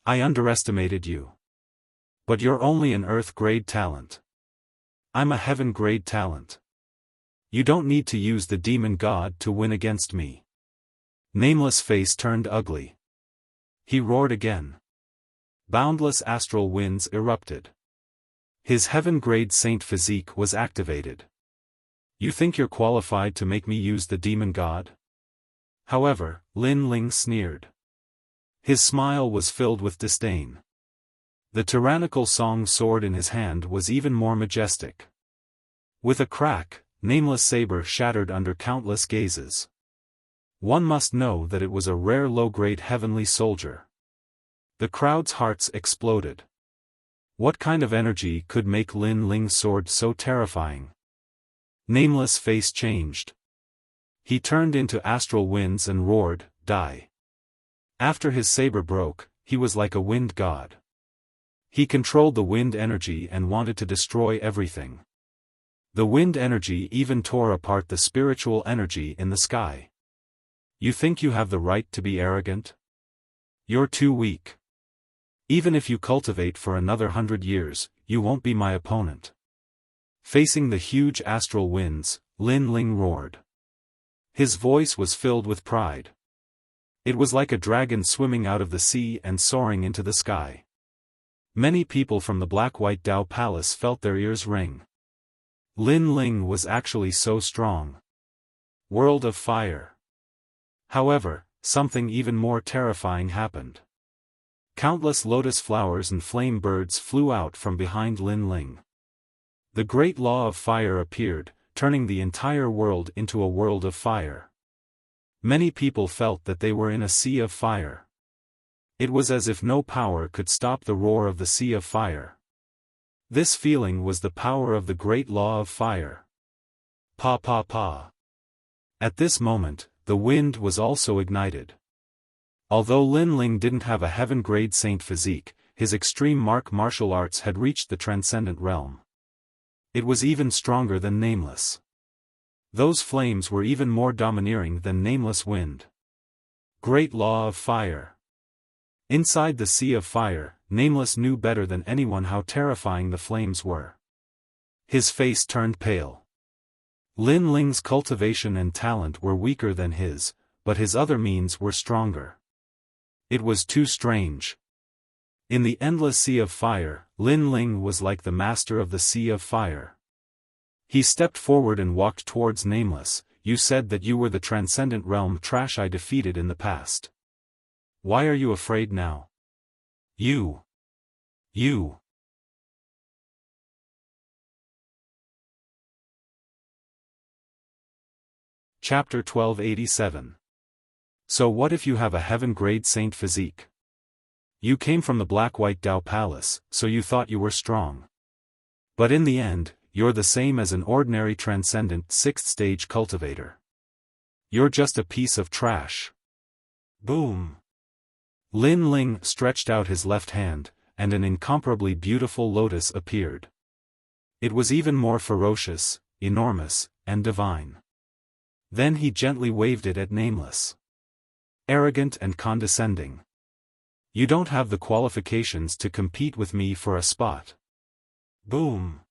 I underestimated you. But you're only an Earth-grade talent. I'm a Heaven-grade talent. You don't need to use the demon god to win against me. Nameless' face turned ugly. He roared again. Boundless astral winds erupted. His Heaven-grade saint physique was activated. You think you're qualified to make me use the demon god? However, Lin Ling sneered. His smile was filled with disdain. The tyrannical song sword in his hand was even more majestic. With a crack, Nameless' saber shattered under countless gazes. One must know that it was a rare low-grade heavenly soldier. The crowd's hearts exploded. What kind of energy could make Lin Ling's sword so terrifying? Nameless' face changed. He turned into astral winds and roared, "Die!" After his saber broke, he was like a wind god. He controlled the wind energy and wanted to destroy everything. The wind energy even tore apart the spiritual energy in the sky. You think you have the right to be arrogant? You're too weak. Even if you cultivate for another 100 years, you won't be my opponent. Facing the huge astral winds, Lin Ling roared. His voice was filled with pride. It was like a dragon swimming out of the sea and soaring into the sky. Many people from the Black-White Dao Palace felt their ears ring. Lin Ling was actually so strong. World of Fire. However, something even more terrifying happened. Countless lotus flowers and flame birds flew out from behind Lin Ling. The great law of fire appeared, turning the entire world into a world of fire. Many people felt that they were in a sea of fire. It was as if no power could stop the roar of the sea of fire. This feeling was the power of the great law of fire. Pa pa pa. At this moment, the wind was also ignited. Although Lin Ling didn't have a heaven-grade saint physique, his extreme martial arts had reached the transcendent realm. It was even stronger than Nameless. Those flames were even more domineering than Nameless wind. Great law of fire. Inside the sea of fire, Nameless knew better than anyone how terrifying the flames were. His face turned pale. Lin Ling's cultivation and talent were weaker than his, but his other means were stronger. It was too strange. In the endless sea of fire, Lin Ling was like the master of the sea of fire. He stepped forward and walked towards Nameless. You said that you were the Transcendent Realm trash I defeated in the past. Why are you afraid now? You. Chapter 1287. So what if you have a heaven-grade saint physique? You came from the Black-White Dao Palace, so you thought you were strong. But in the end, you're the same as an ordinary Transcendent 6th stage cultivator. You're just a piece of trash. Boom. Lin Ling stretched out his left hand, and an incomparably beautiful lotus appeared. It was even more ferocious, enormous, and divine. Then he gently waved it at Nameless. Arrogant and condescending. You don't have the qualifications to compete with me for a spot. Boom.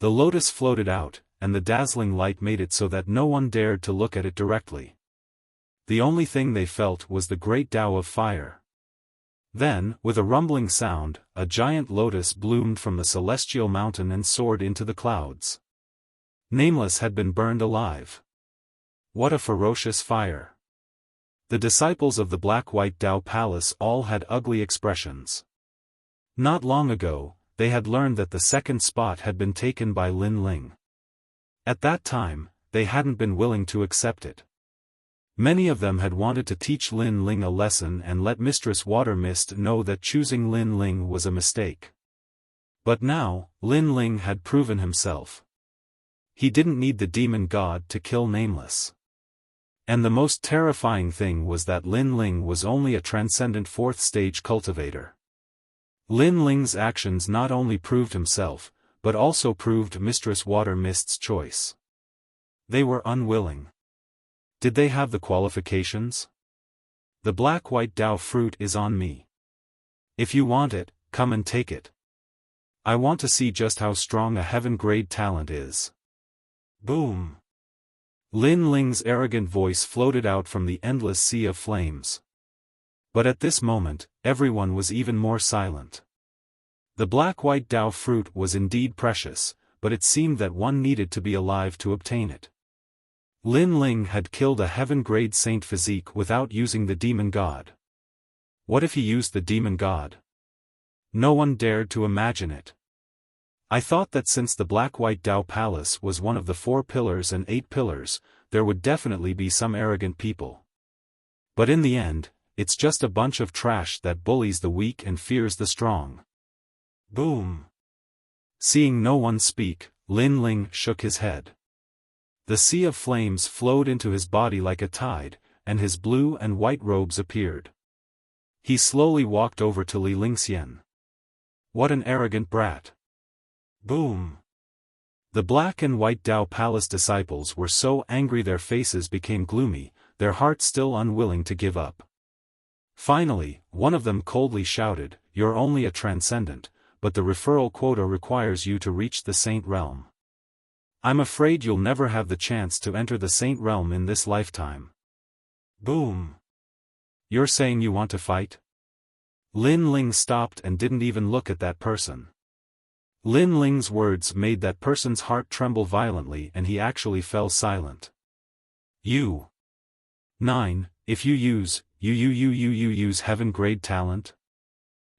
The lotus floated out, and the dazzling light made it so that no one dared to look at it directly. The only thing they felt was the great Tao of fire. Then, with a rumbling sound, a giant lotus bloomed from the celestial mountain and soared into the clouds. Nameless had been burned alive. What a ferocious fire! The disciples of the Black-White Dao Palace all had ugly expressions. Not long ago, they had learned that the second spot had been taken by Lin Ling. At that time, they hadn't been willing to accept it. Many of them had wanted to teach Lin Ling a lesson and let Mistress Water Mist know that choosing Lin Ling was a mistake. But now, Lin Ling had proven himself. He didn't need the demon god to kill Nameless. And the most terrifying thing was that Lin Ling was only a transcendent 4th stage cultivator. Lin Ling's actions not only proved himself, but also proved Mistress Water Mist's choice. They were unwilling. Did they have the qualifications? The Black-White Dao fruit is on me. If you want it, come and take it. I want to see just how strong a heaven-grade talent is. Boom. Lin Ling's arrogant voice floated out from the endless sea of flames. But at this moment, everyone was even more silent. The Black-White Dao fruit was indeed precious, but it seemed that one needed to be alive to obtain it. Lin Ling had killed a heaven-grade saint physique without using the demon god. What if he used the demon god? No one dared to imagine it. I thought that since the Black-White Dao Palace was one of the 4 pillars and 8 pillars, there would definitely be some arrogant people. But in the end, it's just a bunch of trash that bullies the weak and fears the strong. Boom. Seeing no one speak, Lin Ling shook his head. The sea of flames flowed into his body like a tide, and his blue and white robes appeared. He slowly walked over to Li Lingxian. What an arrogant brat. Boom. The Black and White Dao Palace disciples were so angry their faces became gloomy, their hearts still unwilling to give up. Finally, one of them coldly shouted, "You're only a transcendent, but the referral quota requires you to reach the Saint Realm. I'm afraid you'll never have the chance to enter the Saint Realm in this lifetime." Boom. You're saying you want to fight? Lin Ling stopped and didn't even look at that person. Lin Ling's words made that person's heart tremble violently and he actually fell silent. You. 9. If you use heaven-grade talent?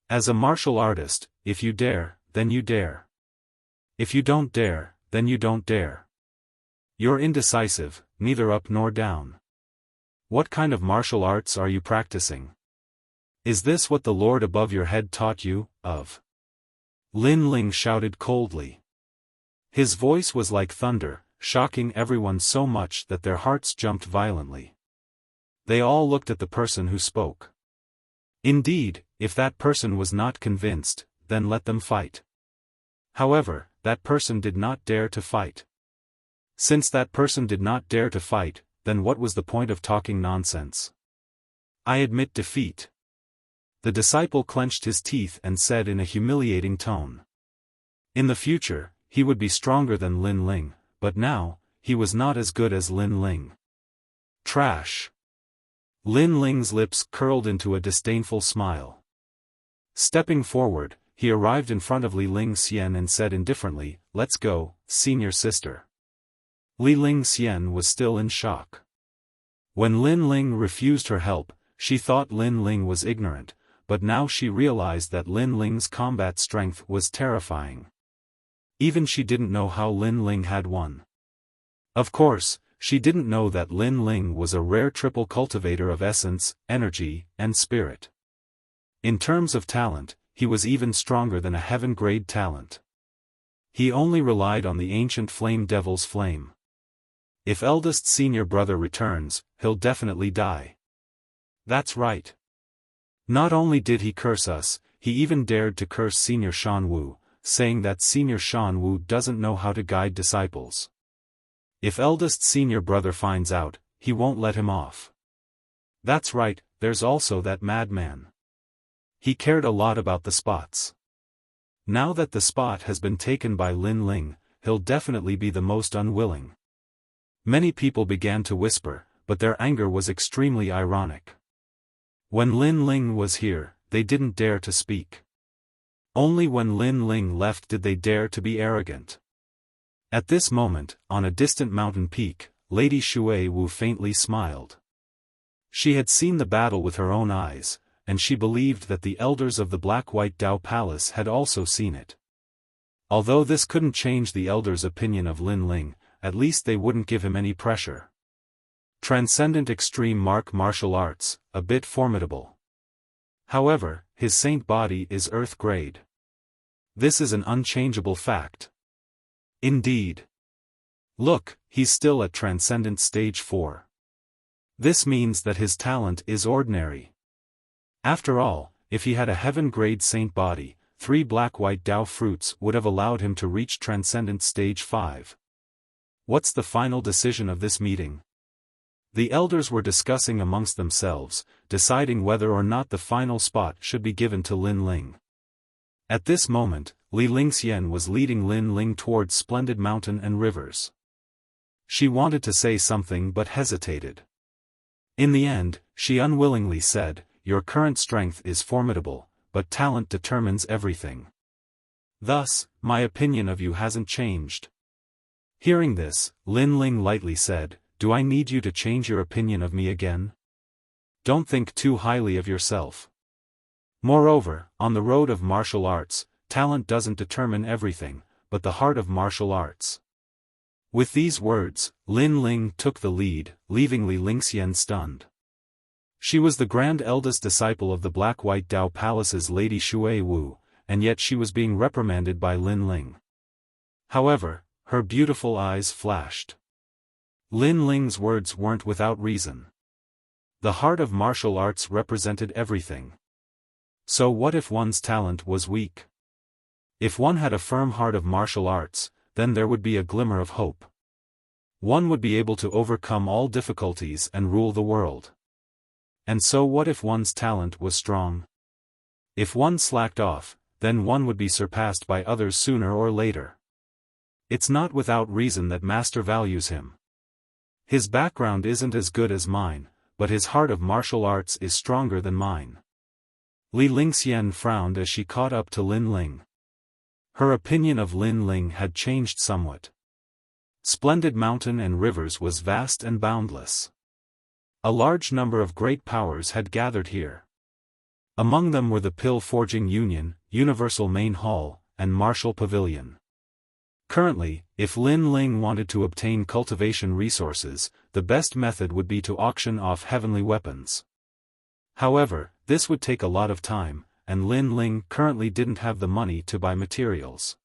As a martial artist, if you dare, then you dare. If you don't dare, then you don't dare. You're indecisive, neither up nor down. What kind of martial arts are you practicing? Is this what the Lord above your head taught you, of? Lin Ling shouted coldly. His voice was like thunder, shocking everyone so much that their hearts jumped violently. They all looked at the person who spoke. Indeed, if that person was not convinced, then let them fight. However, that person did not dare to fight. Since that person did not dare to fight, then what was the point of talking nonsense? I admit defeat. The disciple clenched his teeth and said in a humiliating tone. In the future, he would be stronger than Lin Ling, but now, he was not as good as Lin Ling. Trash. Lin Ling's lips curled into a disdainful smile. Stepping forward, he arrived in front of Li Lingxian and said indifferently, "Let's go, senior sister." Li Lingxian was still in shock. When Lin Ling refused her help, she thought Lin Ling was ignorant, but now she realized that Lin Ling's combat strength was terrifying. Even she didn't know how Lin Ling had won. Of course, she didn't know that Lin Ling was a rare triple cultivator of essence, energy, and spirit. In terms of talent, he was even stronger than a heaven-grade talent. He only relied on the ancient flame devil's flame. If eldest senior brother returns, he'll definitely die. That's right. Not only did he curse us, he even dared to curse senior Shan Wu, saying that senior Shan Wu doesn't know how to guide disciples. If eldest senior brother finds out, he won't let him off. That's right, there's also that madman. He cared a lot about the spots. Now that the spot has been taken by Lin Ling, he'll definitely be the most unwilling. Many people began to whisper, but their anger was extremely ironic. When Lin Ling was here, they didn't dare to speak. Only when Lin Ling left did they dare to be arrogant. At this moment, on a distant mountain peak, Lady Shui Wu faintly smiled. She had seen the battle with her own eyes, and she believed that the elders of the Black-White Dao Palace had also seen it. Although this couldn't change the elders' opinion of Lin Ling, at least they wouldn't give him any pressure. Transcendent Extreme Martial Arts, a bit formidable. However, his saint body is Earth grade. This is an unchangeable fact. Indeed. Look, he's still at Transcendent Stage 4. This means that his talent is ordinary. After all, if he had a heaven-grade saint body, 3 Black-White Dao fruits would have allowed him to reach Transcendent Stage 5. What's the final decision of this meeting? The elders were discussing amongst themselves, deciding whether or not the final spot should be given to Lin Ling. At this moment, Li Lingxian was leading Lin Ling towards splendid mountain and rivers. She wanted to say something but hesitated. In the end, she unwillingly said, "Your current strength is formidable, but talent determines everything. Thus, my opinion of you hasn't changed." Hearing this, Lin Ling lightly said, "Do I need you to change your opinion of me again? Don't think too highly of yourself. Moreover, on the road of martial arts, talent doesn't determine everything, but the heart of martial arts." With these words, Lin Ling took the lead, leaving Li Lingxian stunned. She was the grand eldest disciple of the Black-White Dao Palace's Lady Shui Wu, and yet she was being reprimanded by Lin Ling. However, her beautiful eyes flashed. Lin Ling's words weren't without reason. The heart of martial arts represented everything. So what if one's talent was weak? If one had a firm heart of martial arts, then there would be a glimmer of hope. One would be able to overcome all difficulties and rule the world. And so what if one's talent was strong? If one slacked off, then one would be surpassed by others sooner or later. It's not without reason that Master values him. His background isn't as good as mine, but his heart of martial arts is stronger than mine. Li Lingxian frowned as she caught up to Lin Ling. Her opinion of Lin Ling had changed somewhat. Splendid mountain and rivers was vast and boundless. A large number of great powers had gathered here. Among them were the Pill Forging Union, Universal Main Hall, and Martial Pavilion. Currently, if Lin Ling wanted to obtain cultivation resources, the best method would be to auction off heavenly weapons. However, this would take a lot of time, and Lin Ling currently didn't have the money to buy materials.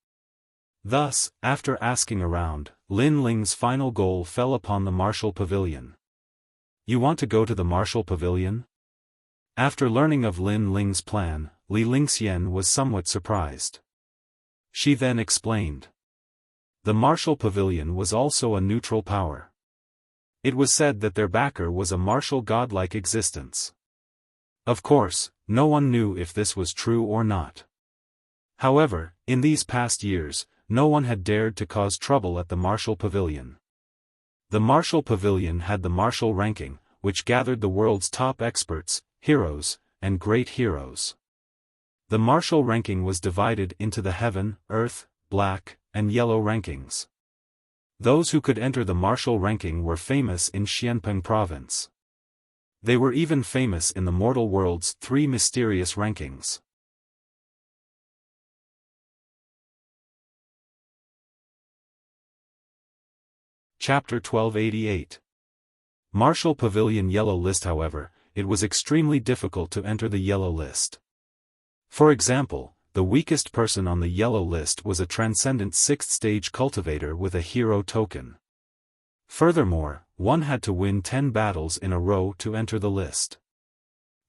Thus, after asking around, Lin Ling's final goal fell upon the Martial Pavilion. "You want to go to the Martial Pavilion?" After learning of Lin Ling's plan, Li Lingxian was somewhat surprised. She then explained. The Martial Pavilion was also a neutral power. It was said that their backer was a martial godlike existence. Of course, no one knew if this was true or not. However, in these past years, no one had dared to cause trouble at the Martial Pavilion. The Martial Pavilion had the martial ranking, which gathered the world's top experts, heroes, and great heroes. The martial ranking was divided into the heaven, earth, black, and yellow rankings. Those who could enter the martial ranking were famous in Xianpeng province. They were even famous in the mortal world's 3 mysterious rankings. Chapter 1288. Martial Pavilion Yellow List. However, it was extremely difficult to enter the yellow list. For example, the weakest person on the yellow list was a Transcendent 6th stage cultivator with a hero token. Furthermore, one had to win 10 battles in a row to enter the list.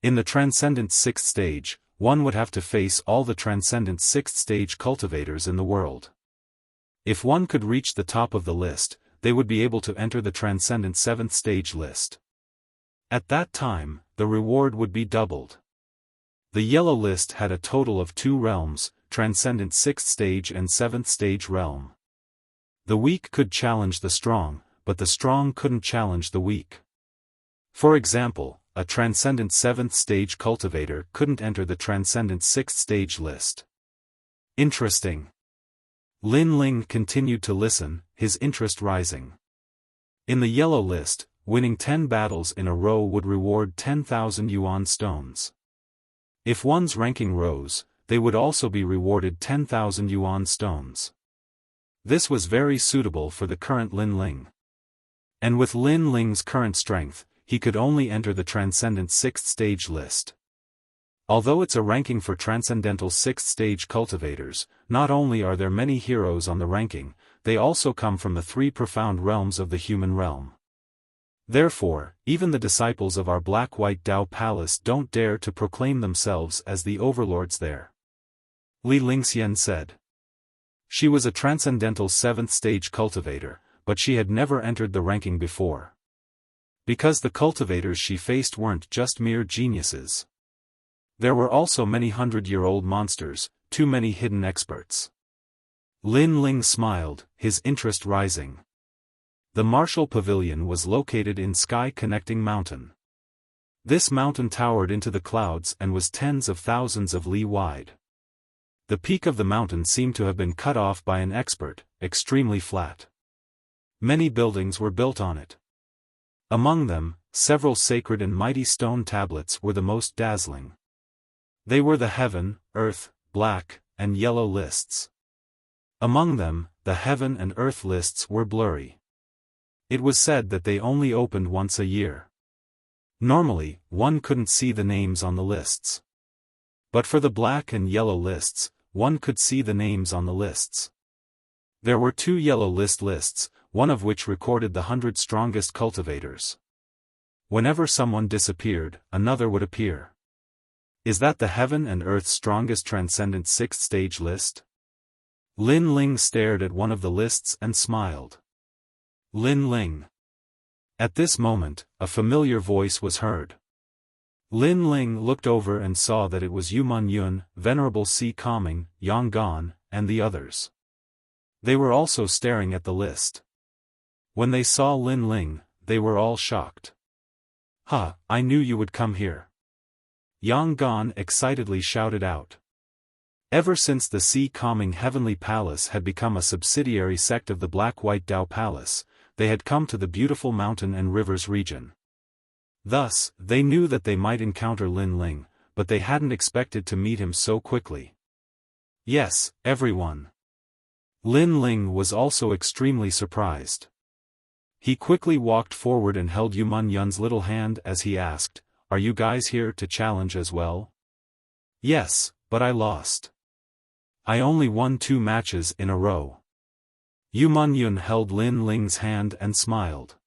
In the Transcendent 6th stage, one would have to face all the Transcendent 6th stage cultivators in the world. If one could reach the top of the list, they would be able to enter the Transcendent 7th stage list. At that time, the reward would be doubled. The yellow list had a total of 2 realms, Transcendent 6th stage and 7th stage realm. The weak could challenge the strong, but the strong couldn't challenge the weak. For example, a Transcendent 7th stage cultivator couldn't enter the Transcendent 6th stage list. Interesting. Lin Ling continued to listen, his interest rising. In the yellow list, winning 10 battles in a row would reward 10,000 yuan stones. If one's ranking rose, they would also be rewarded 10,000 yuan stones. This was very suitable for the current Lin Ling. And with Lin Ling's current strength, he could only enter the Transcendent 6th stage list. Although it's a ranking for Transcendental 6th stage cultivators, not only are there many heroes on the ranking, they also come from the 3 profound realms of the human realm. Therefore, even the disciples of our Black-White Dao Palace don't dare to proclaim themselves as the overlords there. Li Lingxian said. She was a Transcendental 7th stage cultivator, but she had never entered the ranking before. Because the cultivators she faced weren't just mere geniuses. There were also many 100-year-old monsters, too many hidden experts. Lin Ling smiled, his interest rising. The martial pavilion was located in Sky Connecting Mountain. This mountain towered into the clouds and was tens of thousands of li wide. The peak of the mountain seemed to have been cut off by an expert, extremely flat. Many buildings were built on it. Among them, several sacred and mighty stone tablets were the most dazzling. They were the heaven, earth, black, and yellow lists. Among them, the heaven and earth lists were blurry. It was said that they only opened once a year. Normally, one couldn't see the names on the lists. But for the black and yellow lists, one could see the names on the lists. There were 2 yellow lists, one of which recorded the 100 strongest cultivators. Whenever someone disappeared, another would appear. Is that the heaven and earth's strongest Transcendent 6th stage list? Lin Ling stared at one of the lists and smiled. Lin Ling. At this moment, a familiar voice was heard. Lin Ling looked over and saw that it was Yuman Yun, Venerable Si Calming, Yang Gan, and the others. They were also staring at the list. When they saw Lin Ling, they were all shocked. "Ha, I knew you would come here." Yang Gan excitedly shouted out. Ever since the Si Calming Heavenly Palace had become a subsidiary sect of the Black-White Dao Palace, they had come to the beautiful mountain and rivers region. Thus, they knew that they might encounter Lin Ling, but they hadn't expected to meet him so quickly. Yes, everyone. Lin Ling was also extremely surprised. He quickly walked forward and held Yuman Yun's little hand as he asked, "Are you guys here to challenge as well?" "Yes, but I lost. I only won 2 matches in a row." Yuman Yun held Lin Ling's hand and smiled.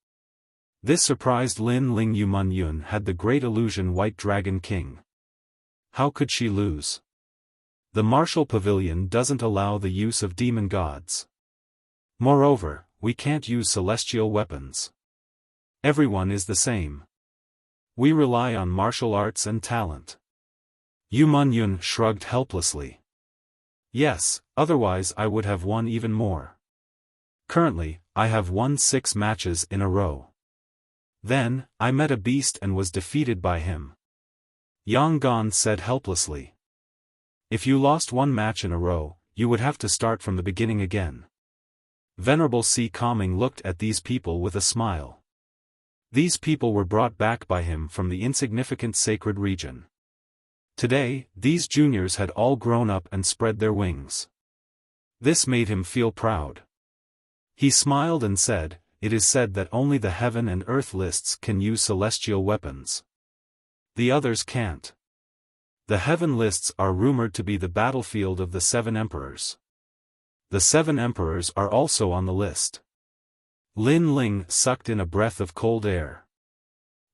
This surprised Lin Ling. Yuman Yun had the great illusion White Dragon King. How could she lose? The martial pavilion doesn't allow the use of demon gods. Moreover, we can't use celestial weapons. Everyone is the same. We rely on martial arts and talent. Yuman Yun shrugged helplessly. Yes, otherwise I would have won even more. Currently, I have won 6 matches in a row. Then, I met a beast and was defeated by him. Yang Gan said helplessly. If you lost one match in a row, you would have to start from the beginning again. Venerable Si Kongming looked at these people with a smile. These people were brought back by him from the insignificant sacred region. Today, these juniors had all grown up and spread their wings. This made him feel proud. He smiled and said, "It is said that only the heaven and earth lists can use celestial weapons. The others can't. The heaven lists are rumored to be the battlefield of the 7 emperors. The 7 emperors are also on the list." Lin Ling sucked in a breath of cold air.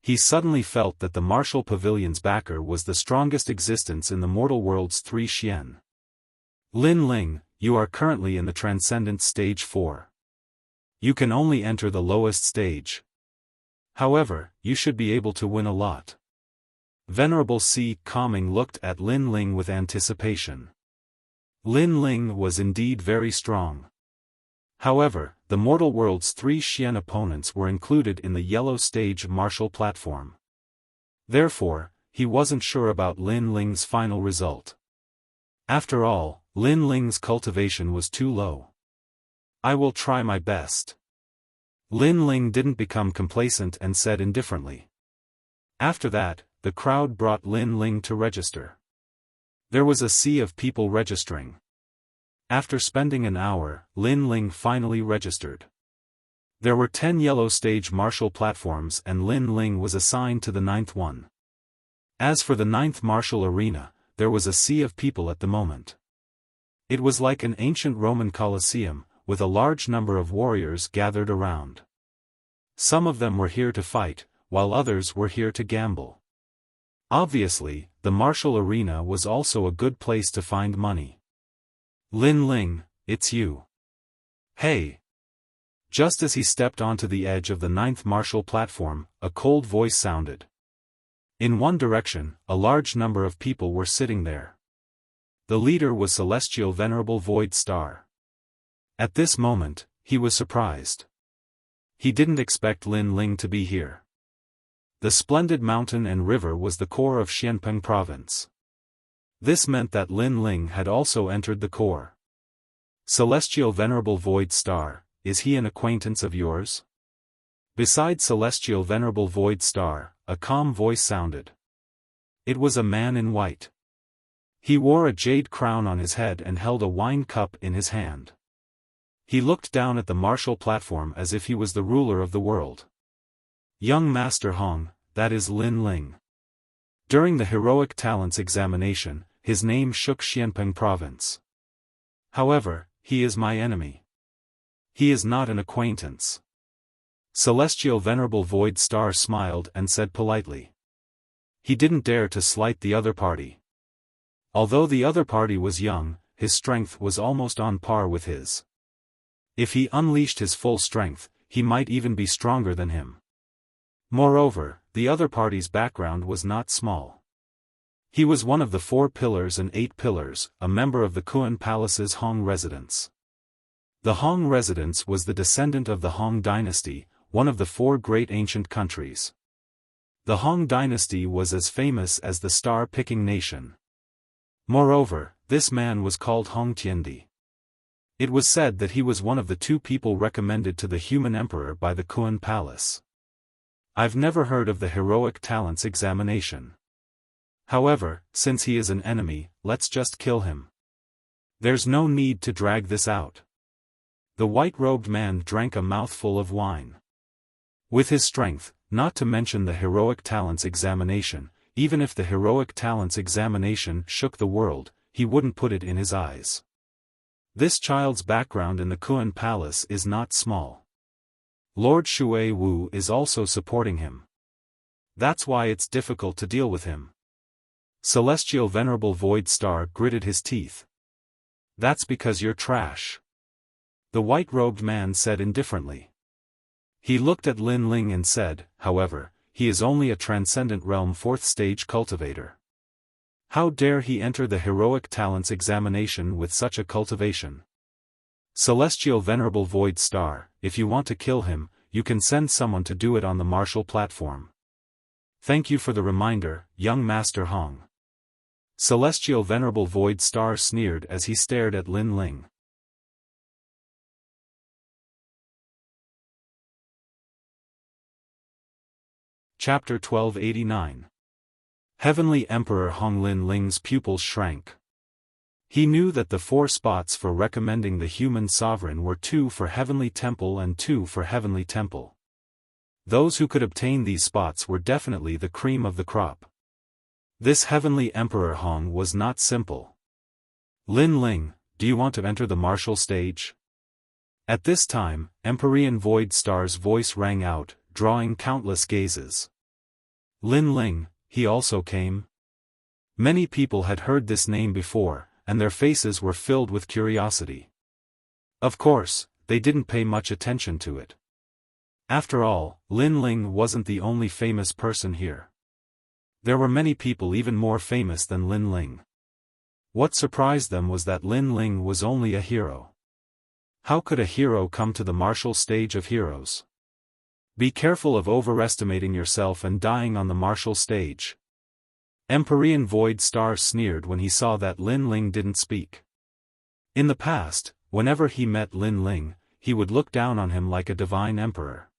He suddenly felt that the martial pavilion's backer was the strongest existence in the mortal world's 3 Xian. Lin Ling, you are currently in the Transcendent Stage 4. You can only enter the lowest stage. However, you should be able to win a lot. Venerable Si Kongming looked at Lin Ling with anticipation. Lin Ling was indeed very strong. However, the mortal world's 3 Xian opponents were included in the yellow stage martial platform. Therefore, he wasn't sure about Lin Ling's final result. After all, Lin Ling's cultivation was too low. I will try my best. Lin Ling didn't become complacent and said indifferently. After that, the crowd brought Lin Ling to register. There was a sea of people registering. After spending an hour, Lin Ling finally registered. There were 10 yellow stage martial platforms and Lin Ling was assigned to the 9th one. As for the 9th martial arena, there was a sea of people at the moment. It was like an ancient Roman Colosseum, with a large number of warriors gathered around. Some of them were here to fight, while others were here to gamble. Obviously, the martial arena was also a good place to find money. Lin Ling, it's you. Hey! Just as he stepped onto the edge of the 9th martial platform, a cold voice sounded. In one direction, a large number of people were sitting there. The leader was Celestial Venerable Void Star. At this moment, he was surprised. He didn't expect Lin Ling to be here. The splendid mountain and river was the core of Xianpeng province. This meant that Lin Ling had also entered the core. Celestial Venerable Void Star, is he an acquaintance of yours? Beside Celestial Venerable Void Star, a calm voice sounded. It was a man in white. He wore a jade crown on his head and held a wine cup in his hand. He looked down at the martial platform as if he was the ruler of the world. Young Master Hong, that is Lin Ling. During the Heroic Talents examination, his name shook Xianpeng province. However, he is my enemy. He is not an acquaintance. Celestial Venerable Void Star smiled and said politely. He didn't dare to slight the other party. Although the other party was young, his strength was almost on par with his. If he unleashed his full strength, he might even be stronger than him. Moreover, the other party's background was not small. He was one of the 4 pillars and 8 pillars, a member of the Kuan Palace's Hong residence. The Hong residence was the descendant of the Hong dynasty, one of the 4 great ancient countries. The Hong dynasty was as famous as the star-picking nation. Moreover, this man was called Hong Tiandi. It was said that he was one of the 2 people recommended to the human emperor by the Kuan Palace. I've never heard of the Heroic Talents examination. However, since he is an enemy, let's just kill him. There's no need to drag this out. The white-robed man drank a mouthful of wine. With his strength, not to mention the Heroic Talents examination, even if the Heroic Talents examination shook the world, he wouldn't put it in his eyes. This child's background in the Kuan Palace is not small. Lord Shui Wu is also supporting him. That's why it's difficult to deal with him. Celestial Venerable Void Star gritted his teeth. That's because you're trash. The white-robed man said indifferently. He looked at Lin Ling and said, however, he is only a Transcendent Realm 4th stage cultivator. How dare he enter the Heroic Talents examination with such a cultivation? Celestial Venerable Void Star, if you want to kill him, you can send someone to do it on the martial platform. Thank you for the reminder, young Master Hong. Celestial Venerable Void Star sneered as he stared at Lin Ling. Chapter 1289. Heavenly Emperor Hong. Lin Ling's pupils shrank. He knew that the 4 spots for recommending the human sovereign were 2 for Heavenly Temple and 2 for Heavenly Temple. Those who could obtain these spots were definitely the cream of the crop. This Heavenly Emperor Hong was not simple. Lin Ling, do you want to enter the martial stage? At this time, Empyrean Void Star's voice rang out, drawing countless gazes. Lin Ling, he also came? Many people had heard this name before, and their faces were filled with curiosity. Of course, they didn't pay much attention to it. After all, Lin Ling wasn't the only famous person here. There were many people even more famous than Lin Ling. What surprised them was that Lin Ling was only a hero. How could a hero come to the martial stage of heroes? Be careful of overestimating yourself and dying on the martial stage. Empyrean Void Star sneered when he saw that Lin Ling didn't speak. In the past, whenever he met Lin Ling, he would look down on him like a divine emperor.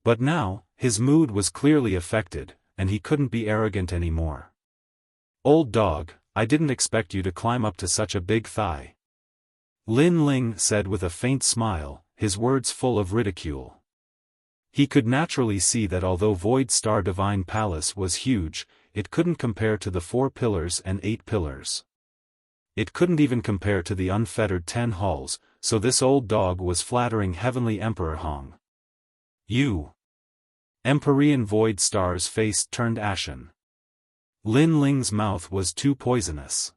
But now, his mood was clearly affected, and he couldn't be arrogant anymore. Old dog, I didn't expect you to climb up to such a big thigh. Lin Ling said with a faint smile, his words full of ridicule. He could naturally see that although Void Star Divine Palace was huge, it couldn't compare to the 4 pillars and 8 pillars. It couldn't even compare to the unfettered 10 halls, so this old dog was flattering Heavenly Emperor Hong. You. Empyrean Void Star's face turned ashen. Lin Ling's mouth was too poisonous.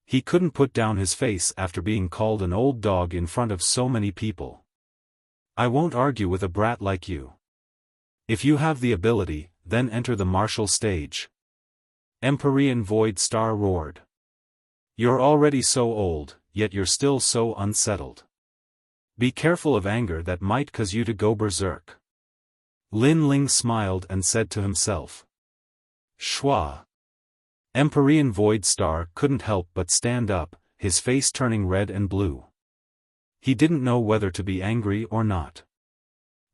He couldn't put down his face after being called an old dog in front of so many people. I won't argue with a brat like you. If you have the ability, then enter the martial stage. Empyrean Void Star roared. You're already so old, yet you're still so unsettled. Be careful of anger that might cause you to go berserk. Lin Ling smiled and said to himself. Shwa. Empyrean Void Star couldn't help but stand up, his face turning red and blue. He didn't know whether to be angry or not.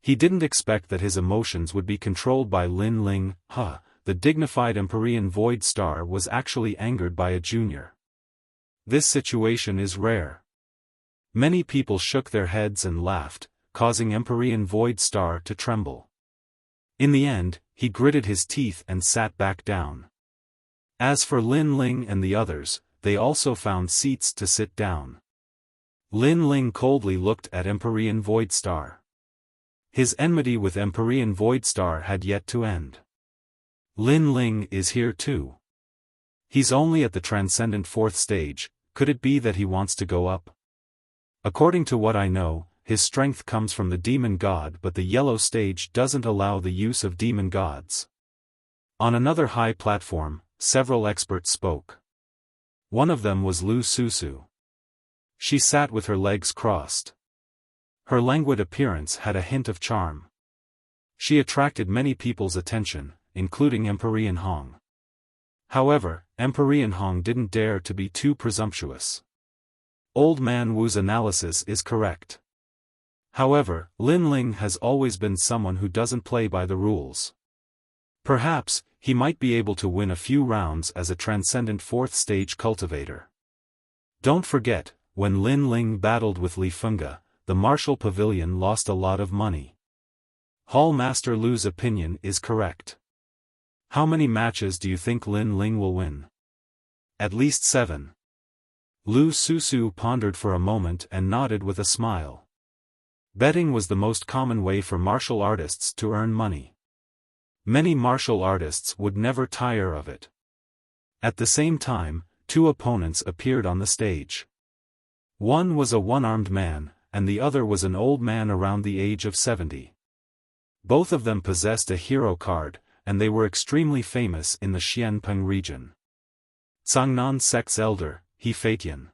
He didn't expect that his emotions would be controlled by Lin Ling. The dignified Empyrean Void Star was actually angered by a junior. This situation is rare. Many people shook their heads and laughed, causing Empyrean Void Star to tremble. In the end, he gritted his teeth and sat back down. As for Lin Ling and the others, they also found seats to sit down. Lin Ling coldly looked at Empyrean Void Star. His enmity with Empyrean Void Star had yet to end. Lin Ling is here too. He's only at the Transcendent 4th stage, could it be that he wants to go up? According to what I know, his strength comes from the demon god, but the yellow stage doesn't allow the use of demon gods. On another high platform, several experts spoke. One of them was Lu Susu. She sat with her legs crossed. Her languid appearance had a hint of charm. She attracted many people's attention, including Empyrean Hong. However, Empyrean Hong didn't dare to be too presumptuous. Old Man Wu's analysis is correct. However, Lin Ling has always been someone who doesn't play by the rules. Perhaps, he might be able to win a few rounds as a Transcendent 4th stage cultivator. Don't forget, when Lin Ling battled with Li Fenga, the Martial Pavilion lost a lot of money. Hall Master Lu's opinion is correct. How many matches do you think Lin Ling will win? At least 7. Lu Susu pondered for a moment and nodded with a smile. Betting was the most common way for martial artists to earn money. Many martial artists would never tire of it. At the same time, 2 opponents appeared on the stage. One was a one-armed man, and the other was an old man around the age of 70. Both of them possessed a hero card, and they were extremely famous in the Xianpeng region. Cangnan Sect's elder, He Feitian.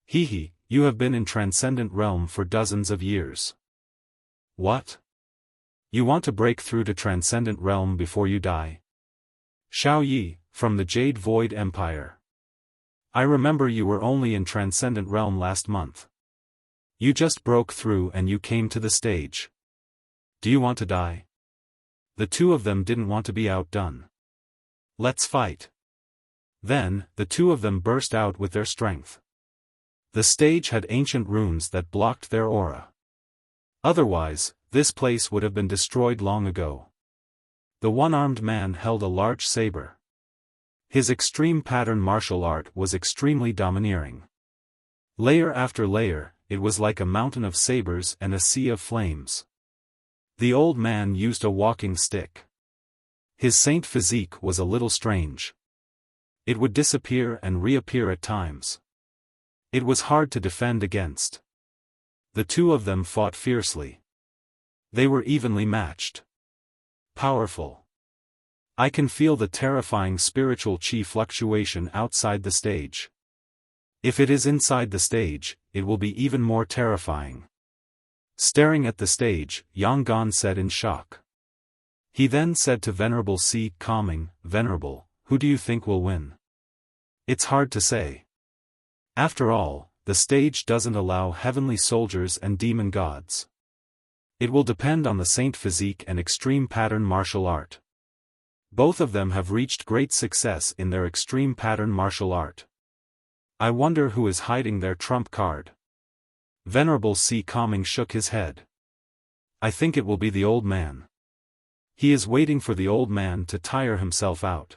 He, you have been in Transcendent Realm for dozens of years. What? You want to break through to Transcendent Realm before you die? Xiao Yi, from the Jade Void Empire. I remember you were only in Transcendent Realm last month. You just broke through and you came to the stage. Do you want to die? The two of them didn't want to be outdone. Let's fight. Then, the two of them burst out with their strength. The stage had ancient runes that blocked their aura. Otherwise, this place would have been destroyed long ago. The one-armed man held a large saber. His extreme pattern martial art was extremely domineering. Layer after layer, it was like a mountain of sabers and a sea of flames. The old man used a walking stick. His saint physique was a little strange. It would disappear and reappear at times. It was hard to defend against. The two of them fought fiercely. They were evenly matched. Powerful. I can feel the terrifying spiritual chi fluctuation outside the stage. If it is inside the stage, it will be even more terrifying. Staring at the stage, Yang Gan said in shock. He then said to Venerable C. calming, Venerable, who do you think will win? It's hard to say. After all, the stage doesn't allow heavenly soldiers and demon gods. It will depend on the saint physique and extreme pattern martial art. Both of them have reached great success in their extreme pattern martial art. I wonder who is hiding their trump card. Venerable C. calming shook his head. I think it will be the old man. He is waiting for the old man to tire himself out.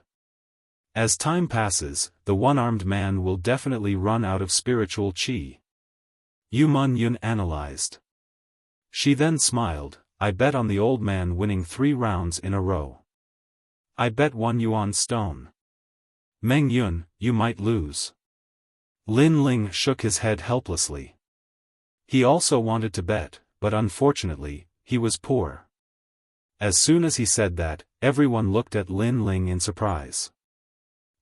As time passes, the one-armed man will definitely run out of spiritual chi. Yu Mun Yun analyzed. She then smiled, I bet on the old man winning 3 rounds in a row. I bet 1 yuan stone. Meng Yun, you might lose. Lin Ling shook his head helplessly. He also wanted to bet, but unfortunately, he was poor. As soon as he said that, everyone looked at Lin Ling in surprise.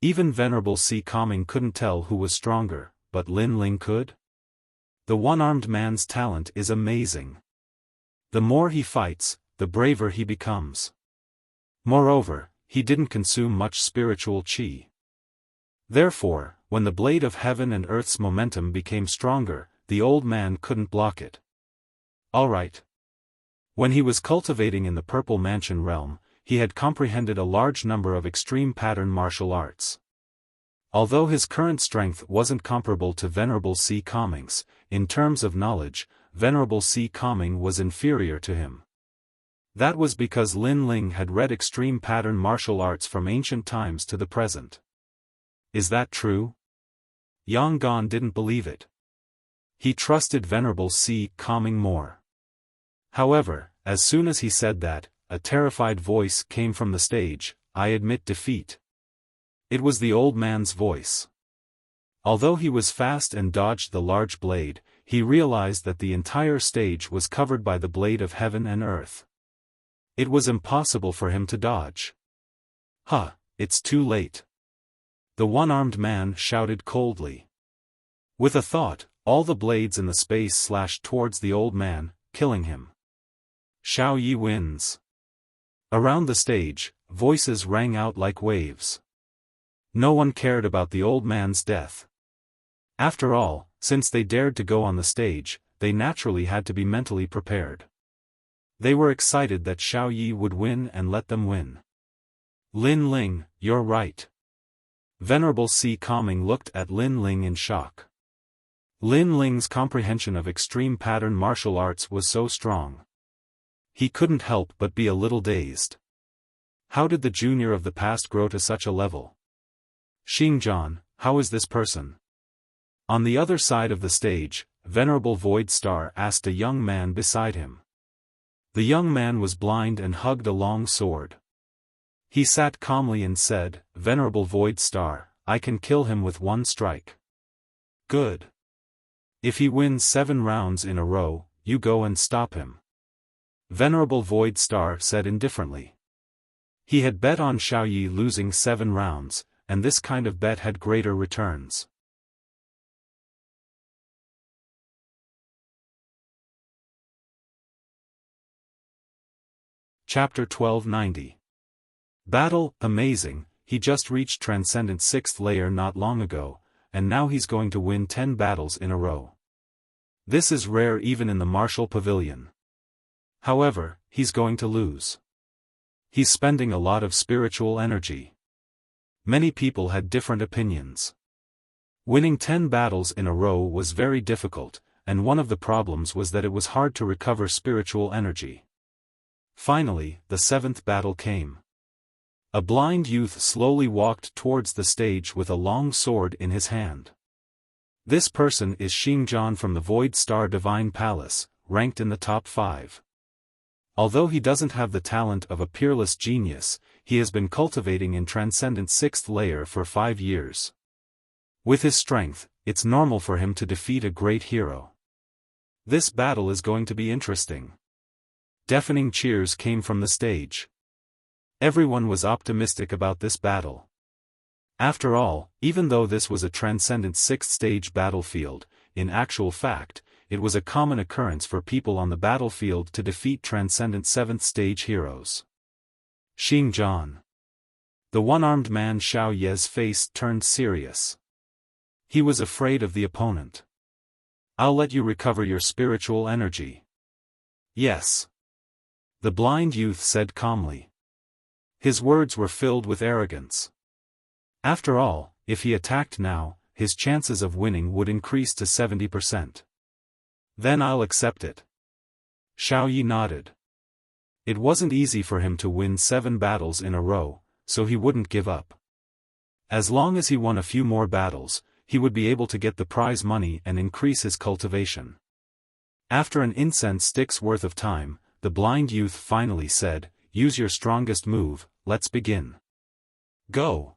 Even Venerable C. calming couldn't tell who was stronger, but Lin Ling could? The one-armed man's talent is amazing. The more he fights, the braver he becomes. Moreover, he didn't consume much spiritual chi. Therefore, when the blade of heaven and earth's momentum became stronger, the old man couldn't block it. Alright. When he was cultivating in the Purple Mansion realm, he had comprehended a large number of extreme pattern martial arts. Although his current strength wasn't comparable to Venerable C. calming's, in terms of knowledge, Venerable C. calming was inferior to him. That was because Lin Ling had read extreme pattern martial arts from ancient times to the present. Is that true? Yang Gan didn't believe it. He trusted Venerable C. calming more. However, as soon as he said that, a terrified voice came from the stage, I admit defeat. It was the old man's voice. Although he was fast and dodged the large blade, he realized that the entire stage was covered by the blade of heaven and earth. It was impossible for him to dodge. It's too late. The one-armed man shouted coldly. With a thought, all the blades in the space slashed towards the old man, killing him. Xiao Yi wins. Around the stage, voices rang out like waves. No one cared about the old man's death. After all, since they dared to go on the stage, they naturally had to be mentally prepared. They were excited that Xiao Yi would win and let them win. Lin Ling, you're right. Venerable C. calming looked at Lin Ling in shock. Lin Ling's comprehension of extreme pattern martial arts was so strong. He couldn't help but be a little dazed. How did the junior of the past grow to such a level? Xingjian, how is this person? On the other side of the stage, Venerable Void Star asked a young man beside him. The young man was blind and hugged a long sword. He sat calmly and said, Venerable Void Star, I can kill him with 1 strike. Good. If he wins 7 rounds in a row, you go and stop him. Venerable Void Star said indifferently. He had bet on Xiao Yi losing 7 rounds, and this kind of bet had greater returns. Chapter 1290. Battle, amazing, he just reached Transcendent 6th layer not long ago, and now he's going to win 10 battles in a row. This is rare even in the martial pavilion. However, he's going to lose. He's spending a lot of spiritual energy. Many people had different opinions. Winning 10 battles in a row was very difficult, and one of the problems was that it was hard to recover spiritual energy. Finally, the 7th battle came. A blind youth slowly walked towards the stage with a long sword in his hand. This person is Xingjian from the Void Star Divine Palace, ranked in the top 5. Although he doesn't have the talent of a peerless genius, he has been cultivating in Transcendent 6th layer for 5 years. With his strength, it's normal for him to defeat a great hero. This battle is going to be interesting. Deafening cheers came from the stage. Everyone was optimistic about this battle. After all, even though this was a Transcendent 6th stage battlefield, in actual fact, it was a common occurrence for people on the battlefield to defeat Transcendent 7th stage heroes. Xingjian. The one-armed man Xiao Ye's face turned serious. He was afraid of the opponent. I'll let you recover your spiritual energy. Yes. The blind youth said calmly. His words were filled with arrogance. After all, if he attacked now, his chances of winning would increase to 70%. Then I'll accept it. Xiao Yi nodded. It wasn't easy for him to win 7 battles in a row, so he wouldn't give up. As long as he won a few more battles, he would be able to get the prize money and increase his cultivation. After an incense stick's worth of time, the blind youth finally said, "Use your strongest move, let's begin." Go!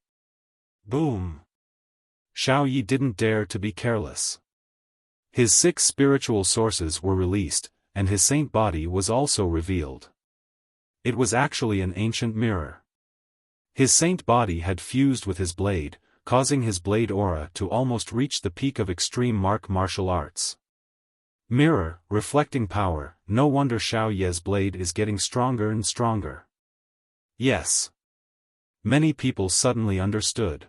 Boom! Xiao Yi didn't dare to be careless. His 6 spiritual sources were released, and his saint body was also revealed. It was actually an ancient mirror. His saint body had fused with his blade, causing his blade aura to almost reach the peak of extreme martial arts. Mirror, reflecting power, no wonder Xiao Ye's blade is getting stronger and stronger. Yes. Many people suddenly understood.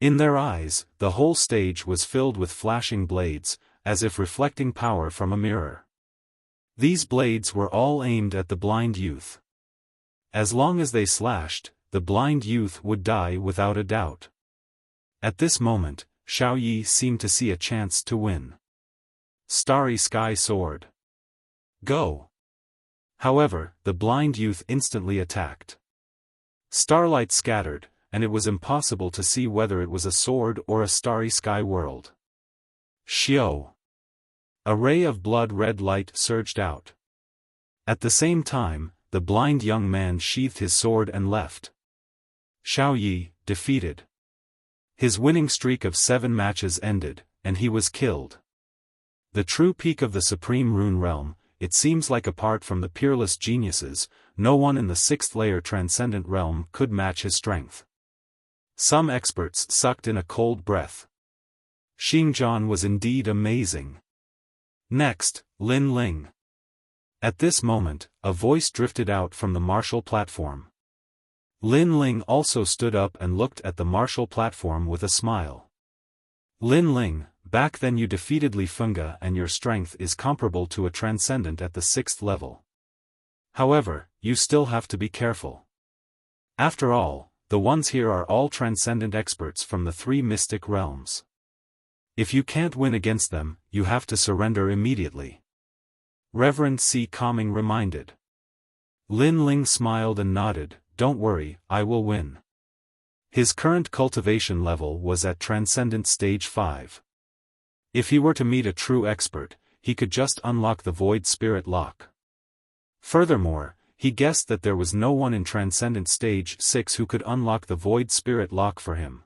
In their eyes, the whole stage was filled with flashing blades, as if reflecting power from a mirror. These blades were all aimed at the blind youth. As long as they slashed, the blind youth would die without a doubt. At this moment, Xiao Yi seemed to see a chance to win. Starry Sky Sword. Go! However, the blind youth instantly attacked. Starlight scattered, and it was impossible to see whether it was a sword or a starry sky world. Xiao! A ray of blood-red light surged out. At the same time, the blind young man sheathed his sword and left. Xiao Yi, defeated. His winning streak of 7 matches ended, and he was killed. The true peak of the Supreme Rune Realm, it seems like apart from the peerless geniuses, no one in the 6th layer Transcendent Realm could match his strength. Some experts sucked in a cold breath. Xingjian was indeed amazing. Next, Lin Ling. At this moment, a voice drifted out from the martial platform. Lin Ling also stood up and looked at the martial platform with a smile. Lin Ling, back then you defeated Li Fenga and your strength is comparable to a Transcendent at the 6th level. However, you still have to be careful. After all, the ones here are all Transcendent experts from the 3 mystic realms. If you can't win against them, you have to surrender immediately. Reverend C. Calming reminded. Lin Ling smiled and nodded, "Don't worry, I will win." His current cultivation level was at Transcendent Stage 5. If he were to meet a true expert, he could just unlock the Void Spirit Lock. Furthermore, he guessed that there was no one in Transcendent Stage 6 who could unlock the Void Spirit Lock for him.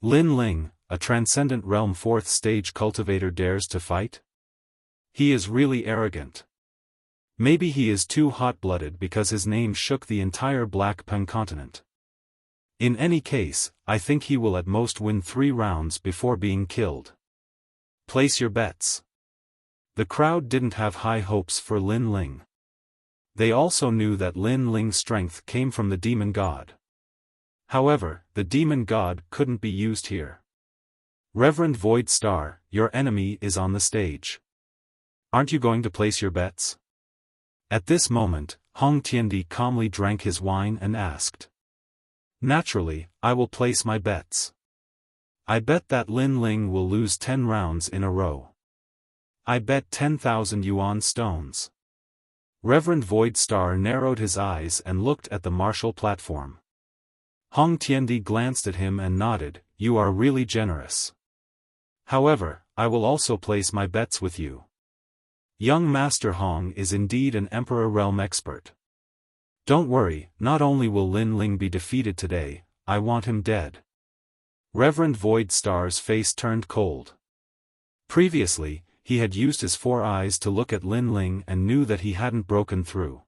Lin Ling, a Transcendent Realm 4th stage cultivator, dares to fight? He is really arrogant. Maybe he is too hot-blooded because his name shook the entire Black Pen continent. In any case, I think he will at most win 3 rounds before being killed. Place your bets. The crowd didn't have high hopes for Lin Ling. They also knew that Lin Ling's strength came from the demon god. However, the demon god couldn't be used here. Reverend Void Star, your enemy is on the stage. Aren't you going to place your bets? At this moment, Hong Tiandi calmly drank his wine and asked. Naturally, I will place my bets. I bet that Lin Ling will lose 10 rounds in a row. I bet 10,000 yuan stones. Reverend Void Star narrowed his eyes and looked at the martial platform. Hong Tiandi glanced at him and nodded, you are really generous. However, I will also place my bets with you. Young Master Hong is indeed an Emperor Realm expert. Don't worry, not only will Lin Ling be defeated today, I want him dead. Reverend Void Star's face turned cold. Previously, he had used his 4 eyes to look at Lin Ling and knew that he hadn't broken through.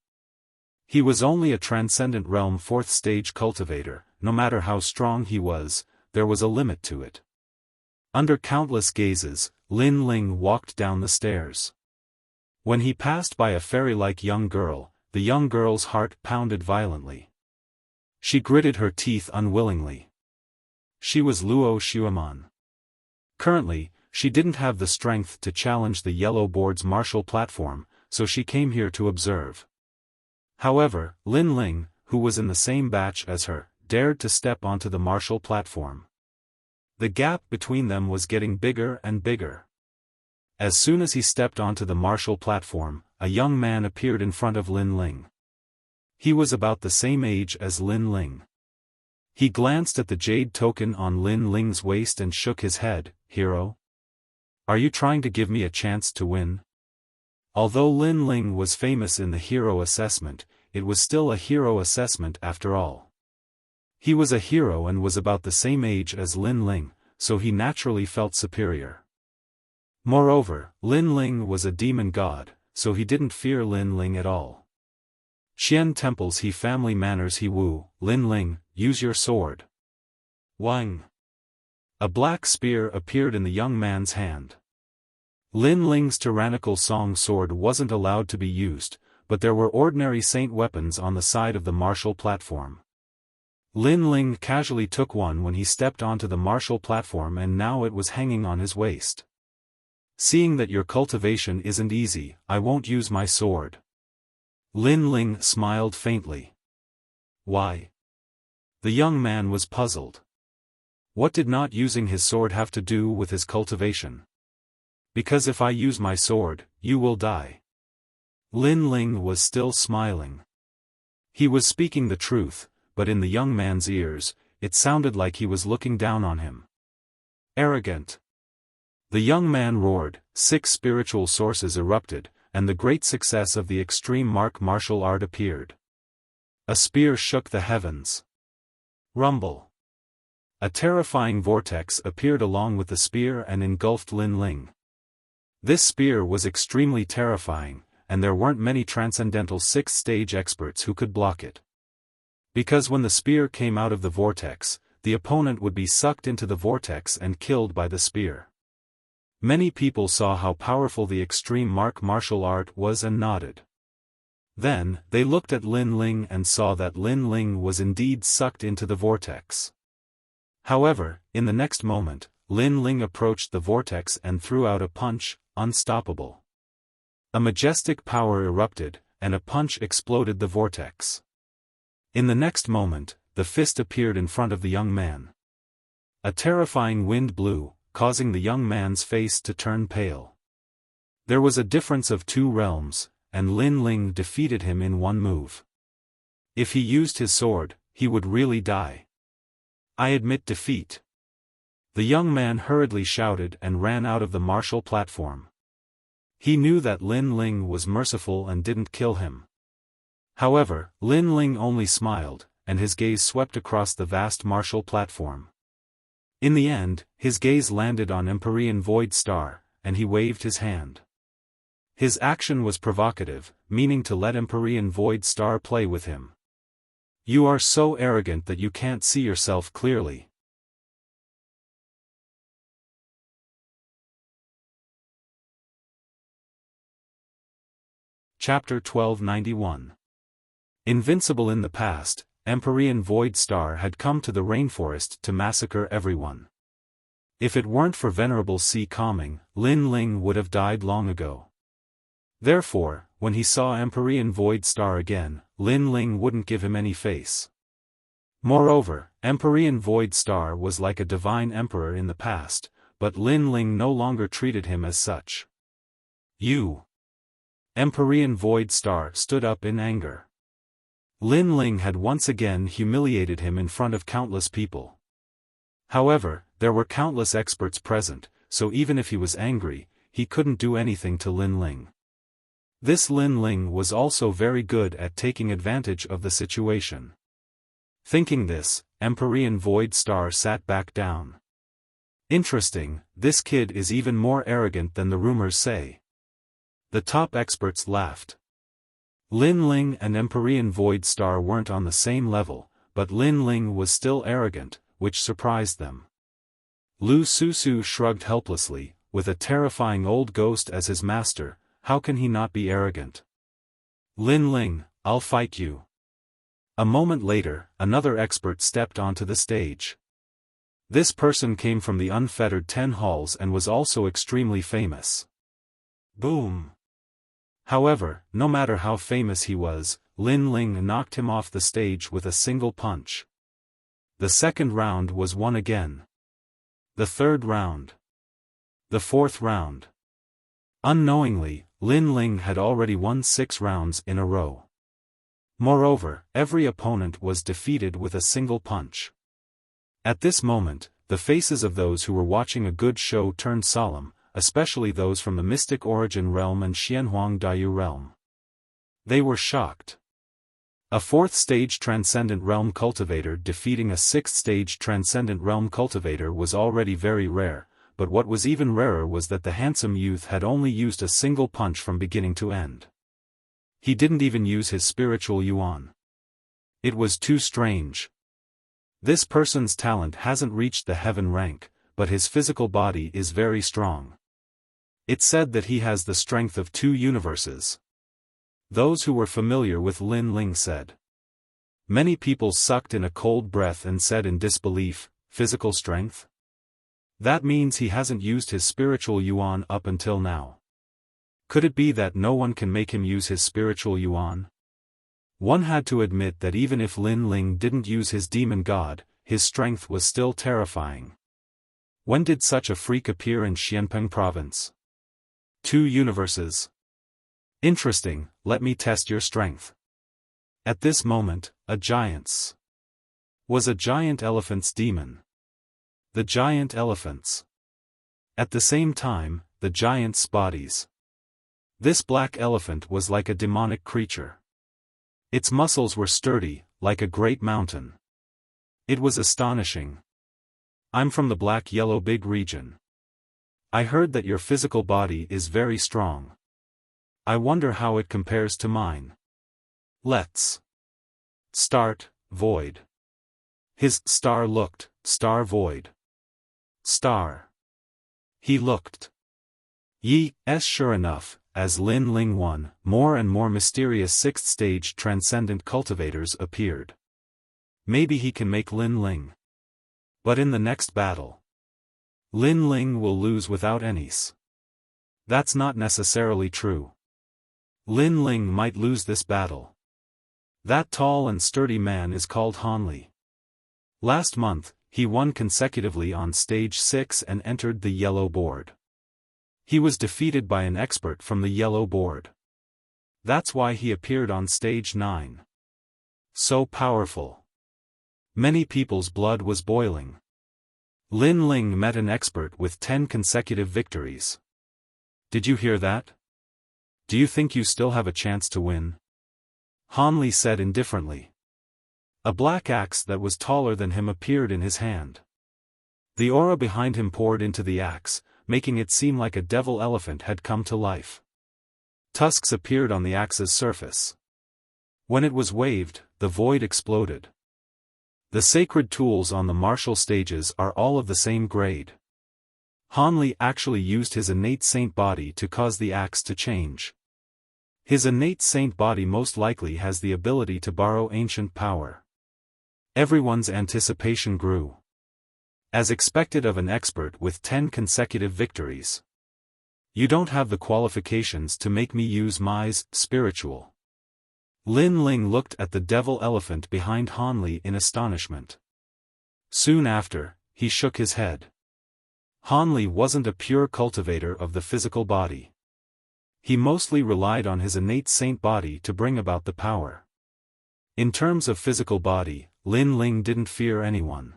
He was only a Transcendent Realm 4th stage cultivator. No matter how strong he was, there was a limit to it. Under countless gazes, Lin Ling walked down the stairs. When he passed by a fairy-like young girl, the young girl's heart pounded violently. She gritted her teeth unwillingly. She was Luo Xiaofan. Currently, she didn't have the strength to challenge the Yellow Board's martial platform, so she came here to observe. However, Lin Ling, who was in the same batch as her, dared to step onto the martial platform. The gap between them was getting bigger and bigger. As soon as he stepped onto the martial platform, a young man appeared in front of Lin Ling. He was about the same age as Lin Ling. He glanced at the jade token on Lin Ling's waist and shook his head, hero? Are you trying to give me a chance to win? Although Lin Ling was famous in the hero assessment, it was still a hero assessment after all. He was a hero and was about the same age as Lin Ling, so he naturally felt superior. Moreover, Lin Ling was a demon god, so he didn't fear Lin Ling at all. Xian temples he family manners he woo, Lin Ling, use your sword. Wang. A black spear appeared in the young man's hand. Lin Ling's tyrannical song sword wasn't allowed to be used, but there were ordinary saint weapons on the side of the martial platform. Lin Ling casually took one when he stepped onto the martial platform and now it was hanging on his waist. Seeing that your cultivation isn't easy, I won't use my sword. Lin Ling smiled faintly. Why? The young man was puzzled. What did not using his sword have to do with his cultivation? Because if I use my sword, you will die. Lin Ling was still smiling. He was speaking the truth, but in the young man's ears, it sounded like he was looking down on him. Arrogant. The young man roared, 6 spiritual sources erupted, and the great success of the extreme martial art appeared. A spear shook the heavens. Rumble. A terrifying vortex appeared along with the spear and engulfed Lin Ling. This spear was extremely terrifying, and there weren't many transcendental 6th stage experts who could block it. Because when the spear came out of the vortex, the opponent would be sucked into the vortex and killed by the spear. Many people saw how powerful the extreme martial art was and nodded. Then, they looked at Lin Ling and saw that Lin Ling was indeed sucked into the vortex. However, in the next moment, Lin Ling approached the vortex and threw out a punch, unstoppable. A majestic power erupted, and a punch exploded the vortex. In the next moment, the fist appeared in front of the young man. A terrifying wind blew, causing the young man's face to turn pale. There was a difference of 2 realms, and Lin Ling defeated him in one move. If he used his sword, he would really die. I admit defeat. The young man hurriedly shouted and ran out of the martial platform. He knew that Lin Ling was merciful and didn't kill him. However, Lin Ling only smiled, and his gaze swept across the vast martial platform. In the end, his gaze landed on Empyrean Void Star, and he waved his hand. His action was provocative, meaning to let Empyrean Void Star play with him. You are so arrogant that you can't see yourself clearly. Chapter 1291. Invincible in the past, Empyrean Void Star had come to the rainforest to massacre everyone. If it weren't for Venerable Sea Calming, Lin Ling would have died long ago. Therefore, when he saw Empyrean Void Star again, Lin Ling wouldn't give him any face. Moreover, Empyrean Void Star was like a divine emperor in the past, but Lin Ling no longer treated him as such. You! Empyrean Void Star stood up in anger. Lin Ling had once again humiliated him in front of countless people. However, there were countless experts present, so even if he was angry, he couldn't do anything to Lin Ling. This Lin Ling was also very good at taking advantage of the situation. Thinking this, Empyrean Void Star sat back down. Interesting, this kid is even more arrogant than the rumors say. The top experts laughed. Lin Ling and Empyrean Void Star weren't on the same level, but Lin Ling was still arrogant, which surprised them. Lu Susu shrugged helplessly, with a terrifying old ghost as his master, how can he not be arrogant? Lin Ling, I'll fight you. A moment later, another expert stepped onto the stage. This person came from the unfettered 10 halls and was also extremely famous. Boom! However, no matter how famous he was, Lin Ling knocked him off the stage with a single punch. The second round was won again. The third round. The fourth round. Unknowingly, Lin Ling had already won 6 rounds in a row. Moreover, every opponent was defeated with a single punch. At this moment, the faces of those who were watching a good show turned solemn, especially those from the Mystic Origin Realm and Xianhuang Daiyu Realm. They were shocked. A 4th-stage Transcendent Realm cultivator defeating a 6th-stage Transcendent Realm cultivator was already very rare, but what was even rarer was that the handsome youth had only used a single punch from beginning to end. He didn't even use his spiritual yuan. It was too strange. This person's talent hasn't reached the heaven rank, but his physical body is very strong. It's said that he has the strength of 2 universes. Those who were familiar with Lin Ling said. Many people sucked in a cold breath and said in disbelief, physical strength? That means he hasn't used his spiritual yuan up until now. Could it be that no one can make him use his spiritual yuan? One had to admit that even if Lin Ling didn't use his demon god, his strength was still terrifying. When did such a freak appear in Xianpeng province? 2 universes. Interesting, let me test your strength. At this moment, a giant's was a giant elephant's demon. The giant elephants. At the same time, the giant's bodies. This black elephant was like a demonic creature. Its muscles were sturdy, like a great mountain. It was astonishing. I'm from the Black-Yellow Big region. I heard that your physical body is very strong. I wonder how it compares to mine. Let's start, void. His star looked, star void. Star. He looked. Sure enough, as Lin Ling won, more and more mysterious 6th-stage Transcendent cultivators appeared. Maybe he can make Lin Ling. But in the next battle, Lin Ling will lose without any's. That's not necessarily true. Lin Ling might lose this battle. That tall and sturdy man is called Han Li. Last month, he won consecutively on stage 6 and entered the yellow board. He was defeated by an expert from the yellow board. That's why he appeared on stage 9. So powerful. Many people's blood was boiling. Lin Ling met an expert with 10 consecutive victories. Did you hear that? Do you think you still have a chance to win? Han Li said indifferently. A black axe that was taller than him appeared in his hand. The aura behind him poured into the axe, making it seem like a devil elephant had come to life. Tusks appeared on the axe's surface. When it was waved, the void exploded. The sacred tools on the martial stages are all of the same grade. Han Li actually used his innate saint body to cause the axe to change. His innate saint body most likely has the ability to borrow ancient power. Everyone's anticipation grew. As expected of an expert with 10 consecutive victories. You don't have the qualifications to make me use my spiritual. Lin Ling looked at the devil elephant behind Han Li in astonishment. Soon after, he shook his head. Han Li wasn't a pure cultivator of the physical body. He mostly relied on his innate saint body to bring about the power. In terms of physical body, Lin Ling didn't fear anyone.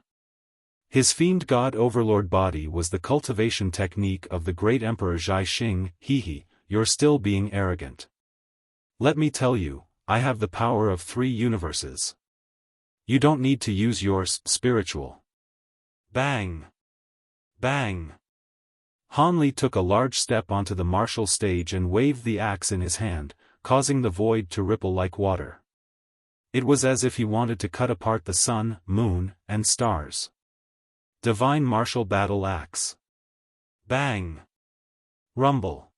His fiend god overlord body was the cultivation technique of the great emperor Zhai Xing. You're still being arrogant. Let me tell you, I have the power of 3 universes. You don't need to use your spiritual. Bang! Bang! Han Li took a large step onto the martial stage and waved the axe in his hand, causing the void to ripple like water. It was as if he wanted to cut apart the sun, moon, and stars. Divine martial battle axe. Bang! Rumble.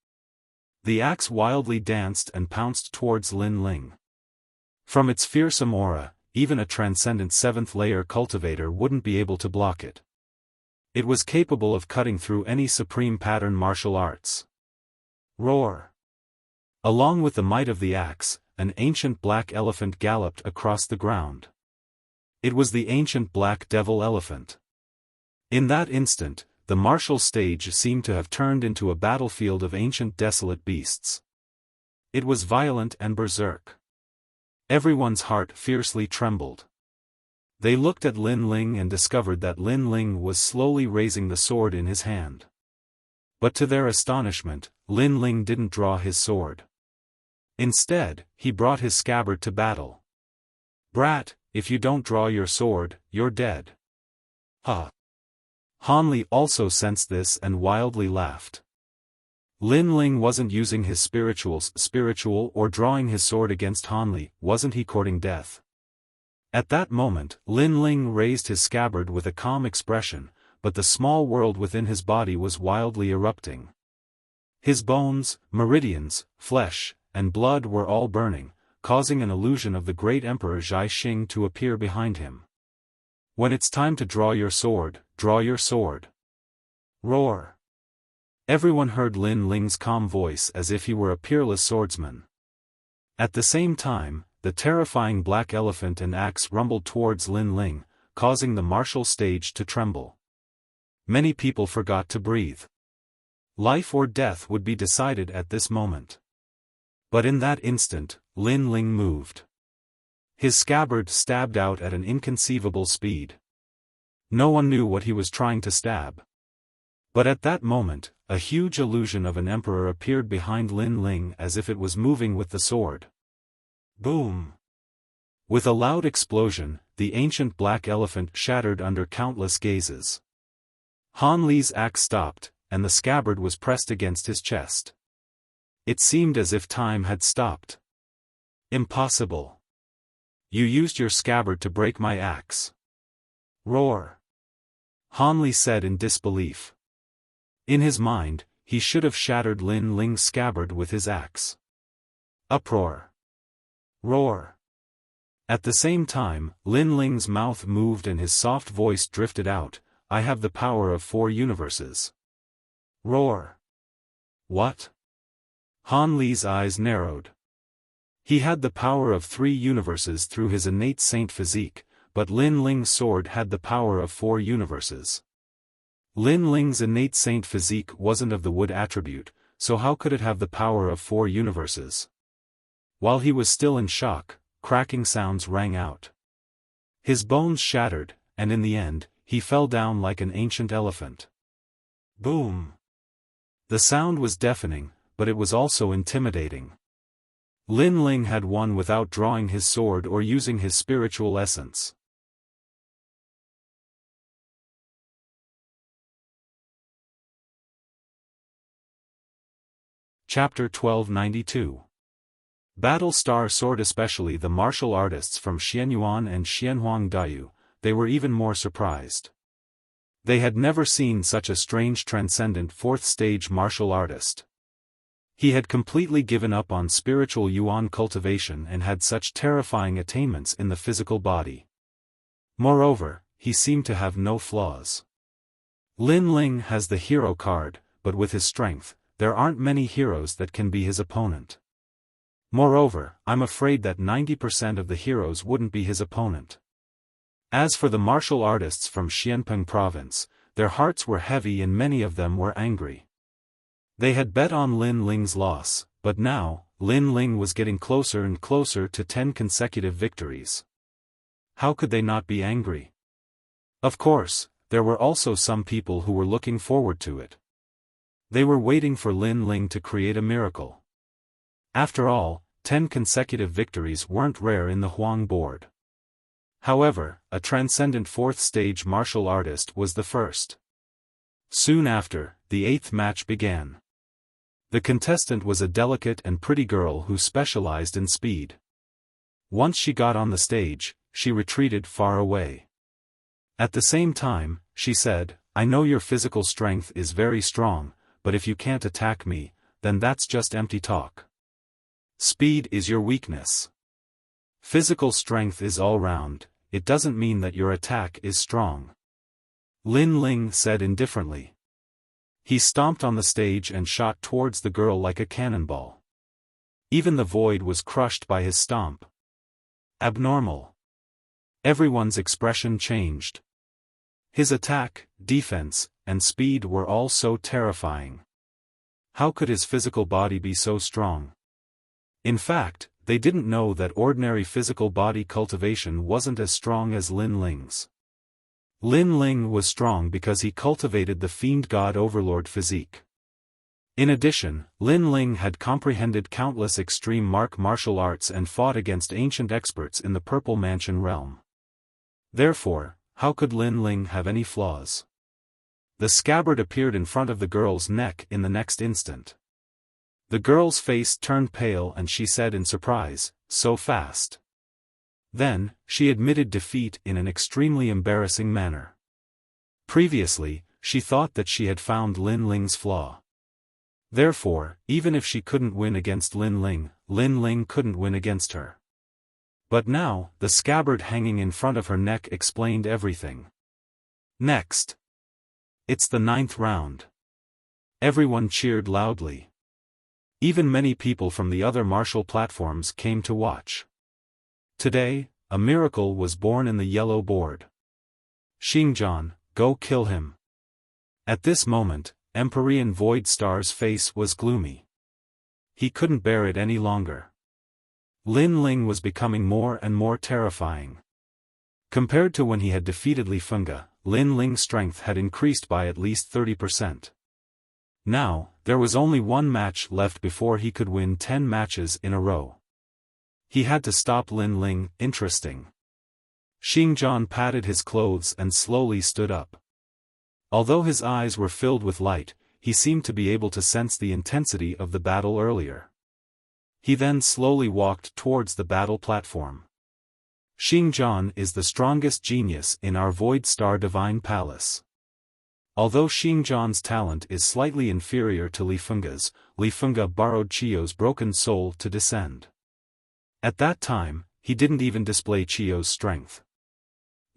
The axe wildly danced and pounced towards Lin Ling. From its fearsome aura, even a transcendent 7th-layer cultivator wouldn't be able to block it. It was capable of cutting through any supreme pattern martial arts. Roar! Along with the might of the axe, an ancient black elephant galloped across the ground. It was the ancient black devil elephant. In that instant, the martial stage seemed to have turned into a battlefield of ancient desolate beasts. It was violent and berserk. Everyone's heart fiercely trembled. They looked at Lin Ling and discovered that Lin Ling was slowly raising the sword in his hand. But to their astonishment, Lin Ling didn't draw his sword. Instead, he brought his scabbard to battle. Brat, if you don't draw your sword, you're dead. Ha! Han Li also sensed this and wildly laughed. Lin Ling wasn't using his spiritual or drawing his sword against Han Li, wasn't he courting death? At that moment, Lin Ling raised his scabbard with a calm expression, but the small world within his body was wildly erupting. His bones, meridians, flesh, and blood were all burning, causing an illusion of the great emperor Zhai Xing to appear behind him. When it's time to draw your sword, draw your sword. Roar! Everyone heard Lin Ling's calm voice as if he were a peerless swordsman. At the same time, the terrifying black elephant and axe rumbled towards Lin Ling, causing the martial stage to tremble. Many people forgot to breathe. Life or death would be decided at this moment. But in that instant, Lin Ling moved. His scabbard stabbed out at an inconceivable speed. No one knew what he was trying to stab. But at that moment, a huge illusion of an emperor appeared behind Lin Ling as if it was moving with the sword. Boom! With a loud explosion, the ancient black elephant shattered under countless gazes. Han Li's axe stopped, and the scabbard was pressed against his chest. It seemed as if time had stopped. Impossible! You used your scabbard to break my axe. Roar! Han Li said in disbelief. In his mind, he should have shattered Lin Ling's scabbard with his axe. Uproar! Roar! At the same time, Lin Ling's mouth moved and his soft voice drifted out, I have the power of 4 universes. Roar! What? Han Li's eyes narrowed. He had the power of 3 universes through his innate saint physique, but Lin Ling's sword had the power of 4 universes. Lin Ling's innate saint physique wasn't of the wood attribute, so how could it have the power of 4 universes? While he was still in shock, cracking sounds rang out. His bones shattered, and in the end, he fell down like an ancient elephant. Boom! The sound was deafening, but it was also intimidating. Lin Ling had won without drawing his sword or using his spiritual essence. Chapter 1292. Battle Star Sword. Especially the martial artists from Xianyuan and Xianhuang Daiyu, they were even more surprised. They had never seen such a strange transcendent 4th stage martial artist. He had completely given up on spiritual yuan cultivation and had such terrifying attainments in the physical body. Moreover, he seemed to have no flaws. Lin Ling has the hero card, but with his strength, there aren't many heroes that can be his opponent. Moreover, I'm afraid that 90% of the heroes wouldn't be his opponent. As for the martial artists from Xianpeng province, their hearts were heavy and many of them were angry. They had bet on Lin Ling's loss, but now, Lin Ling was getting closer and closer to 10 consecutive victories. How could they not be angry? Of course, there were also some people who were looking forward to it. They were waiting for Lin Ling to create a miracle. After all, 10 consecutive victories weren't rare in the Huang board. However, a transcendent 4th stage martial artist was the first. Soon after, the 8th match began. The contestant was a delicate and pretty girl who specialized in speed. Once she got on the stage, she retreated far away. At the same time, she said, "I know your physical strength is very strong, but if you can't attack me, then that's just empty talk. Speed is your weakness. Physical strength is all round, it doesn't mean that your attack is strong." Lin Ling said indifferently. He stomped on the stage and shot towards the girl like a cannonball. Even the void was crushed by his stomp. Abnormal. Everyone's expression changed. His attack, defense, and speed were all so terrifying. How could his physical body be so strong? In fact, they didn't know that ordinary physical body cultivation wasn't as strong as Lin Ling's. Lin Ling was strong because he cultivated the Fiend God Overlord physique. In addition, Lin Ling had comprehended countless extreme martial arts and fought against ancient experts in the Purple Mansion realm. Therefore, how could Lin Ling have any flaws? The scabbard appeared in front of the girl's neck in the next instant. The girl's face turned pale and she said in surprise, "So fast." Then, she admitted defeat in an extremely embarrassing manner. Previously, she thought that she had found Lin Ling's flaw. Therefore, even if she couldn't win against Lin Ling couldn't win against her. But now, the scabbard hanging in front of her neck explained everything. Next. It's the 9th round. Everyone cheered loudly. Even many people from the other martial platforms came to watch. Today, a miracle was born in the yellow board. Xingjian, go kill him. At this moment, Empyrean Void Star's face was gloomy. He couldn't bear it any longer. Lin Ling was becoming more and more terrifying. Compared to when he had defeated Li Fengge, Lin Ling's strength had increased by at least 30%. Now, there was only one match left before he could win 10 matches in a row. He had to stop Lin Ling. Interesting. Xingjian patted his clothes and slowly stood up. Although his eyes were filled with light, he seemed to be able to sense the intensity of the battle earlier. He then slowly walked towards the battle platform. Xingjian is the strongest genius in our Void Star Divine Palace. Although Xingjian's talent is slightly inferior to Li Fengge's, Li Fengge borrowed Qiu's broken soul to descend. At that time, he didn't even display Qiu's strength.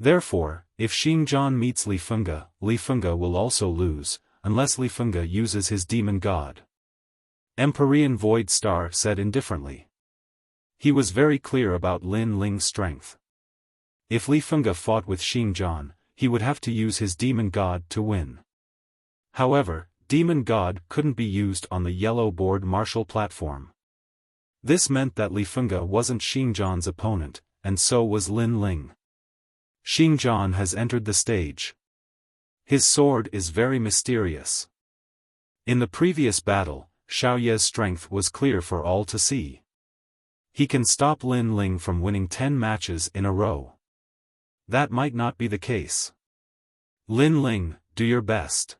Therefore, if Xingjian meets Li Fengge will also lose, unless Li Fengge uses his demon god. Empyrean Void Star said indifferently. He was very clear about Lin Ling's strength. If Li Fengge fought with Xingjian, he would have to use his demon god to win. However, demon god couldn't be used on the yellow board martial platform. This meant that Li Fengge wasn't Xingjian's opponent, and so was Lin Ling. Xingjian has entered the stage. His sword is very mysterious. In the previous battle, Xiaoye's strength was clear for all to see. He can stop Lin Ling from winning 10 matches in a row. That might not be the case. Lin Ling, do your best.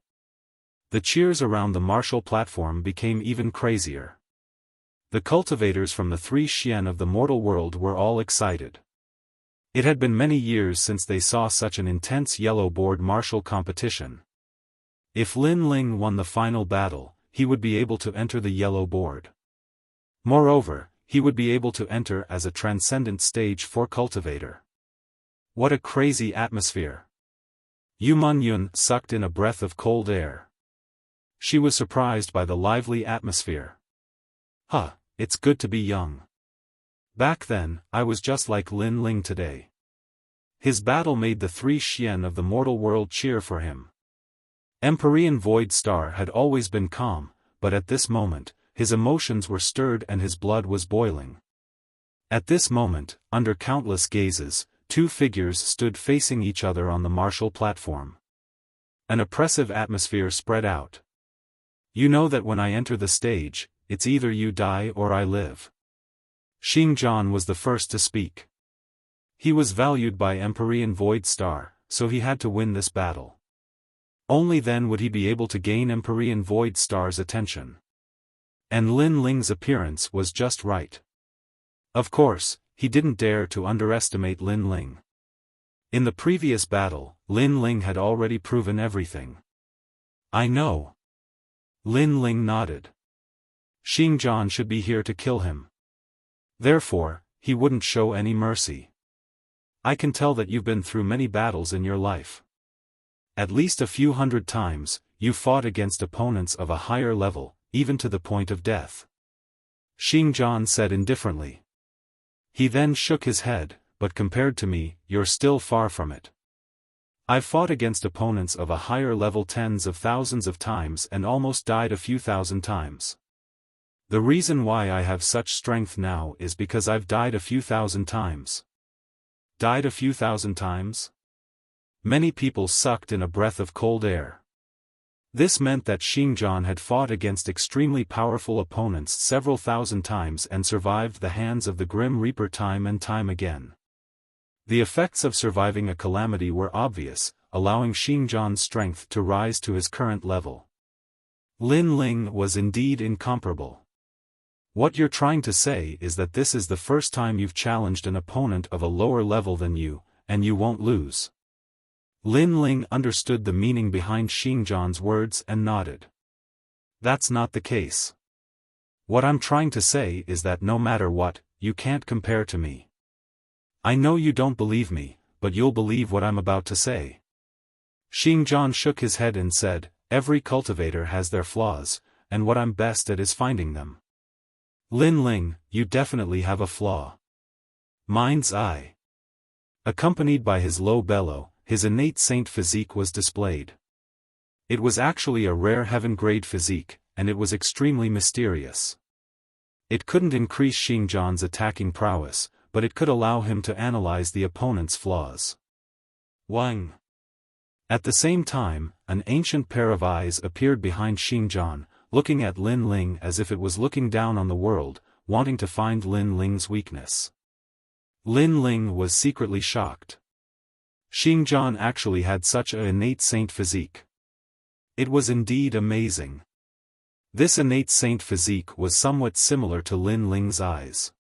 The cheers around the martial platform became even crazier. The cultivators from the 3 Xian of the mortal world were all excited. It had been many years since they saw such an intense yellow board martial competition. If Lin Ling won the final battle, he would be able to enter the yellow board. Moreover, he would be able to enter as a Transcendent Stage 4 cultivator. What a crazy atmosphere! Yu Mun-yun sucked in a breath of cold air. She was surprised by the lively atmosphere. Huh, it's good to be young. Back then, I was just like Lin Ling today. His battle made the 3 Xian of the mortal world cheer for him. Empyrean Void Star had always been calm, but at this moment, his emotions were stirred and his blood was boiling. At this moment, under countless gazes, 2 figures stood facing each other on the martial platform. An oppressive atmosphere spread out. You know that when I enter the stage, it's either you die or I live. Xingjian was the first to speak. He was valued by Empyrean Void Star, so he had to win this battle. Only then would he be able to gain Empyrean Void Star's attention. And Lin Ling's appearance was just right. Of course, he didn't dare to underestimate Lin Ling. In the previous battle, Lin Ling had already proven everything. I know. Lin Ling nodded. Xingjian should be here to kill him. Therefore, he wouldn't show any mercy. I can tell that you've been through many battles in your life. At least a few hundred times, you fought against opponents of a higher level, even to the point of death. Xingjian said indifferently. He then shook his head, but compared to me, you're still far from it. I've fought against opponents of a higher level tens of thousands of times and almost died a few thousand times. The reason why I have such strength now is because I've died a few thousand times. Died a few thousand times? Many people sucked in a breath of cold air. This meant that Xingjian had fought against extremely powerful opponents several thousand times and survived the hands of the Grim Reaper time and time again. The effects of surviving a calamity were obvious, allowing Xingjian's strength to rise to his current level. Lin Ling was indeed incomparable. What you're trying to say is that this is the first time you've challenged an opponent of a lower level than you, and you won't lose. Lin Ling understood the meaning behind Xingjian's words and nodded. That's not the case. What I'm trying to say is that no matter what, you can't compare to me. I know you don't believe me, but you'll believe what I'm about to say. Xingjian shook his head and said, every cultivator has their flaws, and what I'm best at is finding them. Lin Ling, you definitely have a flaw. Mind's eye. Accompanied by his low bellow, his innate saint physique was displayed. It was actually a rare heaven-grade physique, and it was extremely mysterious. It couldn't increase Xingjian's attacking prowess, but it could allow him to analyze the opponent's flaws. Wang. At the same time, an ancient pair of eyes appeared behind Xingjian, looking at Lin Ling as if it was looking down on the world, wanting to find Lin Ling's weakness. Lin Ling was secretly shocked. Xingjian actually had such an innate saint physique. It was indeed amazing. This innate saint physique was somewhat similar to Lin Ling's eyes.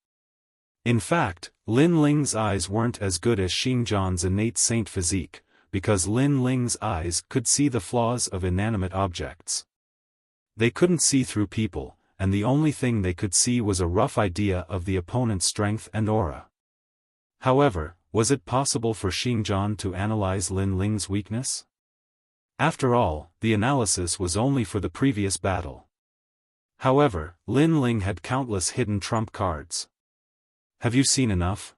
In fact, Lin Ling's eyes weren't as good as Xingjian's innate saint physique, because Lin Ling's eyes could see the flaws of inanimate objects. They couldn't see through people, and the only thing they could see was a rough idea of the opponent's strength and aura. However, was it possible for Xingjian to analyze Lin Ling's weakness? After all, the analysis was only for the previous battle. However, Lin Ling had countless hidden trump cards. Have you seen enough?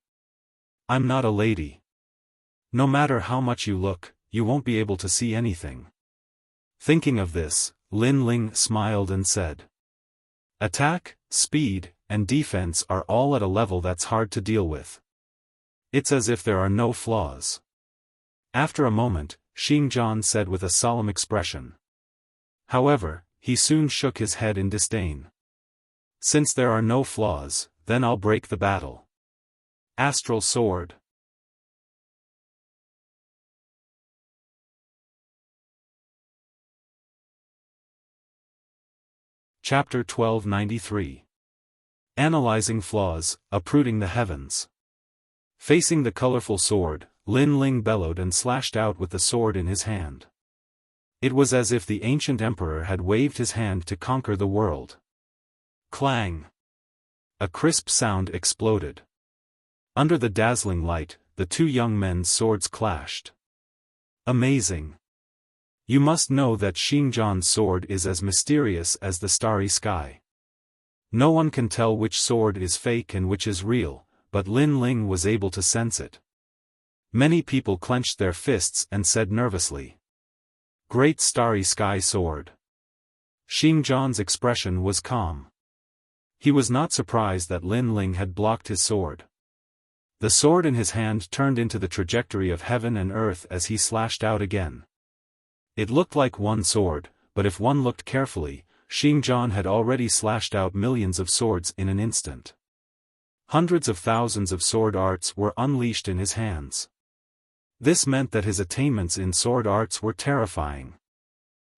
I'm not a lady. No matter how much you look, you won't be able to see anything. Thinking of this, Lin Ling smiled and said, attack, speed, and defense are all at a level that's hard to deal with. It's as if there are no flaws. After a moment, Xingjian said with a solemn expression. However, he soon shook his head in disdain. Since there are no flaws, then I'll break the battle. Astral Sword. Chapter 1293. Analyzing Flaws, Uprooting the Heavens. Facing the colorful sword, Lin Ling bellowed and slashed out with the sword in his hand. It was as if the ancient emperor had waved his hand to conquer the world. Clang! A crisp sound exploded. Under the dazzling light, the two young men's swords clashed. Amazing! You must know that Xingzhan's sword is as mysterious as the starry sky. No one can tell which sword is fake and which is real, but Lin Ling was able to sense it. Many people clenched their fists and said nervously, "Great starry sky sword." Xingzhan's expression was calm. He was not surprised that Lin Ling had blocked his sword. The sword in his hand turned into the trajectory of heaven and earth as he slashed out again. It looked like one sword, but if one looked carefully, Xingzhan had already slashed out millions of swords in an instant. Hundreds of thousands of sword arts were unleashed in his hands. This meant that his attainments in sword arts were terrifying.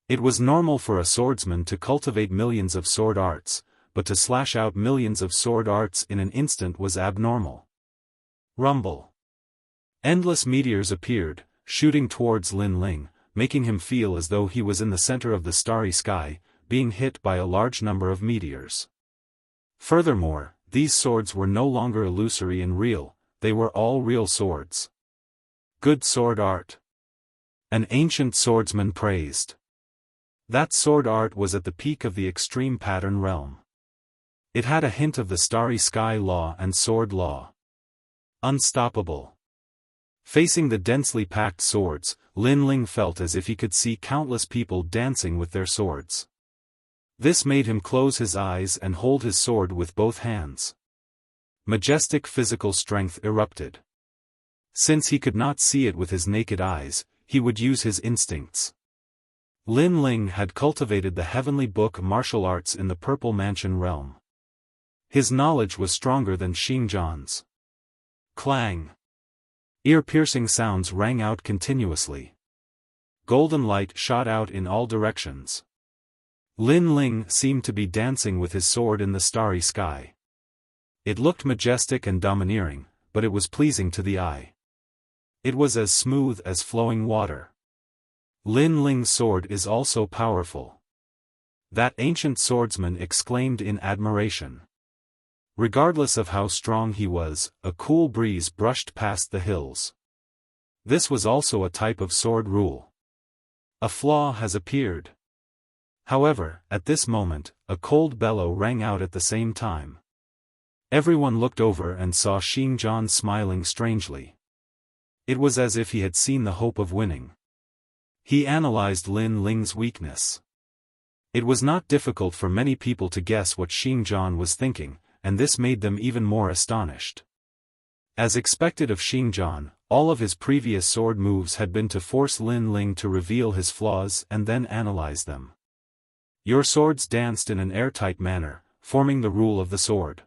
It was normal for a swordsman to cultivate millions of sword arts, but to slash out millions of sword arts in an instant was abnormal. Rumble. Endless meteors appeared, shooting towards Lin Ling, making him feel as though he was in the center of the starry sky, being hit by a large number of meteors. Furthermore, these swords were no longer illusory and real, they were all real swords. Good sword art. An ancient swordsman praised. That sword art was at the peak of the extreme pattern realm. It had a hint of the starry sky law and sword law. Unstoppable. Facing the densely packed swords, Lin Ling felt as if he could see countless people dancing with their swords. This made him close his eyes and hold his sword with both hands. Majestic physical strength erupted. Since he could not see it with his naked eyes, he would use his instincts. Lin Ling had cultivated the heavenly book martial arts in the Purple Mansion realm. His knowledge was stronger than Xingzhan's. Clang! Ear-piercing sounds rang out continuously. Golden light shot out in all directions. Lin Ling seemed to be dancing with his sword in the starry sky. It looked majestic and domineering, but it was pleasing to the eye. It was as smooth as flowing water. Lin Ling's sword is also powerful. That ancient swordsman exclaimed in admiration. Regardless of how strong he was, a cool breeze brushed past the hills. This was also a type of sword rule. A flaw has appeared. However, at this moment, a cold bellow rang out at the same time. Everyone looked over and saw Xingzhan smiling strangely. It was as if he had seen the hope of winning. He analyzed Lin Ling's weakness. It was not difficult for many people to guess what Xingzhan was thinking, and this made them even more astonished. As expected of Xingzhan, all of his previous sword moves had been to force Lin Ling to reveal his flaws and then analyze them. Your swords danced in an airtight manner, forming the rule of the sword.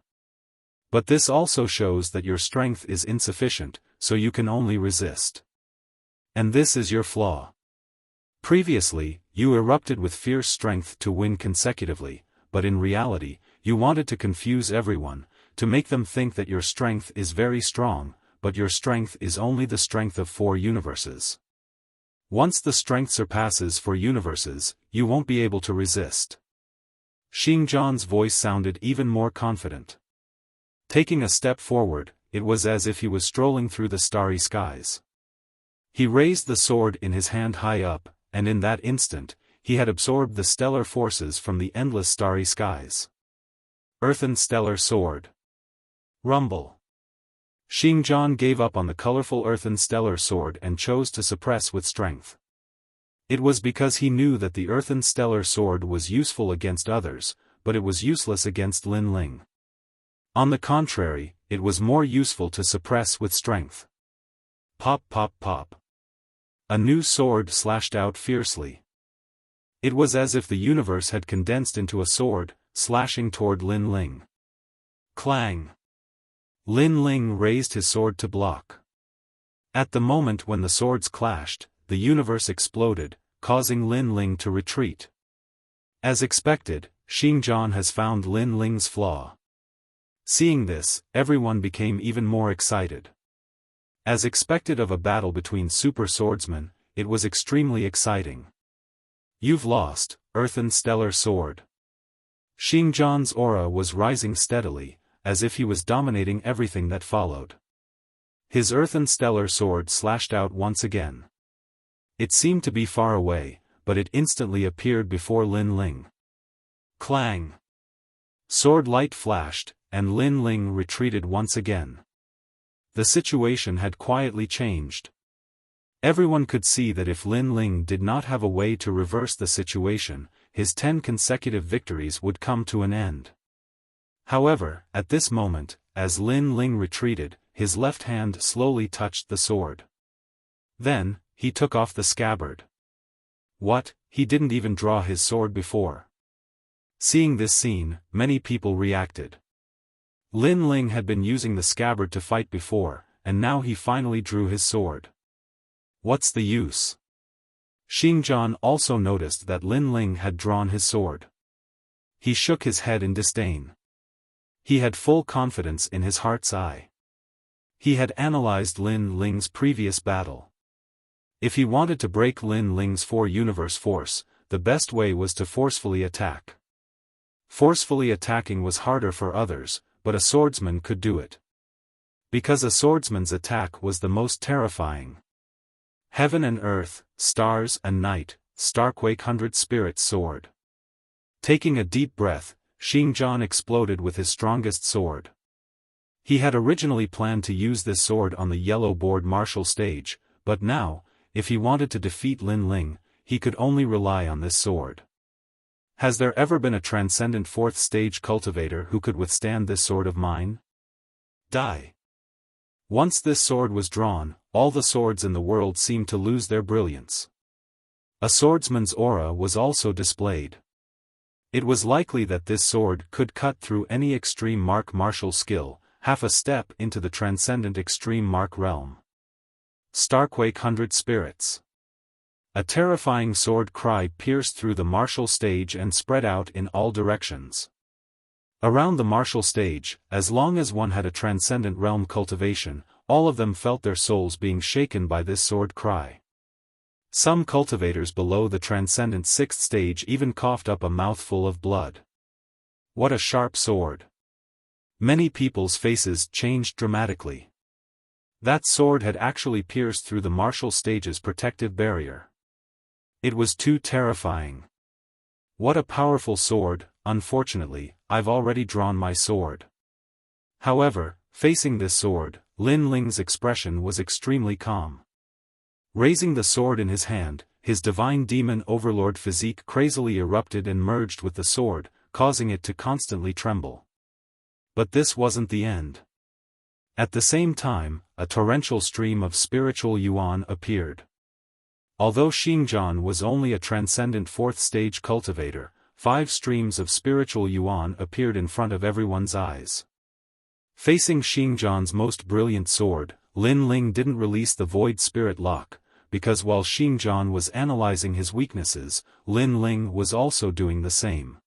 But this also shows that your strength is insufficient, so you can only resist. And this is your flaw. Previously, you erupted with fierce strength to win consecutively, but in reality, you wanted to confuse everyone, to make them think that your strength is very strong, but your strength is only the strength of 4 universes. Once the strength surpasses 4 universes, you won't be able to resist. Xingzhan's voice sounded even more confident. Taking a step forward, it was as if he was strolling through the starry skies. He raised the sword in his hand high up, and in that instant, he had absorbed the stellar forces from the endless starry skies. Earthen stellar sword. Rumble. Xingzhan gave up on the colorful earthen stellar sword and chose to suppress with strength. It was because he knew that the earthen stellar sword was useful against others, but it was useless against Lin Ling. On the contrary, it was more useful to suppress with strength. Pop pop pop. A new sword slashed out fiercely. It was as if the universe had condensed into a sword, slashing toward Lin Ling. Clang. Lin Ling raised his sword to block. At the moment when the swords clashed, the universe exploded, causing Lin Ling to retreat. As expected, Xingzhan has found Lin Ling's flaw. Seeing this, everyone became even more excited. As expected of a battle between super swordsmen, it was extremely exciting. You've lost, Earthen Stellar Sword. Xingjian's aura was rising steadily, as if he was dominating everything that followed. His Earthen Stellar Sword slashed out once again. It seemed to be far away, but it instantly appeared before Lin Ling. Clang! Sword light flashed, and Lin Ling retreated once again. The situation had quietly changed. Everyone could see that if Lin Ling did not have a way to reverse the situation, his 10 consecutive victories would come to an end. However, at this moment, as Lin Ling retreated, his left hand slowly touched the sword. Then, he took off the scabbard. What, he didn't even draw his sword before. Seeing this scene, many people reacted. Lin Ling had been using the scabbard to fight before, and now he finally drew his sword. What's the use? Xingjian also noticed that Lin Ling had drawn his sword. He shook his head in disdain. He had full confidence in his heart's eye. He had analyzed Lin Ling's previous battle. If he wanted to break Lin Ling's 4-universe force, the best way was to forcefully attack. Forcefully attacking was harder for others, but a swordsman could do it. Because a swordsman's attack was the most terrifying. Heaven and earth, stars and night, Starquake 100 Spirit's sword. Taking a deep breath, Xingjian exploded with his strongest sword. He had originally planned to use this sword on the yellow board martial stage, but now, if he wanted to defeat Lin Ling, he could only rely on this sword. Has there ever been a transcendent 4th stage cultivator who could withstand this sword of mine? Die. Once this sword was drawn, all the swords in the world seemed to lose their brilliance. A swordsman's aura was also displayed. It was likely that this sword could cut through any extreme mark martial skill, half a step into the transcendent extreme mark realm. Starquake 100 Spirits. A terrifying sword cry pierced through the martial stage and spread out in all directions. Around the martial stage, as long as one had a transcendent realm cultivation, all of them felt their souls being shaken by this sword cry. Some cultivators below the transcendent 6th stage even coughed up a mouthful of blood. What a sharp sword! Many people's faces changed dramatically. That sword had actually pierced through the martial stage's protective barrier. It was too terrifying. What a powerful sword. Unfortunately, I've already drawn my sword. However, facing this sword, Lin Ling's expression was extremely calm. Raising the sword in his hand, his divine demon overlord physique crazily erupted and merged with the sword, causing it to constantly tremble. But this wasn't the end. At the same time, a torrential stream of spiritual yuan appeared. Although Xingjian was only a transcendent 4th stage cultivator, 5 streams of spiritual yuan appeared in front of everyone's eyes. Facing Xingjian's most brilliant sword, Lin Ling didn't release the Void Spirit Lock, because while Xingjian was analyzing his weaknesses, Lin Ling was also doing the same.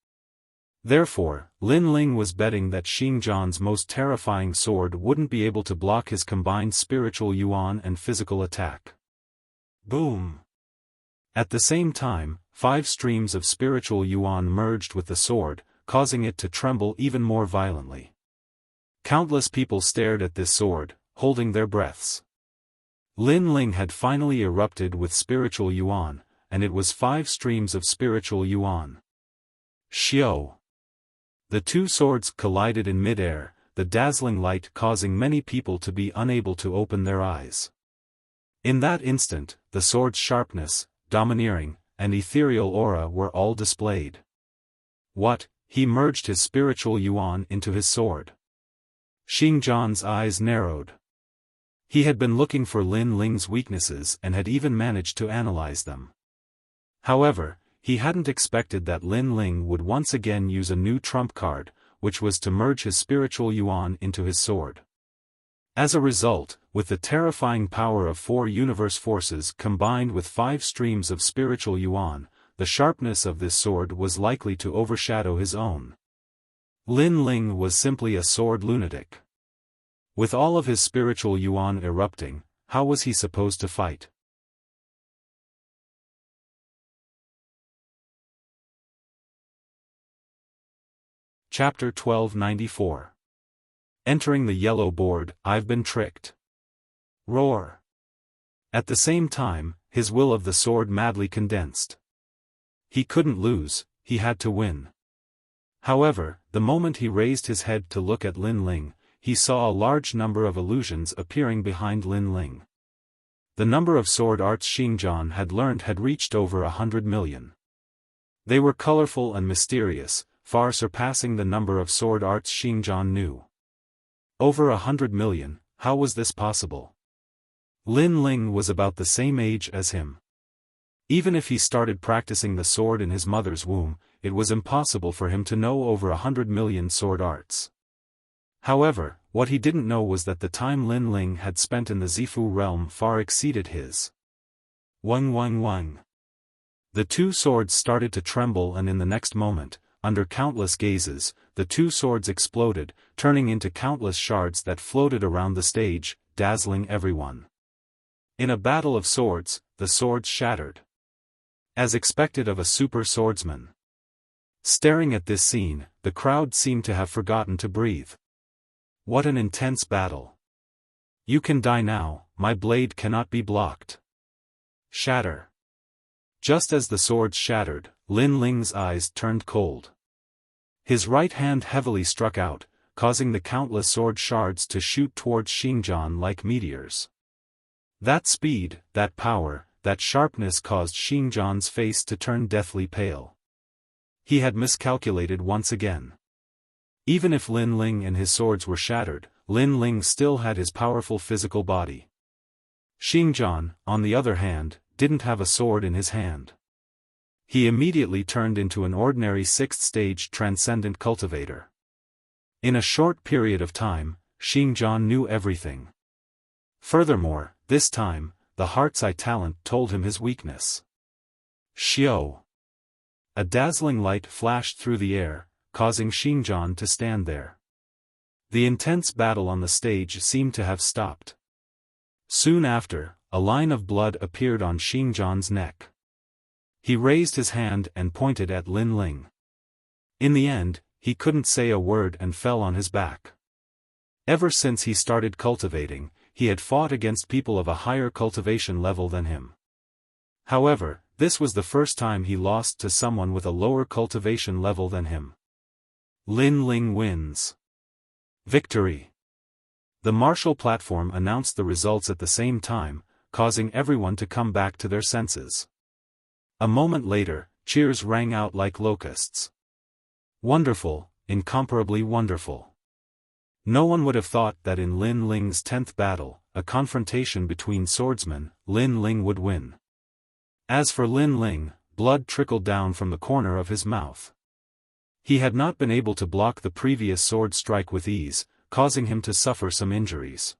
Therefore, Lin Ling was betting that Xingjian's most terrifying sword wouldn't be able to block his combined spiritual yuan and physical attack. Boom! At the same time, 5 streams of spiritual yuan merged with the sword, causing it to tremble even more violently. Countless people stared at this sword, holding their breaths. Lin Ling had finally erupted with spiritual yuan, and it was 5 streams of spiritual yuan. Xiao! The 2 swords collided in mid-air, the dazzling light causing many people to be unable to open their eyes. In that instant, the sword's sharpness, domineering, and ethereal aura were all displayed. What? He merged his spiritual yuan into his sword. Xingjian's eyes narrowed. He had been looking for Lin Ling's weaknesses and had even managed to analyze them. However, he hadn't expected that Lin Ling would once again use a new trump card, which was to merge his spiritual yuan into his sword. As a result, with the terrifying power of 4 universe forces combined with 5 streams of spiritual yuan, the sharpness of this sword was likely to overshadow his own. Lin Ling was simply a sword lunatic. With all of his spiritual yuan erupting, how was he supposed to fight? Chapter 1294. Entering the yellow board, I've been tricked. Roar. At the same time, his will of the sword madly condensed. He couldn't lose, he had to win. However, the moment he raised his head to look at Lin Ling, he saw a large number of illusions appearing behind Lin Ling. The number of sword arts Xingjian had learned had reached over 100 million. They were colorful and mysterious, far surpassing the number of sword arts Xingjian knew. Over 100 million, how was this possible? Lin Ling was about the same age as him. Even if he started practicing the sword in his mother's womb, it was impossible for him to know over 100 million sword arts. However, what he didn't know was that the time Lin Ling had spent in the Zifu realm far exceeded his. Wang wang wang. The two swords started to tremble, and in the next moment, under countless gazes, the two swords exploded, turning into countless shards that floated around the stage, dazzling everyone. In a battle of swords, the swords shattered. As expected of a super swordsman. Staring at this scene, the crowd seemed to have forgotten to breathe. What an intense battle. You can die now, my blade cannot be blocked. Shatter. Just as the swords shattered, Lin Ling's eyes turned cold. His right hand heavily struck out, causing the countless sword shards to shoot towards Xingjian like meteors. That speed, that power, that sharpness caused Xingjian's face to turn deathly pale. He had miscalculated once again. Even if Lin Ling and his swords were shattered, Lin Ling still had his powerful physical body. Xingjian, on the other hand, didn't have a sword in his hand. He immediately turned into an ordinary 6th-stage Transcendent cultivator. In a short period of time, Xingjian knew everything. Furthermore, this time, the Heart's Eye talent told him his weakness. Xiao. A dazzling light flashed through the air, causing Xingjian to stand there. The intense battle on the stage seemed to have stopped. Soon after, a line of blood appeared on Xingjian's neck. He raised his hand and pointed at Lin Ling. In the end, he couldn't say a word and fell on his back. Ever since he started cultivating, he had fought against people of a higher cultivation level than him. However, this was the first time he lost to someone with a lower cultivation level than him. Lin Ling wins. Victory. The martial platform announced the results at the same time, causing everyone to come back to their senses. A moment later, cheers rang out like locusts. Wonderful, incomparably wonderful. No one would have thought that in Lin Ling's 10th battle, a confrontation between swordsmen, Lin Ling would win. As for Lin Ling, blood trickled down from the corner of his mouth. He had not been able to block the previous sword strike with ease, causing him to suffer some injuries.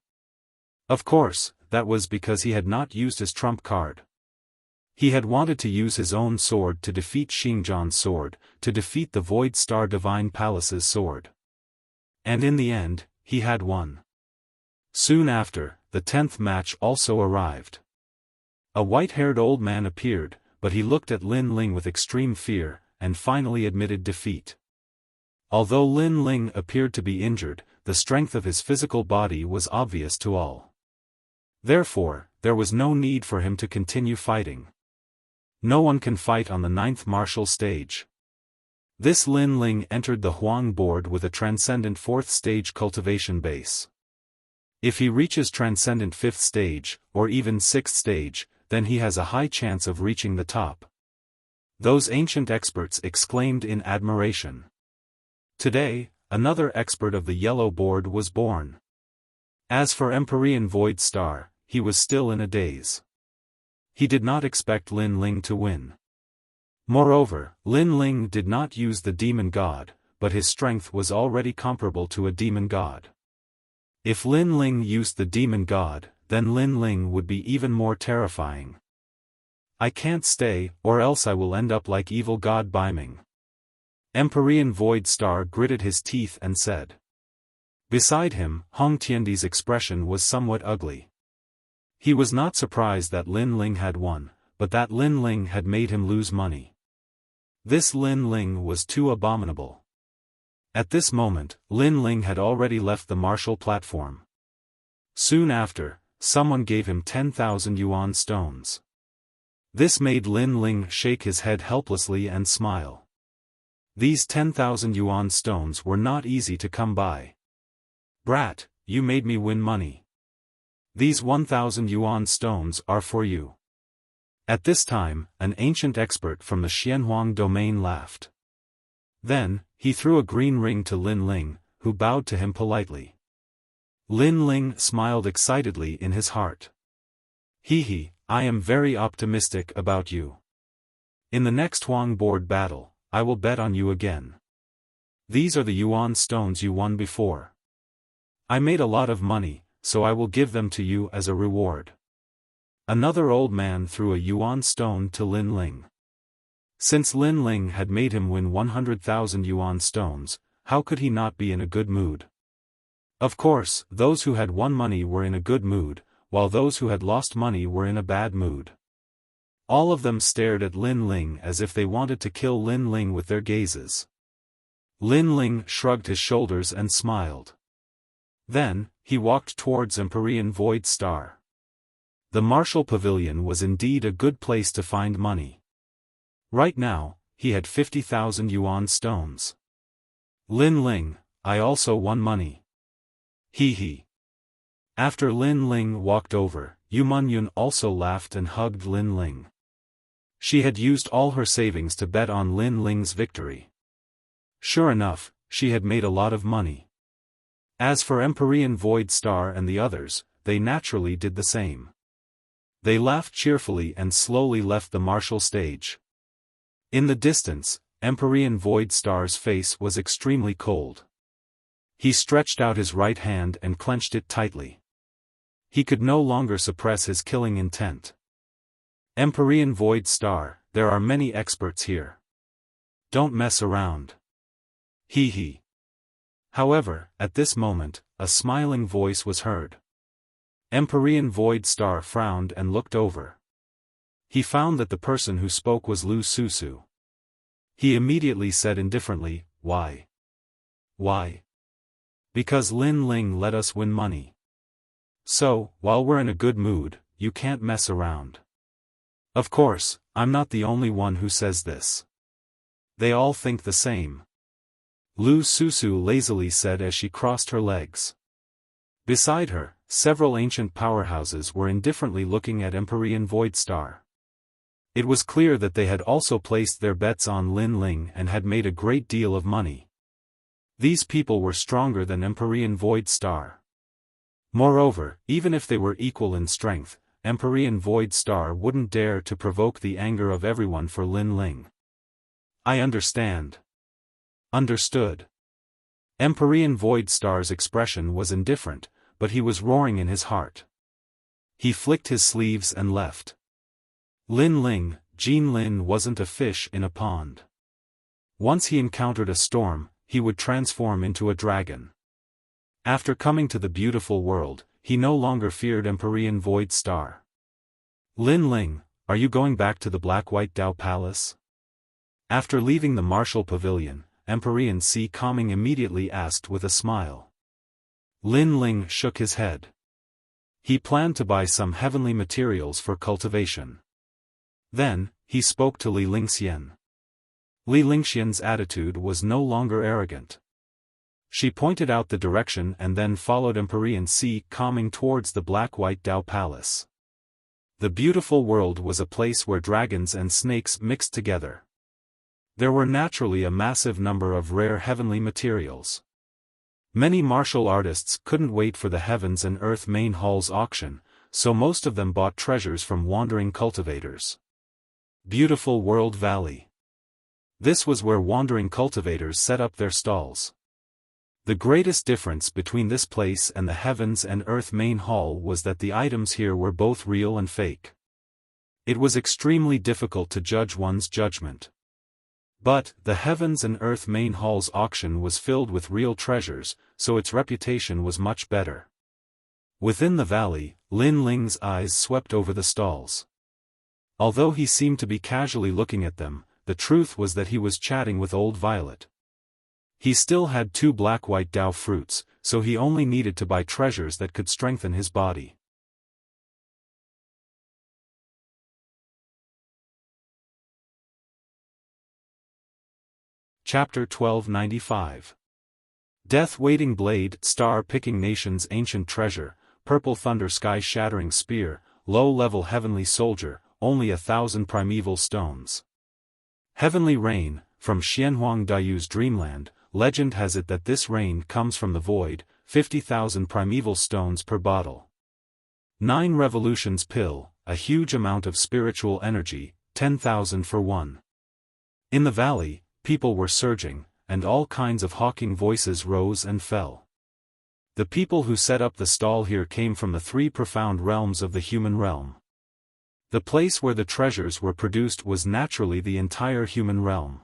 Of course, that was because he had not used his trump card. He had wanted to use his own sword to defeat Xingjian's sword, to defeat the Void Star Divine Palace's sword. And in the end, he had won. Soon after, the 10th match also arrived. A white-haired old man appeared, but he looked at Lin Ling with extreme fear, and finally admitted defeat. Although Lin Ling appeared to be injured, the strength of his physical body was obvious to all. Therefore, there was no need for him to continue fighting. No one can fight on the 9th martial stage. This Lin Ling entered the Huang board with a Transcendent 4th stage cultivation base. If he reaches Transcendent 5th stage, or even 6th stage, then he has a high chance of reaching the top. Those ancient experts exclaimed in admiration. Today, another expert of the yellow board was born. As for Empyrean Void Star, he was still in a daze. He did not expect Lin Ling to win. Moreover, Lin Ling did not use the demon god, but his strength was already comparable to a demon god. If Lin Ling used the demon god, then Lin Ling would be even more terrifying. I can't stay, or else I will end up like evil god Baiming. Empyrean Void Star gritted his teeth and said. Beside him, Hong Tiandi's expression was somewhat ugly. He was not surprised that Lin Ling had won, but that Lin Ling had made him lose money. This Lin Ling was too abominable. At this moment, Lin Ling had already left the martial platform. Soon after, someone gave him 10,000 yuan stones. This made Lin Ling shake his head helplessly and smile. These 10,000 yuan stones were not easy to come by. Brat, you made me win money. These 1,000 yuan stones are for you. At this time, an ancient expert from the Xianhuang domain laughed. Then, he threw a green ring to Lin Ling, who bowed to him politely. Lin Ling smiled excitedly in his heart. Hee, I am very optimistic about you. In the next Huang board battle, I will bet on you again. These are the yuan stones you won before. I made a lot of money, so I will give them to you as a reward. Another old man threw a yuan stone to Lin Ling. Since Lin Ling had made him win 100,000 yuan stones, how could he not be in a good mood? Of course, those who had won money were in a good mood, while those who had lost money were in a bad mood. All of them stared at Lin Ling as if they wanted to kill Lin Ling with their gazes. Lin Ling shrugged his shoulders and smiled. Then, he walked towards Empyrean Void Star. The Martial Pavilion was indeed a good place to find money. Right now, he had 50,000 yuan stones. Lin Ling, I also won money. Hee. After Lin Ling walked over, Yu Munyun also laughed and hugged Lin Ling. She had used all her savings to bet on Lin Ling's victory. Sure enough, she had made a lot of money. As for Empyrean Void Star and the others, they naturally did the same. They laughed cheerfully and slowly left the martial stage. In the distance, Empyrean Void Star's face was extremely cold. He stretched out his right hand and clenched it tightly. He could no longer suppress his killing intent. Empyrean Void Star, there are many experts here. Don't mess around. Hee. However, at this moment, a smiling voice was heard. Empyrean Void Star frowned and looked over. He found that the person who spoke was Lu Susu. He immediately said indifferently, Why? Why? Because Lin Ling let us win money. So, while we're in a good mood, you can't mess around. Of course, I'm not the only one who says this. They all think the same. Lu Susu lazily said as she crossed her legs. Beside her, several ancient powerhouses were indifferently looking at Empyrean Void Star. It was clear that they had also placed their bets on Lin Ling and had made a great deal of money. These people were stronger than Empyrean Void Star. Moreover, even if they were equal in strength, Empyrean Void Star wouldn't dare to provoke the anger of everyone for Lin Ling. I understand. Understood. Empyrean Void Star's expression was indifferent, but he was roaring in his heart. He flicked his sleeves and left. Lin Ling, Jin Lin wasn't a fish in a pond. Once he encountered a storm, he would transform into a dragon. After coming to the beautiful world, he no longer feared Empyrean Void Star. Lin Ling, are you going back to the Black-White Dao Palace? After leaving the Martial Pavilion, Empyrean Sea Calming immediately asked with a smile. Lin Ling shook his head. He planned to buy some heavenly materials for cultivation. Then, he spoke to Li Lingxian. Li Lingxian's attitude was no longer arrogant. She pointed out the direction and then followed Empyrean Sea Calming towards the Black-White Dao Palace. The beautiful world was a place where dragons and snakes mixed together. There were naturally a massive number of rare heavenly materials. Many martial artists couldn't wait for the Heavens and Earth Main Hall's auction, so most of them bought treasures from wandering cultivators. Beautiful World Valley. This was where wandering cultivators set up their stalls. The greatest difference between this place and the Heavens and Earth Main Hall was that the items here were both real and fake. It was extremely difficult to judge one's judgment. But, the Heavens and Earth Main Hall's auction was filled with real treasures, so its reputation was much better. Within the valley, Lin Ling's eyes swept over the stalls. Although he seemed to be casually looking at them, the truth was that he was chatting with Old Violet. He still had 2 black-white Dao fruits, so he only needed to buy treasures that could strengthen his body. Chapter 1295. Death-waiting blade, star-picking nation's ancient treasure, purple thunder sky-shattering spear, low-level heavenly soldier, only 1,000 primeval stones. Heavenly rain, from Xianhuang Daiyu's dreamland. Legend has it that this rain comes from the void, 50,000 primeval stones per bottle. 9 revolutions pill, a huge amount of spiritual energy, 10,000 for one. In the valley, people were surging, and all kinds of hawking voices rose and fell. The people who set up the stall here came from the 3 profound realms of the human realm. The place where the treasures were produced was naturally the entire human realm.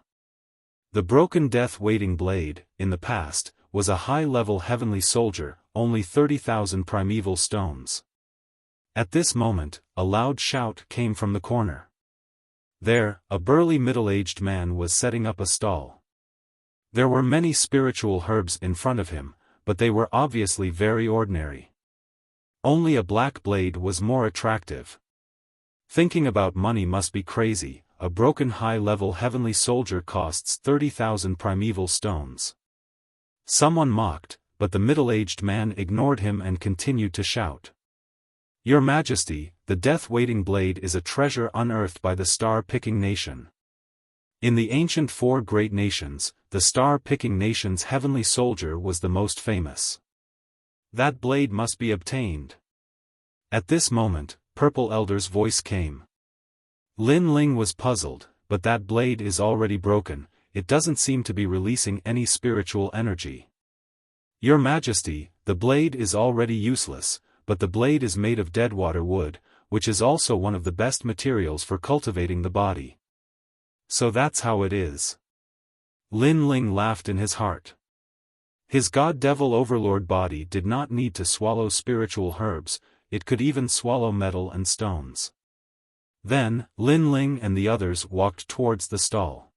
The broken death-waiting blade, in the past, was a high-level heavenly soldier, only 30,000 primeval stones. At this moment, a loud shout came from the corner. There, a burly middle-aged man was setting up a stall. There were many spiritual herbs in front of him, but they were obviously very ordinary. Only a black blade was more attractive. Thinking about money must be crazy. A broken high-level heavenly soldier costs 30,000 primeval stones. Someone mocked, but the middle-aged man ignored him and continued to shout. Your Majesty, the death-waiting blade is a treasure unearthed by the star-picking nation. In the ancient 4 great nations, the star-picking nation's heavenly soldier was the most famous. That blade must be obtained. At this moment, Purple Elder's voice came. Lin Ling was puzzled, but that blade is already broken, it doesn't seem to be releasing any spiritual energy. Your Majesty, the blade is already useless, but the blade is made of deadwater wood, which is also one of the best materials for cultivating the body. So that's how it is. Lin Ling laughed in his heart. His god-devil overlord body did not need to swallow spiritual herbs, it could even swallow metal and stones. Then, Lin Ling and the others walked towards the stall.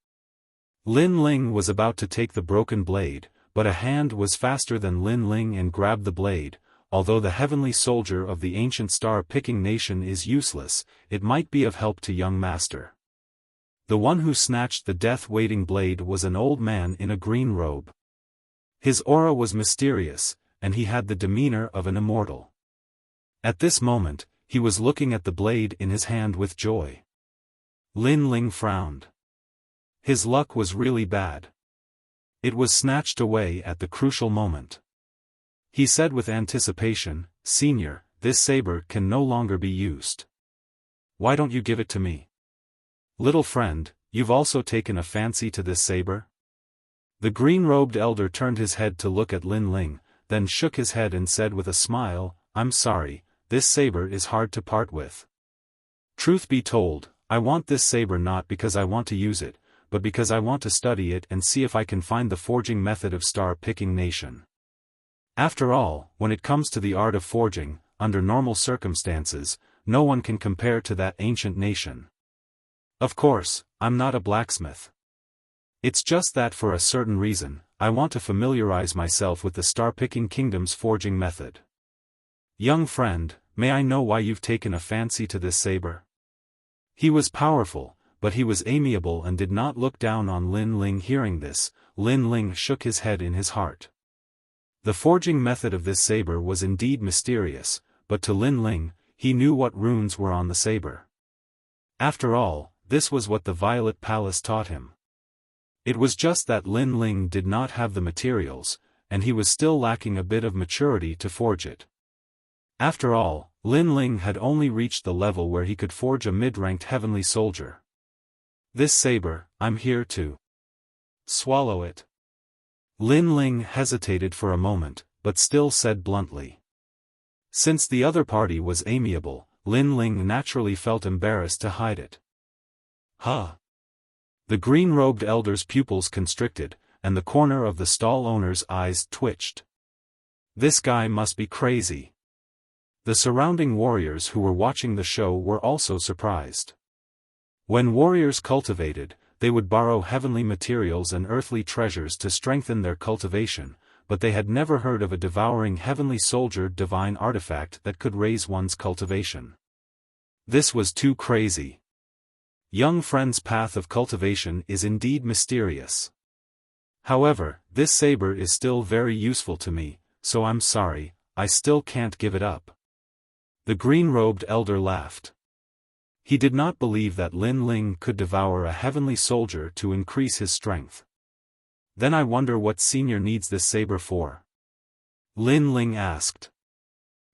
Lin Ling was about to take the broken blade, but a hand was faster than Lin Ling and grabbed the blade. Although the heavenly soldier of the ancient star-picking nation is useless, it might be of help to young master. The one who snatched the death-waiting blade was an old man in a green robe. His aura was mysterious, and he had the demeanor of an immortal. At this moment, he was looking at the blade in his hand with joy. Lin Ling frowned. His luck was really bad. It was snatched away at the crucial moment. He said with anticipation, Senior, this saber can no longer be used. Why don't you give it to me? Little friend, you've also taken a fancy to this saber? The green-robed elder turned his head to look at Lin Ling, then shook his head and said with a smile, I'm sorry, this saber is hard to part with. Truth be told, I want this saber not because I want to use it, but because I want to study it and see if I can find the forging method of star-picking nation. After all, when it comes to the art of forging, under normal circumstances, no one can compare to that ancient nation. Of course, I'm not a blacksmith. It's just that for a certain reason, I want to familiarize myself with the star-picking kingdom's forging method. Young friend, may I know why you've taken a fancy to this saber? He was powerful, but he was amiable and did not look down on Lin Ling. Hearing this, Lin Ling shook his head in his heart. The forging method of this saber was indeed mysterious, but to Lin Ling, he knew what runes were on the saber. After all, this was what the Violet Palace taught him. It was just that Lin Ling did not have the materials, and he was still lacking a bit of maturity to forge it. After all, Lin Ling had only reached the level where he could forge a mid-ranked heavenly soldier. This saber, I'm here to swallow it. Lin Ling hesitated for a moment, but still said bluntly. Since the other party was amiable, Lin Ling naturally felt embarrassed to hide it. Huh? The green-robed elder's pupils constricted, and the corner of the stall owner's eyes twitched. This guy must be crazy. The surrounding warriors who were watching the show were also surprised. When warriors cultivated, they would borrow heavenly materials and earthly treasures to strengthen their cultivation, but they had never heard of a devouring heavenly soldier divine artifact that could raise one's cultivation. This was too crazy. Young friend's path of cultivation is indeed mysterious. However, this saber is still very useful to me, so I'm sorry, I still can't give it up. The green-robed elder laughed. He did not believe that Lin Ling could devour a heavenly soldier to increase his strength. Then I wonder what senior needs this saber for? Lin Ling asked.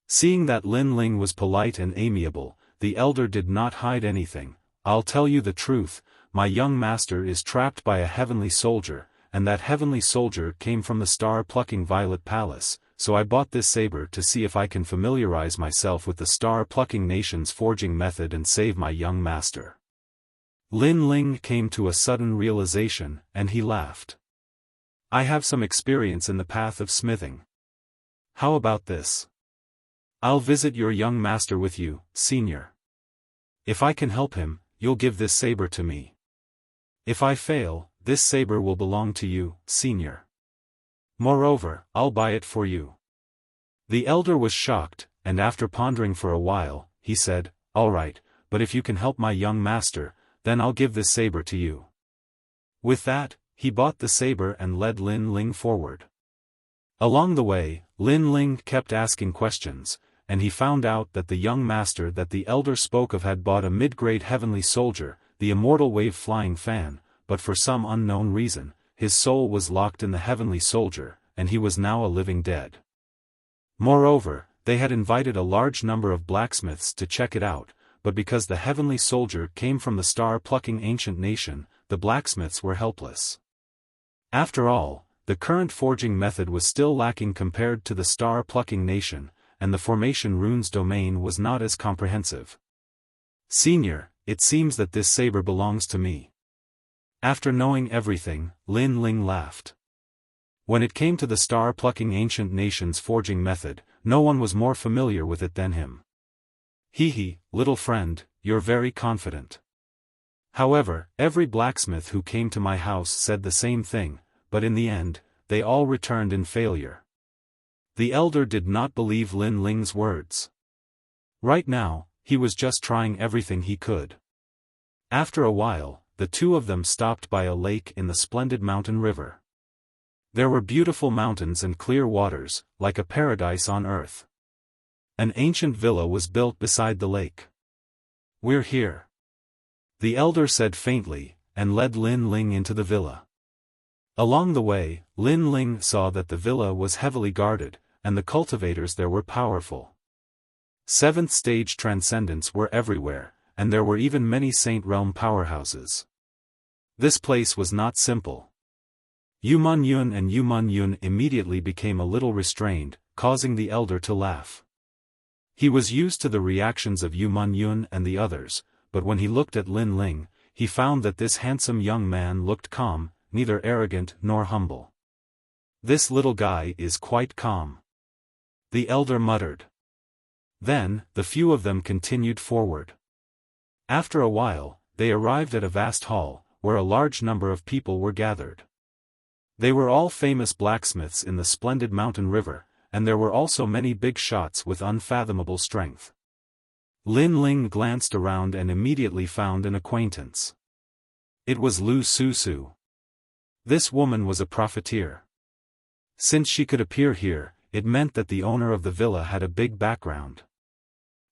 Seeing that Lin Ling was polite and amiable, the elder did not hide anything. I'll tell you the truth, my young master is trapped by a heavenly soldier, and that heavenly soldier came from the star-plucking Violet Palace, so I bought this saber to see if I can familiarize myself with the star-plucking nation's forging method and save my young master. Lin Ling came to a sudden realization, and he laughed. I have some experience in the path of smithing. How about this? I'll visit your young master with you, senior. If I can help him, you'll give this saber to me. If I fail, this saber will belong to you, senior. Moreover, I'll buy it for you. The elder was shocked, and after pondering for a while, he said, all right, but if you can help my young master, then I'll give this saber to you. With that, he bought the saber and led Lin Ling forward. Along the way, Lin Ling kept asking questions, and he found out that the young master that the elder spoke of had bought a mid-grade heavenly soldier, the immortal wave-flying fan, but for some unknown reason, his soul was locked in the heavenly soldier, and he was now a living dead. Moreover, they had invited a large number of blacksmiths to check it out, but because the heavenly soldier came from the star-plucking ancient nation, the blacksmiths were helpless. After all, the current forging method was still lacking compared to the star-plucking nation, and the formation runes domain was not as comprehensive. Senior, it seems that this saber belongs to me. After knowing everything, Lin Ling laughed. When it came to the star-plucking ancient nation's forging method, no one was more familiar with it than him. Hee, little friend, you're very confident. However, every blacksmith who came to my house said the same thing, but in the end, they all returned in failure. The elder did not believe Lin Ling's words. Right now, he was just trying everything he could. After a while, the two of them stopped by a lake in the splendid mountain river. There were beautiful mountains and clear waters, like a paradise on earth. An ancient villa was built beside the lake. We're here. The elder said faintly, and led Lin Ling into the villa. Along the way, Lin Ling saw that the villa was heavily guarded, and the cultivators there were powerful. Seventh-stage transcendents were everywhere, and there were even many Saint Realm powerhouses. This place was not simple. Yu Man Yun and Yu Man Yun immediately became a little restrained, causing the elder to laugh. He was used to the reactions of Yu Man Yun and the others, but when he looked at Lin Ling, he found that this handsome young man looked calm, neither arrogant nor humble. This little guy is quite calm. The elder muttered. Then, the few of them continued forward. After a while, they arrived at a vast hall, where a large number of people were gathered. They were all famous blacksmiths in the splendid mountain river, and there were also many big shots with unfathomable strength. Lin Ling glanced around and immediately found an acquaintance. It was Lu Susu. This woman was a profiteer. Since she could appear here, it meant that the owner of the villa had a big background.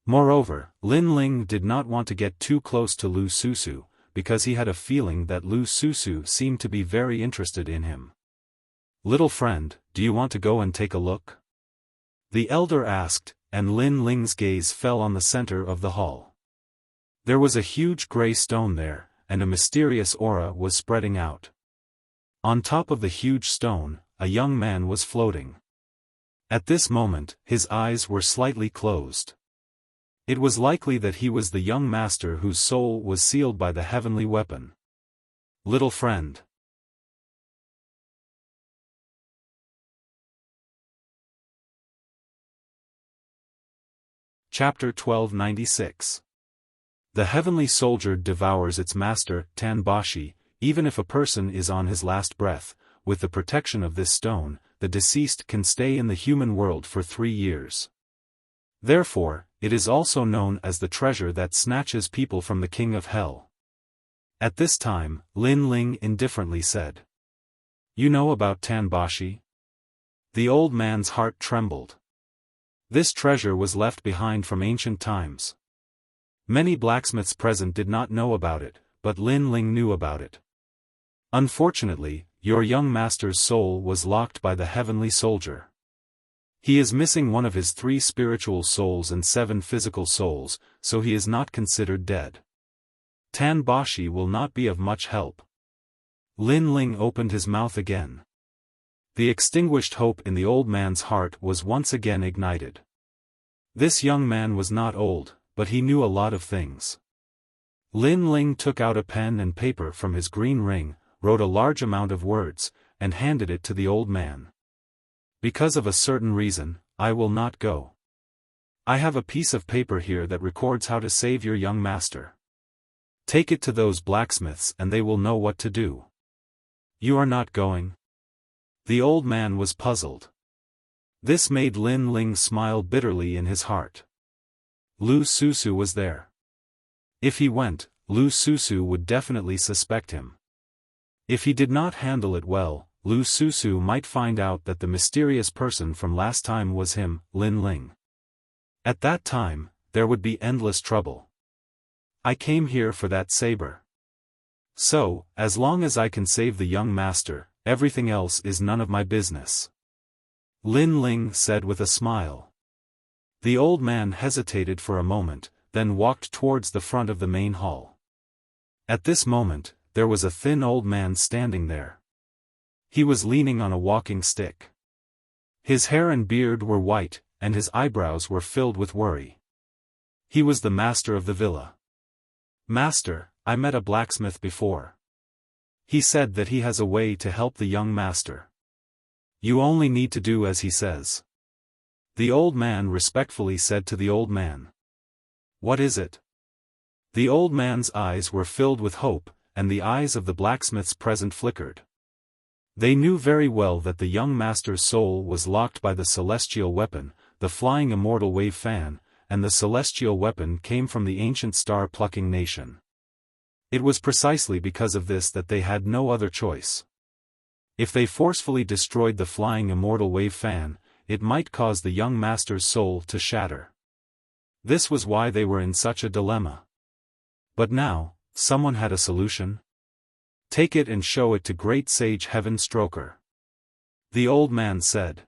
Moreover, Lin Ling did not want to get too close to Lu Susu, because he had a feeling that Lu Susu seemed to be very interested in him. Little friend, do you want to go and take a look? The elder asked, and Lin Ling's gaze fell on the center of the hall. There was a huge gray stone there, and a mysterious aura was spreading out. On top of the huge stone, a young man was floating. At this moment, his eyes were slightly closed. It was likely that he was the young master whose soul was sealed by the heavenly weapon. Little friend. Chapter 1296. The heavenly soldier devours its master, Tanbashi. even if a person is on his last breath, with the protection of this stone, the deceased can stay in the human world for 3 years. Therefore, it is also known as the treasure that snatches people from the king of hell. At this time, Lin Ling indifferently said, "You know about Tanbashi?" The old man's heart trembled. This treasure was left behind from ancient times. Many blacksmiths present did not know about it, but Lin Ling knew about it. "Unfortunately, your young master's soul was locked by the heavenly soldier. He is missing one of his 3 spiritual souls and 7 physical souls, so he is not considered dead. Tanbashi will not be of much help." Lin Ling opened his mouth again. The extinguished hope in the old man's heart was once again ignited. This young man was not old, but he knew a lot of things. Lin Ling took out a pen and paper from his green ring, wrote a large amount of words, and handed it to the old man. "Because of a certain reason, I will not go. I have a piece of paper here that records how to save your young master. Take it to those blacksmiths and they will know what to do." "You are not going?" The old man was puzzled. This made Lin Ling smile bitterly in his heart. Lu Susu was there. If he went, Lu Susu would definitely suspect him. If he did not handle it well, Lu Susu might find out that the mysterious person from last time was him, Lin Ling. At that time, there would be endless trouble. "I came here for that saber. So, as long as I can save the young master, everything else is none of my business," Lin Ling said with a smile. The old man hesitated for a moment, then walked towards the front of the main hall. At this moment, there was a thin old man standing there. He was leaning on a walking stick. His hair and beard were white, and his eyebrows were filled with worry. He was the master of the villa. "Master, I met a blacksmith before. He said that he has a way to help the young master. You only need to do as he says." The old man respectfully said to the old man. "What is it?" The old man's eyes were filled with hope, and the eyes of the blacksmiths present flickered. They knew very well that the young master's soul was locked by the celestial weapon, the flying immortal wave fan, and the celestial weapon came from the ancient star-plucking nation. It was precisely because of this that they had no other choice. If they forcefully destroyed the flying immortal wave fan, it might cause the young master's soul to shatter. This was why they were in such a dilemma. But now, someone had a solution. "Take it and show it to Great Sage Heaven Stroker," the old man said.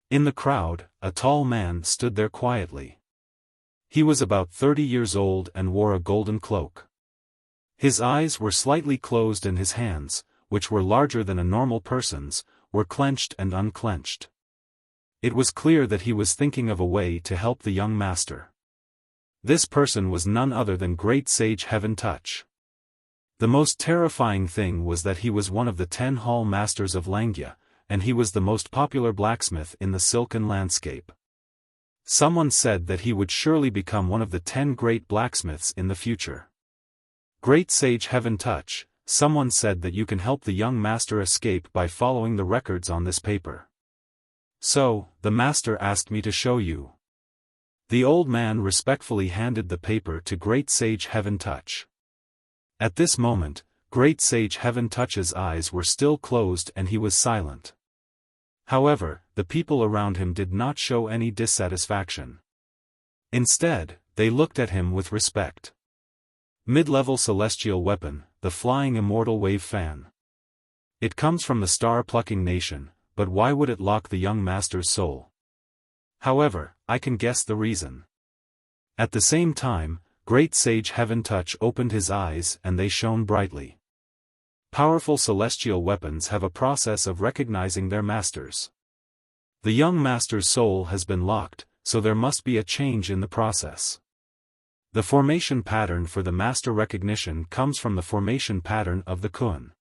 In the crowd, a tall man stood there quietly. He was about 30 years old and wore a golden cloak. His eyes were slightly closed and his hands, which were larger than a normal person's, were clenched and unclenched. It was clear that he was thinking of a way to help the young master. This person was none other than Great Sage Heaven Touch. The most terrifying thing was that he was one of the 10 hall masters of Langya, and he was the most popular blacksmith in the silken landscape. Someone said that he would surely become one of the 10 great blacksmiths in the future. Great Sage Heaven Touch, someone said that you can help the young master escape by following the records on this paper. So, the master asked me to show you. The old man respectfully handed the paper to Great Sage Heaven Touch. At this moment, Great Sage Heaven Touch's eyes were still closed and he was silent. However, the people around him did not show any dissatisfaction. Instead, they looked at him with respect. Mid-level celestial weapon, the flying immortal wave fan. It comes from the star-plucking nation, but why would it lock the young master's soul? However, I can guess the reason. At the same time, Great Sage Heaven Touch opened his eyes and they shone brightly. Powerful celestial weapons have a process of recognizing their masters. The young master's soul has been locked, so there must be a change in the process. The formation pattern for the master recognition comes from the formation pattern of the Kun.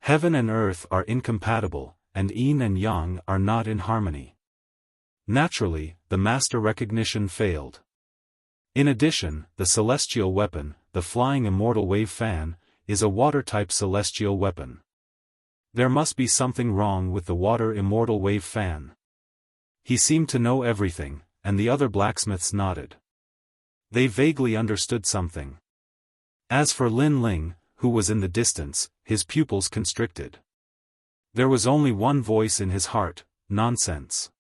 Heaven and earth are incompatible, and yin and yang are not in harmony. Naturally, the master recognition failed. In addition, the celestial weapon, the flying immortal wave fan, is a water-type celestial weapon. There must be something wrong with the water immortal wave fan. He seemed to know everything, and the other blacksmiths nodded. They vaguely understood something. As for Lin Ling, who was in the distance, his pupils constricted. There was only one voice in his heart: nonsense.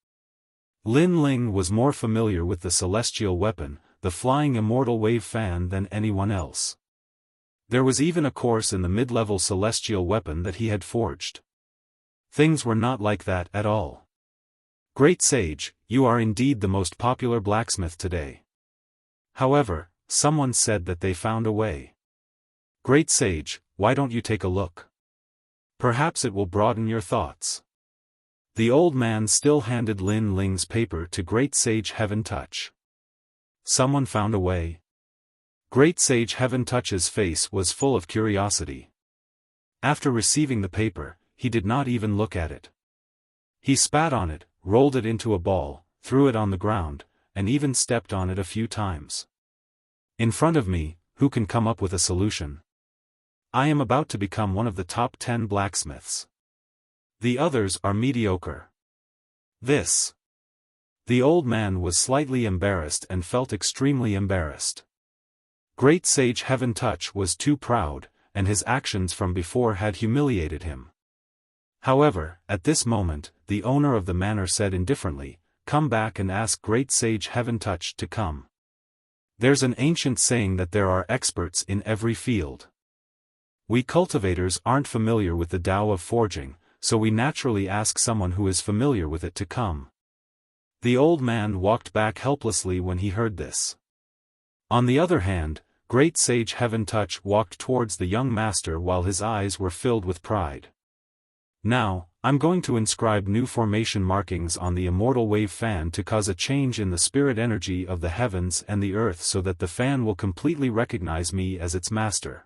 Lin Ling was more familiar with the celestial weapon, the flying immortal wave fan, than anyone else. There was even a course in the mid-level celestial weapon that he had forged. Things were not like that at all. Great Sage, you are indeed the most popular blacksmith today. However, someone said that they found a way. Great Sage, why don't you take a look? Perhaps it will broaden your thoughts. The old man still handed Lin Ling's paper to Great Sage Heaven Touch. Someone found a way? Great Sage Heaven Touch's face was full of curiosity. After receiving the paper, he did not even look at it. He spat on it, rolled it into a ball, threw it on the ground, and even stepped on it a few times. In front of me, who can come up with a solution? I am about to become one of the top 10 blacksmiths. The others are mediocre. This. The old man was slightly embarrassed and felt extremely embarrassed. Great Sage Heaven Touch was too proud, and his actions from before had humiliated him. However, at this moment, the owner of the manor said indifferently, "Come back and ask Great Sage Heaven Touch to come." There's an ancient saying that there are experts in every field. We cultivators aren't familiar with the Tao of forging, so we naturally ask someone who is familiar with it to come. The old man walked back helplessly when he heard this. On the other hand, Great Sage Heaven Touch walked towards the young master while his eyes were filled with pride. Now, I'm going to inscribe new formation markings on the immortal wave fan to cause a change in the spirit energy of the heavens and the earth so that the fan will completely recognize me as its master.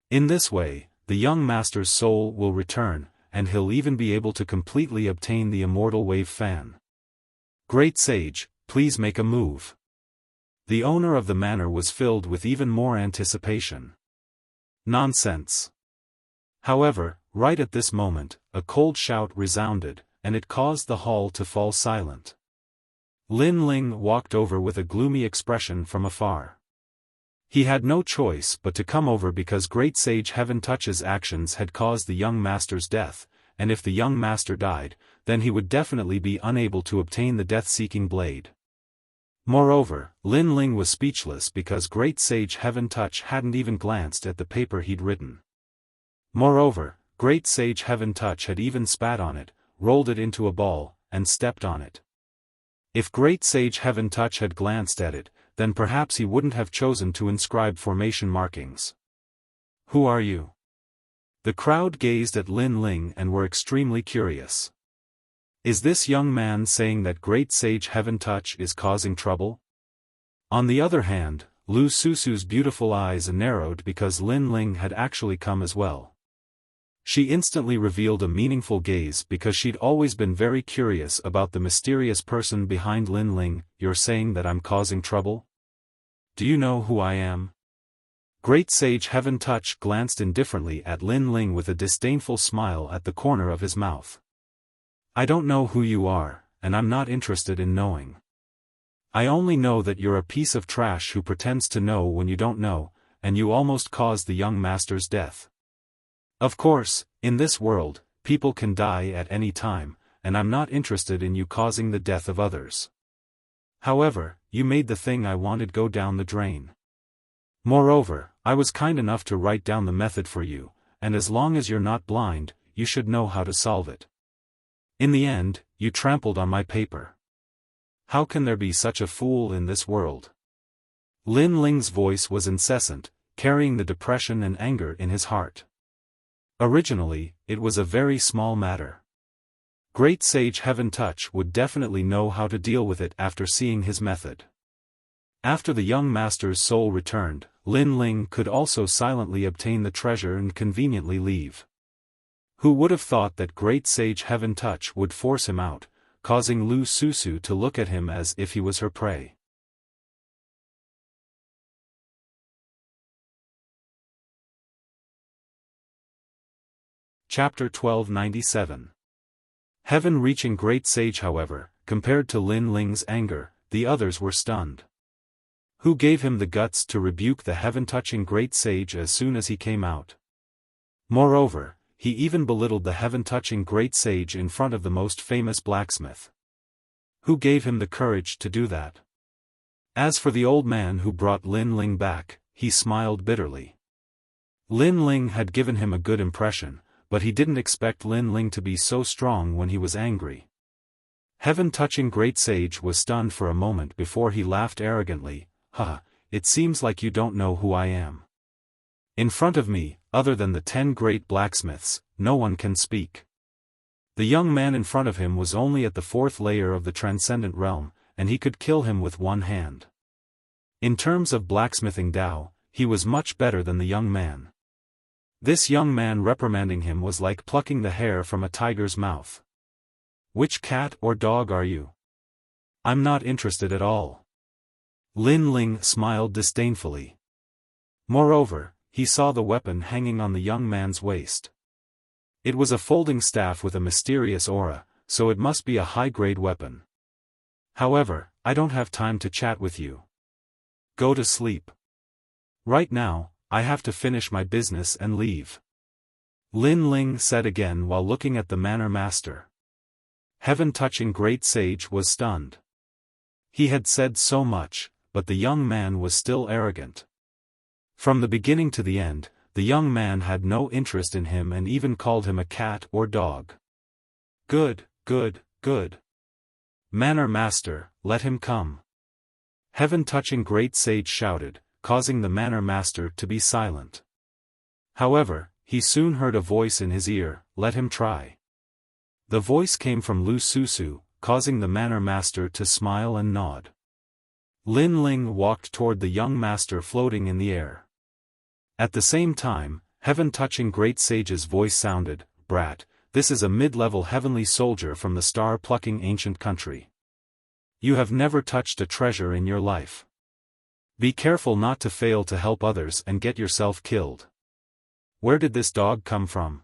In this way, the young master's soul will return, and he'll even be able to completely obtain the immortal wave fan. Great Sage, please make a move. The owner of the manor was filled with even more anticipation. Nonsense. However, right at this moment, a cold shout resounded, and it caused the hall to fall silent. Lin Ling walked over with a gloomy expression from afar. He had no choice but to come over because Great Sage Heaven Touch's actions had caused the young master's death, and if the young master died, then he would definitely be unable to obtain the death-seeking blade. Moreover, Lin Ling was speechless because Great Sage Heaven Touch hadn't even glanced at the paper he'd written. Moreover, Great Sage Heaven Touch had even spat on it, rolled it into a ball, and stepped on it. If Great Sage Heaven Touch had glanced at it, then perhaps he wouldn't have chosen to inscribe formation markings. Who are you? The crowd gazed at Lin Ling and were extremely curious. Is this young man saying that Great Sage Heaven Touch is causing trouble? On the other hand, Lu Susu's beautiful eyes narrowed because Lin Ling had actually come as well. She instantly revealed a meaningful gaze because she'd always been very curious about the mysterious person behind Lin Ling. You're saying that I'm causing trouble? Do you know who I am? Great Sage Heaven Touch glanced indifferently at Lin Ling with a disdainful smile at the corner of his mouth. I don't know who you are, and I'm not interested in knowing. I only know that you're a piece of trash who pretends to know when you don't know, and you almost caused the young master's death. Of course, in this world, people can die at any time, and I'm not interested in you causing the death of others. However, you made the thing I wanted go down the drain. Moreover, I was kind enough to write down the method for you, and as long as you're not blind, you should know how to solve it. In the end, you trampled on my paper. How can there be such a fool in this world? Lin Ling's voice was incessant, carrying the depression and anger in his heart. Originally, it was a very small matter. Great Sage Heaven Touch would definitely know how to deal with it after seeing his method. After the young master's soul returned, Lin Ling could also silently obtain the treasure and conveniently leave. Who would have thought that Great Sage Heaven Touch would force him out, causing Lu Susu to look at him as if he was her prey. Chapter 1297. Heaven reaching great sage. However, compared to Lin Ling's anger, the others were stunned. Who gave him the guts to rebuke the heaven-touching great sage as soon as he came out? Moreover, he even belittled the heaven-touching great sage in front of the most famous blacksmith. Who gave him the courage to do that? As for the old man who brought Lin Ling back, he smiled bitterly. Lin Ling had given him a good impression, but he didn't expect Lin Ling to be so strong when he was angry. Heaven-touching great sage was stunned for a moment before he laughed arrogantly. "Ha, it seems like you don't know who I am. In front of me, other than the 10 great blacksmiths, no one can speak." The young man in front of him was only at the 4th layer of the Transcendent realm, and he could kill him with one hand. In terms of blacksmithing Dao, he was much better than the young man. This young man reprimanding him was like plucking the hair from a tiger's mouth. "Which cat or dog are you? I'm not interested at all." Lin Ling smiled disdainfully. Moreover, he saw the weapon hanging on the young man's waist. It was a folding staff with a mysterious aura, so it must be a high-grade weapon. "However, I don't have time to chat with you. Go to sleep. Right now, I have to finish my business and leave," Lin Ling said again while looking at the manor master. Heaven-touching great sage was stunned. He had said so much, but the young man was still arrogant. From the beginning to the end, the young man had no interest in him and even called him a cat or dog. "Good, good, good. Manor master, let him come," heaven-touching great sage shouted, causing the manor master to be silent. However, he soon heard a voice in his ear, "Let him try." The voice came from Lu Susu, causing the manor master to smile and nod. Lin Ling walked toward the young master floating in the air. At the same time, heaven-touching great sage's voice sounded, "Brat, this is a mid-level heavenly soldier from the star-plucking ancient country. You have never touched a treasure in your life. Be careful not to fail to help others and get yourself killed. Where did this dog come from?"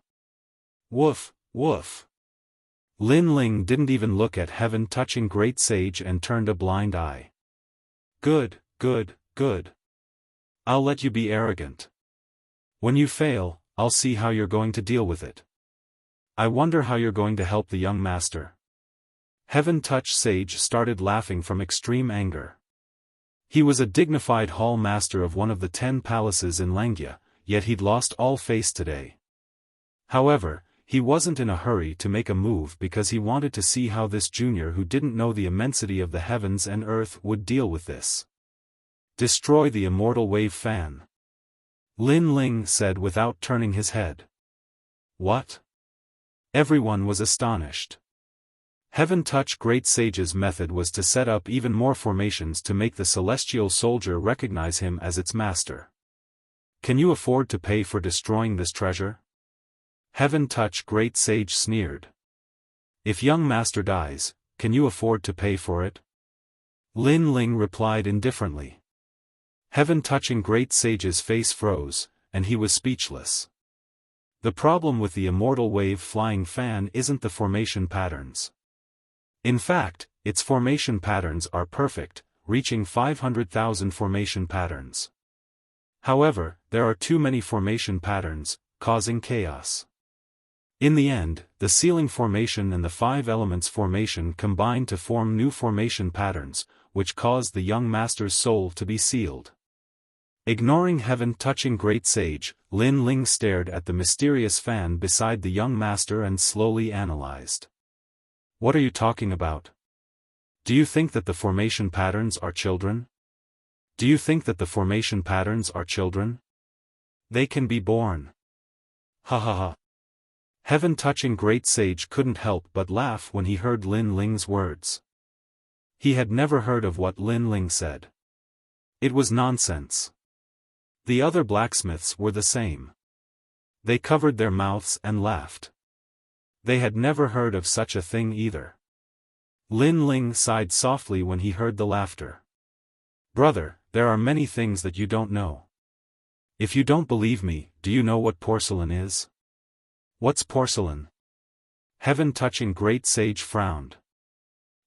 "Woof, woof." Lin Ling didn't even look at heaven-touching great sage and turned a blind eye. "Good, good, good. I'll let you be arrogant. When you fail, I'll see how you're going to deal with it. I wonder how you're going to help the young master." Heaven-touched sage started laughing from extreme anger. He was a dignified hall master of one of the 10 palaces in Langia, yet he'd lost all face today. However, he wasn't in a hurry to make a move because he wanted to see how this junior who didn't know the immensity of the heavens and earth would deal with this. "Destroy the immortal wave fan," Lin Ling said without turning his head. "What?" Everyone was astonished. Heaven-touch great sage's method was to set up even more formations to make the celestial soldier recognize him as its master. "Can you afford to pay for destroying this treasure?" Heaven-touch great sage sneered. "If young master dies, can you afford to pay for it?" Lin Ling replied indifferently. Heaven-touching great sage's face froze, and he was speechless. The problem with the immortal wave flying fan isn't the formation patterns. In fact, its formation patterns are perfect, reaching 500,000 formation patterns. However, there are too many formation patterns, causing chaos. In the end, the ceiling formation and the 5 elements formation combine to form new formation patterns, which caused the young master's soul to be sealed. Ignoring heaven-touching great sage, Lin Ling stared at the mysterious fan beside the young master and slowly analyzed. "What are you talking about? Do you think that the formation patterns are children? Do you think that the formation patterns are children? They can be born." Ha ha ha. Heaven-touching great sage couldn't help but laugh when he heard Lin Ling's words. He had never heard of what Lin Ling said. It was nonsense. The other blacksmiths were the same. They covered their mouths and laughed. They had never heard of such a thing either. Lin Ling sighed softly when he heard the laughter. "Brother, there are many things that you don't know. If you don't believe me, do you know what porcelain is? What's porcelain? Heaven-touching great sage frowned.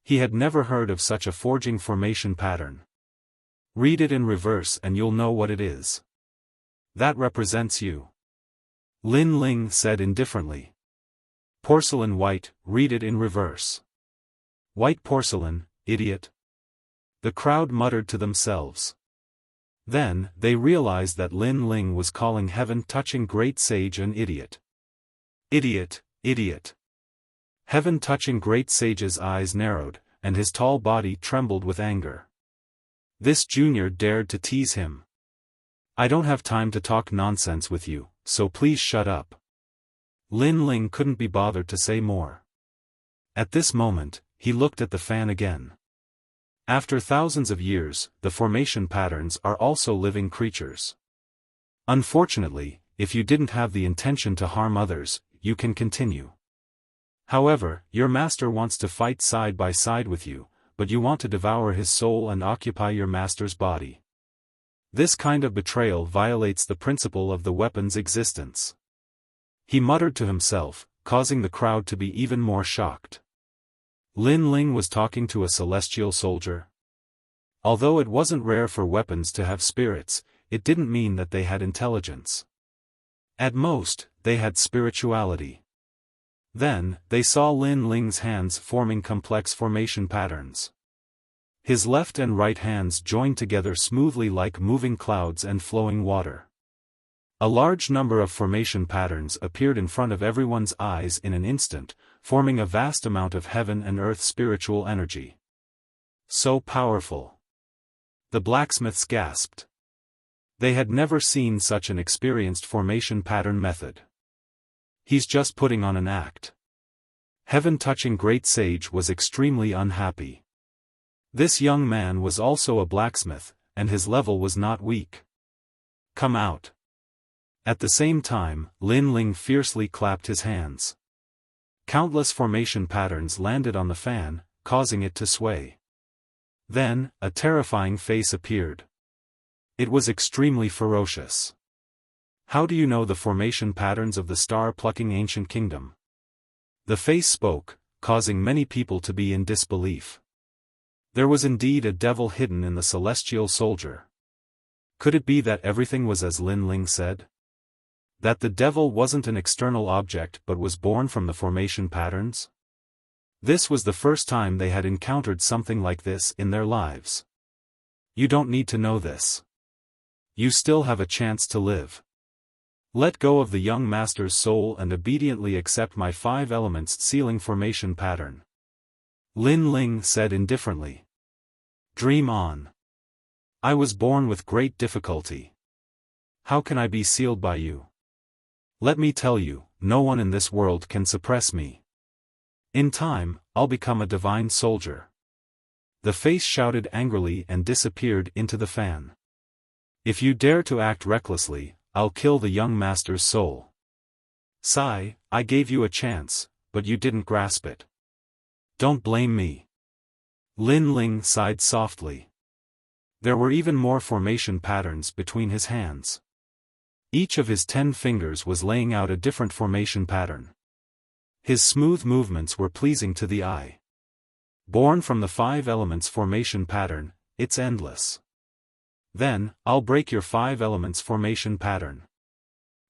He had never heard of such a forging formation pattern. Read it in reverse and you'll know what it is. That represents you. Lin Ling said indifferently. Porcelain white, read it in reverse. White porcelain, idiot. The crowd muttered to themselves. Then, they realized that Lin Ling was calling heaven-touching great sage an idiot. Idiot, idiot. Heaven-touching great sage's eyes narrowed, and his tall body trembled with anger. This junior dared to tease him. I don't have time to talk nonsense with you, so please shut up. Lin Ling couldn't be bothered to say more. At this moment, he looked at the fan again. After thousands of years, the formation patterns are also living creatures. Unfortunately, if you didn't have the intention to harm others, you can continue. However, your master wants to fight side by side with you, but you want to devour his soul and occupy your master's body. This kind of betrayal violates the principle of the weapon's existence. He muttered to himself, causing the crowd to be even more shocked. Lin Ling was talking to a celestial soldier. Although it wasn't rare for weapons to have spirits, it didn't mean that they had intelligence. At most, they had spirituality. Then, they saw Lin Ling's hands forming complex formation patterns. His left and right hands joined together smoothly like moving clouds and flowing water. A large number of formation patterns appeared in front of everyone's eyes in an instant, forming a vast amount of heaven and earth spiritual energy. So powerful. The blacksmiths gasped. They had never seen such an experienced formation pattern method. He's just putting on an act. Heaven-touching great sage was extremely unhappy. This young man was also a blacksmith, and his level was not weak. Come out. At the same time, Lin Ling fiercely clapped his hands. Countless formation patterns landed on the fan, causing it to sway. Then, a terrifying face appeared. It was extremely ferocious. How do you know the formation patterns of the star-plucking ancient kingdom? The face spoke, causing many people to be in disbelief. There was indeed a devil hidden in the celestial soldier. Could it be that everything was as Lin Ling said? That the devil wasn't an external object but was born from the formation patterns? This was the first time they had encountered something like this in their lives. You don't need to know this. You still have a chance to live. Let go of the young master's soul and obediently accept my 5 elements sealing formation pattern. Lin Ling said indifferently. Dream on. I was born with great difficulty. How can I be sealed by you? Let me tell you, no one in this world can suppress me. In time, I'll become a divine soldier. The face shouted angrily and disappeared into the fan. If you dare to act recklessly, I'll kill the young master's soul. Sigh, I gave you a chance, but you didn't grasp it. Don't blame me. Lin Ling sighed softly. There were even more formation patterns between his hands. Each of his 10 fingers was laying out a different formation pattern. His smooth movements were pleasing to the eye. Born from the 5 elements formation pattern, it's endless. Then, I'll break your 5 elements formation pattern.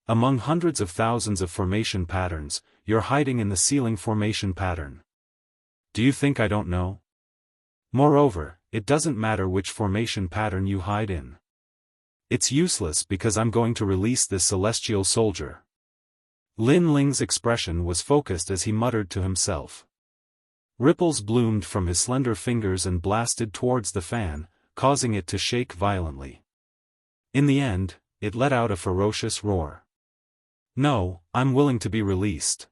Among hundreds of thousands of formation patterns, you're hiding in the sealing formation pattern. Do you think I don't know? Moreover, it doesn't matter which formation pattern you hide in. It's useless because I'm going to release this celestial soldier. Lin Ling's expression was focused as he muttered to himself. Ripples bloomed from his slender fingers and blasted towards the fan, causing it to shake violently. In the end, it let out a ferocious roar. No, I'm willing to be released.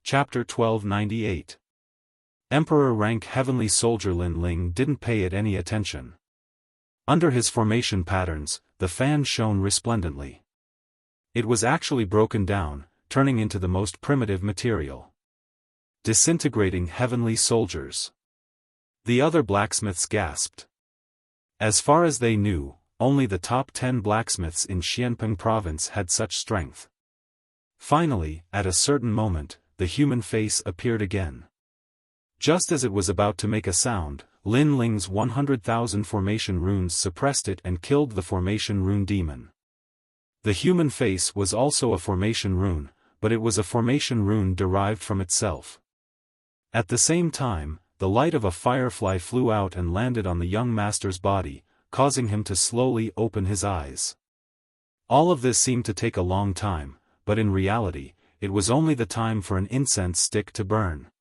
Chapter 1298. Emperor rank heavenly soldier Lin Ling didn't pay it any attention. Under his formation patterns, the fan shone resplendently. It was actually broken down, turning into the most primitive material. Disintegrating heavenly soldiers. The other blacksmiths gasped. As far as they knew, only the top 10 blacksmiths in Xianpeng province had such strength. Finally, at a certain moment, the human face appeared again. Just as it was about to make a sound, Lin Ling's 100,000 formation runes suppressed it and killed the formation rune demon. The human face was also a formation rune, but it was a formation rune derived from itself. At the same time, the light of a firefly flew out and landed on the young master's body, causing him to slowly open his eyes. All of this seemed to take a long time, but in reality, it was only the time for an incense stick to burn.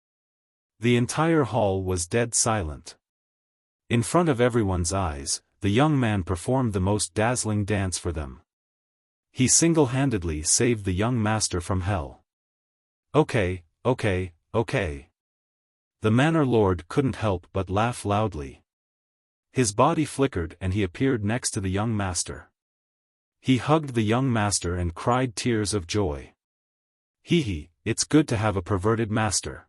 The entire hall was dead silent. In front of everyone's eyes, the young man performed the most dazzling dance for them. He single-handedly saved the young master from hell. Okay. The Manor Lord couldn't help but laugh loudly. His body flickered and he appeared next to the young master. He hugged the young master and cried tears of joy. Hee, it's good to have a perverted master.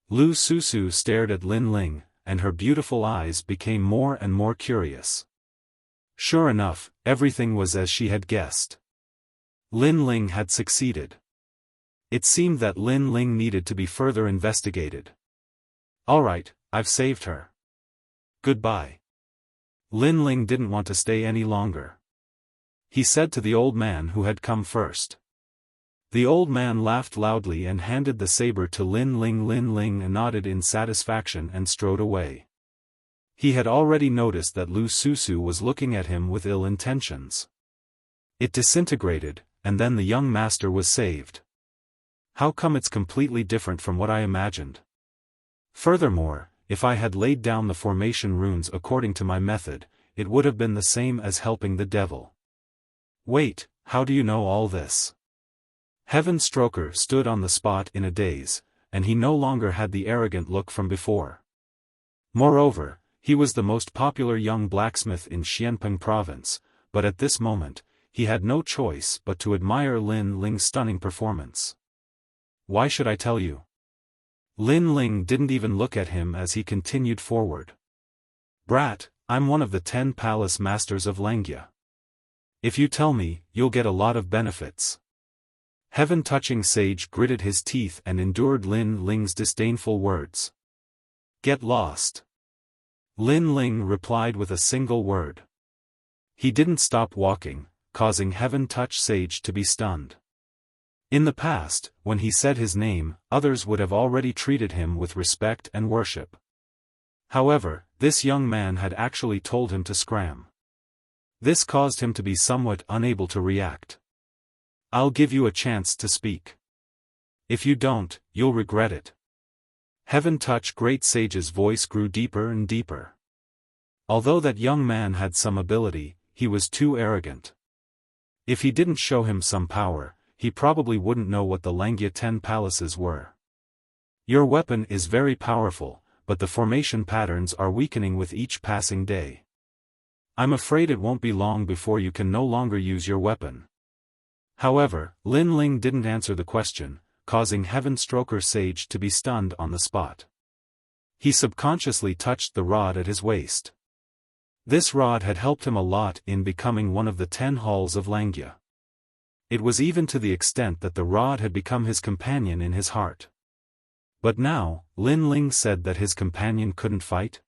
Lu Susu stared at Lin Ling, and her beautiful eyes became more and more curious. Sure enough, everything was as she had guessed. Lin Ling had succeeded. It seemed that Lin Ling needed to be further investigated. Alright, I've saved her. Goodbye. Lin Ling didn't want to stay any longer. He said to the old man who had come first. The old man laughed loudly and handed the saber to Lin Ling. Lin Ling nodded in satisfaction and strode away. He had already noticed that Lu Susu was looking at him with ill intentions. It disintegrated, and then the young master was saved. How come it's completely different from what I imagined? Furthermore, if I had laid down the formation runes according to my method, it would have been the same as helping the devil. Wait, how do you know all this? Heaven Stroker stood on the spot in a daze, and he no longer had the arrogant look from before. Moreover, he was the most popular young blacksmith in Xianpeng province, but at this moment, he had no choice but to admire Lin Ling's stunning performance. Why should I tell you? Lin Ling didn't even look at him as he continued forward. Brat, I'm one of the 10 palace masters of Langia. If you tell me, you'll get a lot of benefits. Heaven-touching sage gritted his teeth and endured Lin Ling's disdainful words. Get lost. Lin Ling replied with a single word. He didn't stop walking, causing Heaven-touch sage to be stunned. In the past, when he said his name, others would have already treated him with respect and worship. However, this young man had actually told him to scram. This caused him to be somewhat unable to react. I'll give you a chance to speak. If you don't, you'll regret it. Heaven-touch great sage's voice grew deeper and deeper. Although that young man had some ability, he was too arrogant. If he didn't show him some power, he probably wouldn't know what the Langia 10 palaces were. Your weapon is very powerful, but the formation patterns are weakening with each passing day. I'm afraid it won't be long before you can no longer use your weapon. However, Lin Ling didn't answer the question, causing Heaven Stroker Sage to be stunned on the spot. He subconsciously touched the rod at his waist. This rod had helped him a lot in becoming one of the 10 halls of Langia. It was even to the extent that the rod had become his companion in his heart. But now, Lin Ling said that his companion couldn't fight?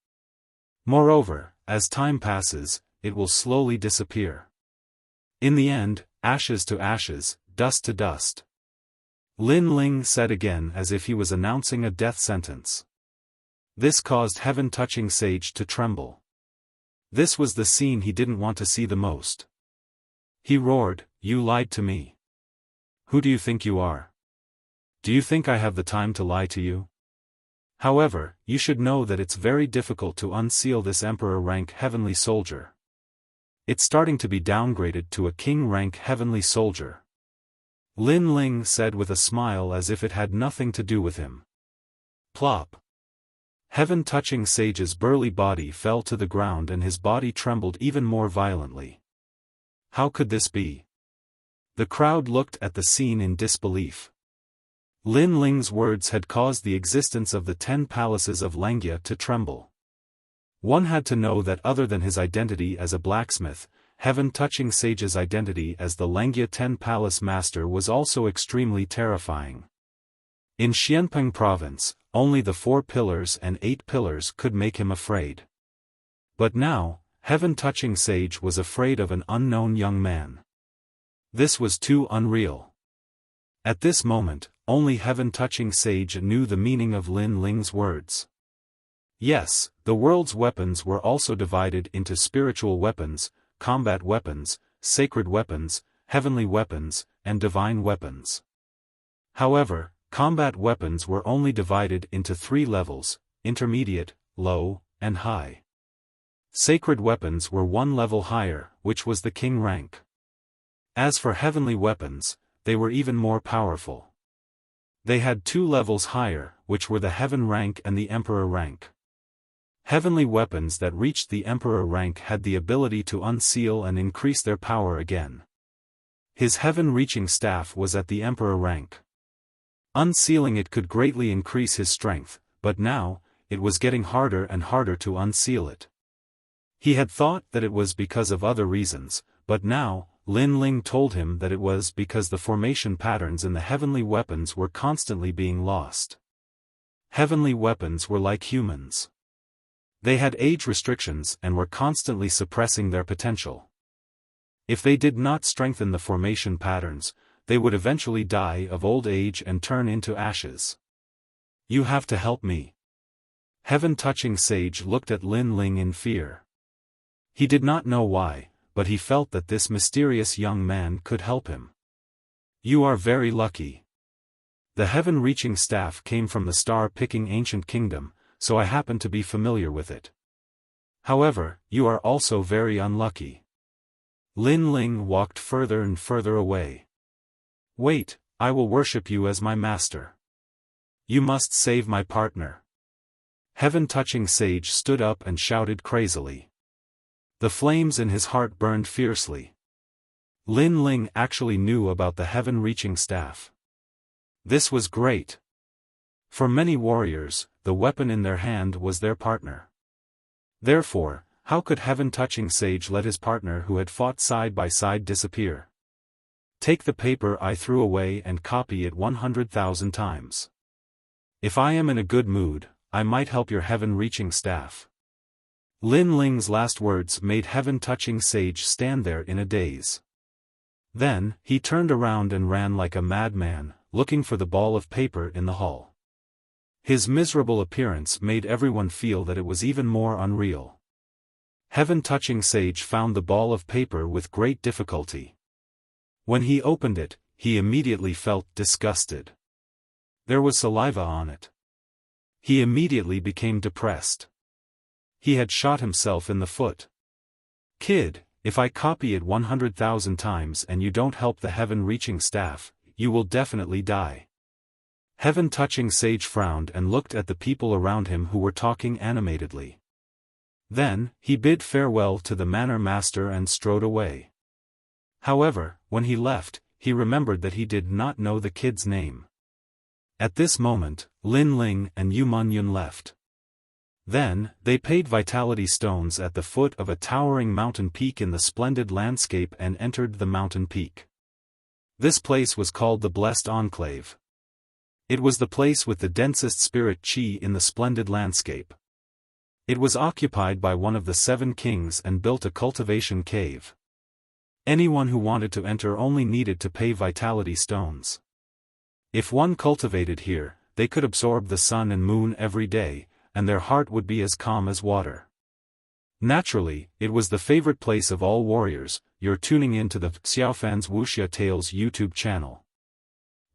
Moreover, as time passes, it will slowly disappear. In the end, ashes to ashes, dust to dust. Lin Ling said again as if he was announcing a death sentence. This caused Heaven-touching sage to tremble. This was the scene he didn't want to see the most. He roared, "You lied to me. Who do you think you are? Do you think I have the time to lie to you? However, you should know that it's very difficult to unseal this emperor rank heavenly soldier. It's starting to be downgraded to a king rank heavenly soldier." Lin Ling said with a smile as if it had nothing to do with him. Plop. Heaven-touching sage's burly body fell to the ground and his body trembled even more violently. How could this be? The crowd looked at the scene in disbelief. Lin Ling's words had caused the existence of the 10 palaces of Langia to tremble. One had to know that other than his identity as a blacksmith, heaven-touching sage's identity as the Lengia 10 Palace Master was also extremely terrifying. In Xianpeng Province, only the 4 pillars and 8 pillars could make him afraid. But now, heaven-touching sage was afraid of an unknown young man. This was too unreal. At this moment, only heaven-touching sage knew the meaning of Lin Ling's words. Yes, the world's weapons were also divided into spiritual weapons, combat weapons, sacred weapons, heavenly weapons, and divine weapons. However, combat weapons were only divided into 3 levels: intermediate, low, and high. Sacred weapons were 1 level higher, which was the king rank. As for heavenly weapons, they were even more powerful. They had 2 levels higher, which were the heaven rank and the emperor rank. Heavenly weapons that reached the emperor rank had the ability to unseal and increase their power again. His heaven-reaching staff was at the emperor rank. Unsealing it could greatly increase his strength, but now, it was getting harder and harder to unseal it. He had thought that it was because of other reasons, but now, Lin Ling told him that it was because the formation patterns in the heavenly weapons were constantly being lost. Heavenly weapons were like humans. They had age restrictions and were constantly suppressing their potential. If they did not strengthen the formation patterns, they would eventually die of old age and turn into ashes. You have to help me. Heaven-touching sage looked at Lin Ling in fear. He did not know why, but he felt that this mysterious young man could help him. You are very lucky. The heaven-reaching staff came from the star-picking ancient kingdom, so I happen to be familiar with it. However, you are also very unlucky. Lin Ling walked further and further away. Wait, I will worship you as my master. You must save my partner. Heaven-touching sage stood up and shouted crazily. The flames in his heart burned fiercely. Lin Ling actually knew about the heaven-reaching staff. This was great. For many warriors, the weapon in their hand was their partner. Therefore, how could heaven-touching sage let his partner who had fought side by side disappear? Take the paper I threw away and copy it 100,000 times. If I am in a good mood, I might help your heaven-reaching staff. Lin Ling's last words made heaven-touching sage stand there in a daze. Then, he turned around and ran like a madman, looking for the ball of paper in the hall. His miserable appearance made everyone feel that it was even more unreal. Heaven-touching sage found the ball of paper with great difficulty. When he opened it, he immediately felt disgusted. There was saliva on it. He immediately became depressed. He had shot himself in the foot. Kid, if I copy it 100,000 times and you don't help the heaven-reaching staff, you will definitely die. Heaven-touching sage frowned and looked at the people around him who were talking animatedly. Then, he bid farewell to the manor master and strode away. However, when he left, he remembered that he did not know the kid's name. At this moment, Lin Ling and Yu Munyun left. Then, they paid vitality stones at the foot of a towering mountain peak in the splendid landscape and entered the mountain peak. This place was called the Blessed Enclave. It was the place with the densest spirit chi in the splendid landscape. It was occupied by one of the 7 kings and built a cultivation cave. Anyone who wanted to enter only needed to pay vitality stones. If one cultivated here, they could absorb the sun and moon every day, and their heart would be as calm as water. Naturally, it was the favorite place of all warriors. You're tuning in to the Xiaofan's Wuxia Tales YouTube channel.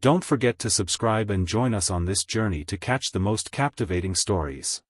Don't forget to subscribe and join us on this journey to catch the most captivating stories.